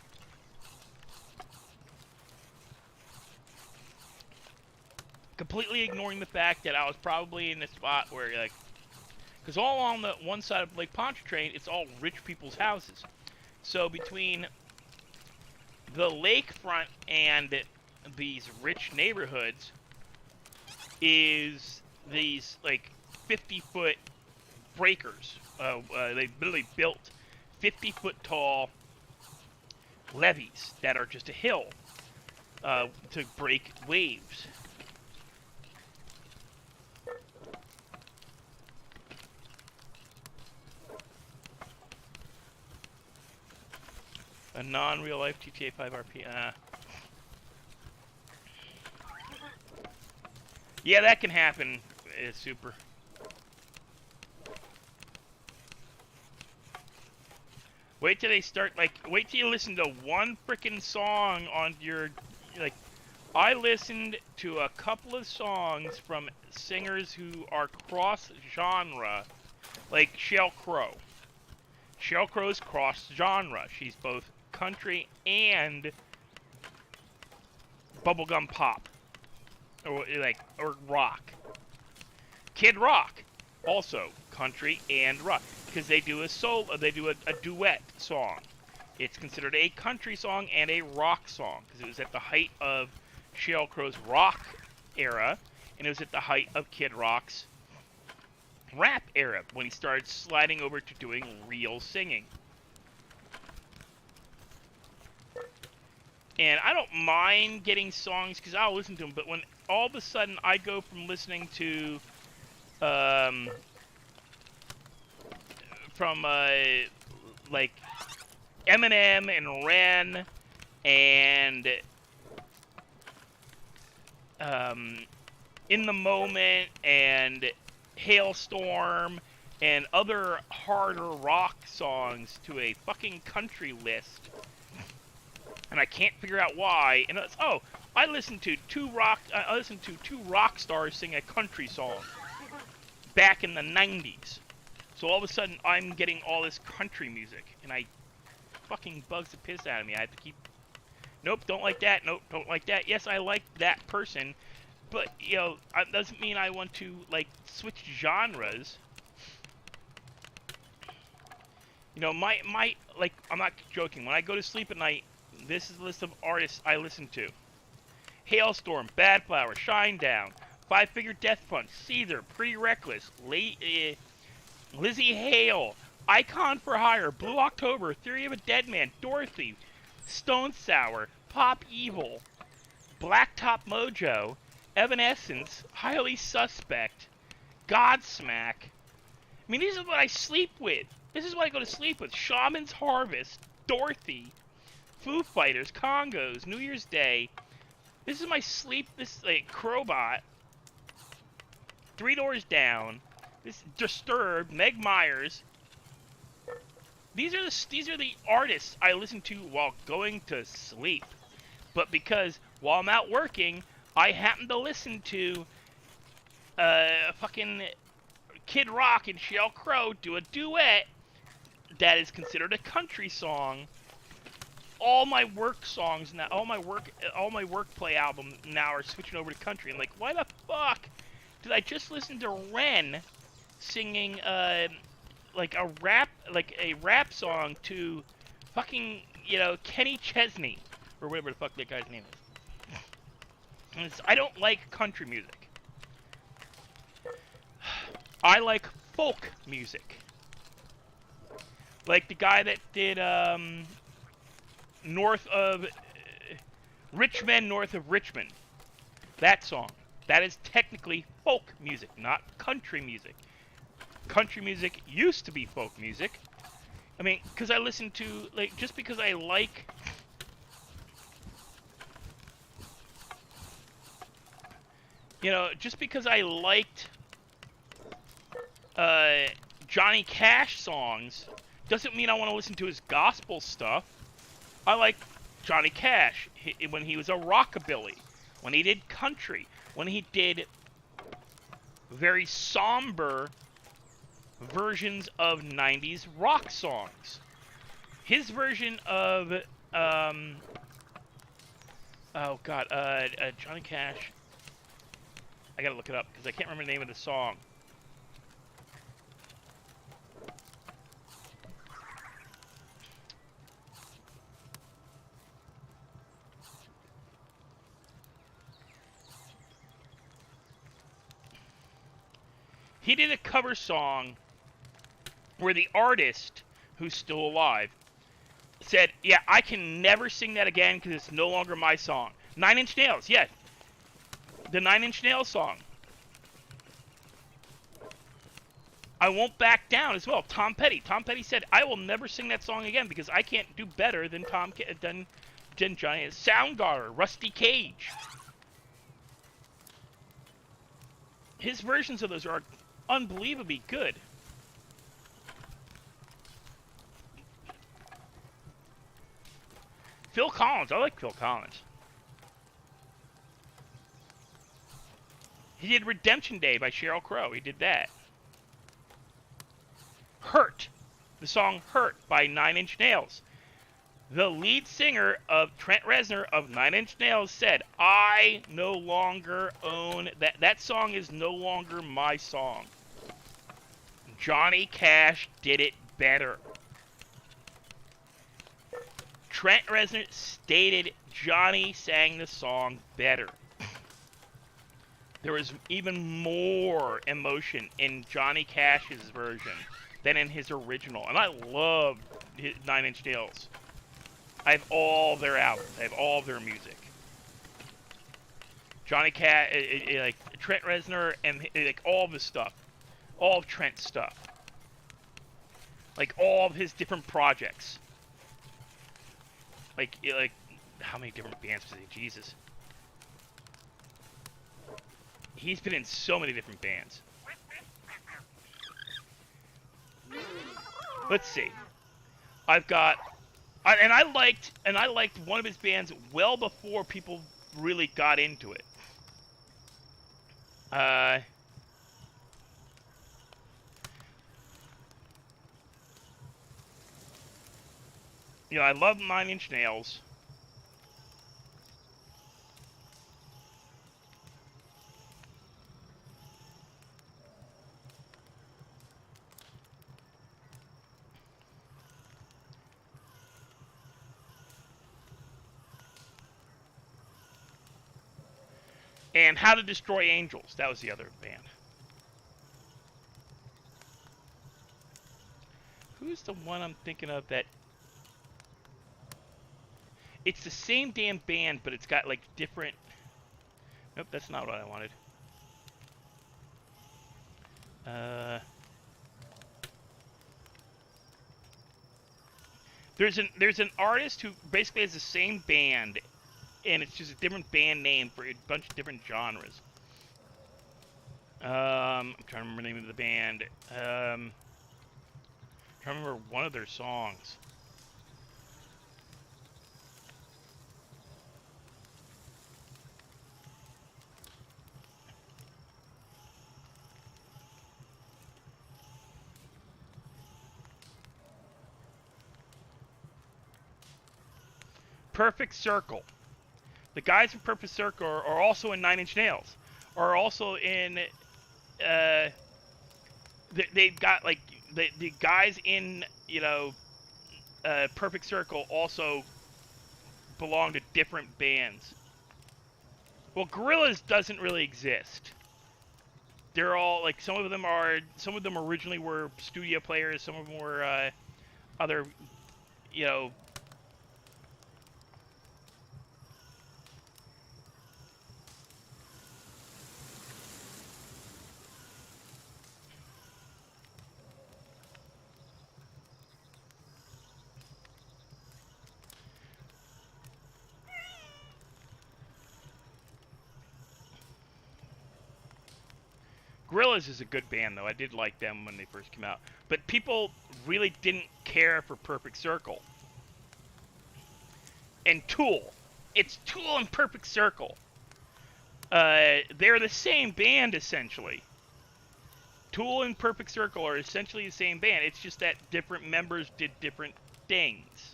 Completely ignoring the fact that I was probably in a spot where, like, because all along the one side of Lake Pontchartrain, it's all rich people's houses. So between the lakefront and these rich neighborhoods is these, like, 50-foot breakers. They literally built 50-foot tall levees that are just a hill to break waves. A non-real life GTA 5 RP. Yeah, that can happen. It's super. Wait till they start, like, wait till you listen to one frickin' song on your, like, I listened to a couple of songs from singers who are cross-genre, like Sheryl Crow. Sheryl Crow's cross-genre. She's both country and bubblegum pop. Or, like, or rock. Kid Rock, also country and rock. Because they do a duet song. It's considered a country song and a rock song because it was at the height of Sheryl Crow's rock era, and it was at the height of Kid Rock's rap era when he started sliding over to doing real singing. And I don't mind getting songs because I'll listen to them, but when all of a sudden I go from listening to like Eminem and Ren and In the Moment and Hailstorm and other harder rock songs to a fucking country list, and I can't figure out why. And it's, oh, I listened to two rock stars sing a country song back in the 90s. So all of a sudden, I'm getting all this country music, and I fucking bugs the piss out of me. I have to keep, nope, don't like that, nope, don't like that. Yes, I like that person, but, you know, it doesn't mean I want to, like, switch genres. You know, my, like, I'm not joking. When I go to sleep at night, this is the list of artists I listen to. Hailstorm, Bad Flower, Shinedown, Five Finger Death Punch, Seether, Pretty Reckless, Lizzie Hale, Icon for Hire, Blue October, Theory of a Dead Man, Dorothy, Stone Sour, Pop Evil, Blacktop Mojo, Evanescence, Highly Suspect, Godsmack. I mean, this is what I sleep with. This is what I go to sleep with. Shaman's Harvest, Dorothy, Foo Fighters, Congos, New Year's Day. This is my sleep. This is like Crowbot. Three Doors Down, this Disturbed, Meg Myers. These are the artists I listen to while going to sleep. But because while I'm out working, I happen to listen to fucking Kid Rock and Sheryl Crow do a duet that is considered a country song. All my work songs now, all my work play album now are switching over to country. I'm like, why the fuck did I just listen to Ren singing like a rap song to fucking, you know, Kenny Chesney or whatever the fuck that guy's name is. I don't like country music. I like folk music. Like the guy that did North of Richmond, North of Richmond. That song. That is technically folk music, not country music. Country music used to be folk music. I mean, because I listen to, like, just because I like... You know, just because I liked Johnny Cash songs doesn't mean I want to listen to his gospel stuff. I like Johnny Cash when he was a rockabilly, when he did country, when he did very somber versions of 90s rock songs. His version of, oh god, Johnny Cash, I gotta look it up, because I can't remember the name of the song. He did a cover song where the artist, who's still alive, said, yeah, I can never sing that again because it's no longer my song. 9 Inch Nails, yeah. The 9 Inch Nails song. I Won't Back Down as well. Tom Petty. Tom Petty said, I will never sing that song again because I can't do better than Johnny. Soundgarden, Rusty Cage. His versions of those are unbelievably good. Phil Collins. I like Phil Collins. He did Redemption Day by Sheryl Crow. He did that. Hurt. The song Hurt by 9 Inch Nails. The lead singer of Trent Reznor of 9 Inch Nails said, I no longer own that. That song is no longer my song. Johnny Cash did it better. Trent Reznor stated Johnny sang the song better. There was even more emotion in Johnny Cash's version than in his original. And I love 9 Inch Nails. I have all their albums. I have all their music. Johnny Cash, like Trent Reznor, and like all of his stuff. All of Trent's stuff. Like all of his different projects. Like how many different bands was he? Jesus. He's been in so many different bands. Let's see. I've got, and I liked one of his bands well before people really got into it. You know, I love 9 Inch Nails. And How to Destroy Angels. That was the other band. Who's the one I'm thinking of that... It's the same damn band, but it's got, like, different... Nope, that's not what I wanted. There's an artist who basically has the same band, and it's just a different band name for a bunch of different genres. I'm trying to remember the name of the band. Trying to remember one of their songs. Perfect Circle. The guys in Perfect Circle are also in Nine Inch Nails. Are also in. They've got like the guys in Perfect Circle also belong to different bands. Well, Gorillaz doesn't really exist. They're all like some of them originally were studio players. Some of them were other you know. Gorillaz is a good band, though. I did like them when they first came out. But people really didn't care for Perfect Circle. And Tool. It's Tool and Perfect Circle. They're the same band, essentially. Tool and Perfect Circle are essentially the same band. It's just that different members did different things.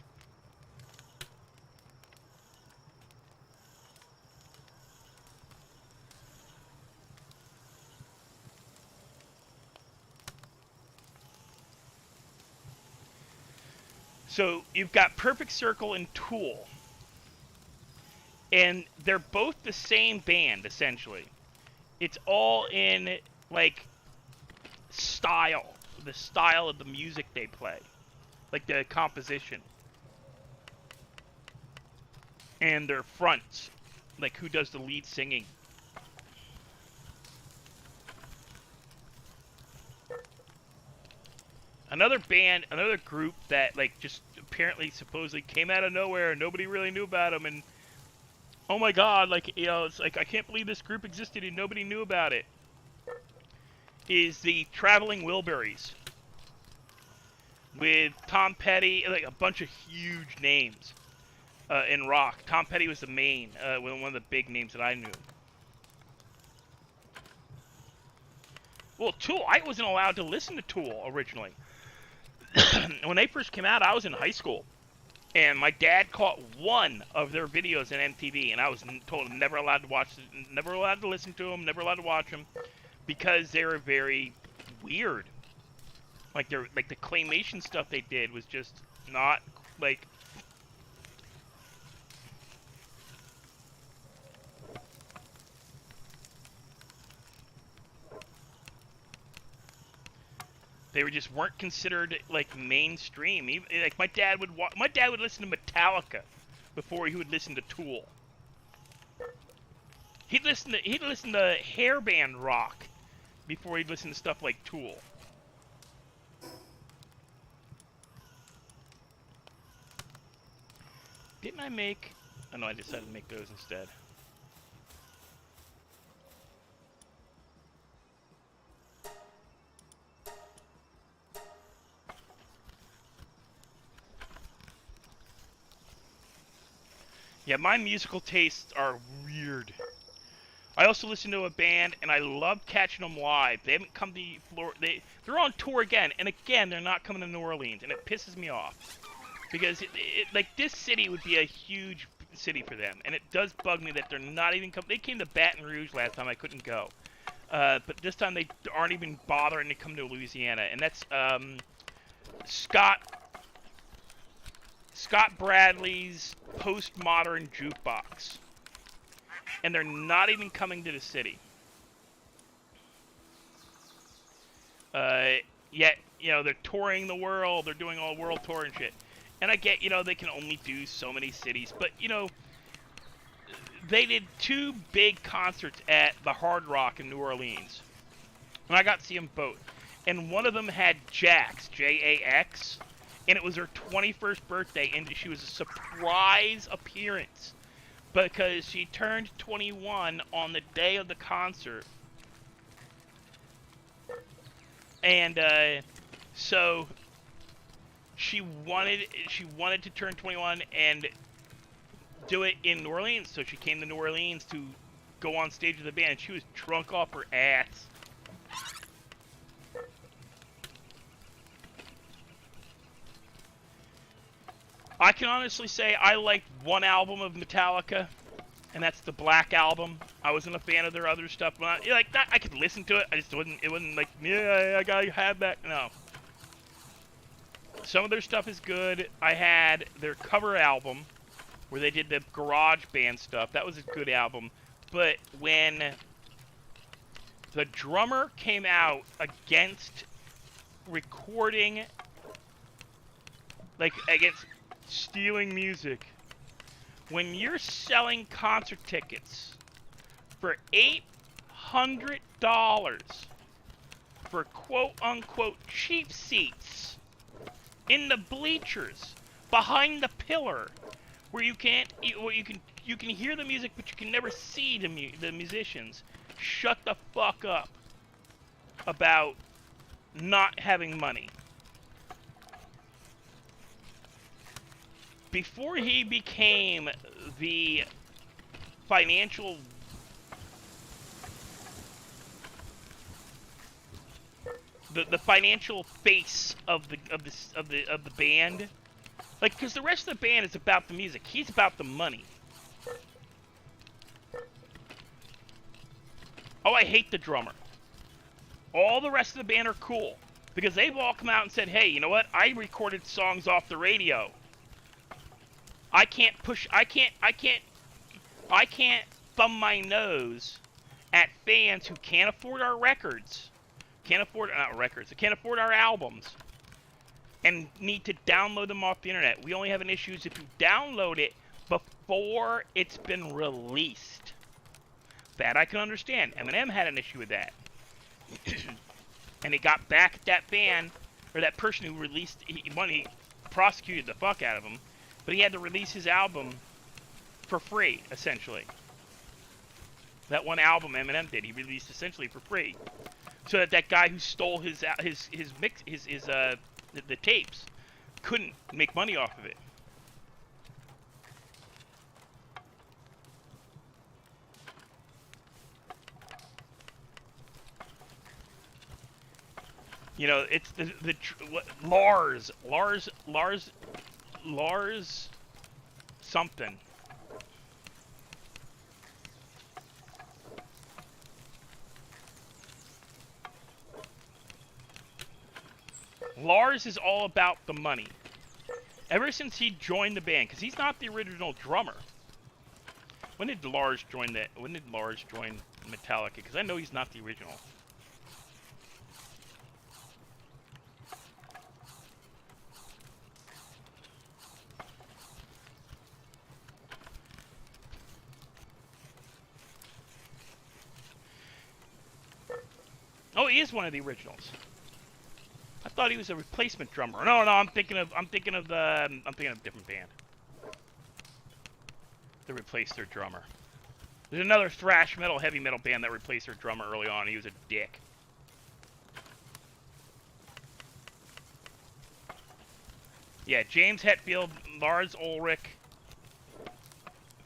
So you've got Perfect Circle and Tool. And they're both the same band, essentially. It's all in, like, style. The style of the music they play. Like the composition. And their fronts. Like who does the lead singing. Another band, another group that like just apparently supposedly came out of nowhere and nobody really knew about them, and oh my god, like, you know, it's like I can't believe this group existed and nobody knew about it. Is the Traveling Wilburys with Tom Petty, like a bunch of huge names in rock. Tom Petty was the main, one of the big names that I knew. Well, Tool, I wasn't allowed to listen to Tool originally. When they first came out, I was in high school, and my dad caught one of their videos on MTV, and I was told I'm never allowed to watch, never allowed to listen to them, never allowed to watch them, because they were very weird. Like the claymation stuff they did was just not like. They weren't considered like mainstream. Even, like my dad would listen to Metallica before he would listen to Tool. He'd listen to hairband rock before he'd listen to stuff like Tool. Didn't I make? Oh no, I decided to make those instead. Yeah, my musical tastes are weird. I also listen to a band, and I love catching them live. They haven't come to Florida. They're on tour again, and again, they're not coming to New Orleans, and it pisses me off. Because, like, this city would be a huge city for them, and it does bug me that they're not even coming. They came to Baton Rouge last time, I couldn't go. But this time they aren't even bothering to come to Louisiana, and that's Scott Bradley's Postmodern Jukebox. And they're not even coming to the city. Yet, you know, they're touring the world, they're doing all world tour and shit. And I get, you know, they can only do so many cities, but, you know, they did 2 big concerts at the Hard Rock in New Orleans. And I got to see them both. And one of them had Jax, J-A-X, and it was her 21st birthday, and she was a surprise appearance because she turned 21 on the day of the concert. And so she wanted to turn 21 and do it in New Orleans. So she came to New Orleans to go on stage with the band. She was drunk off her ass. I can honestly say I liked one album of Metallica, and that's the Black Album. I wasn't a fan of their other stuff, but like that, I could listen to it. I just wouldn't. It wasn't like, yeah, I gotta have that. No. Some of their stuff is good. I had their cover album, where they did the garage band stuff. That was a good album. But when the drummer came out against recording, like against stealing music, when you're selling concert tickets for $800 for quote-unquote cheap seats in the bleachers behind the pillar, where you can hear the music but you can never see the musicians, shut the fuck up about not having money. Before he became the financial the financial face of the band, like, because the rest of the band is about the music, he's about the money. Oh, I hate the drummer. All the rest of the band are cool because they've all come out and said, "Hey, you know what? I recorded songs off the radio. I can't thumb my nose at fans who can't afford our records, can't afford our albums, and need to download them off the internet. We only have an issue if you download it before it's been released." That I can understand. Eminem had an issue with that. And he got back at that fan, or that person who released, he prosecuted the fuck out of him, but he had to release his album for free, essentially. That one album Eminem did, he released essentially for free, so that that guy who stole the tapes couldn't make money off of it. You know, it's Lars something. Lars is all about the money. Ever since he joined the band, because he's not the original drummer. When did Lars join Metallica? Because I know he's not the original. Oh, he is one of the originals. I thought he was a replacement drummer. No, I'm thinking of a different band. They replaced their drummer. There's another thrash metal, heavy metal band that replaced their drummer early on. He was a dick. Yeah, James Hetfield, Lars Ulrich,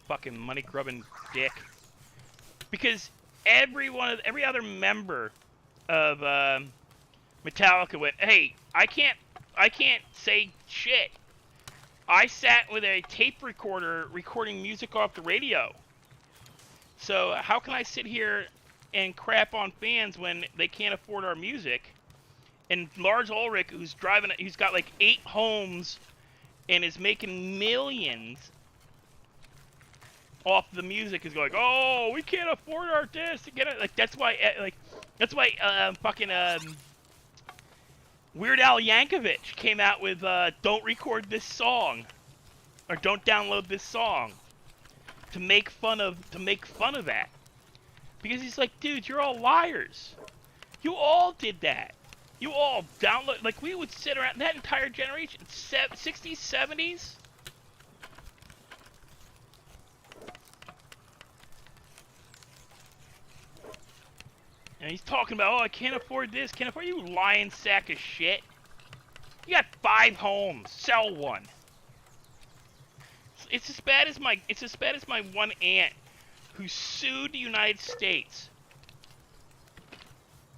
fucking money grubbing dick. Because every other member of Metallica went, "Hey, I can't say shit. I sat with a tape recorder recording music off the radio. So how can I sit here and crap on fans when they can't afford our music?" And Lars Ulrich, who's got like 8 homes and is making millions off the music, is going, "Oh, we can't afford our discs to get it." Like that's why Weird Al Yankovic came out with "Don't record this song," or "Don't download this song," to make fun of that, because he's like, dude, you're all liars. You all did that. You all download, like, we would sit around, that entire generation, 60s, 70s. And he's talking about, oh, I can't afford this, can't afford you lying sack of shit. You got 5 homes, sell one. It's as bad as my one aunt who sued the United States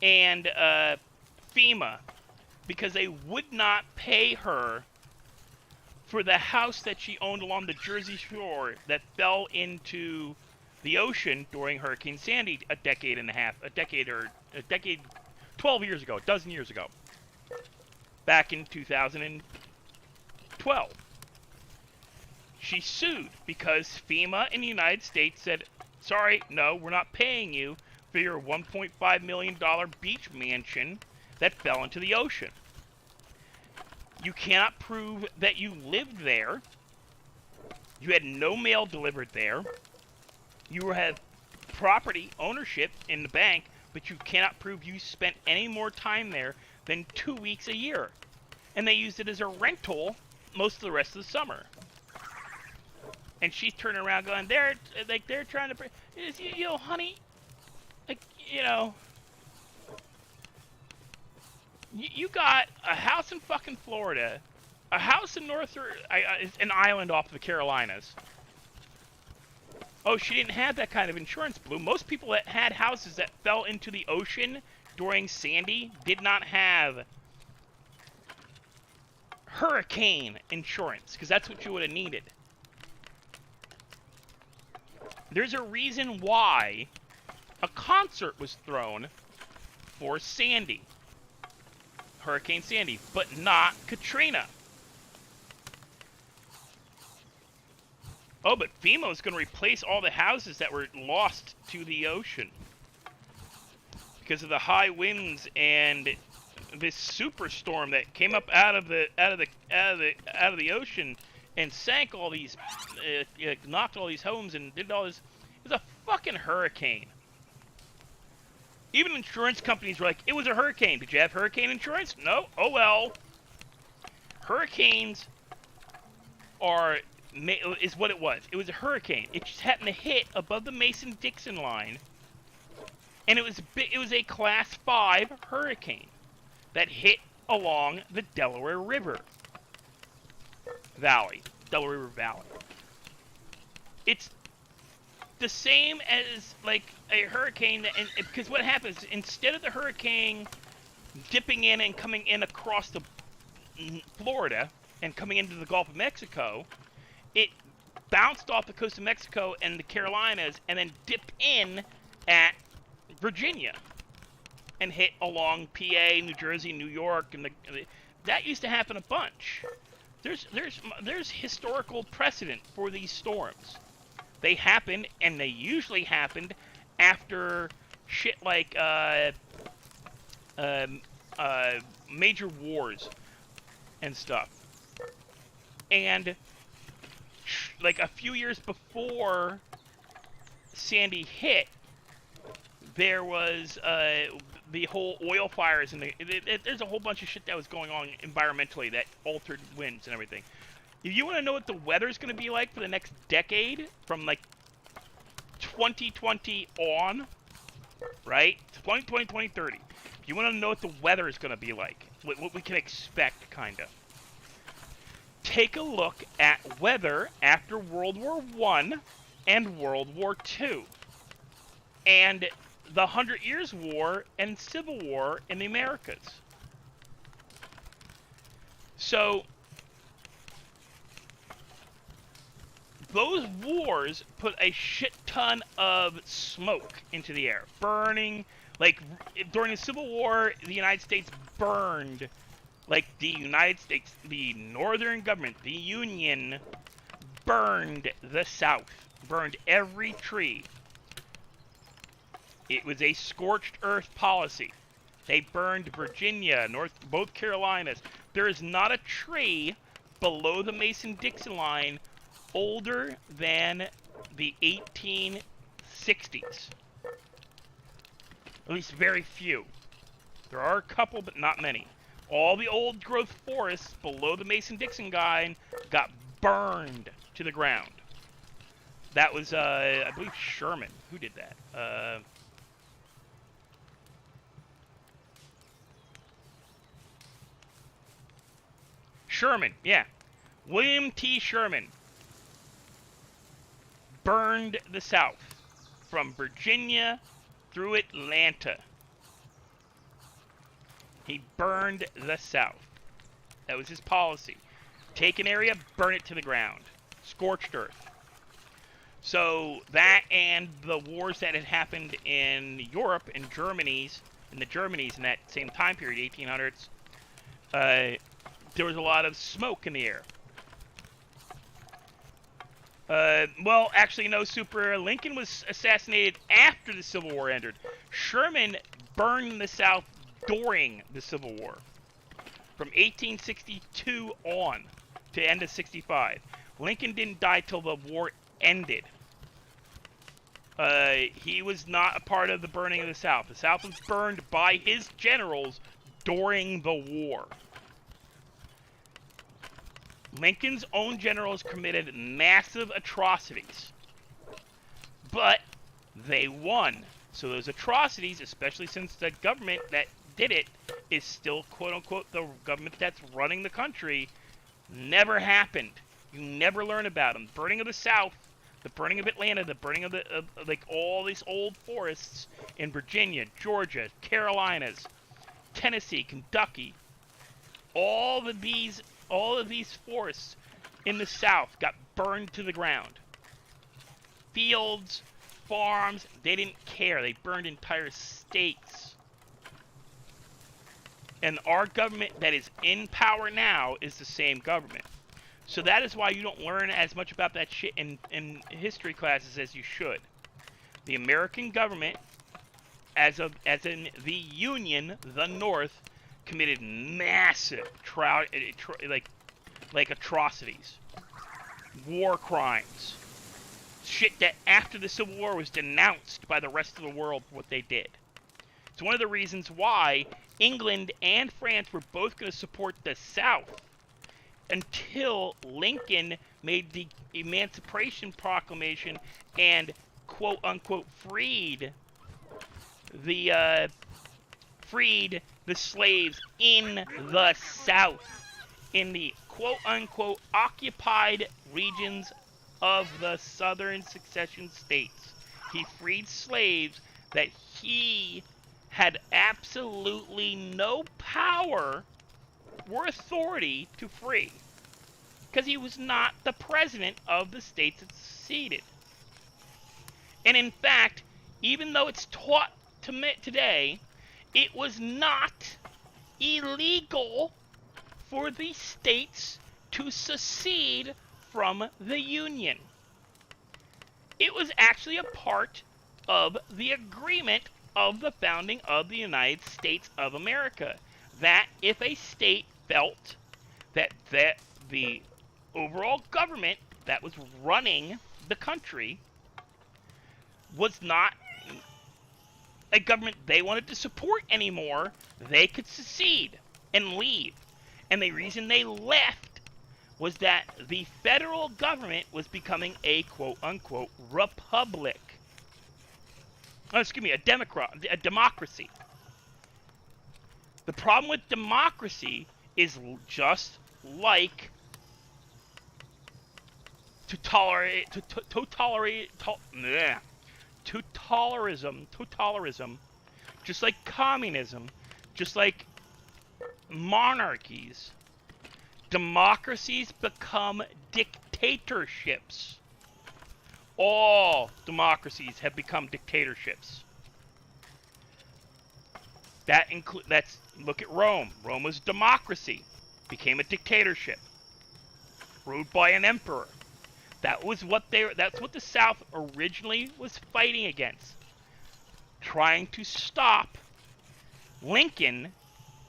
and FEMA because they would not pay her for the house that she owned along the Jersey Shore that fell into the ocean during Hurricane Sandy a decade, 12 years ago, a dozen years ago, back in 2012. She sued because FEMA in the United States said, sorry, no, we're not paying you for your $1.5 million beach mansion that fell into the ocean. You cannot prove that you lived there. You had no mail delivered there. You had property ownership in the bank, but you cannot prove you spent any more time there than 2 weeks a year. And they used it as a rental most of the rest of the summer. And she's turning around going, they're trying to, you know, honey, like, you know, you got a house in fucking Florida, a house in an island off the Carolinas. Oh, she didn't have that kind of insurance, Blue. Most people that had houses that fell into the ocean during Sandy did not have hurricane insurance, because that's what you would have needed. There's a reason why a concert was thrown for Sandy, Hurricane Sandy, but not Katrina. Oh, but FEMA is going to replace all the houses that were lost to the ocean because of the high winds and this superstorm that came up out of the ocean and sank all these, knocked all these homes and did all this. It was a fucking hurricane. Even insurance companies were like, it was a hurricane. Did you have hurricane insurance? No? Oh well. Hurricanes is what it was. It was a hurricane. It just happened to hit above the Mason-Dixon line, and it was a Class 5 hurricane that hit along the Delaware River Valley. It's the same as like a hurricane, and because what happens, instead of the hurricane dipping in and coming in across the Florida and coming into the Gulf of Mexico, it bounced off the coast of Mexico and the Carolinas and then dipped in at Virginia and hit along PA, New Jersey, New York, and that used to happen a bunch. There's historical precedent for these storms. They happen, and they usually happened after shit like major wars and stuff. And like a few years before Sandy hit, there was the whole oil fires, and there's a whole bunch of shit that was going on environmentally that altered winds and everything. If you want to know what the weather's going to be like for the next decade, from like 2020 on, right? 2020, 2030. If you want to know what the weather is going to be like, what we can expect, kind of, take a look at weather after World War I and World War II. And the 100 Years' War and Civil War in the Americas. So, those wars put a shit ton of smoke into the air. Burning, like, during the Civil War, the United States burned, like, the Northern government, the Union, burned the South. Burned every tree. It was a scorched earth policy. They burned Virginia, both Carolinas. There is not a tree below the Mason-Dixon line older than the 1860s. At least very few. There are a couple, but not many. All the old growth forests below the Mason-Dixon line got burned to the ground. That was, I believe, Sherman. Who did that? Sherman, yeah. William T. Sherman burned the South from Virginia through Atlanta. He burned the South. That was his policy. Take an area, burn it to the ground. Scorched earth. So that and the wars that had happened in Europe and the Germanys in that same time period, 1800s, there was a lot of smoke in the air. Well, actually, no, Super. Lincoln was assassinated after the Civil War ended. Sherman burned the South during the Civil War, from 1862 on to end of 65. Lincoln didn't die till the war ended. He was not a part of the burning of the South. The South was burned by his generals during the war. Lincoln's own generals committed massive atrocities, but they won. So those atrocities, especially since the government that did it is still quote-unquote the government that's running the country, never happened. You never learn about them. Burning of the South, the burning of Atlanta, the burning of like all these old forests in Virginia, Georgia, Carolinas, Tennessee, Kentucky, all of these forests in the South got burned to the ground. Fields, farms, they didn't care. They burned entire states. And our government that is in power now is the same government. So that is why you don't learn as much about that shit in history classes as you should. The American government, as in the Union, the North, committed massive like atrocities, war crimes, shit that after the Civil War was denounced by the rest of the world for what they did. It's one of the reasons why England and France were both going to support the South until Lincoln made the Emancipation Proclamation and quote-unquote freed the slaves in the South, in the quote-unquote occupied regions of the southern secession states. He freed slaves that he had absolutely no power or authority to free, because he was not the president of the states that seceded. And in fact, even though it's taught today, it was not illegal for the states to secede from the Union. It was actually a part of the agreement of the founding of the United States of America, that if a state felt that the overall government that was running the country was not a government they wanted to support anymore, they could secede and leave. And the reason they left was that the federal government was becoming a quote-unquote republic. Oh, excuse me, a democracy. The problem with democracy is just like totalitarianism, just like communism, just like monarchies. Democracies become dictatorships. All democracies have become dictatorships. Look at Rome. Rome was a democracy, became a dictatorship, ruled by an emperor. That's what the South originally was fighting against, trying to stop Lincoln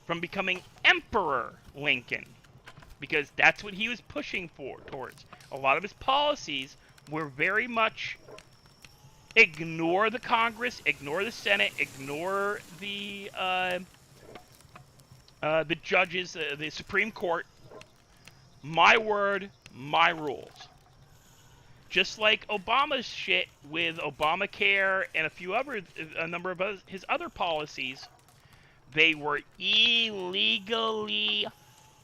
from becoming Emperor Lincoln, because that's what he was pushing towards. A lot of his policies were very much ignore the Congress, ignore the Senate, ignore the judges, the Supreme Court. My word, my rules. Just like Obama's shit with Obamacare and a number of his other policies, they were illegally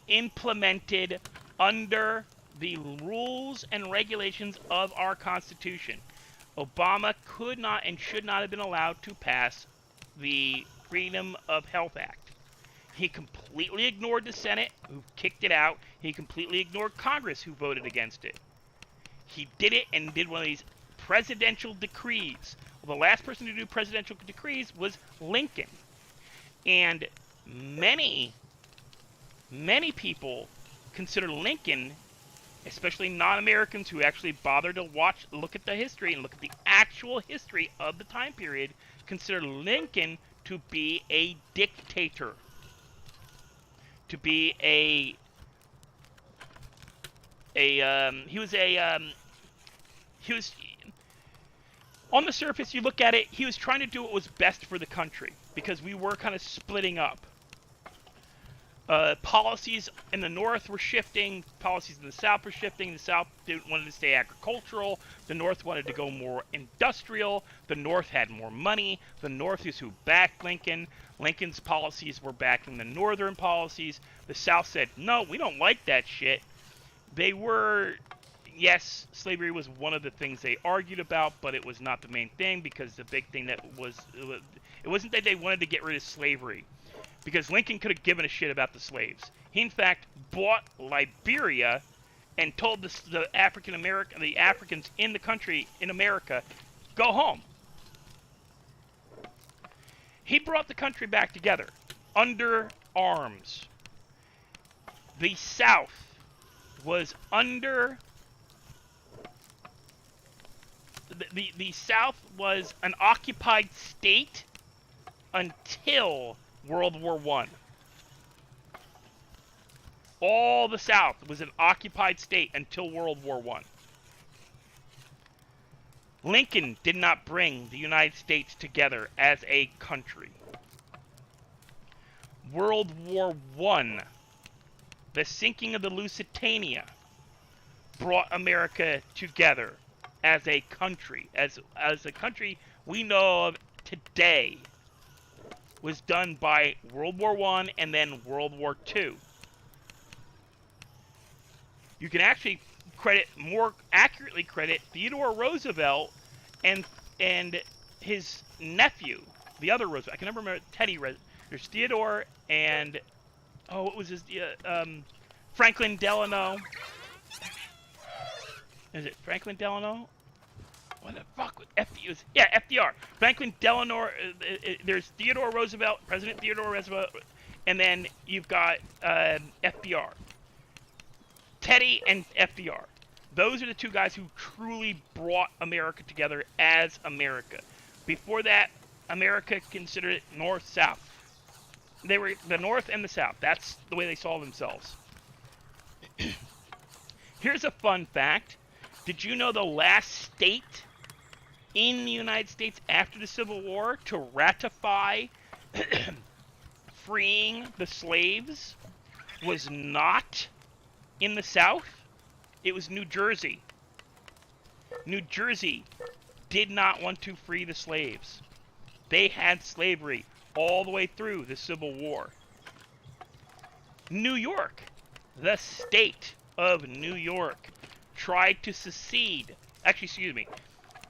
implemented under the rules and regulations of our Constitution. Obama could not and should not have been allowed to pass the Freedom of Health Act. He completely ignored the Senate, who kicked it out. He completely ignored Congress, who voted against it. He did it and did one of these presidential decrees. Well, the last person to do presidential decrees was Lincoln. And many people consider Lincoln, especially non-Americans who actually bother to look at the history and look at the actual history of the time period, consider Lincoln to be a dictator. To be he was on the surface, you look at it, he was trying to do what was best for the country, because we were kind of splitting up. Policies in the North were shifting, policies in the South were shifting. The South wanted to stay agricultural, the North wanted to go more industrial, the North had more money, the North is who backed Lincoln. Lincoln's policies were backing the Northern policies. The South said, no, we don't like that shit. They were, yes, slavery was one of the things they argued about, but it was not the main thing, because the big thing that was, it wasn't that they wanted to get rid of slavery, because Lincoln could have given a shit about the slaves. He, in fact, bought Liberia and told the Africans in the country, in America, go home. He brought the country back together, under arms. The South was under... The South was an occupied state until World War I. All the South was an occupied state until World War I. Lincoln did not bring the United States together as a country. World War I, the sinking of the Lusitania, brought America together as a country. As a country we know of today was done by World War I and then World War II. You can actually more accurately credit Theodore Roosevelt and his nephew, the other Roosevelt. I can never remember Teddy. There's Theodore and what was his Franklin Delano. Is it Franklin Delano? What the fuck? Yeah, FDR. Franklin Delano. There's Theodore Roosevelt, President Theodore Roosevelt, and then you've got FDR. Teddy and FDR. Those are the two guys who truly brought America together as America. Before that, America considered it North-South. They were the North and the South. That's the way they saw themselves. Here's a fun fact. Did you know the last state in the United States after the Civil War to ratify freeing the slaves was not in the South? It was New Jersey. New Jersey did not want to free the slaves. They had slavery all the way through the Civil War. New York, the state of New York, tried to secede. Actually, excuse me.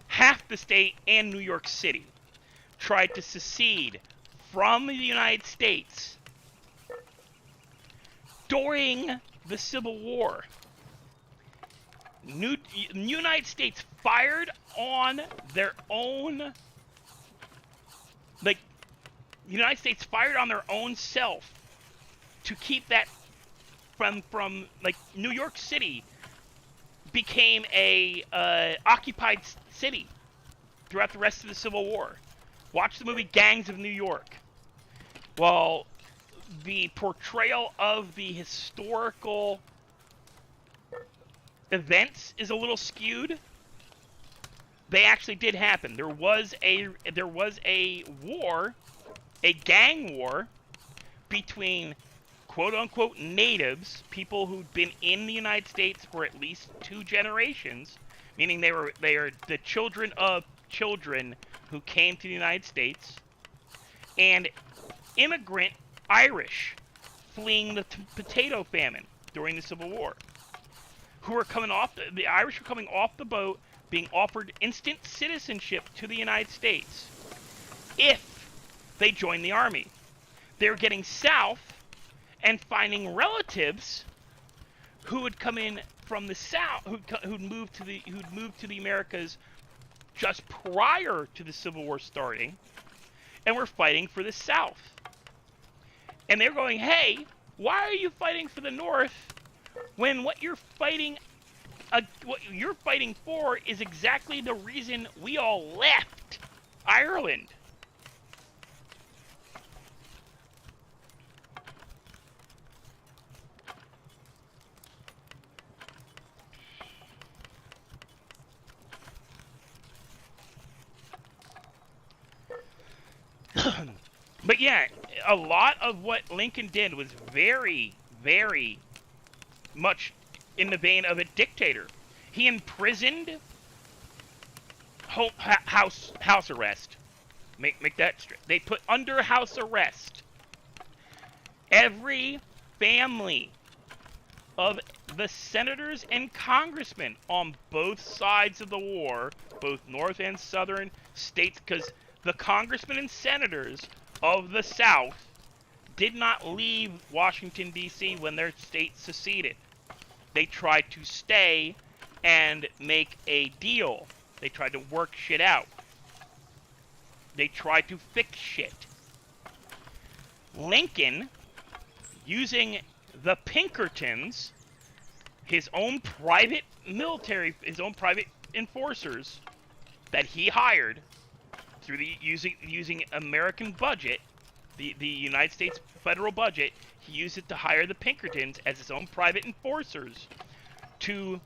Half the state and New York City tried to secede from the United States during the Civil War. United States fired on their own, United States fired on their own self to keep that from New York City became a occupied city throughout the rest of the Civil War. Watch the movie Gangs of New York. While the portrayal of the historical events is a little skewed, they actually did happen. There was a war, a gang war between quote-unquote natives, people who'd been in the United States for at least 2 generations, meaning they are the children of children who came to the United States, and immigrant Irish fleeing the potato famine during the Civil War, who were coming off, the Irish were coming off the boat, being offered instant citizenship to the United States if they joined the army. They were getting south and finding relatives who would come in from the south, who'd moved to the Americas just prior to the Civil War starting, and were fighting for the South. And they're going, hey, why are you fighting for the North when what you're fighting for is exactly the reason we all left Ireland? But yeah, a lot of what Lincoln did was very, very much in the vein of a dictator. He imprisoned house arrest. Make that straight. They put under house arrest every family of the senators and congressmen on both sides of the war, both North and Southern states, because the congressmen and senators of the South did not leave Washington, D.C. when their state seceded. They tried to stay and make a deal. They tried to work shit out. They tried to fix shit. Lincoln, using the Pinkertons, his own private military, his own private enforcers that he hired through the using American budget, the United States federal budget, he used it to hire the Pinkertons as his own private enforcers to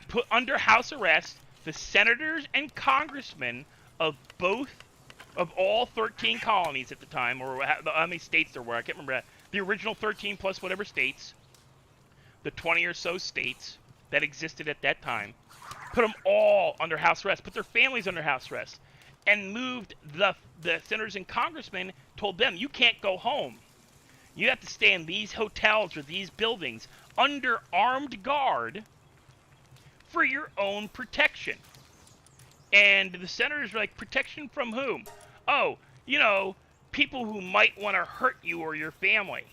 put under house arrest the senators and congressmen of all 13 colonies at the time, or how many states there were. I can't remember. The original 13 plus whatever states, the 20 or so states that existed at that time. Put them all under house arrest, put their families under house arrest, and moved the senators and congressmen, told them, you can't go home. You have to stay in these hotels or these buildings under armed guard for your own protection. And the senators were like, protection from whom? Oh, people who might want to hurt you or your family.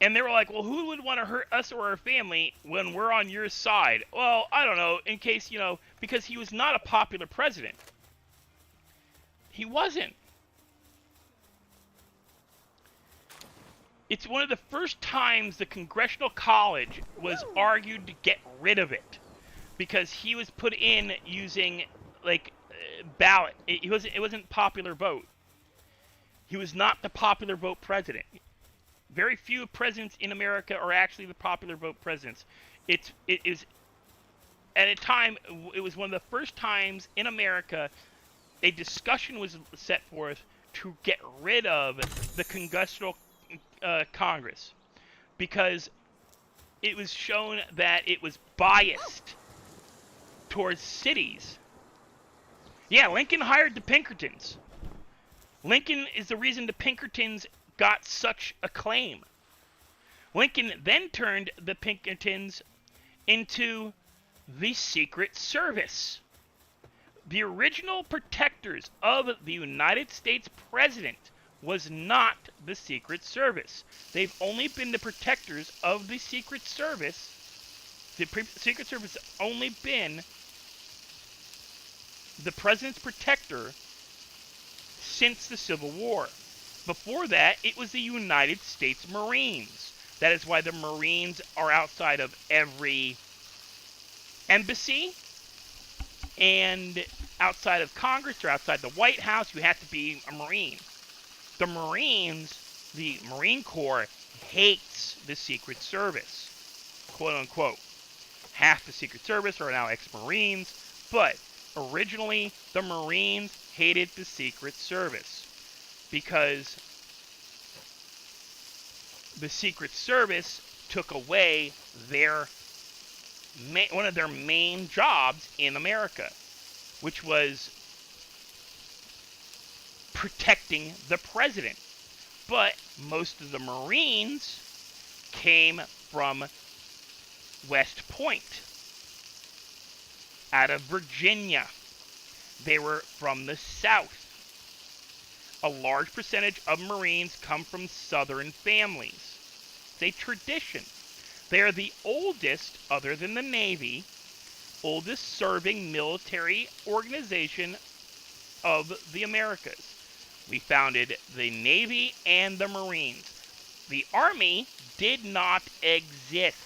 And they were like, well, who would want to hurt us or our family when we're on your side? Well, I don't know, in case, because he was not a popular president. He wasn't. It's one of the first times the Congressional College was argued to get rid of it. Because he was put in using, ballot. It wasn't popular vote. He was not the popular vote president. Very few presidents in America are actually the popular vote presidents. It is, at a time, it was one of the first times in America a discussion was set forth to get rid of the Congressional Congress, because it was shown that it was biased towards cities. Yeah, Lincoln hired the Pinkertons. Lincoln is the reason the Pinkertons got such acclaim. Lincoln then turned the Pinkertons into the Secret Service. The original protectors of the United States president was not the Secret Service. They've only been the protectors of the Secret Service. The Secret Service has only been the president's protector since the Civil War. Before that, it was the United States Marines. That is why the Marines are outside of every embassy and outside of Congress or outside the White House. You have to be a Marine. The Marines, the Marine Corps, hates the Secret Service, quote unquote. Half the Secret Service are now ex-Marines, but originally the Marines hated the Secret Service because the Secret Service took away one of their main jobs in America, which was protecting the president. But most of the Marines came from West Point, out of Virginia. They were from the South. A large percentage of Marines come from Southern families. It's a tradition. They are the oldest, other than the Navy, oldest serving military organization of the Americas. We founded the Navy and the Marines. The Army did not exist.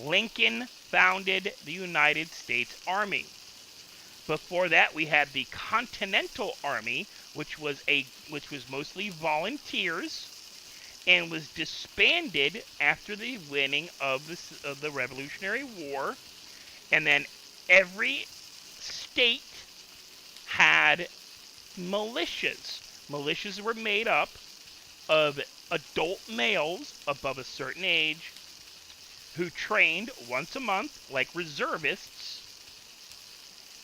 Lincoln founded the United States Army. Before that, we had the Continental Army, which was mostly volunteers, and was disbanded after the winning of the Revolutionary War. And then every state had militias. Militias were made up of adult males above a certain age who trained once a month like reservists.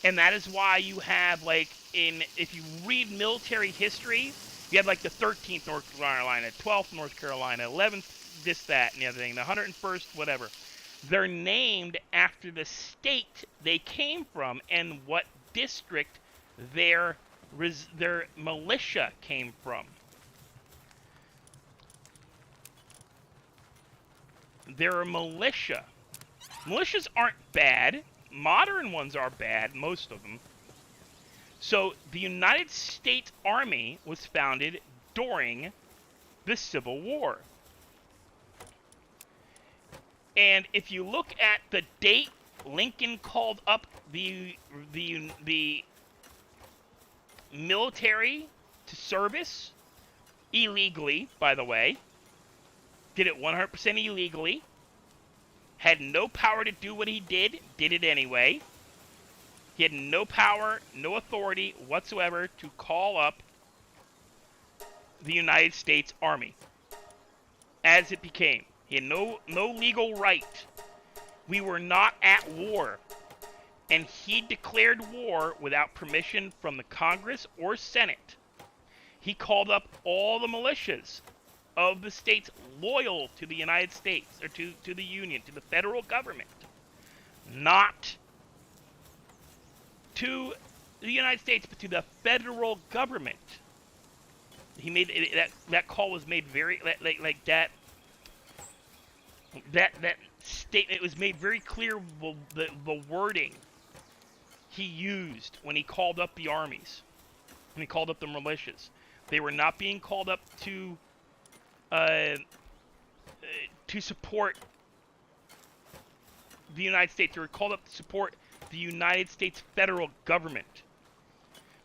And that is why you have, like, if you read military history, you have like the 13th North Carolina, 12th North Carolina, 11th this, that, and the other thing, the 101st, whatever. They're named after the state they came from and what district their militia came from. They're a militia. Militias aren't bad. Modern ones are bad, most of them. So the United States Army was founded during the Civil War. And if you look at the date Lincoln called up the military to service, illegally, by the way, did it 100% illegally, had no power to do what he did it anyway. He had no power, no authority whatsoever to call up the United States Army as it became. He had no legal right. We were not at war. And he declared war without permission from the Congress or Senate. He called up all the militias of the states loyal to the United States, or to the Union, to the federal government. Not to the United States, but to the federal government. He made that call was made very that statement was made very clear. The wording he used when he called up the armies, when he called up the militias, they were not being called up to support the United States. They were called up to support the United States federal government.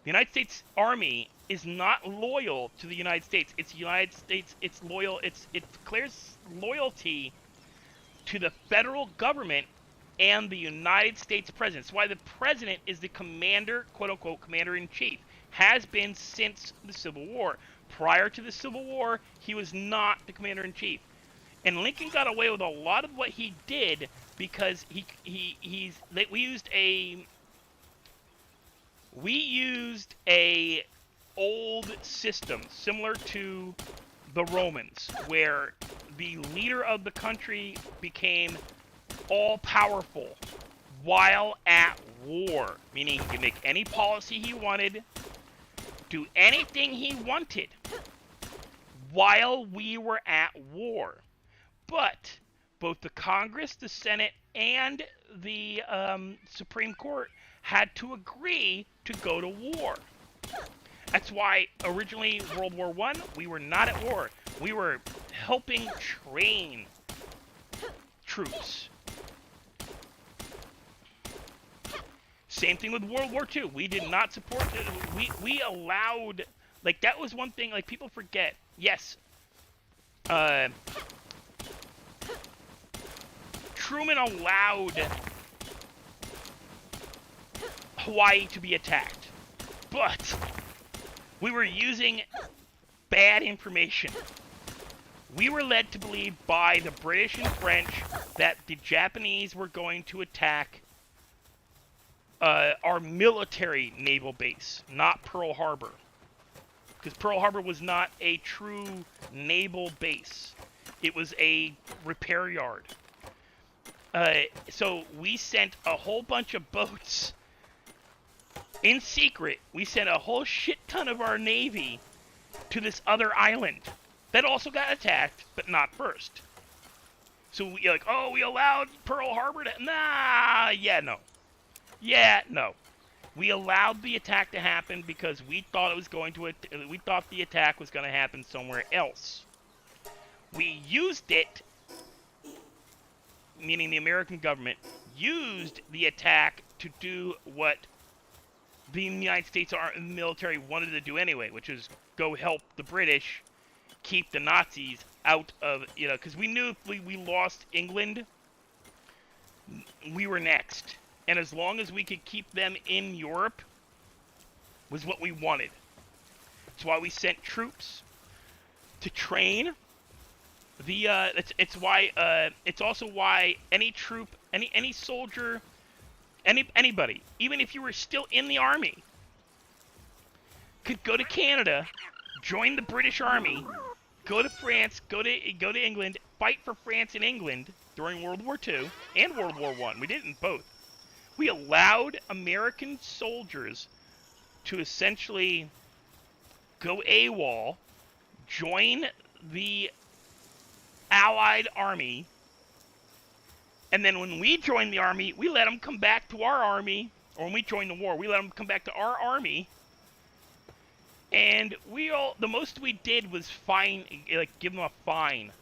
The United States Army is not loyal to the United States. It's United States. It's loyal. It declares loyalty to the federal government and the United States president. That's why the president is the commander, quote unquote, commander in chief. Has been since the Civil War. Prior to the Civil War, he was not the commander in chief. And Lincoln got away with a lot of what he did because we used a old system similar to the Romans, where the leader of the country became all-powerful while at war, meaning he could make any policy he wanted, do anything he wanted while we were at war. But both the Congress, the Senate, and the Supreme Court had to agree to go to war. That's why originally World War I, we were not at war. We were helping train troops. Same thing with World War II. We did not support it. We allowed, like, that was one thing, like, people forget. Yes, Truman allowed Hawaii to be attacked, but we were using bad information. We were led to believe by the British and French that the Japanese were going to attack our military naval base, not Pearl Harbor. because Pearl Harbor was not a true naval base. It was a repair yard. So we sent a whole bunch of boats in secret. We sent a whole shit ton of our Navy to this other island that also got attacked, but not first. So you're like, oh, we allowed Pearl Harbor to... Nah, yeah, no. Yeah, no. We allowed the attack to happen because we thought it was going to... We thought the attack was going to happen somewhere else. We used it, meaning the American government, used the attack to do what the United States military wanted to do anyway, which is go help the British keep the Nazis out of, because we knew if we lost England, we were next. And as long as we could keep them in Europe, was what we wanted. That's why we sent troops to train. It's also why any troop, any soldier, anybody, even if you were still in the army, could go to Canada, join the British Army, go to France, go to England, fight for France and England during World War II and World War I. We did it in both. We allowed American soldiers to essentially go AWOL, join the Allied army, and then when we joined the army, we let them come back to our army, or when we joined the war, we let them come back to our army. And the most we did was give them a fine.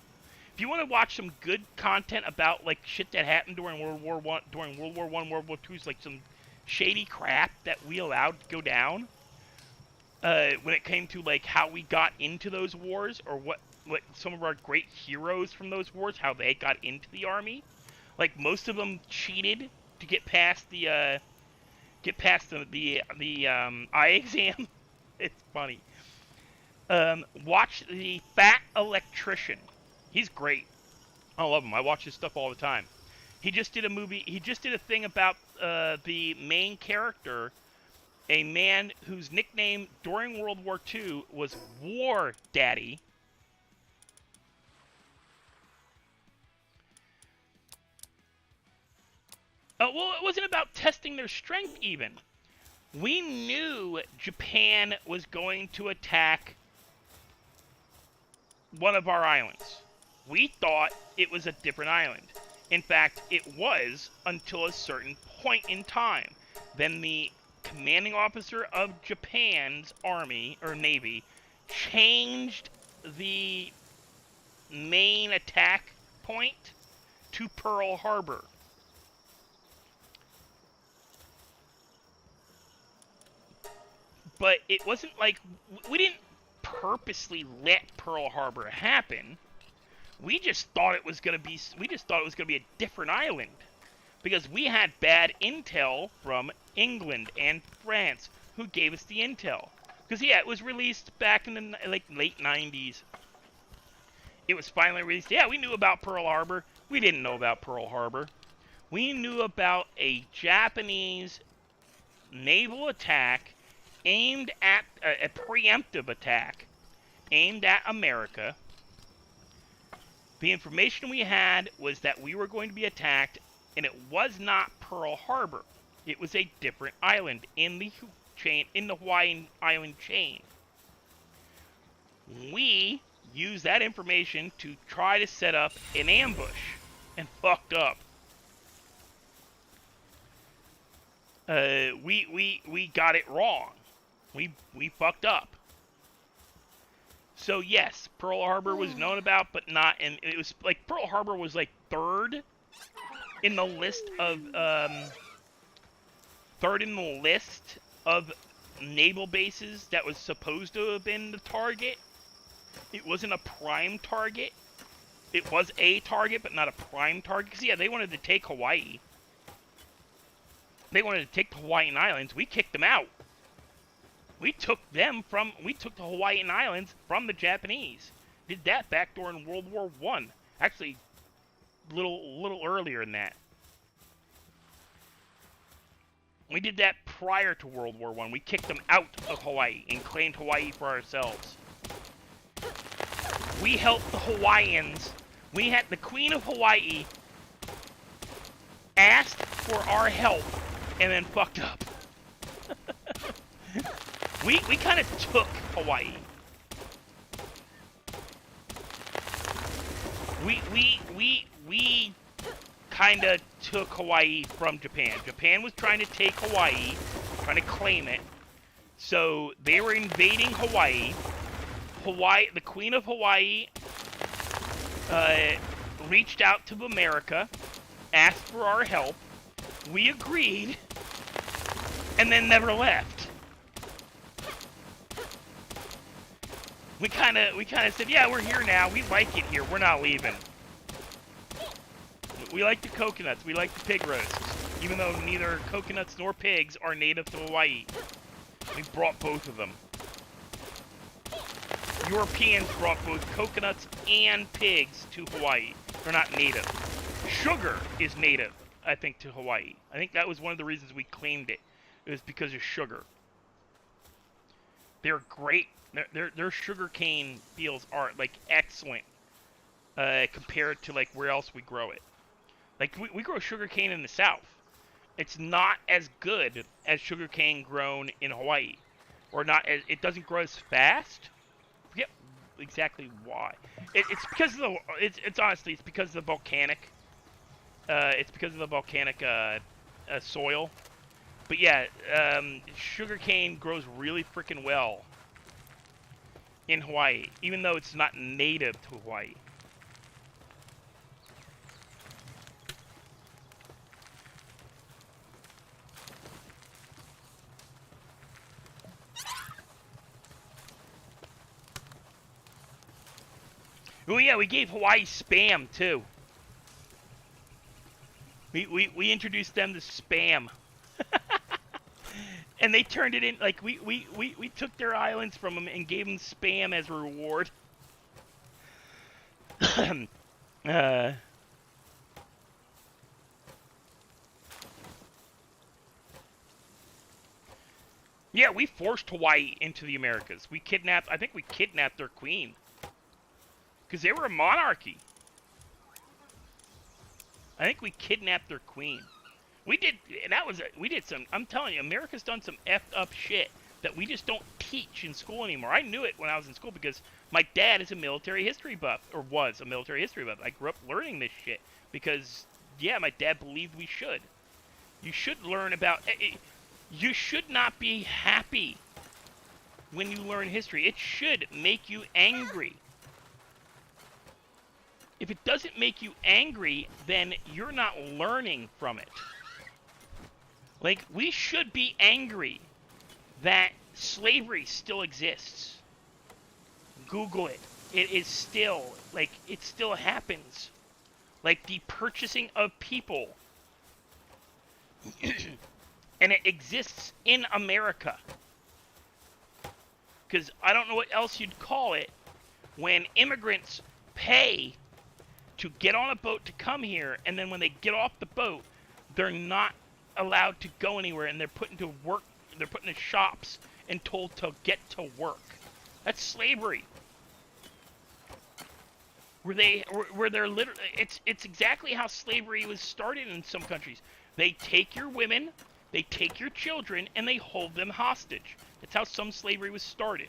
If you want to watch some good content about shit that happened during World War I, World War II, some shady crap that we allowed to go down. When it came to how we got into those wars, or what some of our great heroes from those wars, how they got into the army. Most of them cheated to get past the eye exam. It's funny. Watch the Fat Electrician. He's great. I love him. I watch his stuff all the time. He just did a movie. He just did a thing about the main character, a man whose nickname during World War II was War Daddy. Well, it wasn't about testing their strength even. We knew Japan was going to attack one of our islands. We thought it was a different island. In fact, it was until a certain point in time. Then the commanding officer of Japan's army, or navy, changed the main attack point to Pearl Harbor. But it wasn't we didn't purposely let Pearl Harbor happen. We just thought it was gonna be a different island, because we had bad intel from England and France, who gave us the intel. Because it was released back in the late 90s. It was finally released. Yeah, we knew about Pearl Harbor. We didn't know about Pearl Harbor. We knew about a Japanese naval attack aimed at a preemptive attack aimed at America. The information we had was that we were going to be attacked, and it was not Pearl Harbor. It was a different island in the Hawaiian island chain. We used that information to try to set up an ambush, and fucked up. We got it wrong. We fucked up. So yes, Pearl Harbor was known about, but not, and it was Pearl Harbor was third in the list of naval bases that was supposed to have been the target. It wasn't a prime target. It was a target, but not a prime target. Because, yeah, they wanted to take Hawaii. They wanted to take the Hawaiian Islands. We kicked them out. We took the Hawaiian Islands from the Japanese. Did that back during World War I. Actually, little earlier than that. We did that prior to World War I. We kicked them out of Hawaii and claimed Hawaii for ourselves. We helped the Hawaiians. We had the Queen of Hawaii asked for our help and then fucked up. we kind of took Hawaii. We kind of took Hawaii from Japan. Japan was trying to take Hawaii, trying to claim it. So they were invading Hawaii. The Queen of Hawaii reached out to America, asked for our help. We agreed, and then never left. We kind of said, yeah, we're here now. We like it here. We're not leaving. We like the coconuts. We like the pig roasts. Even though neither coconuts nor pigs are native to Hawaii. We brought both of them. Europeans brought both coconuts and pigs to Hawaii. They're not native. Sugar is native, I think, to Hawaii. I think that was one of the reasons we claimed it. It was because of sugar. They're great. Their sugarcane fields are, like, excellent compared to, like, where else we grow it. Like, we grow sugarcane in the South. It's not as good as sugarcane grown in Hawaii. Or not as, it doesn't grow as fast. I forget exactly why. It's because of the, it's honestly, it's because of the volcanic, soil. But yeah, sugarcane grows really freaking well in Hawaii, even though it's not native to Hawaii. Oh yeah, we gave Hawaii Spam too. We introduced them to Spam. And they turned it in, like, we took their islands from them and gave them Spam as a reward. Yeah, we forced Hawaii into the Americas. I think we kidnapped their queen. Because they were a monarchy. I think we kidnapped their queen. We did some, I'm telling you, America's done some effed up shit that we just don't teach in school anymore. I knew it when I was in school because my dad is a military history buff, or was a military history buff. I grew up learning this shit because, yeah, my dad believed we should. You should learn about, you should not be happy when you learn history. It should make you angry. If it doesn't make you angry, then you're not learning from it. Like, we should be angry that slavery still exists. Google it. It is still, like, it still happens. Like, the purchasing of people. And it exists in America. Because I don't know what else you'd call it when immigrants pay to get on a boat to come here, and then when they get off the boat, they're not allowed to go anywhere, and they're put into work. They're put into shops and told to get to work. That's slavery. Where they're literally, it's exactly how slavery was started in some countries. They take your women, they take your children, and they hold them hostage. That's how some slavery was started.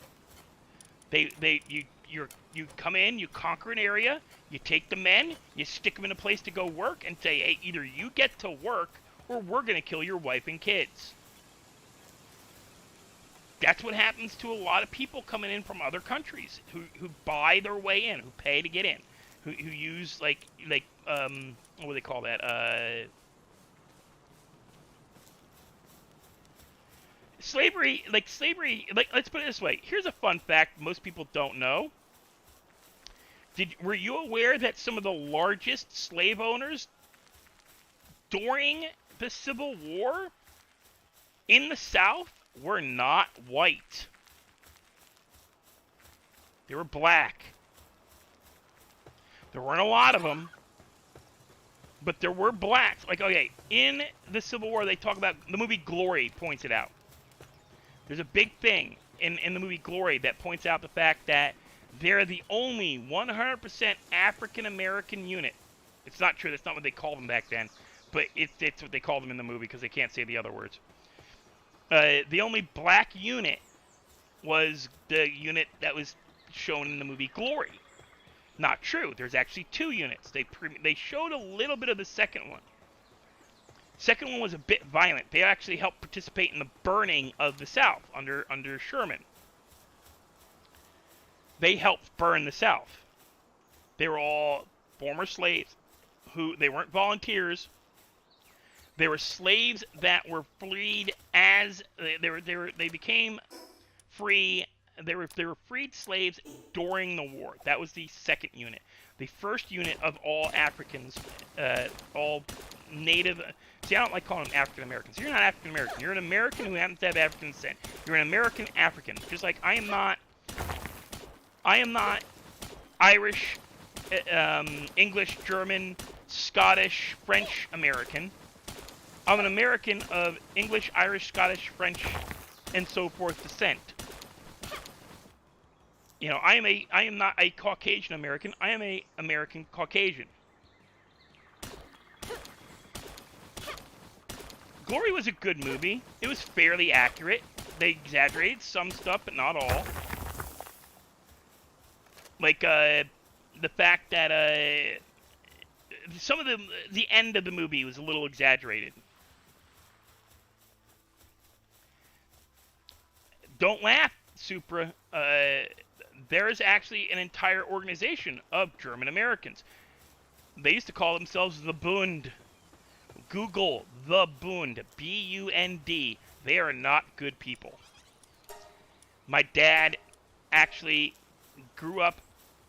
You come in, you conquer an area, you take the men, you stick them in a place to go work, and say, hey, either you get to work, or we're going to kill your wife and kids. That's what happens to a lot of people coming in from other countries, who buy their way in, who pay to get in, who use, like, what do they call that, slavery, like, let's put it this way. Here's a fun fact most people don't know. Were you aware that some of the largest slave owners during the Civil War in the South were not white? They were black. There weren't a lot of them, But there were blacks. Like, okay, in the Civil War, they talk about, the movie Glory points it out. There's a big thing in the movie Glory that points out the fact that they're the only 100% African American unit. It's not true. That's not what they called them back then. But it's what they called them in the movie because they can't say the other words. The only black unit was the unit that was shown in the movie Glory. Not true. There's actually 2 units. They showed a little bit of the second one. Second one was a bit violent. They actually helped participate in the burning of the South under Sherman. They helped burn the South. They were all former slaves they weren't volunteers. They were slaves that were freed as they became free. They were freed slaves during the war. That was the second unit. The first unit of all Africans, all native. See, I don't like calling them African Americans. You're not African American. You're an American who happens to have African descent. You're an American African. Just like I am not Irish, English, German, Scottish, French American. I'm an American of English, Irish, Scottish, French, and so forth descent. You know, I am not a Caucasian American. I am a American Caucasian. Glory was a good movie. It was fairly accurate. They exaggerated some stuff, but not all. Like the fact that some of the end of the movie was a little exaggerated. Don't laugh, Supra. There is actually an entire organization of German Americans. They used to call themselves the Bund. Google the Bund, B-U-N-D. They are not good people. My dad actually grew up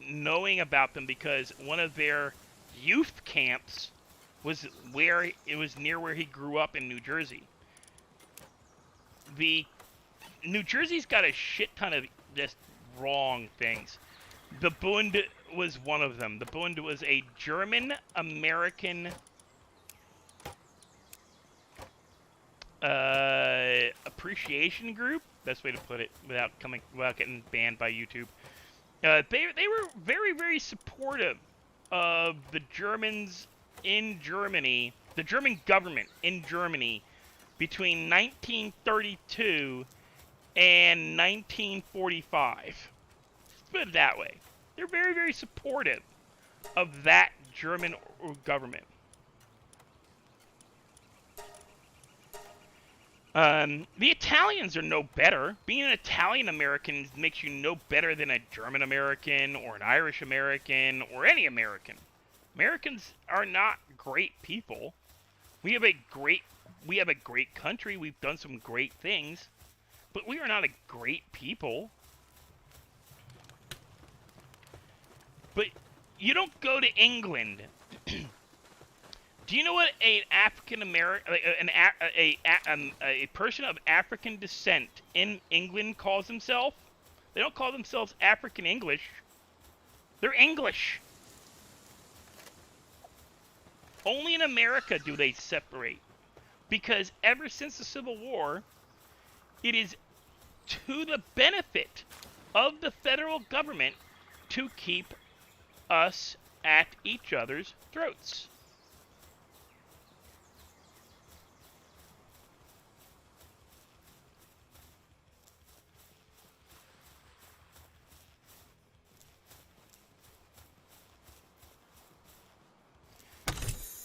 knowing about them because one of their youth camps was near where he grew up in New Jersey. New Jersey's got a shit ton of just wrong things. The Bund was one of them. The Bund was a German-American appreciation group. Best way to put it without getting banned by YouTube. They were very, very supportive of the Germans in Germany, the German government in Germany between 1932 and 1945. Let's put it that way. They're very, very supportive of that German government. The Italians are no better. Being an Italian American makes you no better than a German American or an Irish American or any American. Americans are not great people. We have a great country. We've done some great things, but we are not a great people. But you don't go to England. Do you know what an African American, a person of African descent in England calls himself? They don't call themselves African English. They're English. Only in America do they separate. Because ever since the Civil War, it is to the benefit of the federal government to keep us at each other's throats.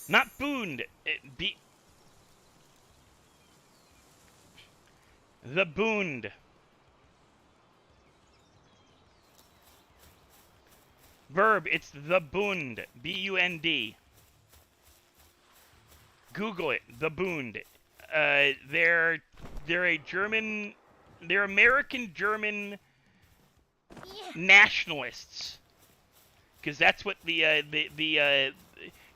Not Bund. The Bund. Verb, it's the Bund. B-U-N-D. Google it. The Bund. They're a German. They're American German nationalists. Because that's what the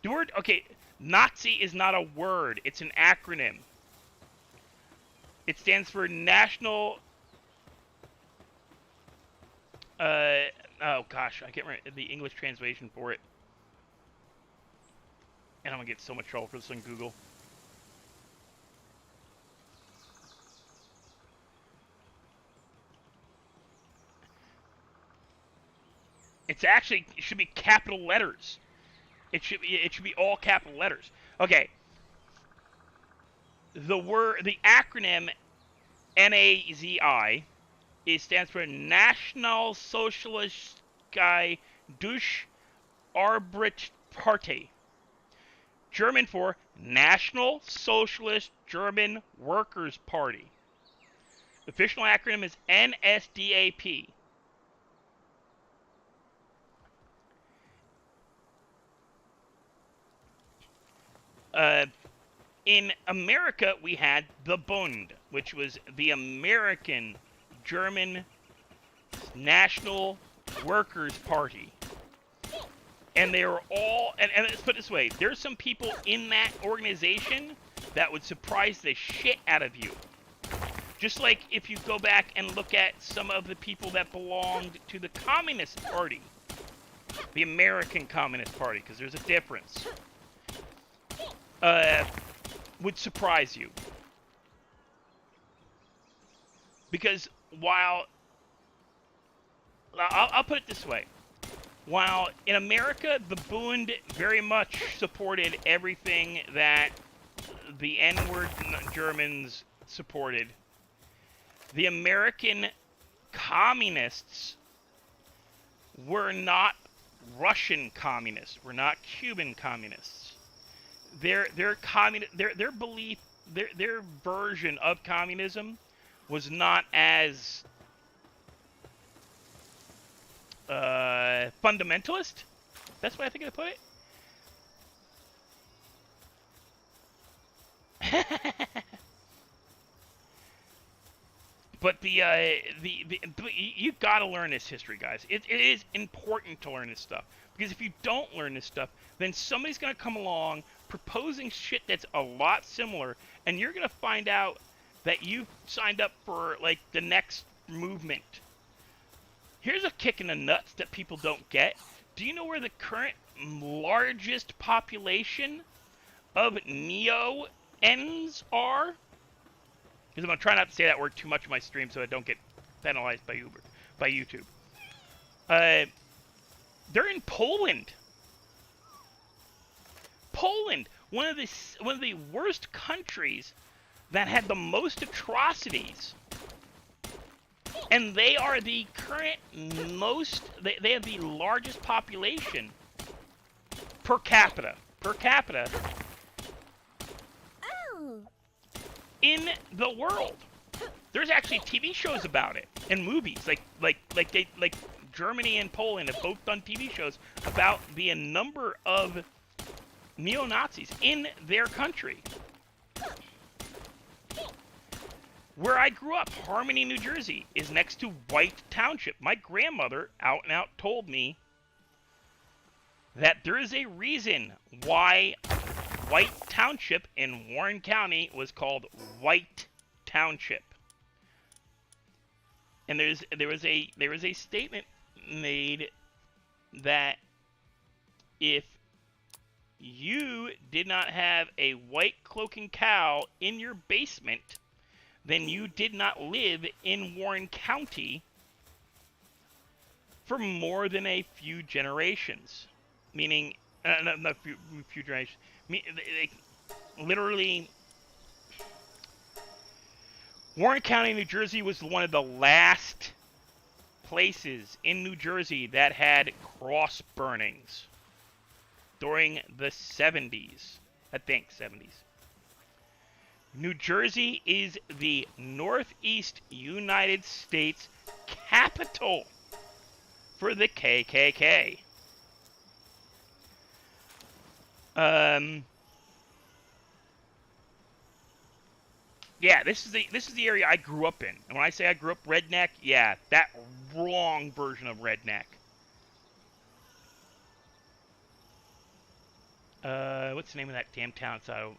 word. Okay, Nazi is not a word. It's an acronym. It stands for National. Oh gosh, I can't remember the English translation for it. And I'm gonna get so much trouble for this on Google. It should be capital letters. It should be all capital letters. Okay. The acronym NAZI stands for National Socialist Deutsche Arbeiterpartei. German for National Socialist German Workers' Party. The official acronym is NSDAP. In America, we had the Bund, which was the American German National Workers' Party. And they were all, and let's put it this way, there's some people in that organization that would surprise the shit out of you. Just like if you go back and look at some of the people that belonged to the Communist Party. The American Communist Party, because there's a difference. Would surprise you. Because while, I'll put it this way. While in America, the Bund very much supported everything that the N-word Germans supported, the American communists were not Russian communists, were not Cuban communists. Their belief, their version of communism was not as fundamentalist. That's the way I think to put it. But you gotta learn this history, guys. It is important to learn this stuff, because if you don't learn this stuff, then somebody's gonna come along proposing shit that's a lot similar, and you're gonna find out that you've signed up for like the next movement. Here's a kick in the nuts that people don't get. Do you know where the current largest population of Neo-Ens are? Because I'm going to try not to say that word too much in my stream so I don't get penalized by YouTube. They're in Poland. Poland, one of the worst countries that had the most atrocities. And they are the current they have the largest population per capita. Oh. In the world. There's actually TV shows about it and movies like Germany and Poland have both done TV shows about the number of neo-Nazis in their country. Where I grew up, Harmony, New Jersey, is next to White Township. My grandmother out and out told me that there is a reason why White Township in Warren County was called White Township. And there was a statement made that if you did not have a white cloaking cow in your basement, then you did not live in Warren County for more than a few generations. Meaning, not few generations. Literally, Warren County, New Jersey was one of the last places in New Jersey that had cross burnings during the 70s. I think 70s. New Jersey is the Northeast United States capital for the KKK. Yeah, this is the area I grew up in. And when I say I grew up redneck, yeah, that wrong version of redneck. What's the name of that damn town? So,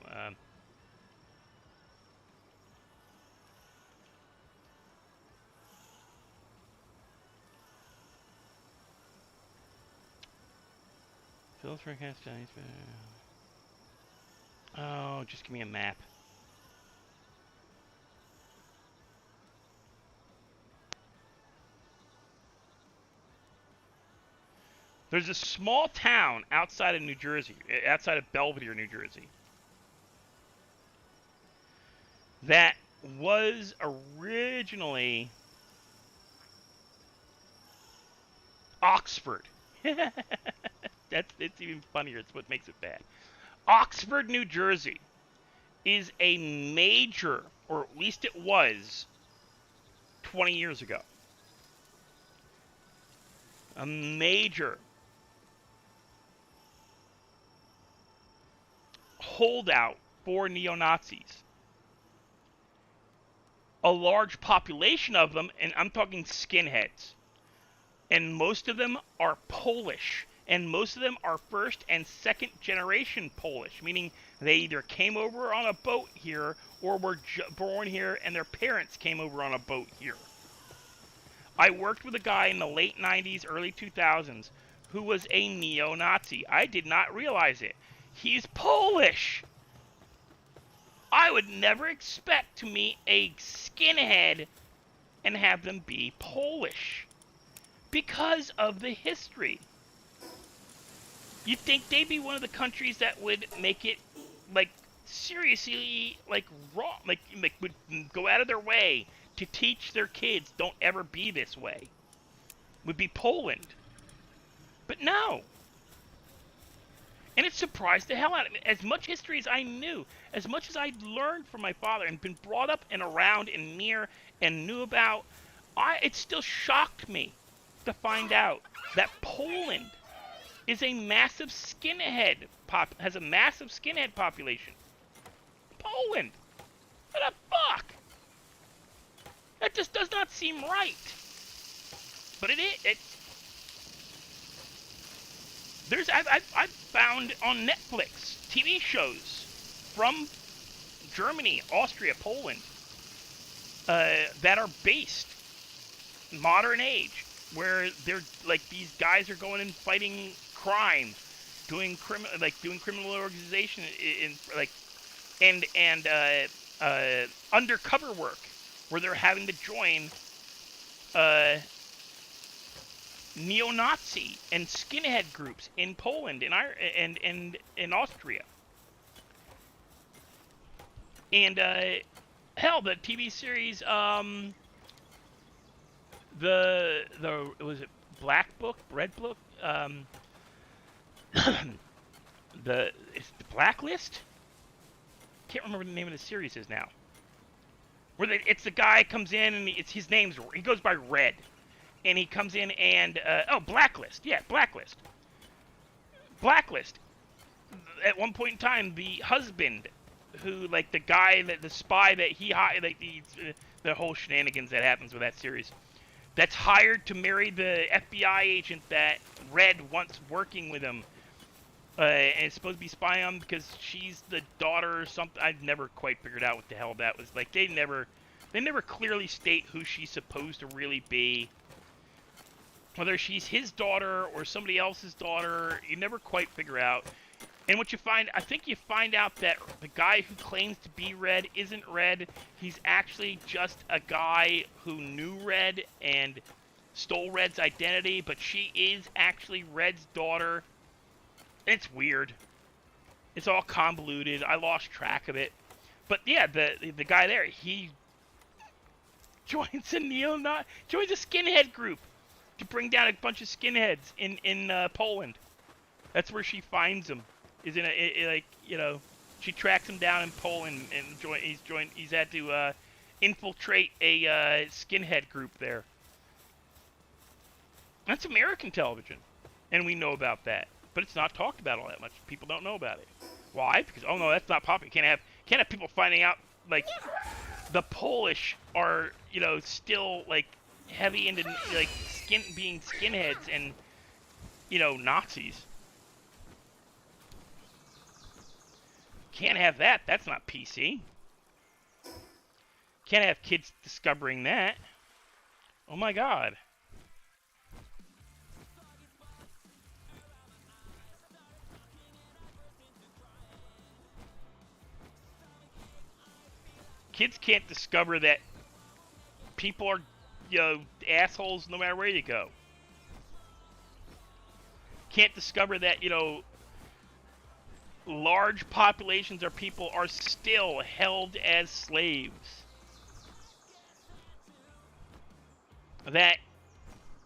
Phil's forecast. Oh, just give me a map. There's a small town outside of New Jersey, outside of Belvedere, New Jersey, that was originally Oxford. It's even funnier. It's what makes it bad. Oxford, New Jersey is a major, or at least it was 20 years ago, a major holdout for neo-Nazis. A large population of them, and I'm talking skinheads, and most of them are Polish, and most of them are first and second generation Polish, meaning they either came over on a boat here or were born here and their parents came over on a boat here. I worked with a guy in the late 90s, early 2000s who was a neo-Nazi. I did not realize it. He's Polish! I would never expect to meet a skinhead and have them be Polish because of the history. You'd think they'd be one of the countries that would make it, like, seriously, like, wrong, like would go out of their way to teach their kids don't ever be this way. Would be Poland. But no. And it surprised the hell out of me. As much history as I knew, as much as I'd learned from my father and been brought up and around and near and knew about, it still shocked me to find out that Poland is a massive skinhead has a massive skinhead population. Poland. What the fuck? That just does not seem right. But it is. I've found on Netflix TV shows from Germany, Austria, Poland that are based modern age, where they're like these guys are going and fighting crime, doing criminal organization and undercover work, where they're having to join neo-Nazi and skinhead groups in Poland and in Austria. And hell, the TV series was it Black Book, Red Book, the Blacklist? Can't remember the name of the series is now. Where it's the guy comes in and he goes by Red. And he comes in and, Blacklist. Yeah, Blacklist. Blacklist. At one point in time, the husband, who, like, the guy, the spy that he hired, like, the whole shenanigans that happens with that series, that's hired to marry the FBI agent that Red wants working with him, and is supposed to be spying on him because she's the daughter or something. I've never quite figured out what the hell that was. Like, they never clearly state who she's supposed to really be. Whether she's his daughter or somebody else's daughter, you never quite figure out. And what you find out that the guy who claims to be Red isn't Red. He's actually just a guy who knew Red and stole Red's identity, but she is actually Red's daughter. It's weird. It's all convoluted. I lost track of it. But yeah, the guy there, he joins a skinhead group to bring down a bunch of skinheads in Poland. That's where she finds him. She tracks him down in Poland and he's had to infiltrate a skinhead group there. That's American television, and we know about that, but it's not talked about all that much. People don't know about it. Why? Because that's not popular. Can't have people finding out like the Polish are still like heavy into like being skinheads and Nazis. Can't have that. That's not PC. Can't have kids discovering that. Oh my god. Kids can't discover that people are, assholes no matter where you go. Can't discover that, large populations of people are still held as slaves. That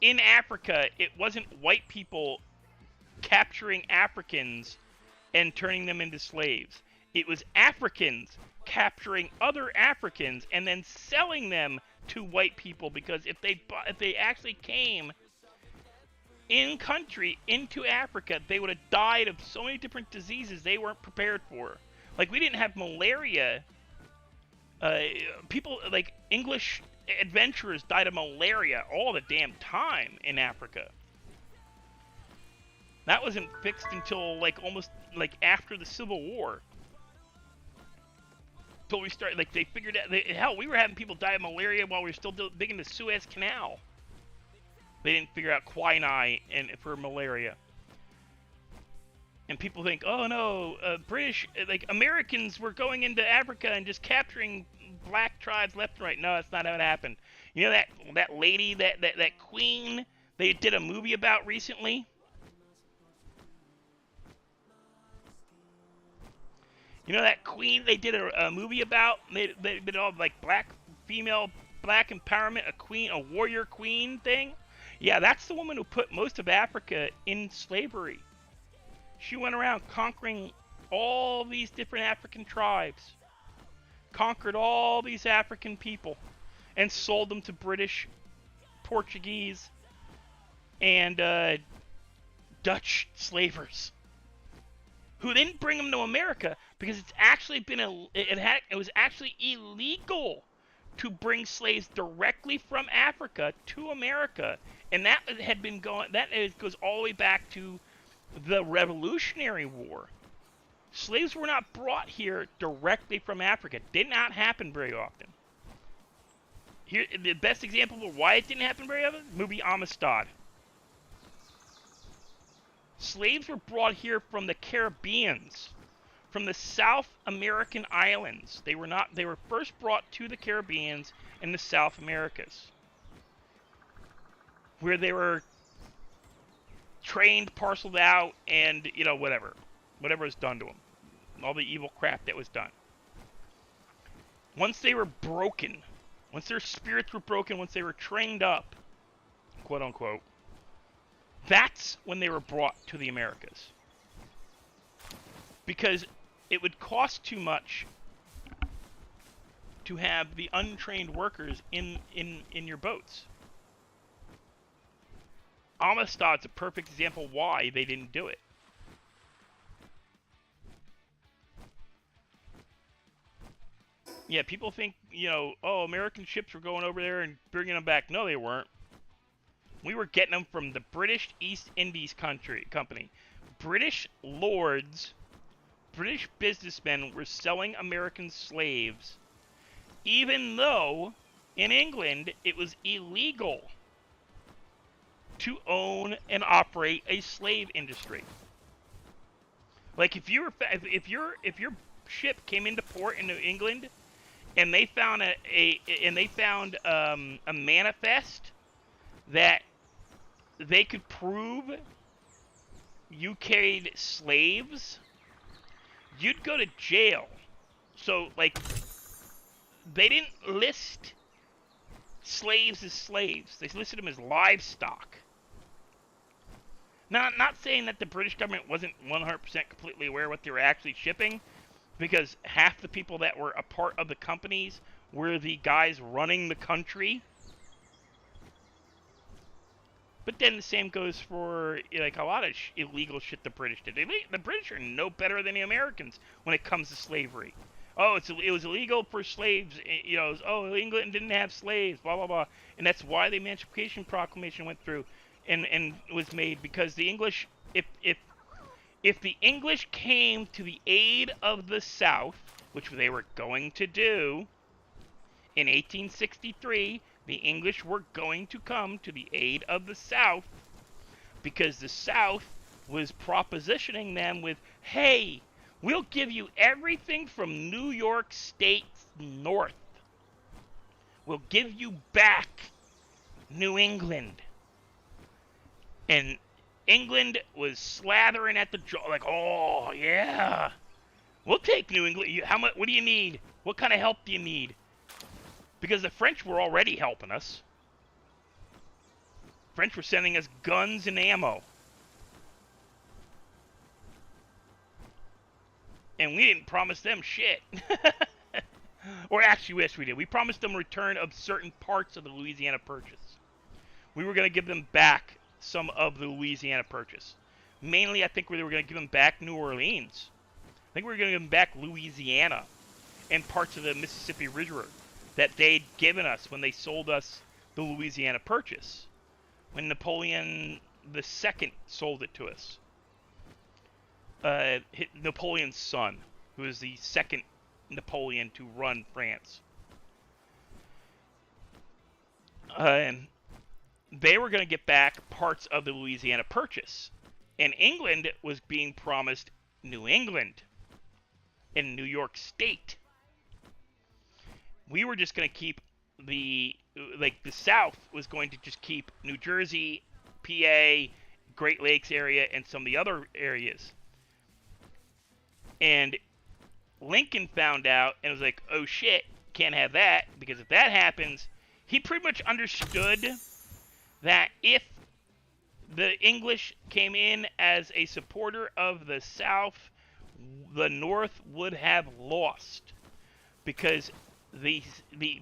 in Africa, it wasn't white people capturing Africans and turning them into slaves. It was Africans capturing other Africans and then selling them to white people, because if they actually came in country into Africa, they would have died of so many different diseases they weren't prepared for. Like, we didn't have malaria. People, like, English adventurers died of malaria all the damn time in Africa. That wasn't fixed until, like, almost, like, after the Civil War. Until we started, like, they figured out, hell, we were having people die of malaria while we were still digging the Suez Canal. They didn't figure out quinine for malaria. And people think, oh no, British, like, Americans were going into Africa and just capturing black tribes left and right. No, that's not how it happened. You know that lady, that queen they did a movie about recently? You know that queen they did a movie about? They did all, like, female black empowerment, a warrior queen thing? Yeah, that's the woman who put most of Africa in slavery. She went around conquering all these different African tribes. Conquered all these African people. And sold them to British, Portuguese, and Dutch slavers. Who didn't bring them to America because it's actually been it was actually illegal to bring slaves directly from Africa to America. And that had been going, goes all the way back to the Revolutionary War. Slaves were not brought here directly from Africa. Did not happen very often. Here, the best example of why it didn't happen very often, movie Amistad. Slaves were brought here from the Caribbeans, from the South American islands. They were first brought to the Caribbeans and the South Americas, where they were trained, parceled out, and, whatever was done to them. All the evil crap that was done. Once they were broken, once their spirits were broken, once they were trained up, quote unquote, that's when they were brought to the Americas. Because it would cost too much to have the untrained workers in your boats. Amistad's a perfect example why they didn't do it. Yeah, people think, American ships were going over there and bringing them back. No, they weren't. We were getting them from the British East Indies Company. British lords, British businessmen were selling American slaves, even though in England it was illegal to own and operate a slave industry. Like, if your ship came into port in New England and they found a manifest that they could prove you carried slaves, you'd go to jail. So, like, they didn't list slaves as slaves. They listed them as livestock. Now, not saying that the British government wasn't 100% completely aware of what they were actually shipping, because half the people that were a part of the companies were the guys running the country. But then the same goes for, like, a lot of illegal shit the British did. The British are no better than the Americans when it comes to slavery. Oh, it was illegal for slaves. England didn't have slaves, blah, blah, blah. And that's why the Emancipation Proclamation went through and was made, because the English, if the English came to the aid of the South, which they were going to do, in 1863, the English were going to come to the aid of the South, because the South was propositioning them with, hey, we'll give you everything from New York State north. We'll give you back New England. And England was slathering at the jaw, like, oh, yeah. We'll take New England. How much? What do you need? What kind of help do you need? Because the French were already helping us. French were sending us guns and ammo. And we didn't promise them shit. Or actually, yes, we did. We promised them return of certain parts of the Louisiana Purchase. We were going to give them back some of the Louisiana Purchase. Mainly, I think we were going to give them back New Orleans. I think we were going to give them back Louisiana and parts of the Mississippi River that they'd given us when they sold us the Louisiana Purchase. When Napoleon II sold it to us. Napoleon's son, who was the second Napoleon to run France. They were going to get back parts of the Louisiana Purchase. And England was being promised New England and New York State. We were just going to keep the South was going to just keep New Jersey, PA, Great Lakes area, and some of the other areas. And Lincoln found out and was like, oh shit, can't have that, because if that happens, he pretty much understood that if the English came in as a supporter of the South, the North would have lost, because the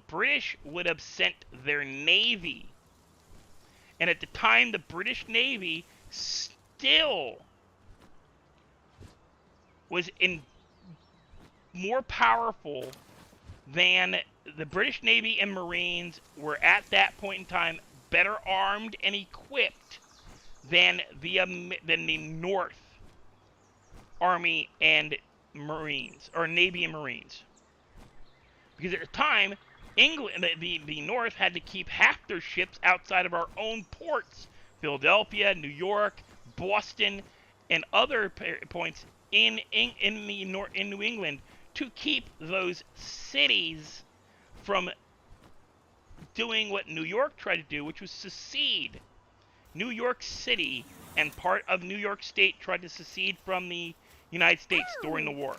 British would have sent their navy, and at the time the British Navy still was more powerful than the British Navy and Marines were at that point in time, better armed and equipped than the North Army and Marines, or Navy and Marines. Because at the time, England, the North had to keep half their ships outside of our own ports, Philadelphia, New York, Boston, and other points in New England, to keep those cities from doing what New York tried to do, which was secede. New York City and part of New York State tried to secede from the United States during the war.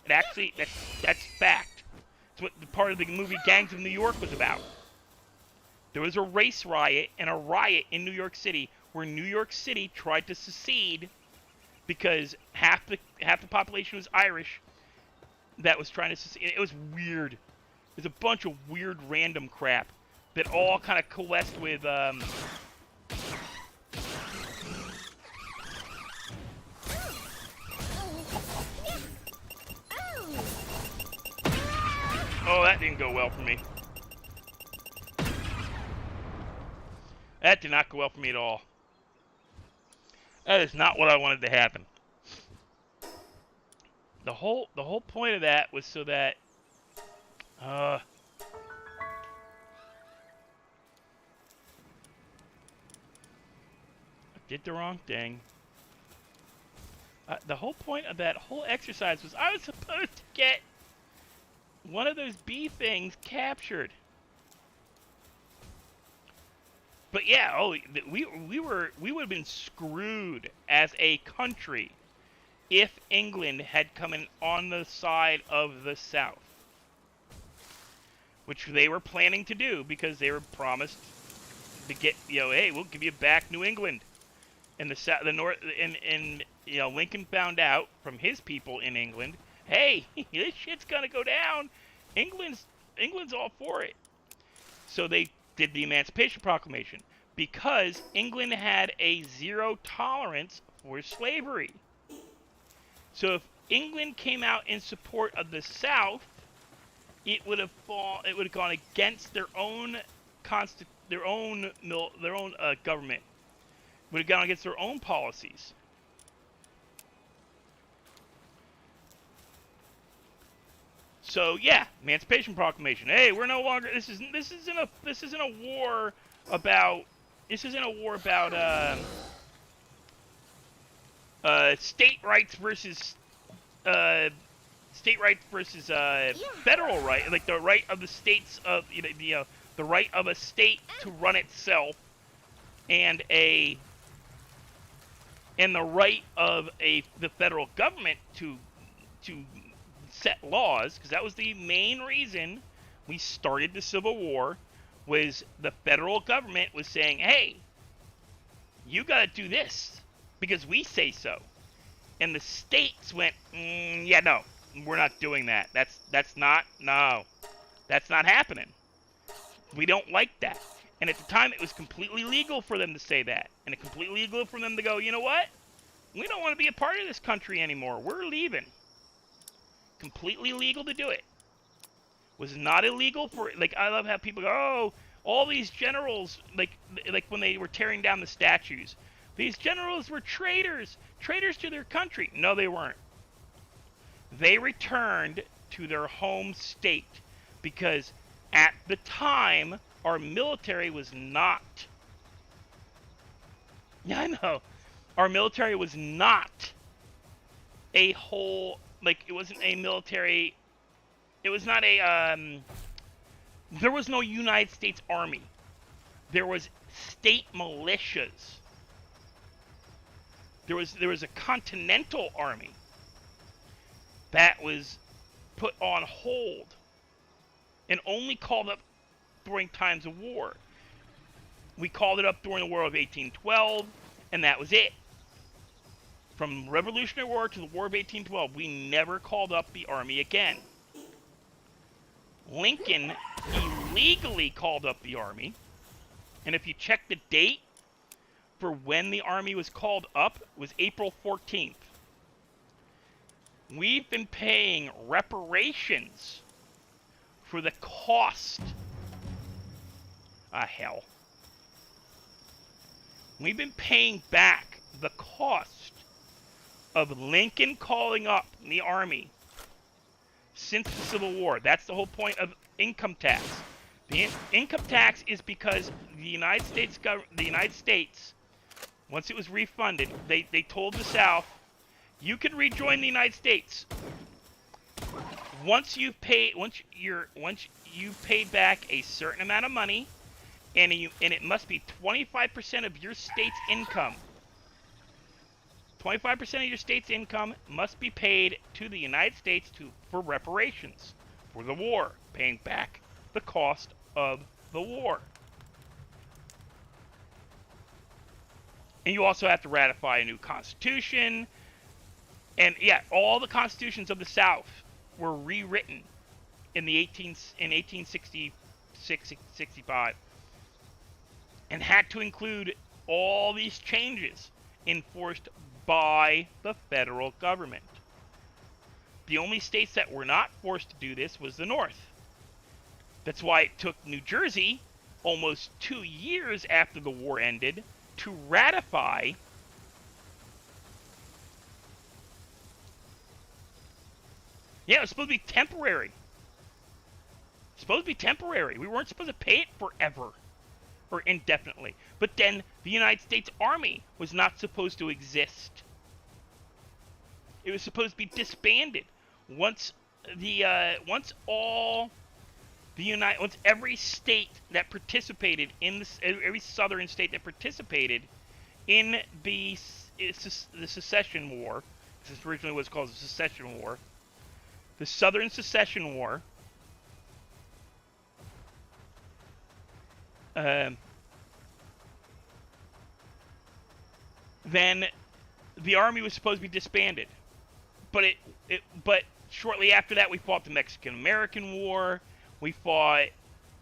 It actually, that's fact. It's what the part of the movie Gangs of New York was about. There was a race riot and a riot in New York City where New York City tried to secede because half the population was Irish that was trying to secede. It was weird. There's a bunch of weird random crap that all kind of coalesced with oh, that didn't go well for me. That did not go well for me at all. That is not what I wanted to happen. The whole point of that was so that I did the wrong thing. The whole point of that whole exercise was I was supposed to get one of those bee things captured. But yeah, we would have been screwed as a country if England had come in on the side of the South, which they were planning to do because they were promised to get, hey, we'll give you back New England, and the North, and Lincoln found out from his people in England, hey, this shit's gonna go down. England's all for it. So they did the Emancipation Proclamation because England had a zero tolerance for slavery. So if England came out in support of the South, it would have gone against their own government. Would have gone against their own policies. So yeah, Emancipation Proclamation. Hey, we're no longer. This isn't a war about state rights versus federal right, like the right of the states of the right of a state to run itself, and the right of the federal government to set laws, because that was the main reason we started the Civil War, was the federal government was saying, hey, you got to do this because we say so. And the states went, yeah, no, we're not doing that. That's not happening. We don't like that. And at the time, it was completely legal for them to say that. And it's completely legal for them to go, you know what? We don't want to be a part of this country anymore. We're leaving. Completely legal to do it. Was not illegal for, like, I love how people go, oh, all these generals, like when they were tearing down the statues, these generals were traitors to their country. No, they weren't. They returned to their home state because at the time, our military was not. Yeah, I know. Our military was not a whole, like, it wasn't a military, it was not a, there was no United States Army. There was state militias. There was a Continental Army that was put on hold and only called up during times of war. We called it up during the War of 1812, and that was it. From Revolutionary War to the War of 1812, we never called up the Army again. Lincoln illegally called up the Army, and if you check the date for when the Army was called up, it was April 14th. We've been paying reparations for the cost. Hell. We've been paying back the cost of Lincoln calling up the Army since the Civil War. That's the whole point of income tax. The income tax is because the United States, once it was refunded, they told the South, you can rejoin the United States once you've paid back a certain amount of money, and it must be 25% of your state's income. 25% of your state's income must be paid to the United States for reparations for the war, paying back the cost of the war. And you also have to ratify a new constitution. And yeah, all the constitutions of the South were rewritten in 1866, 65, and had to include all these changes enforced by the federal government. The only states that were not forced to do this was the North. That's why it took New Jersey almost 2 years after the war ended to ratify it was supposed to be temporary. We weren't supposed to pay it forever or indefinitely. But then the United States Army was not supposed to exist. It was supposed to be disbanded once every state that participated in every southern state that participated in the secession war. This originally was called the Secession War. The Southern Secession War. Then the Army was supposed to be disbanded, but shortly after that we fought the Mexican-American War. We fought,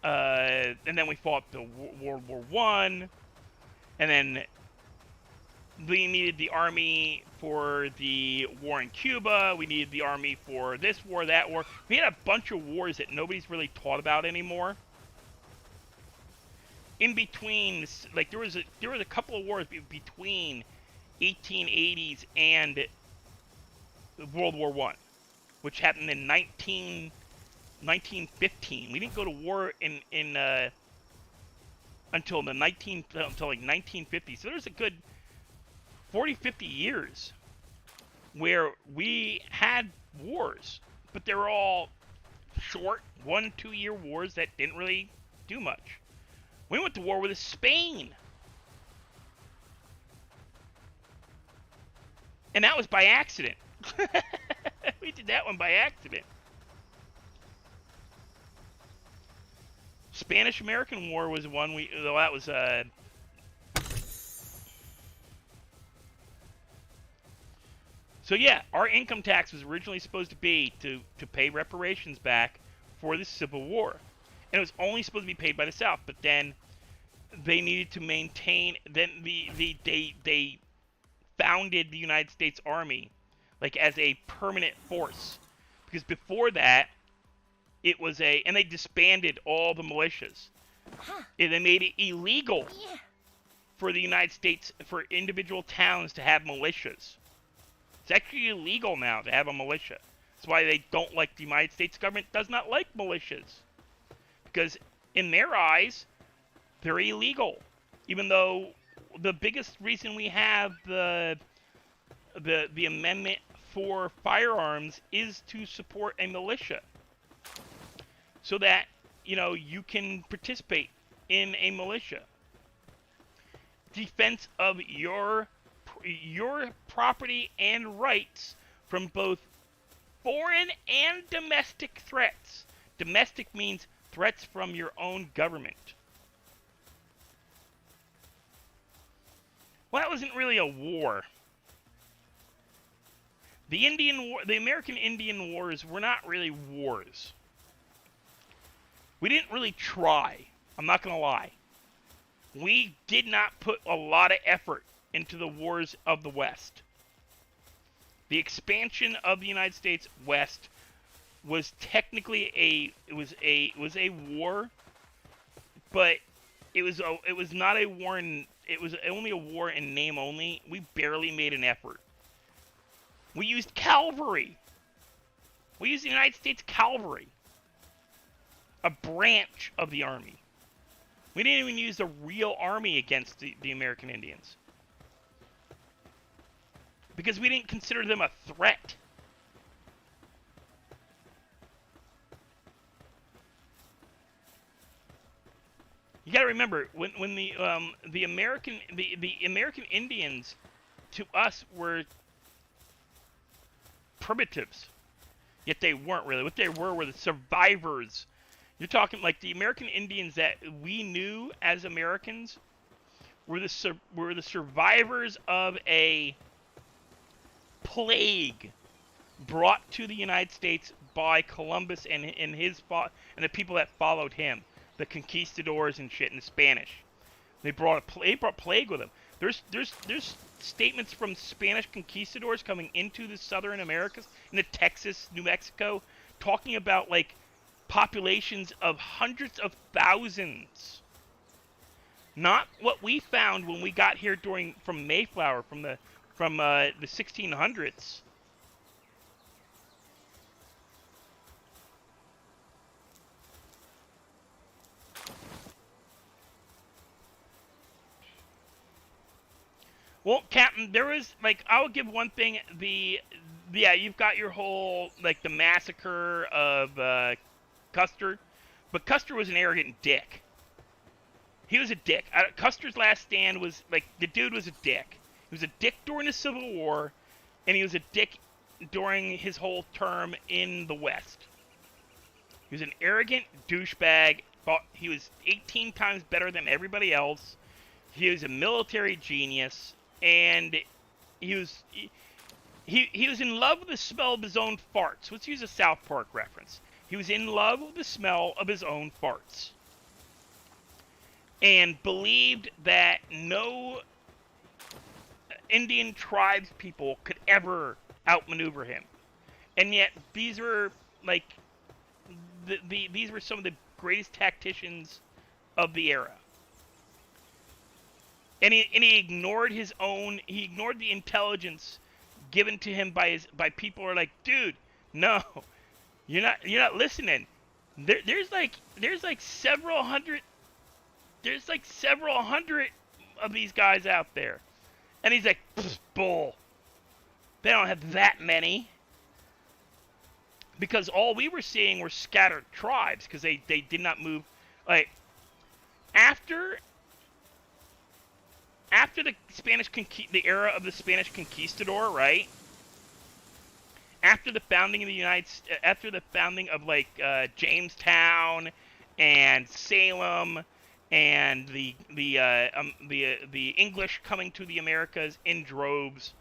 and then we fought the World War I, and then we needed the Army for the war in Cuba. We needed the Army for this war, that war. We had a bunch of wars that nobody's really taught about anymore. In between, like there was a couple of wars between 1880s and World War I, which happened in 1915. We didn't go to war until like 1950. So there's a good 40, 50 years where we had wars, but they were all short 1-2 year wars that didn't really do much. We went to war with Spain. And that was by accident. We did that one by accident. Spanish-American War was one that was So yeah, our income tax was originally supposed to be to pay reparations back for the Civil War. And it was only supposed to be paid by the South, but then they needed to maintain, then they founded the United States Army like as a permanent force. Because before that, it was and they disbanded all the militias. And they made it illegal for the United States, for individual towns to have militias. It's actually illegal now to have a militia. That's why they don't like, the United States government does not like militias. Because in their eyes, they're illegal. Even though the biggest reason we have the amendment for firearms is to support a militia. So that, you can participate in a militia. Defense of your property and rights from both foreign and domestic threats. Domestic means threats from your own government. Well, that wasn't really a war. The American Indian Wars were not really wars. We didn't really try. I'm not going to lie. We did not put a lot of effort into the wars of the West. The expansion of the United States West was technically a war, but it was not a war it was only a war in name only. We barely made an effort. We used cavalry. We used the United States Cavalry, a branch of the army. We didn't even use the real army against the American Indians, because we didn't consider them a threat. You got to remember, when the American Indians to us were primitives, yet they weren't really. What they were the survivors. You're talking like the American Indians that we knew as Americans were the survivors of a plague brought to the United States by Columbus and the people that followed him, the conquistadors and shit, and the Spanish. They brought plague with them. There's statements from Spanish conquistadors coming into the Southern Americas, into Texas, New Mexico, talking about like populations of hundreds of thousands. Not what we found when we got here from Mayflower, from the 1600s. Well, Captain, there was, like, I would give one thing, you've got your whole, like, the massacre of Custer, but Custer was an arrogant dick. He was a dick. Custer's last stand was, like, the dude was a dick. He was a dick during the Civil War, and he was a dick during his whole term in the West. He was an arrogant douchebag, thought he was 18 times better than everybody else. He was a military genius. And he was in love with the smell of his own farts. Let's use a South Park reference. He was in love with the smell of his own farts. And believed that no Indian tribes people could ever outmaneuver him. And yet, these were, like, these were some of the greatest tacticians of the era. And he ignored he ignored the intelligence given to him by people who are like, dude, no, you're not listening. There's several hundred of these guys out there. And he's like, bull. They don't have that many. Because all we were seeing were scattered tribes, because they did not move. Like, after the the era of the Spanish conquistador, right? After the founding of after the founding of like Jamestown and Salem and the English coming to the Americas in droves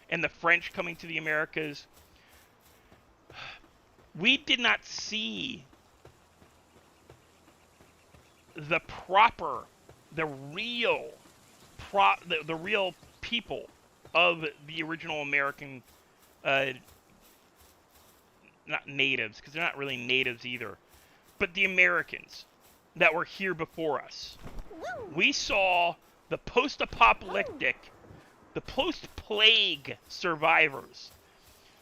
and the French coming to the Americas, we did not see the real people of the original American, not natives, because they're not really natives either, but the Americans that were here before us. We saw the post-apocalyptic, the post-plague survivors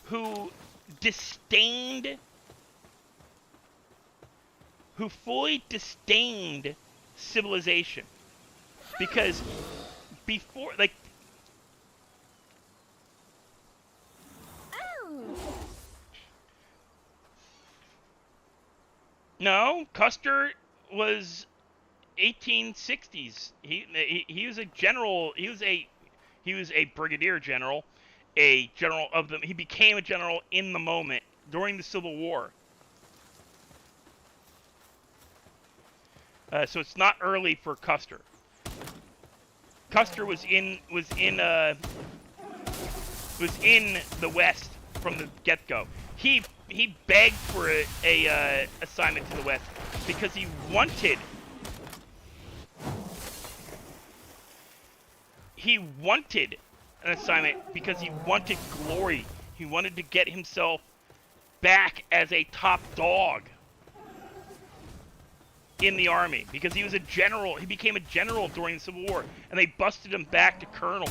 who fully disdained civilization. Because before, like... No, Custer was 1860s. He was a general. He was a brigadier general, a general of the. He became a general in the moment during the Civil War. So it's not early for Custer. Custer was in the West from the get-go. He begged for a assignment to the West because he wanted an assignment because he wanted glory. He wanted to get himself back as a top dog in the army because he was a general. He became a general during the Civil War, and they busted him back to colonel.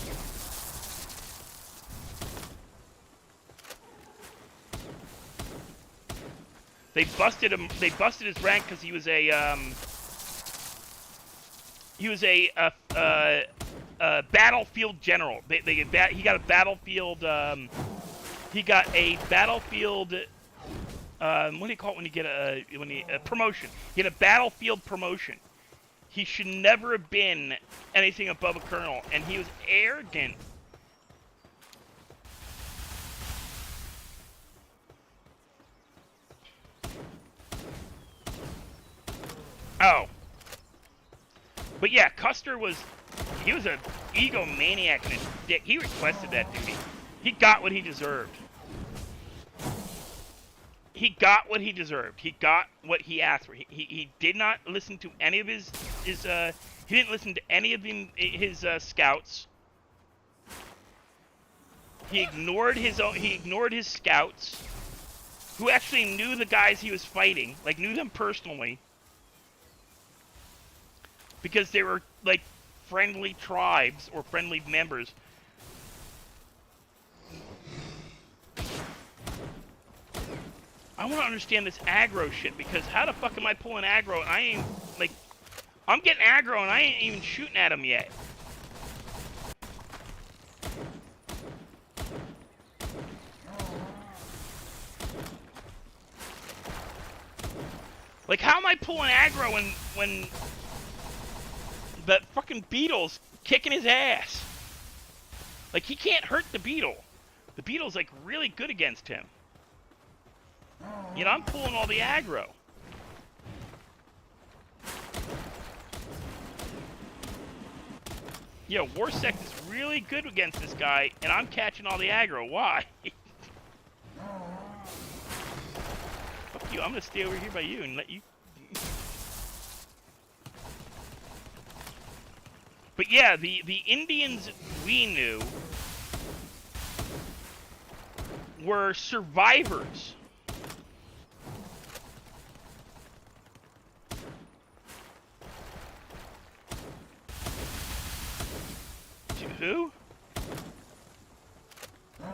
They busted him. They busted his rank because he was a battlefield general. He got a battlefield. He got a battlefield. What do you call it when you get a promotion? He had a battlefield promotion. He should never have been anything above a colonel, and he was arrogant. Oh. But yeah, Custer he was an egomaniac and a dick. He requested that duty. He got what he deserved. He got what he deserved. He got what he asked for. He did not listen to any of his he didn't listen to any of his scouts. He ignored his scouts, who actually knew the guys he was fighting, like knew them personally, because they were like friendly tribes or friendly members. I want to understand this aggro shit, because how the fuck am I pulling aggro and I ain't, like, I'm getting aggro and I ain't even shooting at him yet. Like, how am I pulling aggro when that fucking beetle's kicking his ass? Like, he can't hurt the beetle. The beetle's, like, really good against him. You know, I'm pulling all the aggro. Yeah, Warsect is really good against this guy, and I'm catching all the aggro. Why? Fuck you, I'm gonna stay over here by you and let you... But yeah, the Indians we knew were survivors. Who? I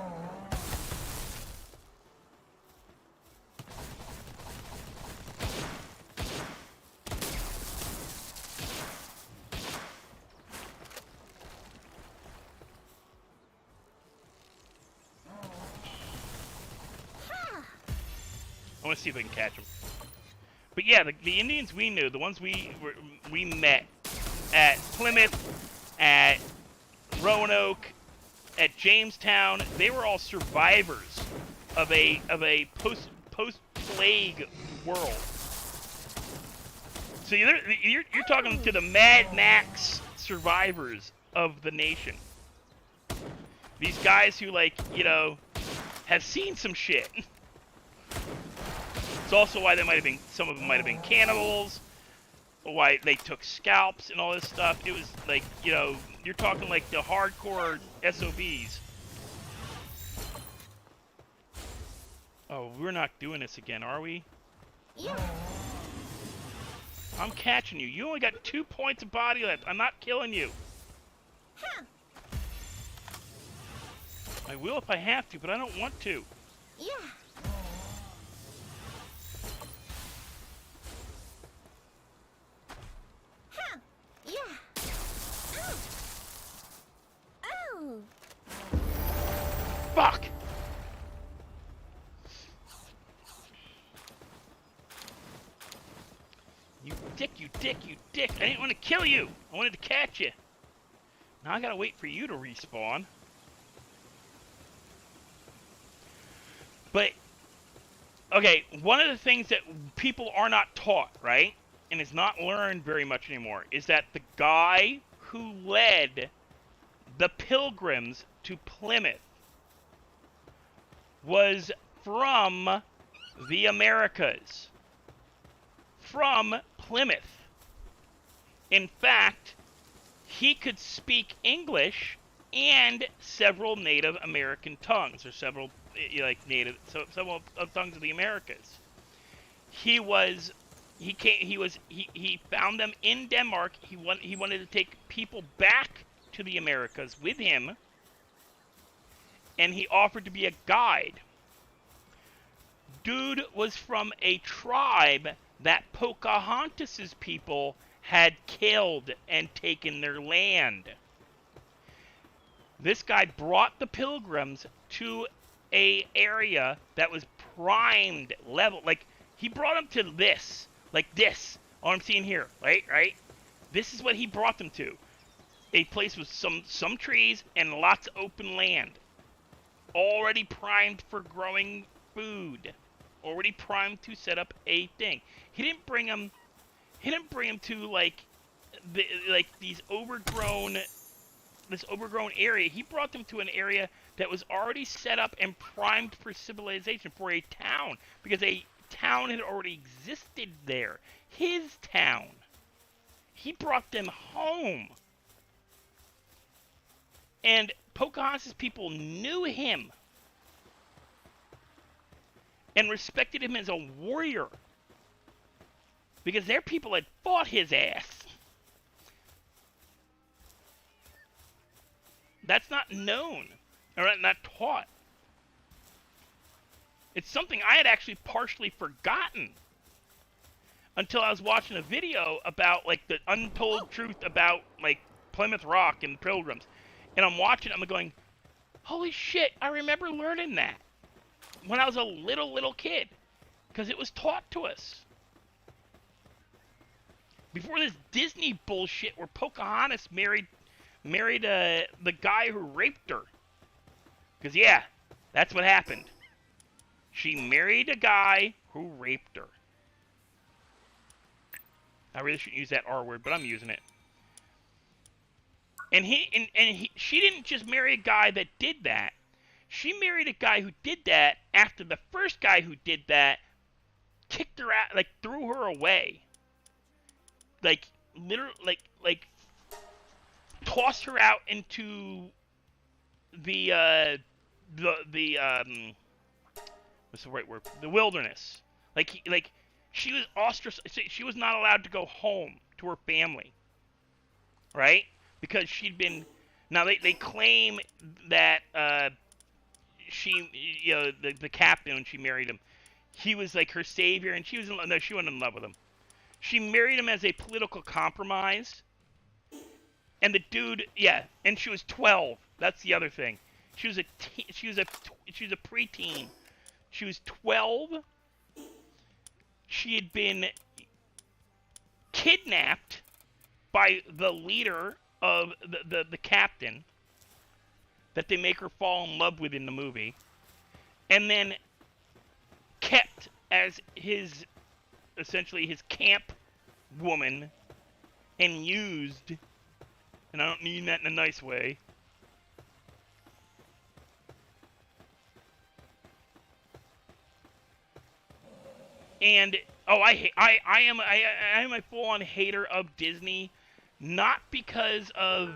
want to see if I can catch them. But yeah, the Indians we knew, the ones we met, at Plymouth, at Roanoke, at Jamestown, they were all survivors of a post-plague world. So you're talking to the Mad Max survivors of the nation. These guys who, like, you know, have seen some shit. It's also why some of them might have been cannibals, why they took scalps and all this stuff. It was like, you know, you're talking like the hardcore SOBs. Oh, we're not doing this again, are we? Yeah. I'm catching you. You only got 2 points of body left. I'm not killing you. Huh. I will if I have to, but I don't want to. Yeah. Huh. Yeah. Oh. Oh. Fuck! You dick, you dick, you dick. I didn't want to kill you. I wanted to catch you. Now I gotta wait for you to respawn. But, okay, one of the things that people are not taught, right, and is not learned very much anymore, is that the guy who led the Pilgrims to Plymouth was from the Americas. From Plymouth. In fact, he could speak English and several Native American tongues, or several several tongues of the Americas. He found them in Denmark. He wanted to take people back to the Americas with him, and he offered to be a guide. Dude was from a tribe that Pocahontas's people had killed and taken their land. This guy brought the Pilgrims to a area that was primed level. Like, he brought them to this. Like this. All I'm seeing here. Right? This is what he brought them to. A place with some trees and lots of open land. Already primed for growing food. Already primed to set up a thing. He didn't bring them to this overgrown area. He brought them to an area that was already set up and primed for civilization, for a town, because a town had already existed there. His town. He brought them home. And Pocahontas' people knew him and respected him as a warrior, because their people had fought his ass. That's not known, or not taught. It's something I had actually partially forgotten until I was watching a video about, like, the untold truth about, like, Plymouth Rock and Pilgrims. And I'm watching it, I'm going, holy shit, I remember learning that when I was a little kid, because it was taught to us. Before this Disney bullshit where Pocahontas married the guy who raped her. Because, yeah, that's what happened. She married a guy who raped her. I really shouldn't use that R word, but I'm using it. And she didn't just marry a guy that did that. She married a guy who did that after the first guy who did that kicked her out, like, threw her away. Like, literally, like tossed her out into the what's the right word? The wilderness. Like she was ostracized. She was not allowed to go home to her family, right? Because she'd been. Now they claim that she, you know, the captain, when she married him, he was like her savior, and she wasn't in love with him. She married him as a political compromise. And the dude, yeah, and she was 12. That's the other thing. She was a preteen. She was 12. She had been kidnapped by the leader of the captain that they make her fall in love with in the movie, and then kept as essentially his camp woman and used, and I don't mean that in a nice way. And I am a full-on hater of Disney, not because of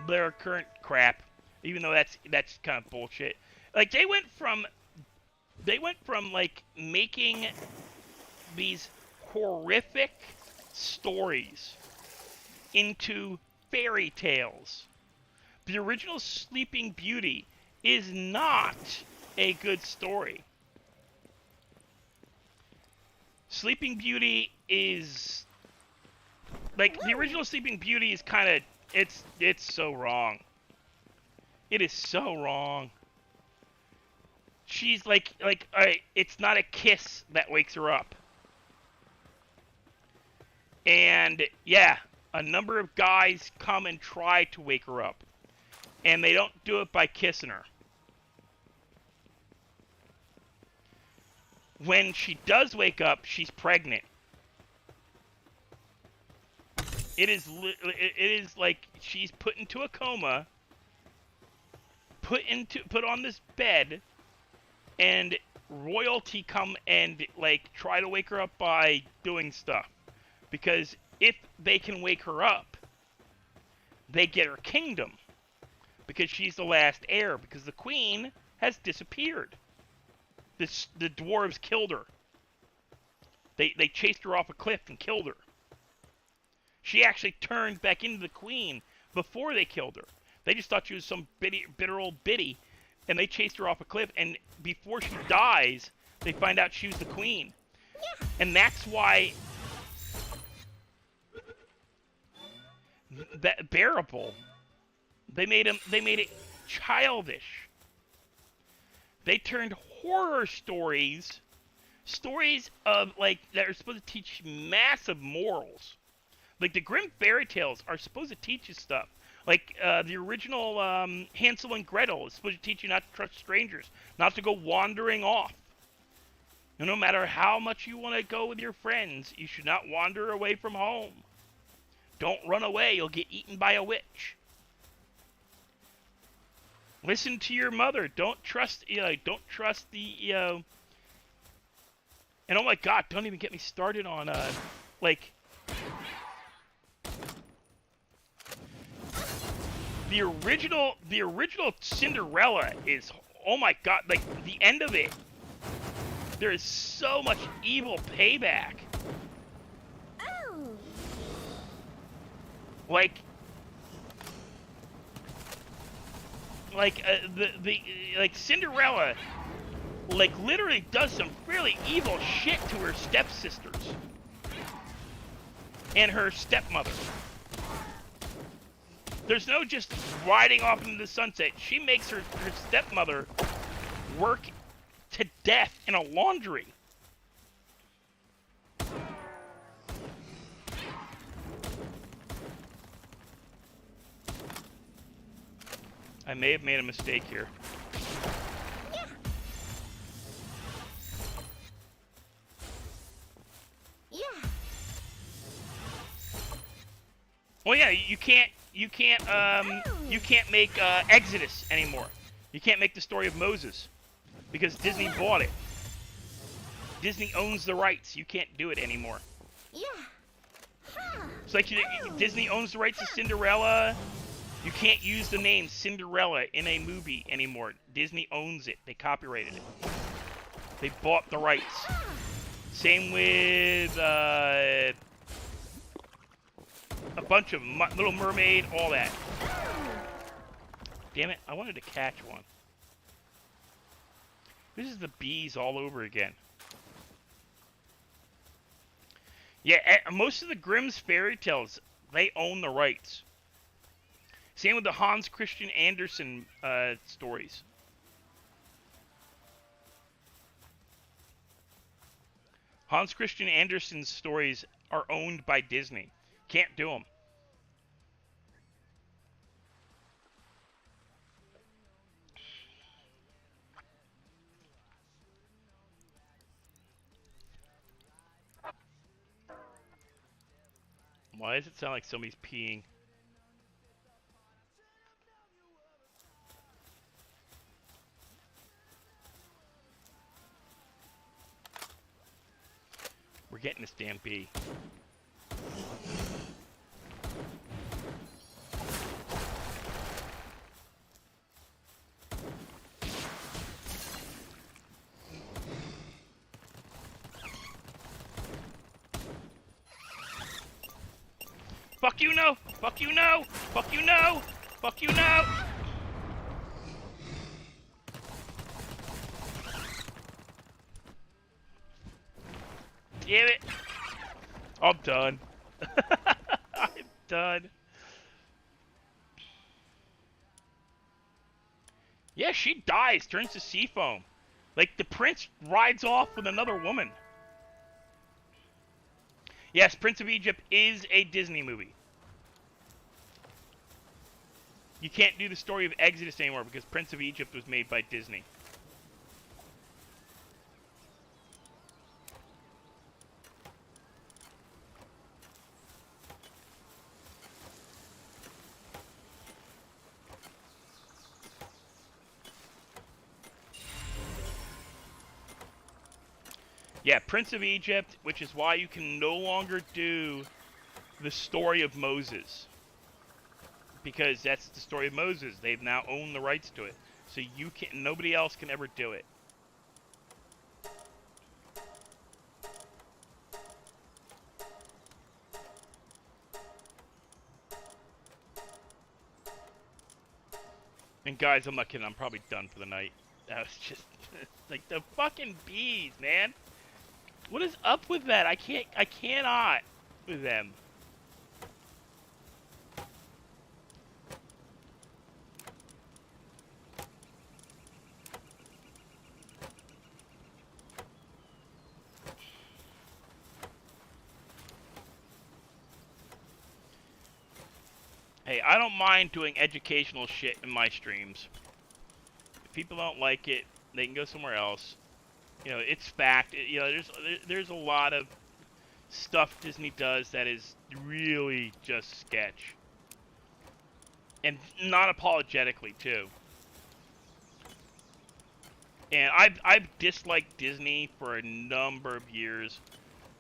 their current crap, even though that's kind of bullshit. Like they went from like making these horrific stories into fairy tales. The original Sleeping Beauty is not a good story. Sleeping Beauty is like the original Sleeping Beauty is kind of it's so wrong. It is so wrong. She's like it's not a kiss that wakes her up. And yeah, a number of guys come and try to wake her up, and they don't do it by kissing her. When she does wake up, she's pregnant. It is like she's put into a coma, put on this bed, and royalty come and like try to wake her up by doing stuff. Because if they can wake her up, they get her kingdom. Because she's the last heir. Because the queen has disappeared. The dwarves killed her. They chased her off a cliff and killed her. She actually turned back into the queen before they killed her. They just thought she was some bitter old biddy, and they chased her off a cliff, and before she dies, they find out she was the queen. And that's why that bearable. They made it childish. They turned horror stories of like that are supposed to teach massive morals. Like the Grimm fairy tales are supposed to teach you stuff. Like the original Hansel and Gretel is supposed to teach you not to trust strangers, not to go wandering off. And no matter how much you want to go with your friends, you should not wander away from home. Don't run away, you'll get eaten by a witch. Listen to your mother. Don't trust the and oh my god, don't even get me started on like the original Cinderella is, oh my god, like the end of it. There is so much evil payback. Oh. Like Cinderella, like literally does some fairly evil shit to her stepsisters and her stepmother. There's no just riding off into the sunset. She makes her stepmother work to death in a laundry. I may have made a mistake here. Yeah. Yeah. Well, yeah, you can't make Exodus anymore. You can't make the story of Moses because Disney bought it. Disney owns the rights. You can't do it anymore. Yeah. Huh. It's like Disney owns the rights to Cinderella. You can't use the name Cinderella in a movie anymore. Disney owns it. They copyrighted it. They bought the rights. Same with a bunch of Little Mermaid, all that. Damn it, I wanted to catch one. This is the bees all over again. Yeah, most of the Grimm's fairy tales, they own the rights. Same with the Hans Christian Andersen stories. Hans Christian Andersen's stories are owned by Disney. Can't do them. Why does it sound like somebody's peeing? We're getting this damn bee. Fuck you, no! Fuck you, no! Fuck you, no! Fuck you, no! Damn it! I'm done. I'm done. Yeah, she dies, turns to sea foam. Like, the prince rides off with another woman. Yes, Prince of Egypt is a Disney movie. You can't do the story of Exodus anymore because Prince of Egypt was made by Disney. Yeah, Prince of Egypt, which is why you can no longer do the story of Moses. Because that's the story of Moses. They've now owned the rights to it. So you can nobody else can ever do it. And guys, I'm not kidding, I'm probably done for the night. That was just like the fucking bees, man. What is up with that? I cannot with them. Hey, I don't mind doing educational shit in my streams. If people don't like it, they can go somewhere else. You know, it's fact. You know, there's a lot of stuff Disney does that is really just sketch. And not apologetically, too. And I've disliked Disney for a number of years.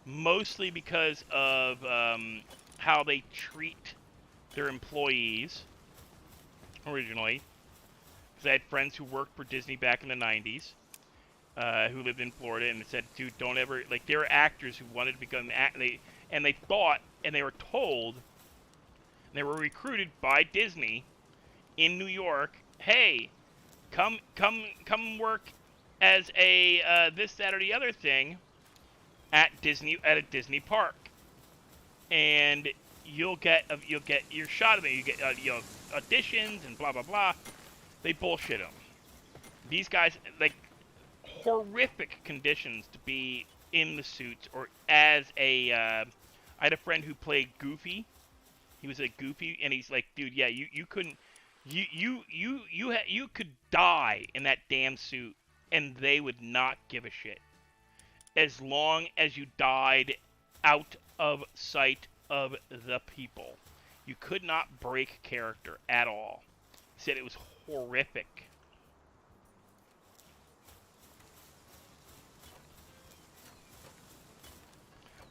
Mostly because of how they treat their employees, originally. Because I had friends who worked for Disney back in the 90s. Who lived in Florida, and they said, dude, don't ever, like, there were actors who wanted to become, and they thought, and they were told, and they were recruited by Disney in New York, hey, come work as a, this, that, or the other thing at a Disney park. And you'll get your shot of it, you get, you know, auditions and blah, blah, blah. They bullshit them. These guys, like, horrific conditions to be in the suits or as a I had a friend who played Goofy. He was a Goofy, and he's like, dude, yeah, you couldn't, you could die in that damn suit and they would not give a shit as long as you died out of sight of the people. You could not break character at all. He said it was horrific.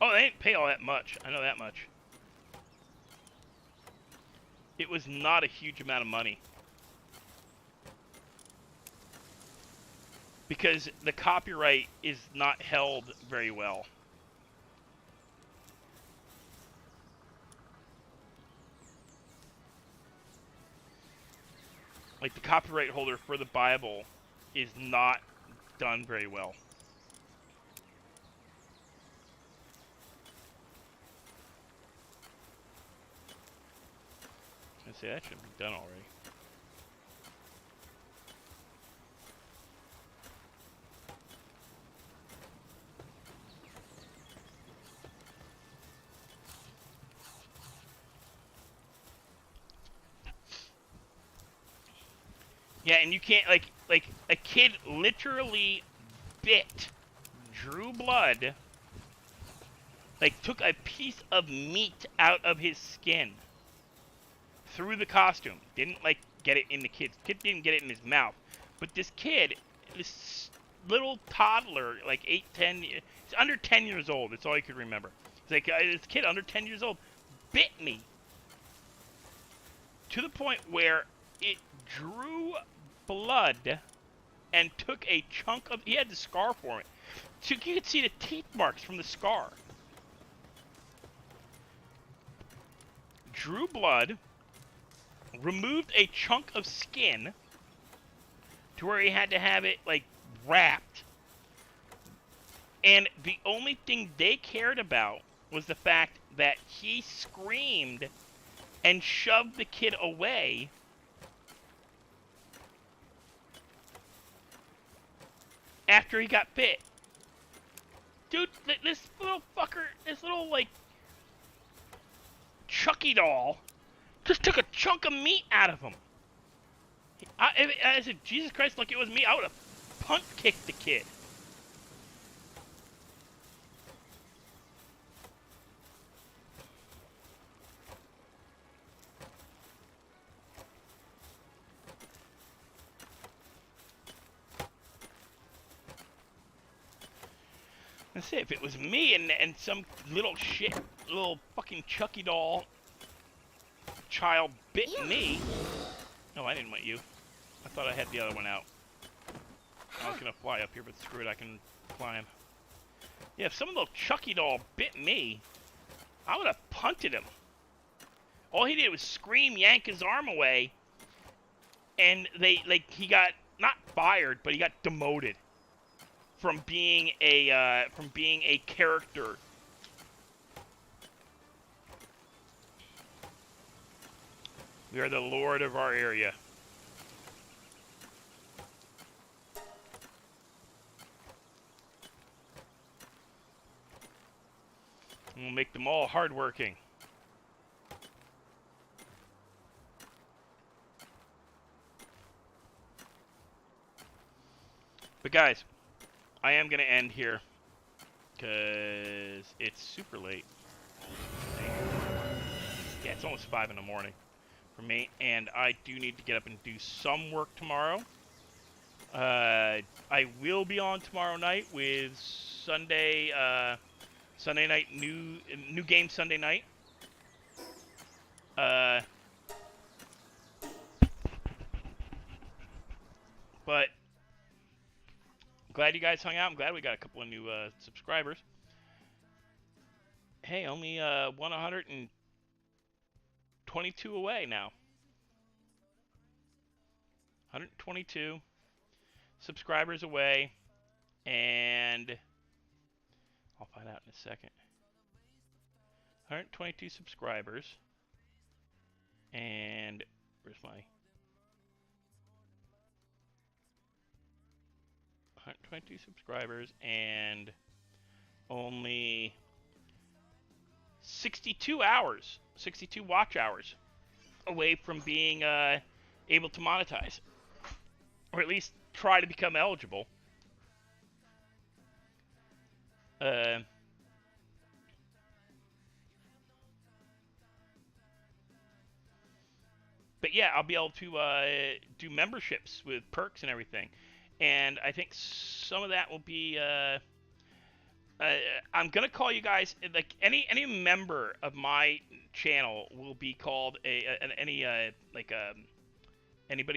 Oh, they didn't pay all that much. I know that much. It was not a huge amount of money. Because the copyright is not held very well. Like, the copyright holder for the Bible is not done very well. I say that should be done already. Yeah, and you can't, like a kid literally bit, drew blood, like took a piece of meat out of his skin through the costume. Didn't like get it in the kid. Kid didn't get it in his mouth. But this kid, this little toddler, like 8, 10, he's under 10 years old. That's all he could remember. He's like, this kid under 10 years old bit me to the point where it drew blood and took a chunk of, he had the scar for it. So you could see the teeth marks from the scar. Drew blood, removed a chunk of skin to where he had to have it like wrapped, and the only thing they cared about was the fact that he screamed and shoved the kid away after he got bit. Dude, this little fucker, this little like Chucky doll just took a chunk of meat out of him. I said, Jesus Christ, look, it was me. I would have punt kicked the kid. I say, if it was me and some little fucking Chucky doll child bit me. No, I didn't want you. I thought I had the other one out. I was gonna fly up here, but screw it, I can climb. Yeah, if some little Chucky doll bit me, I would have punted him. All he did was scream, yank his arm away, and he got not fired, but he got demoted from being a character. We are the lord of our area. And we'll make them all hardworking. But guys, I am going to end here because it's super late. Yeah, it's almost 5 in the morning for me, and I do need to get up and do some work tomorrow. I will be on tomorrow night with Sunday night, new game Sunday night. But I'm glad you guys hung out. I'm glad we got a couple of new subscribers. Hey, only 122 away now. 122 subscribers away, and I'll find out in a second. 122 subscribers, and where's my 122 subscribers, and only 62 hours, 62 watch hours away from being able to monetize, or at least try to become eligible. But yeah, I'll be able to do memberships with perks and everything. And I think some of that will be... I'm going to call you guys... Like, any member of my channel will be called anybody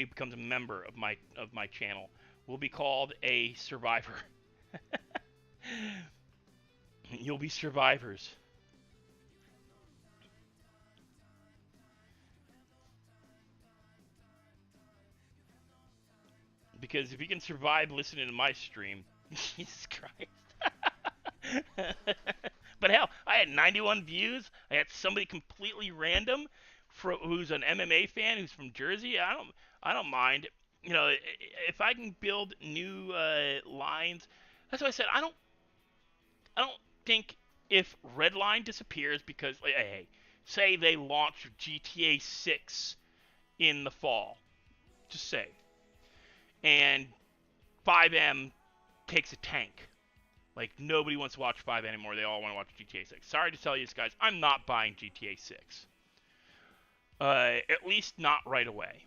who becomes a member of my channel will be called a survivor. You'll be survivors. Because if you can survive listening to my stream, Jesus Christ. But hell, I had 91 views. I had somebody completely random who's an MMA fan who's from Jersey. I don't mind. You know, if I can build new lines, that's why I said I don't think if Redline disappears because, hey, say they launch GTA 6 in the fall, just say, and 5M takes a tank, Like, nobody wants to watch 5 anymore. They all want to watch GTA 6. Sorry to tell you guys, I'm not buying GTA 6. At least not right away.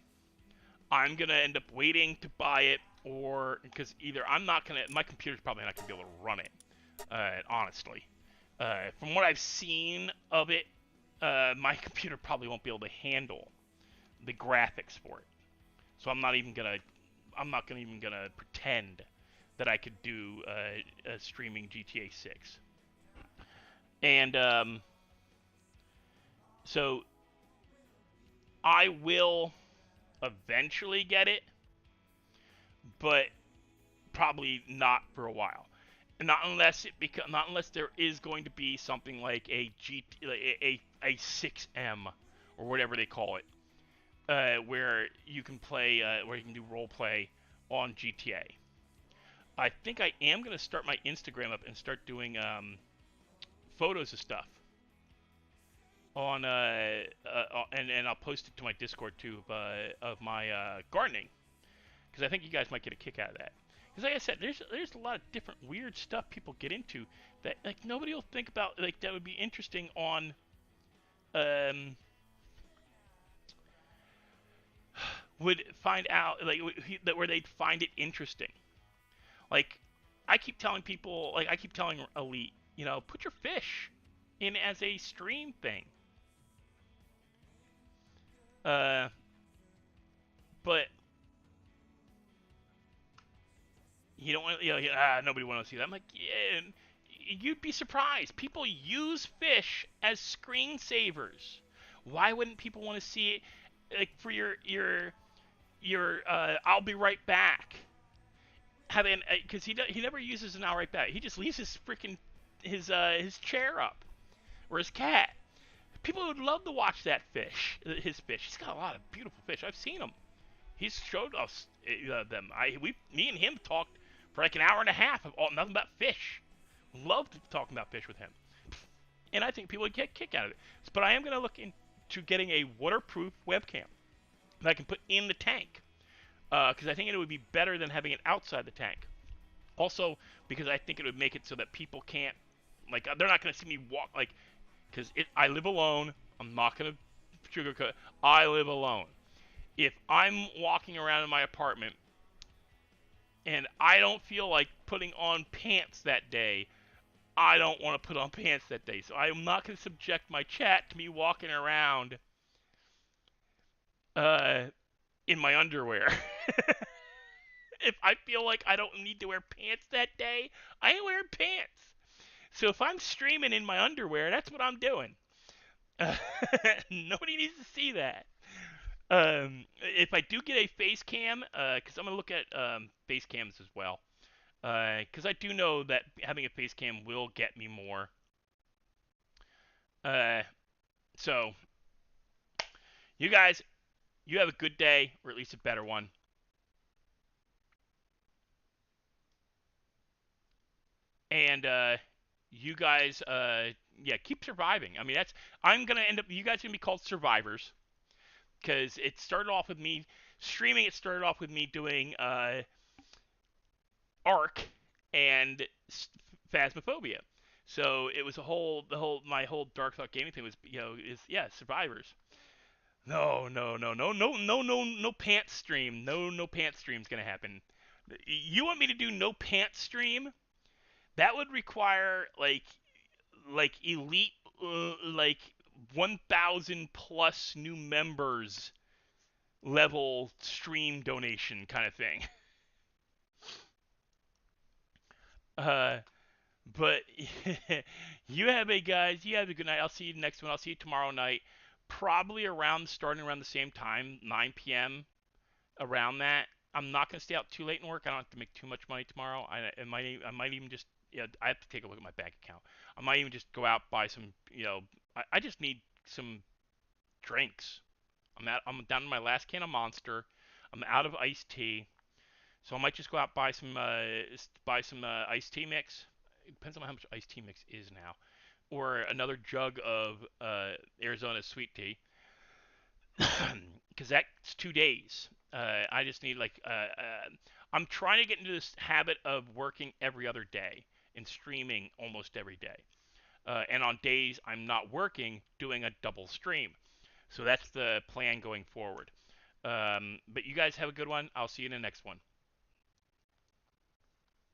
I'm going to end up waiting to buy it, or because either I'm not going to, my computer's probably not going to be able to run it, honestly. From what I've seen of it, my computer probably won't be able to handle the graphics for it. So I'm not even gonna pretend that I could do streaming GTA 6. And so I will eventually get it, but probably not for a while. Not unless there is going to be something like a 6M or whatever they call it, where you can play, where you can do role play on GTA. I think I am gonna start my Instagram up and start doing photos of stuff on and I'll post it to my Discord too of my gardening, because I think you guys might get a kick out of that. Because like I said, there's a lot of different weird stuff people get into that like nobody will think about, like that would be interesting on would find out like that where they'd find it interesting. Like I keep telling people, like I keep telling Elite, put your fish in as a stream thing. But you don't want, nobody want to see that. I'm like, yeah, you'd be surprised. People use fish as screensavers. Why wouldn't people want to see it, like for your I'll be right back? Having, because he never uses an "I'll right back." He just leaves his freaking his chair up, or his cat. People would love to watch that fish. His fish. He's got a lot of beautiful fish. I've seen them. He's showed us them. Me and him talked for like an hour and a half of nothing but fish. Loved talking about fish with him, and I think people would get a kick out of it. But I am going to look into getting a waterproof webcam that I can put in the tank, because I think it would be better than having it outside the tank. Also, because I think it would make it so that people can't, like, they're not going to see me walk, like, because I live alone. I'm not going to sugarcoat. I live alone. If I'm walking around in my apartment and I don't feel like putting on pants that day, I don't want to put on pants that day. So I'm not going to subject my chat to me walking around in my underwear. If I feel like I don't need to wear pants that day, I ain't wearing pants. So if I'm streaming in my underwear, that's what I'm doing. Nobody needs to see that. If I do get a face cam, because I'm going to look at face cams as well. Because I do know that having a face cam will get me more. So, you guys, you have a good day, or at least a better one. And you guys, keep surviving. I mean, I'm gonna end up. You guys are gonna be called survivors, because it started off with me streaming. It started off with me doing Ark and Phasmophobia. So it was my whole Darkkthought Gaming thing was, survivors. No pants stream. No pants stream's gonna happen. You want me to do no pants stream? That would require like elite, like 1,000 plus new members level stream donation kind of thing. But you have a good night. I'll see you next one. I'll see you tomorrow night, probably starting around the same time, 9 p.m. around that. I'm not gonna stay out too late in work. I don't have to make too much money tomorrow. I might even just, I have to take a look at my bank account. I might even just go out, buy some, I just need some drinks. I'm down to my last can of Monster. I'm out of iced tea, so I might just go out buy some iced tea mix. It depends on how much iced tea mix is now, or another jug of Arizona sweet tea, because that's 2 days. I just need I'm trying to get into this habit of working every other day. and streaming almost every day. And on days I'm not working, doing a double stream. So that's the plan going forward. But you guys have a good one. I'll see you in the next one.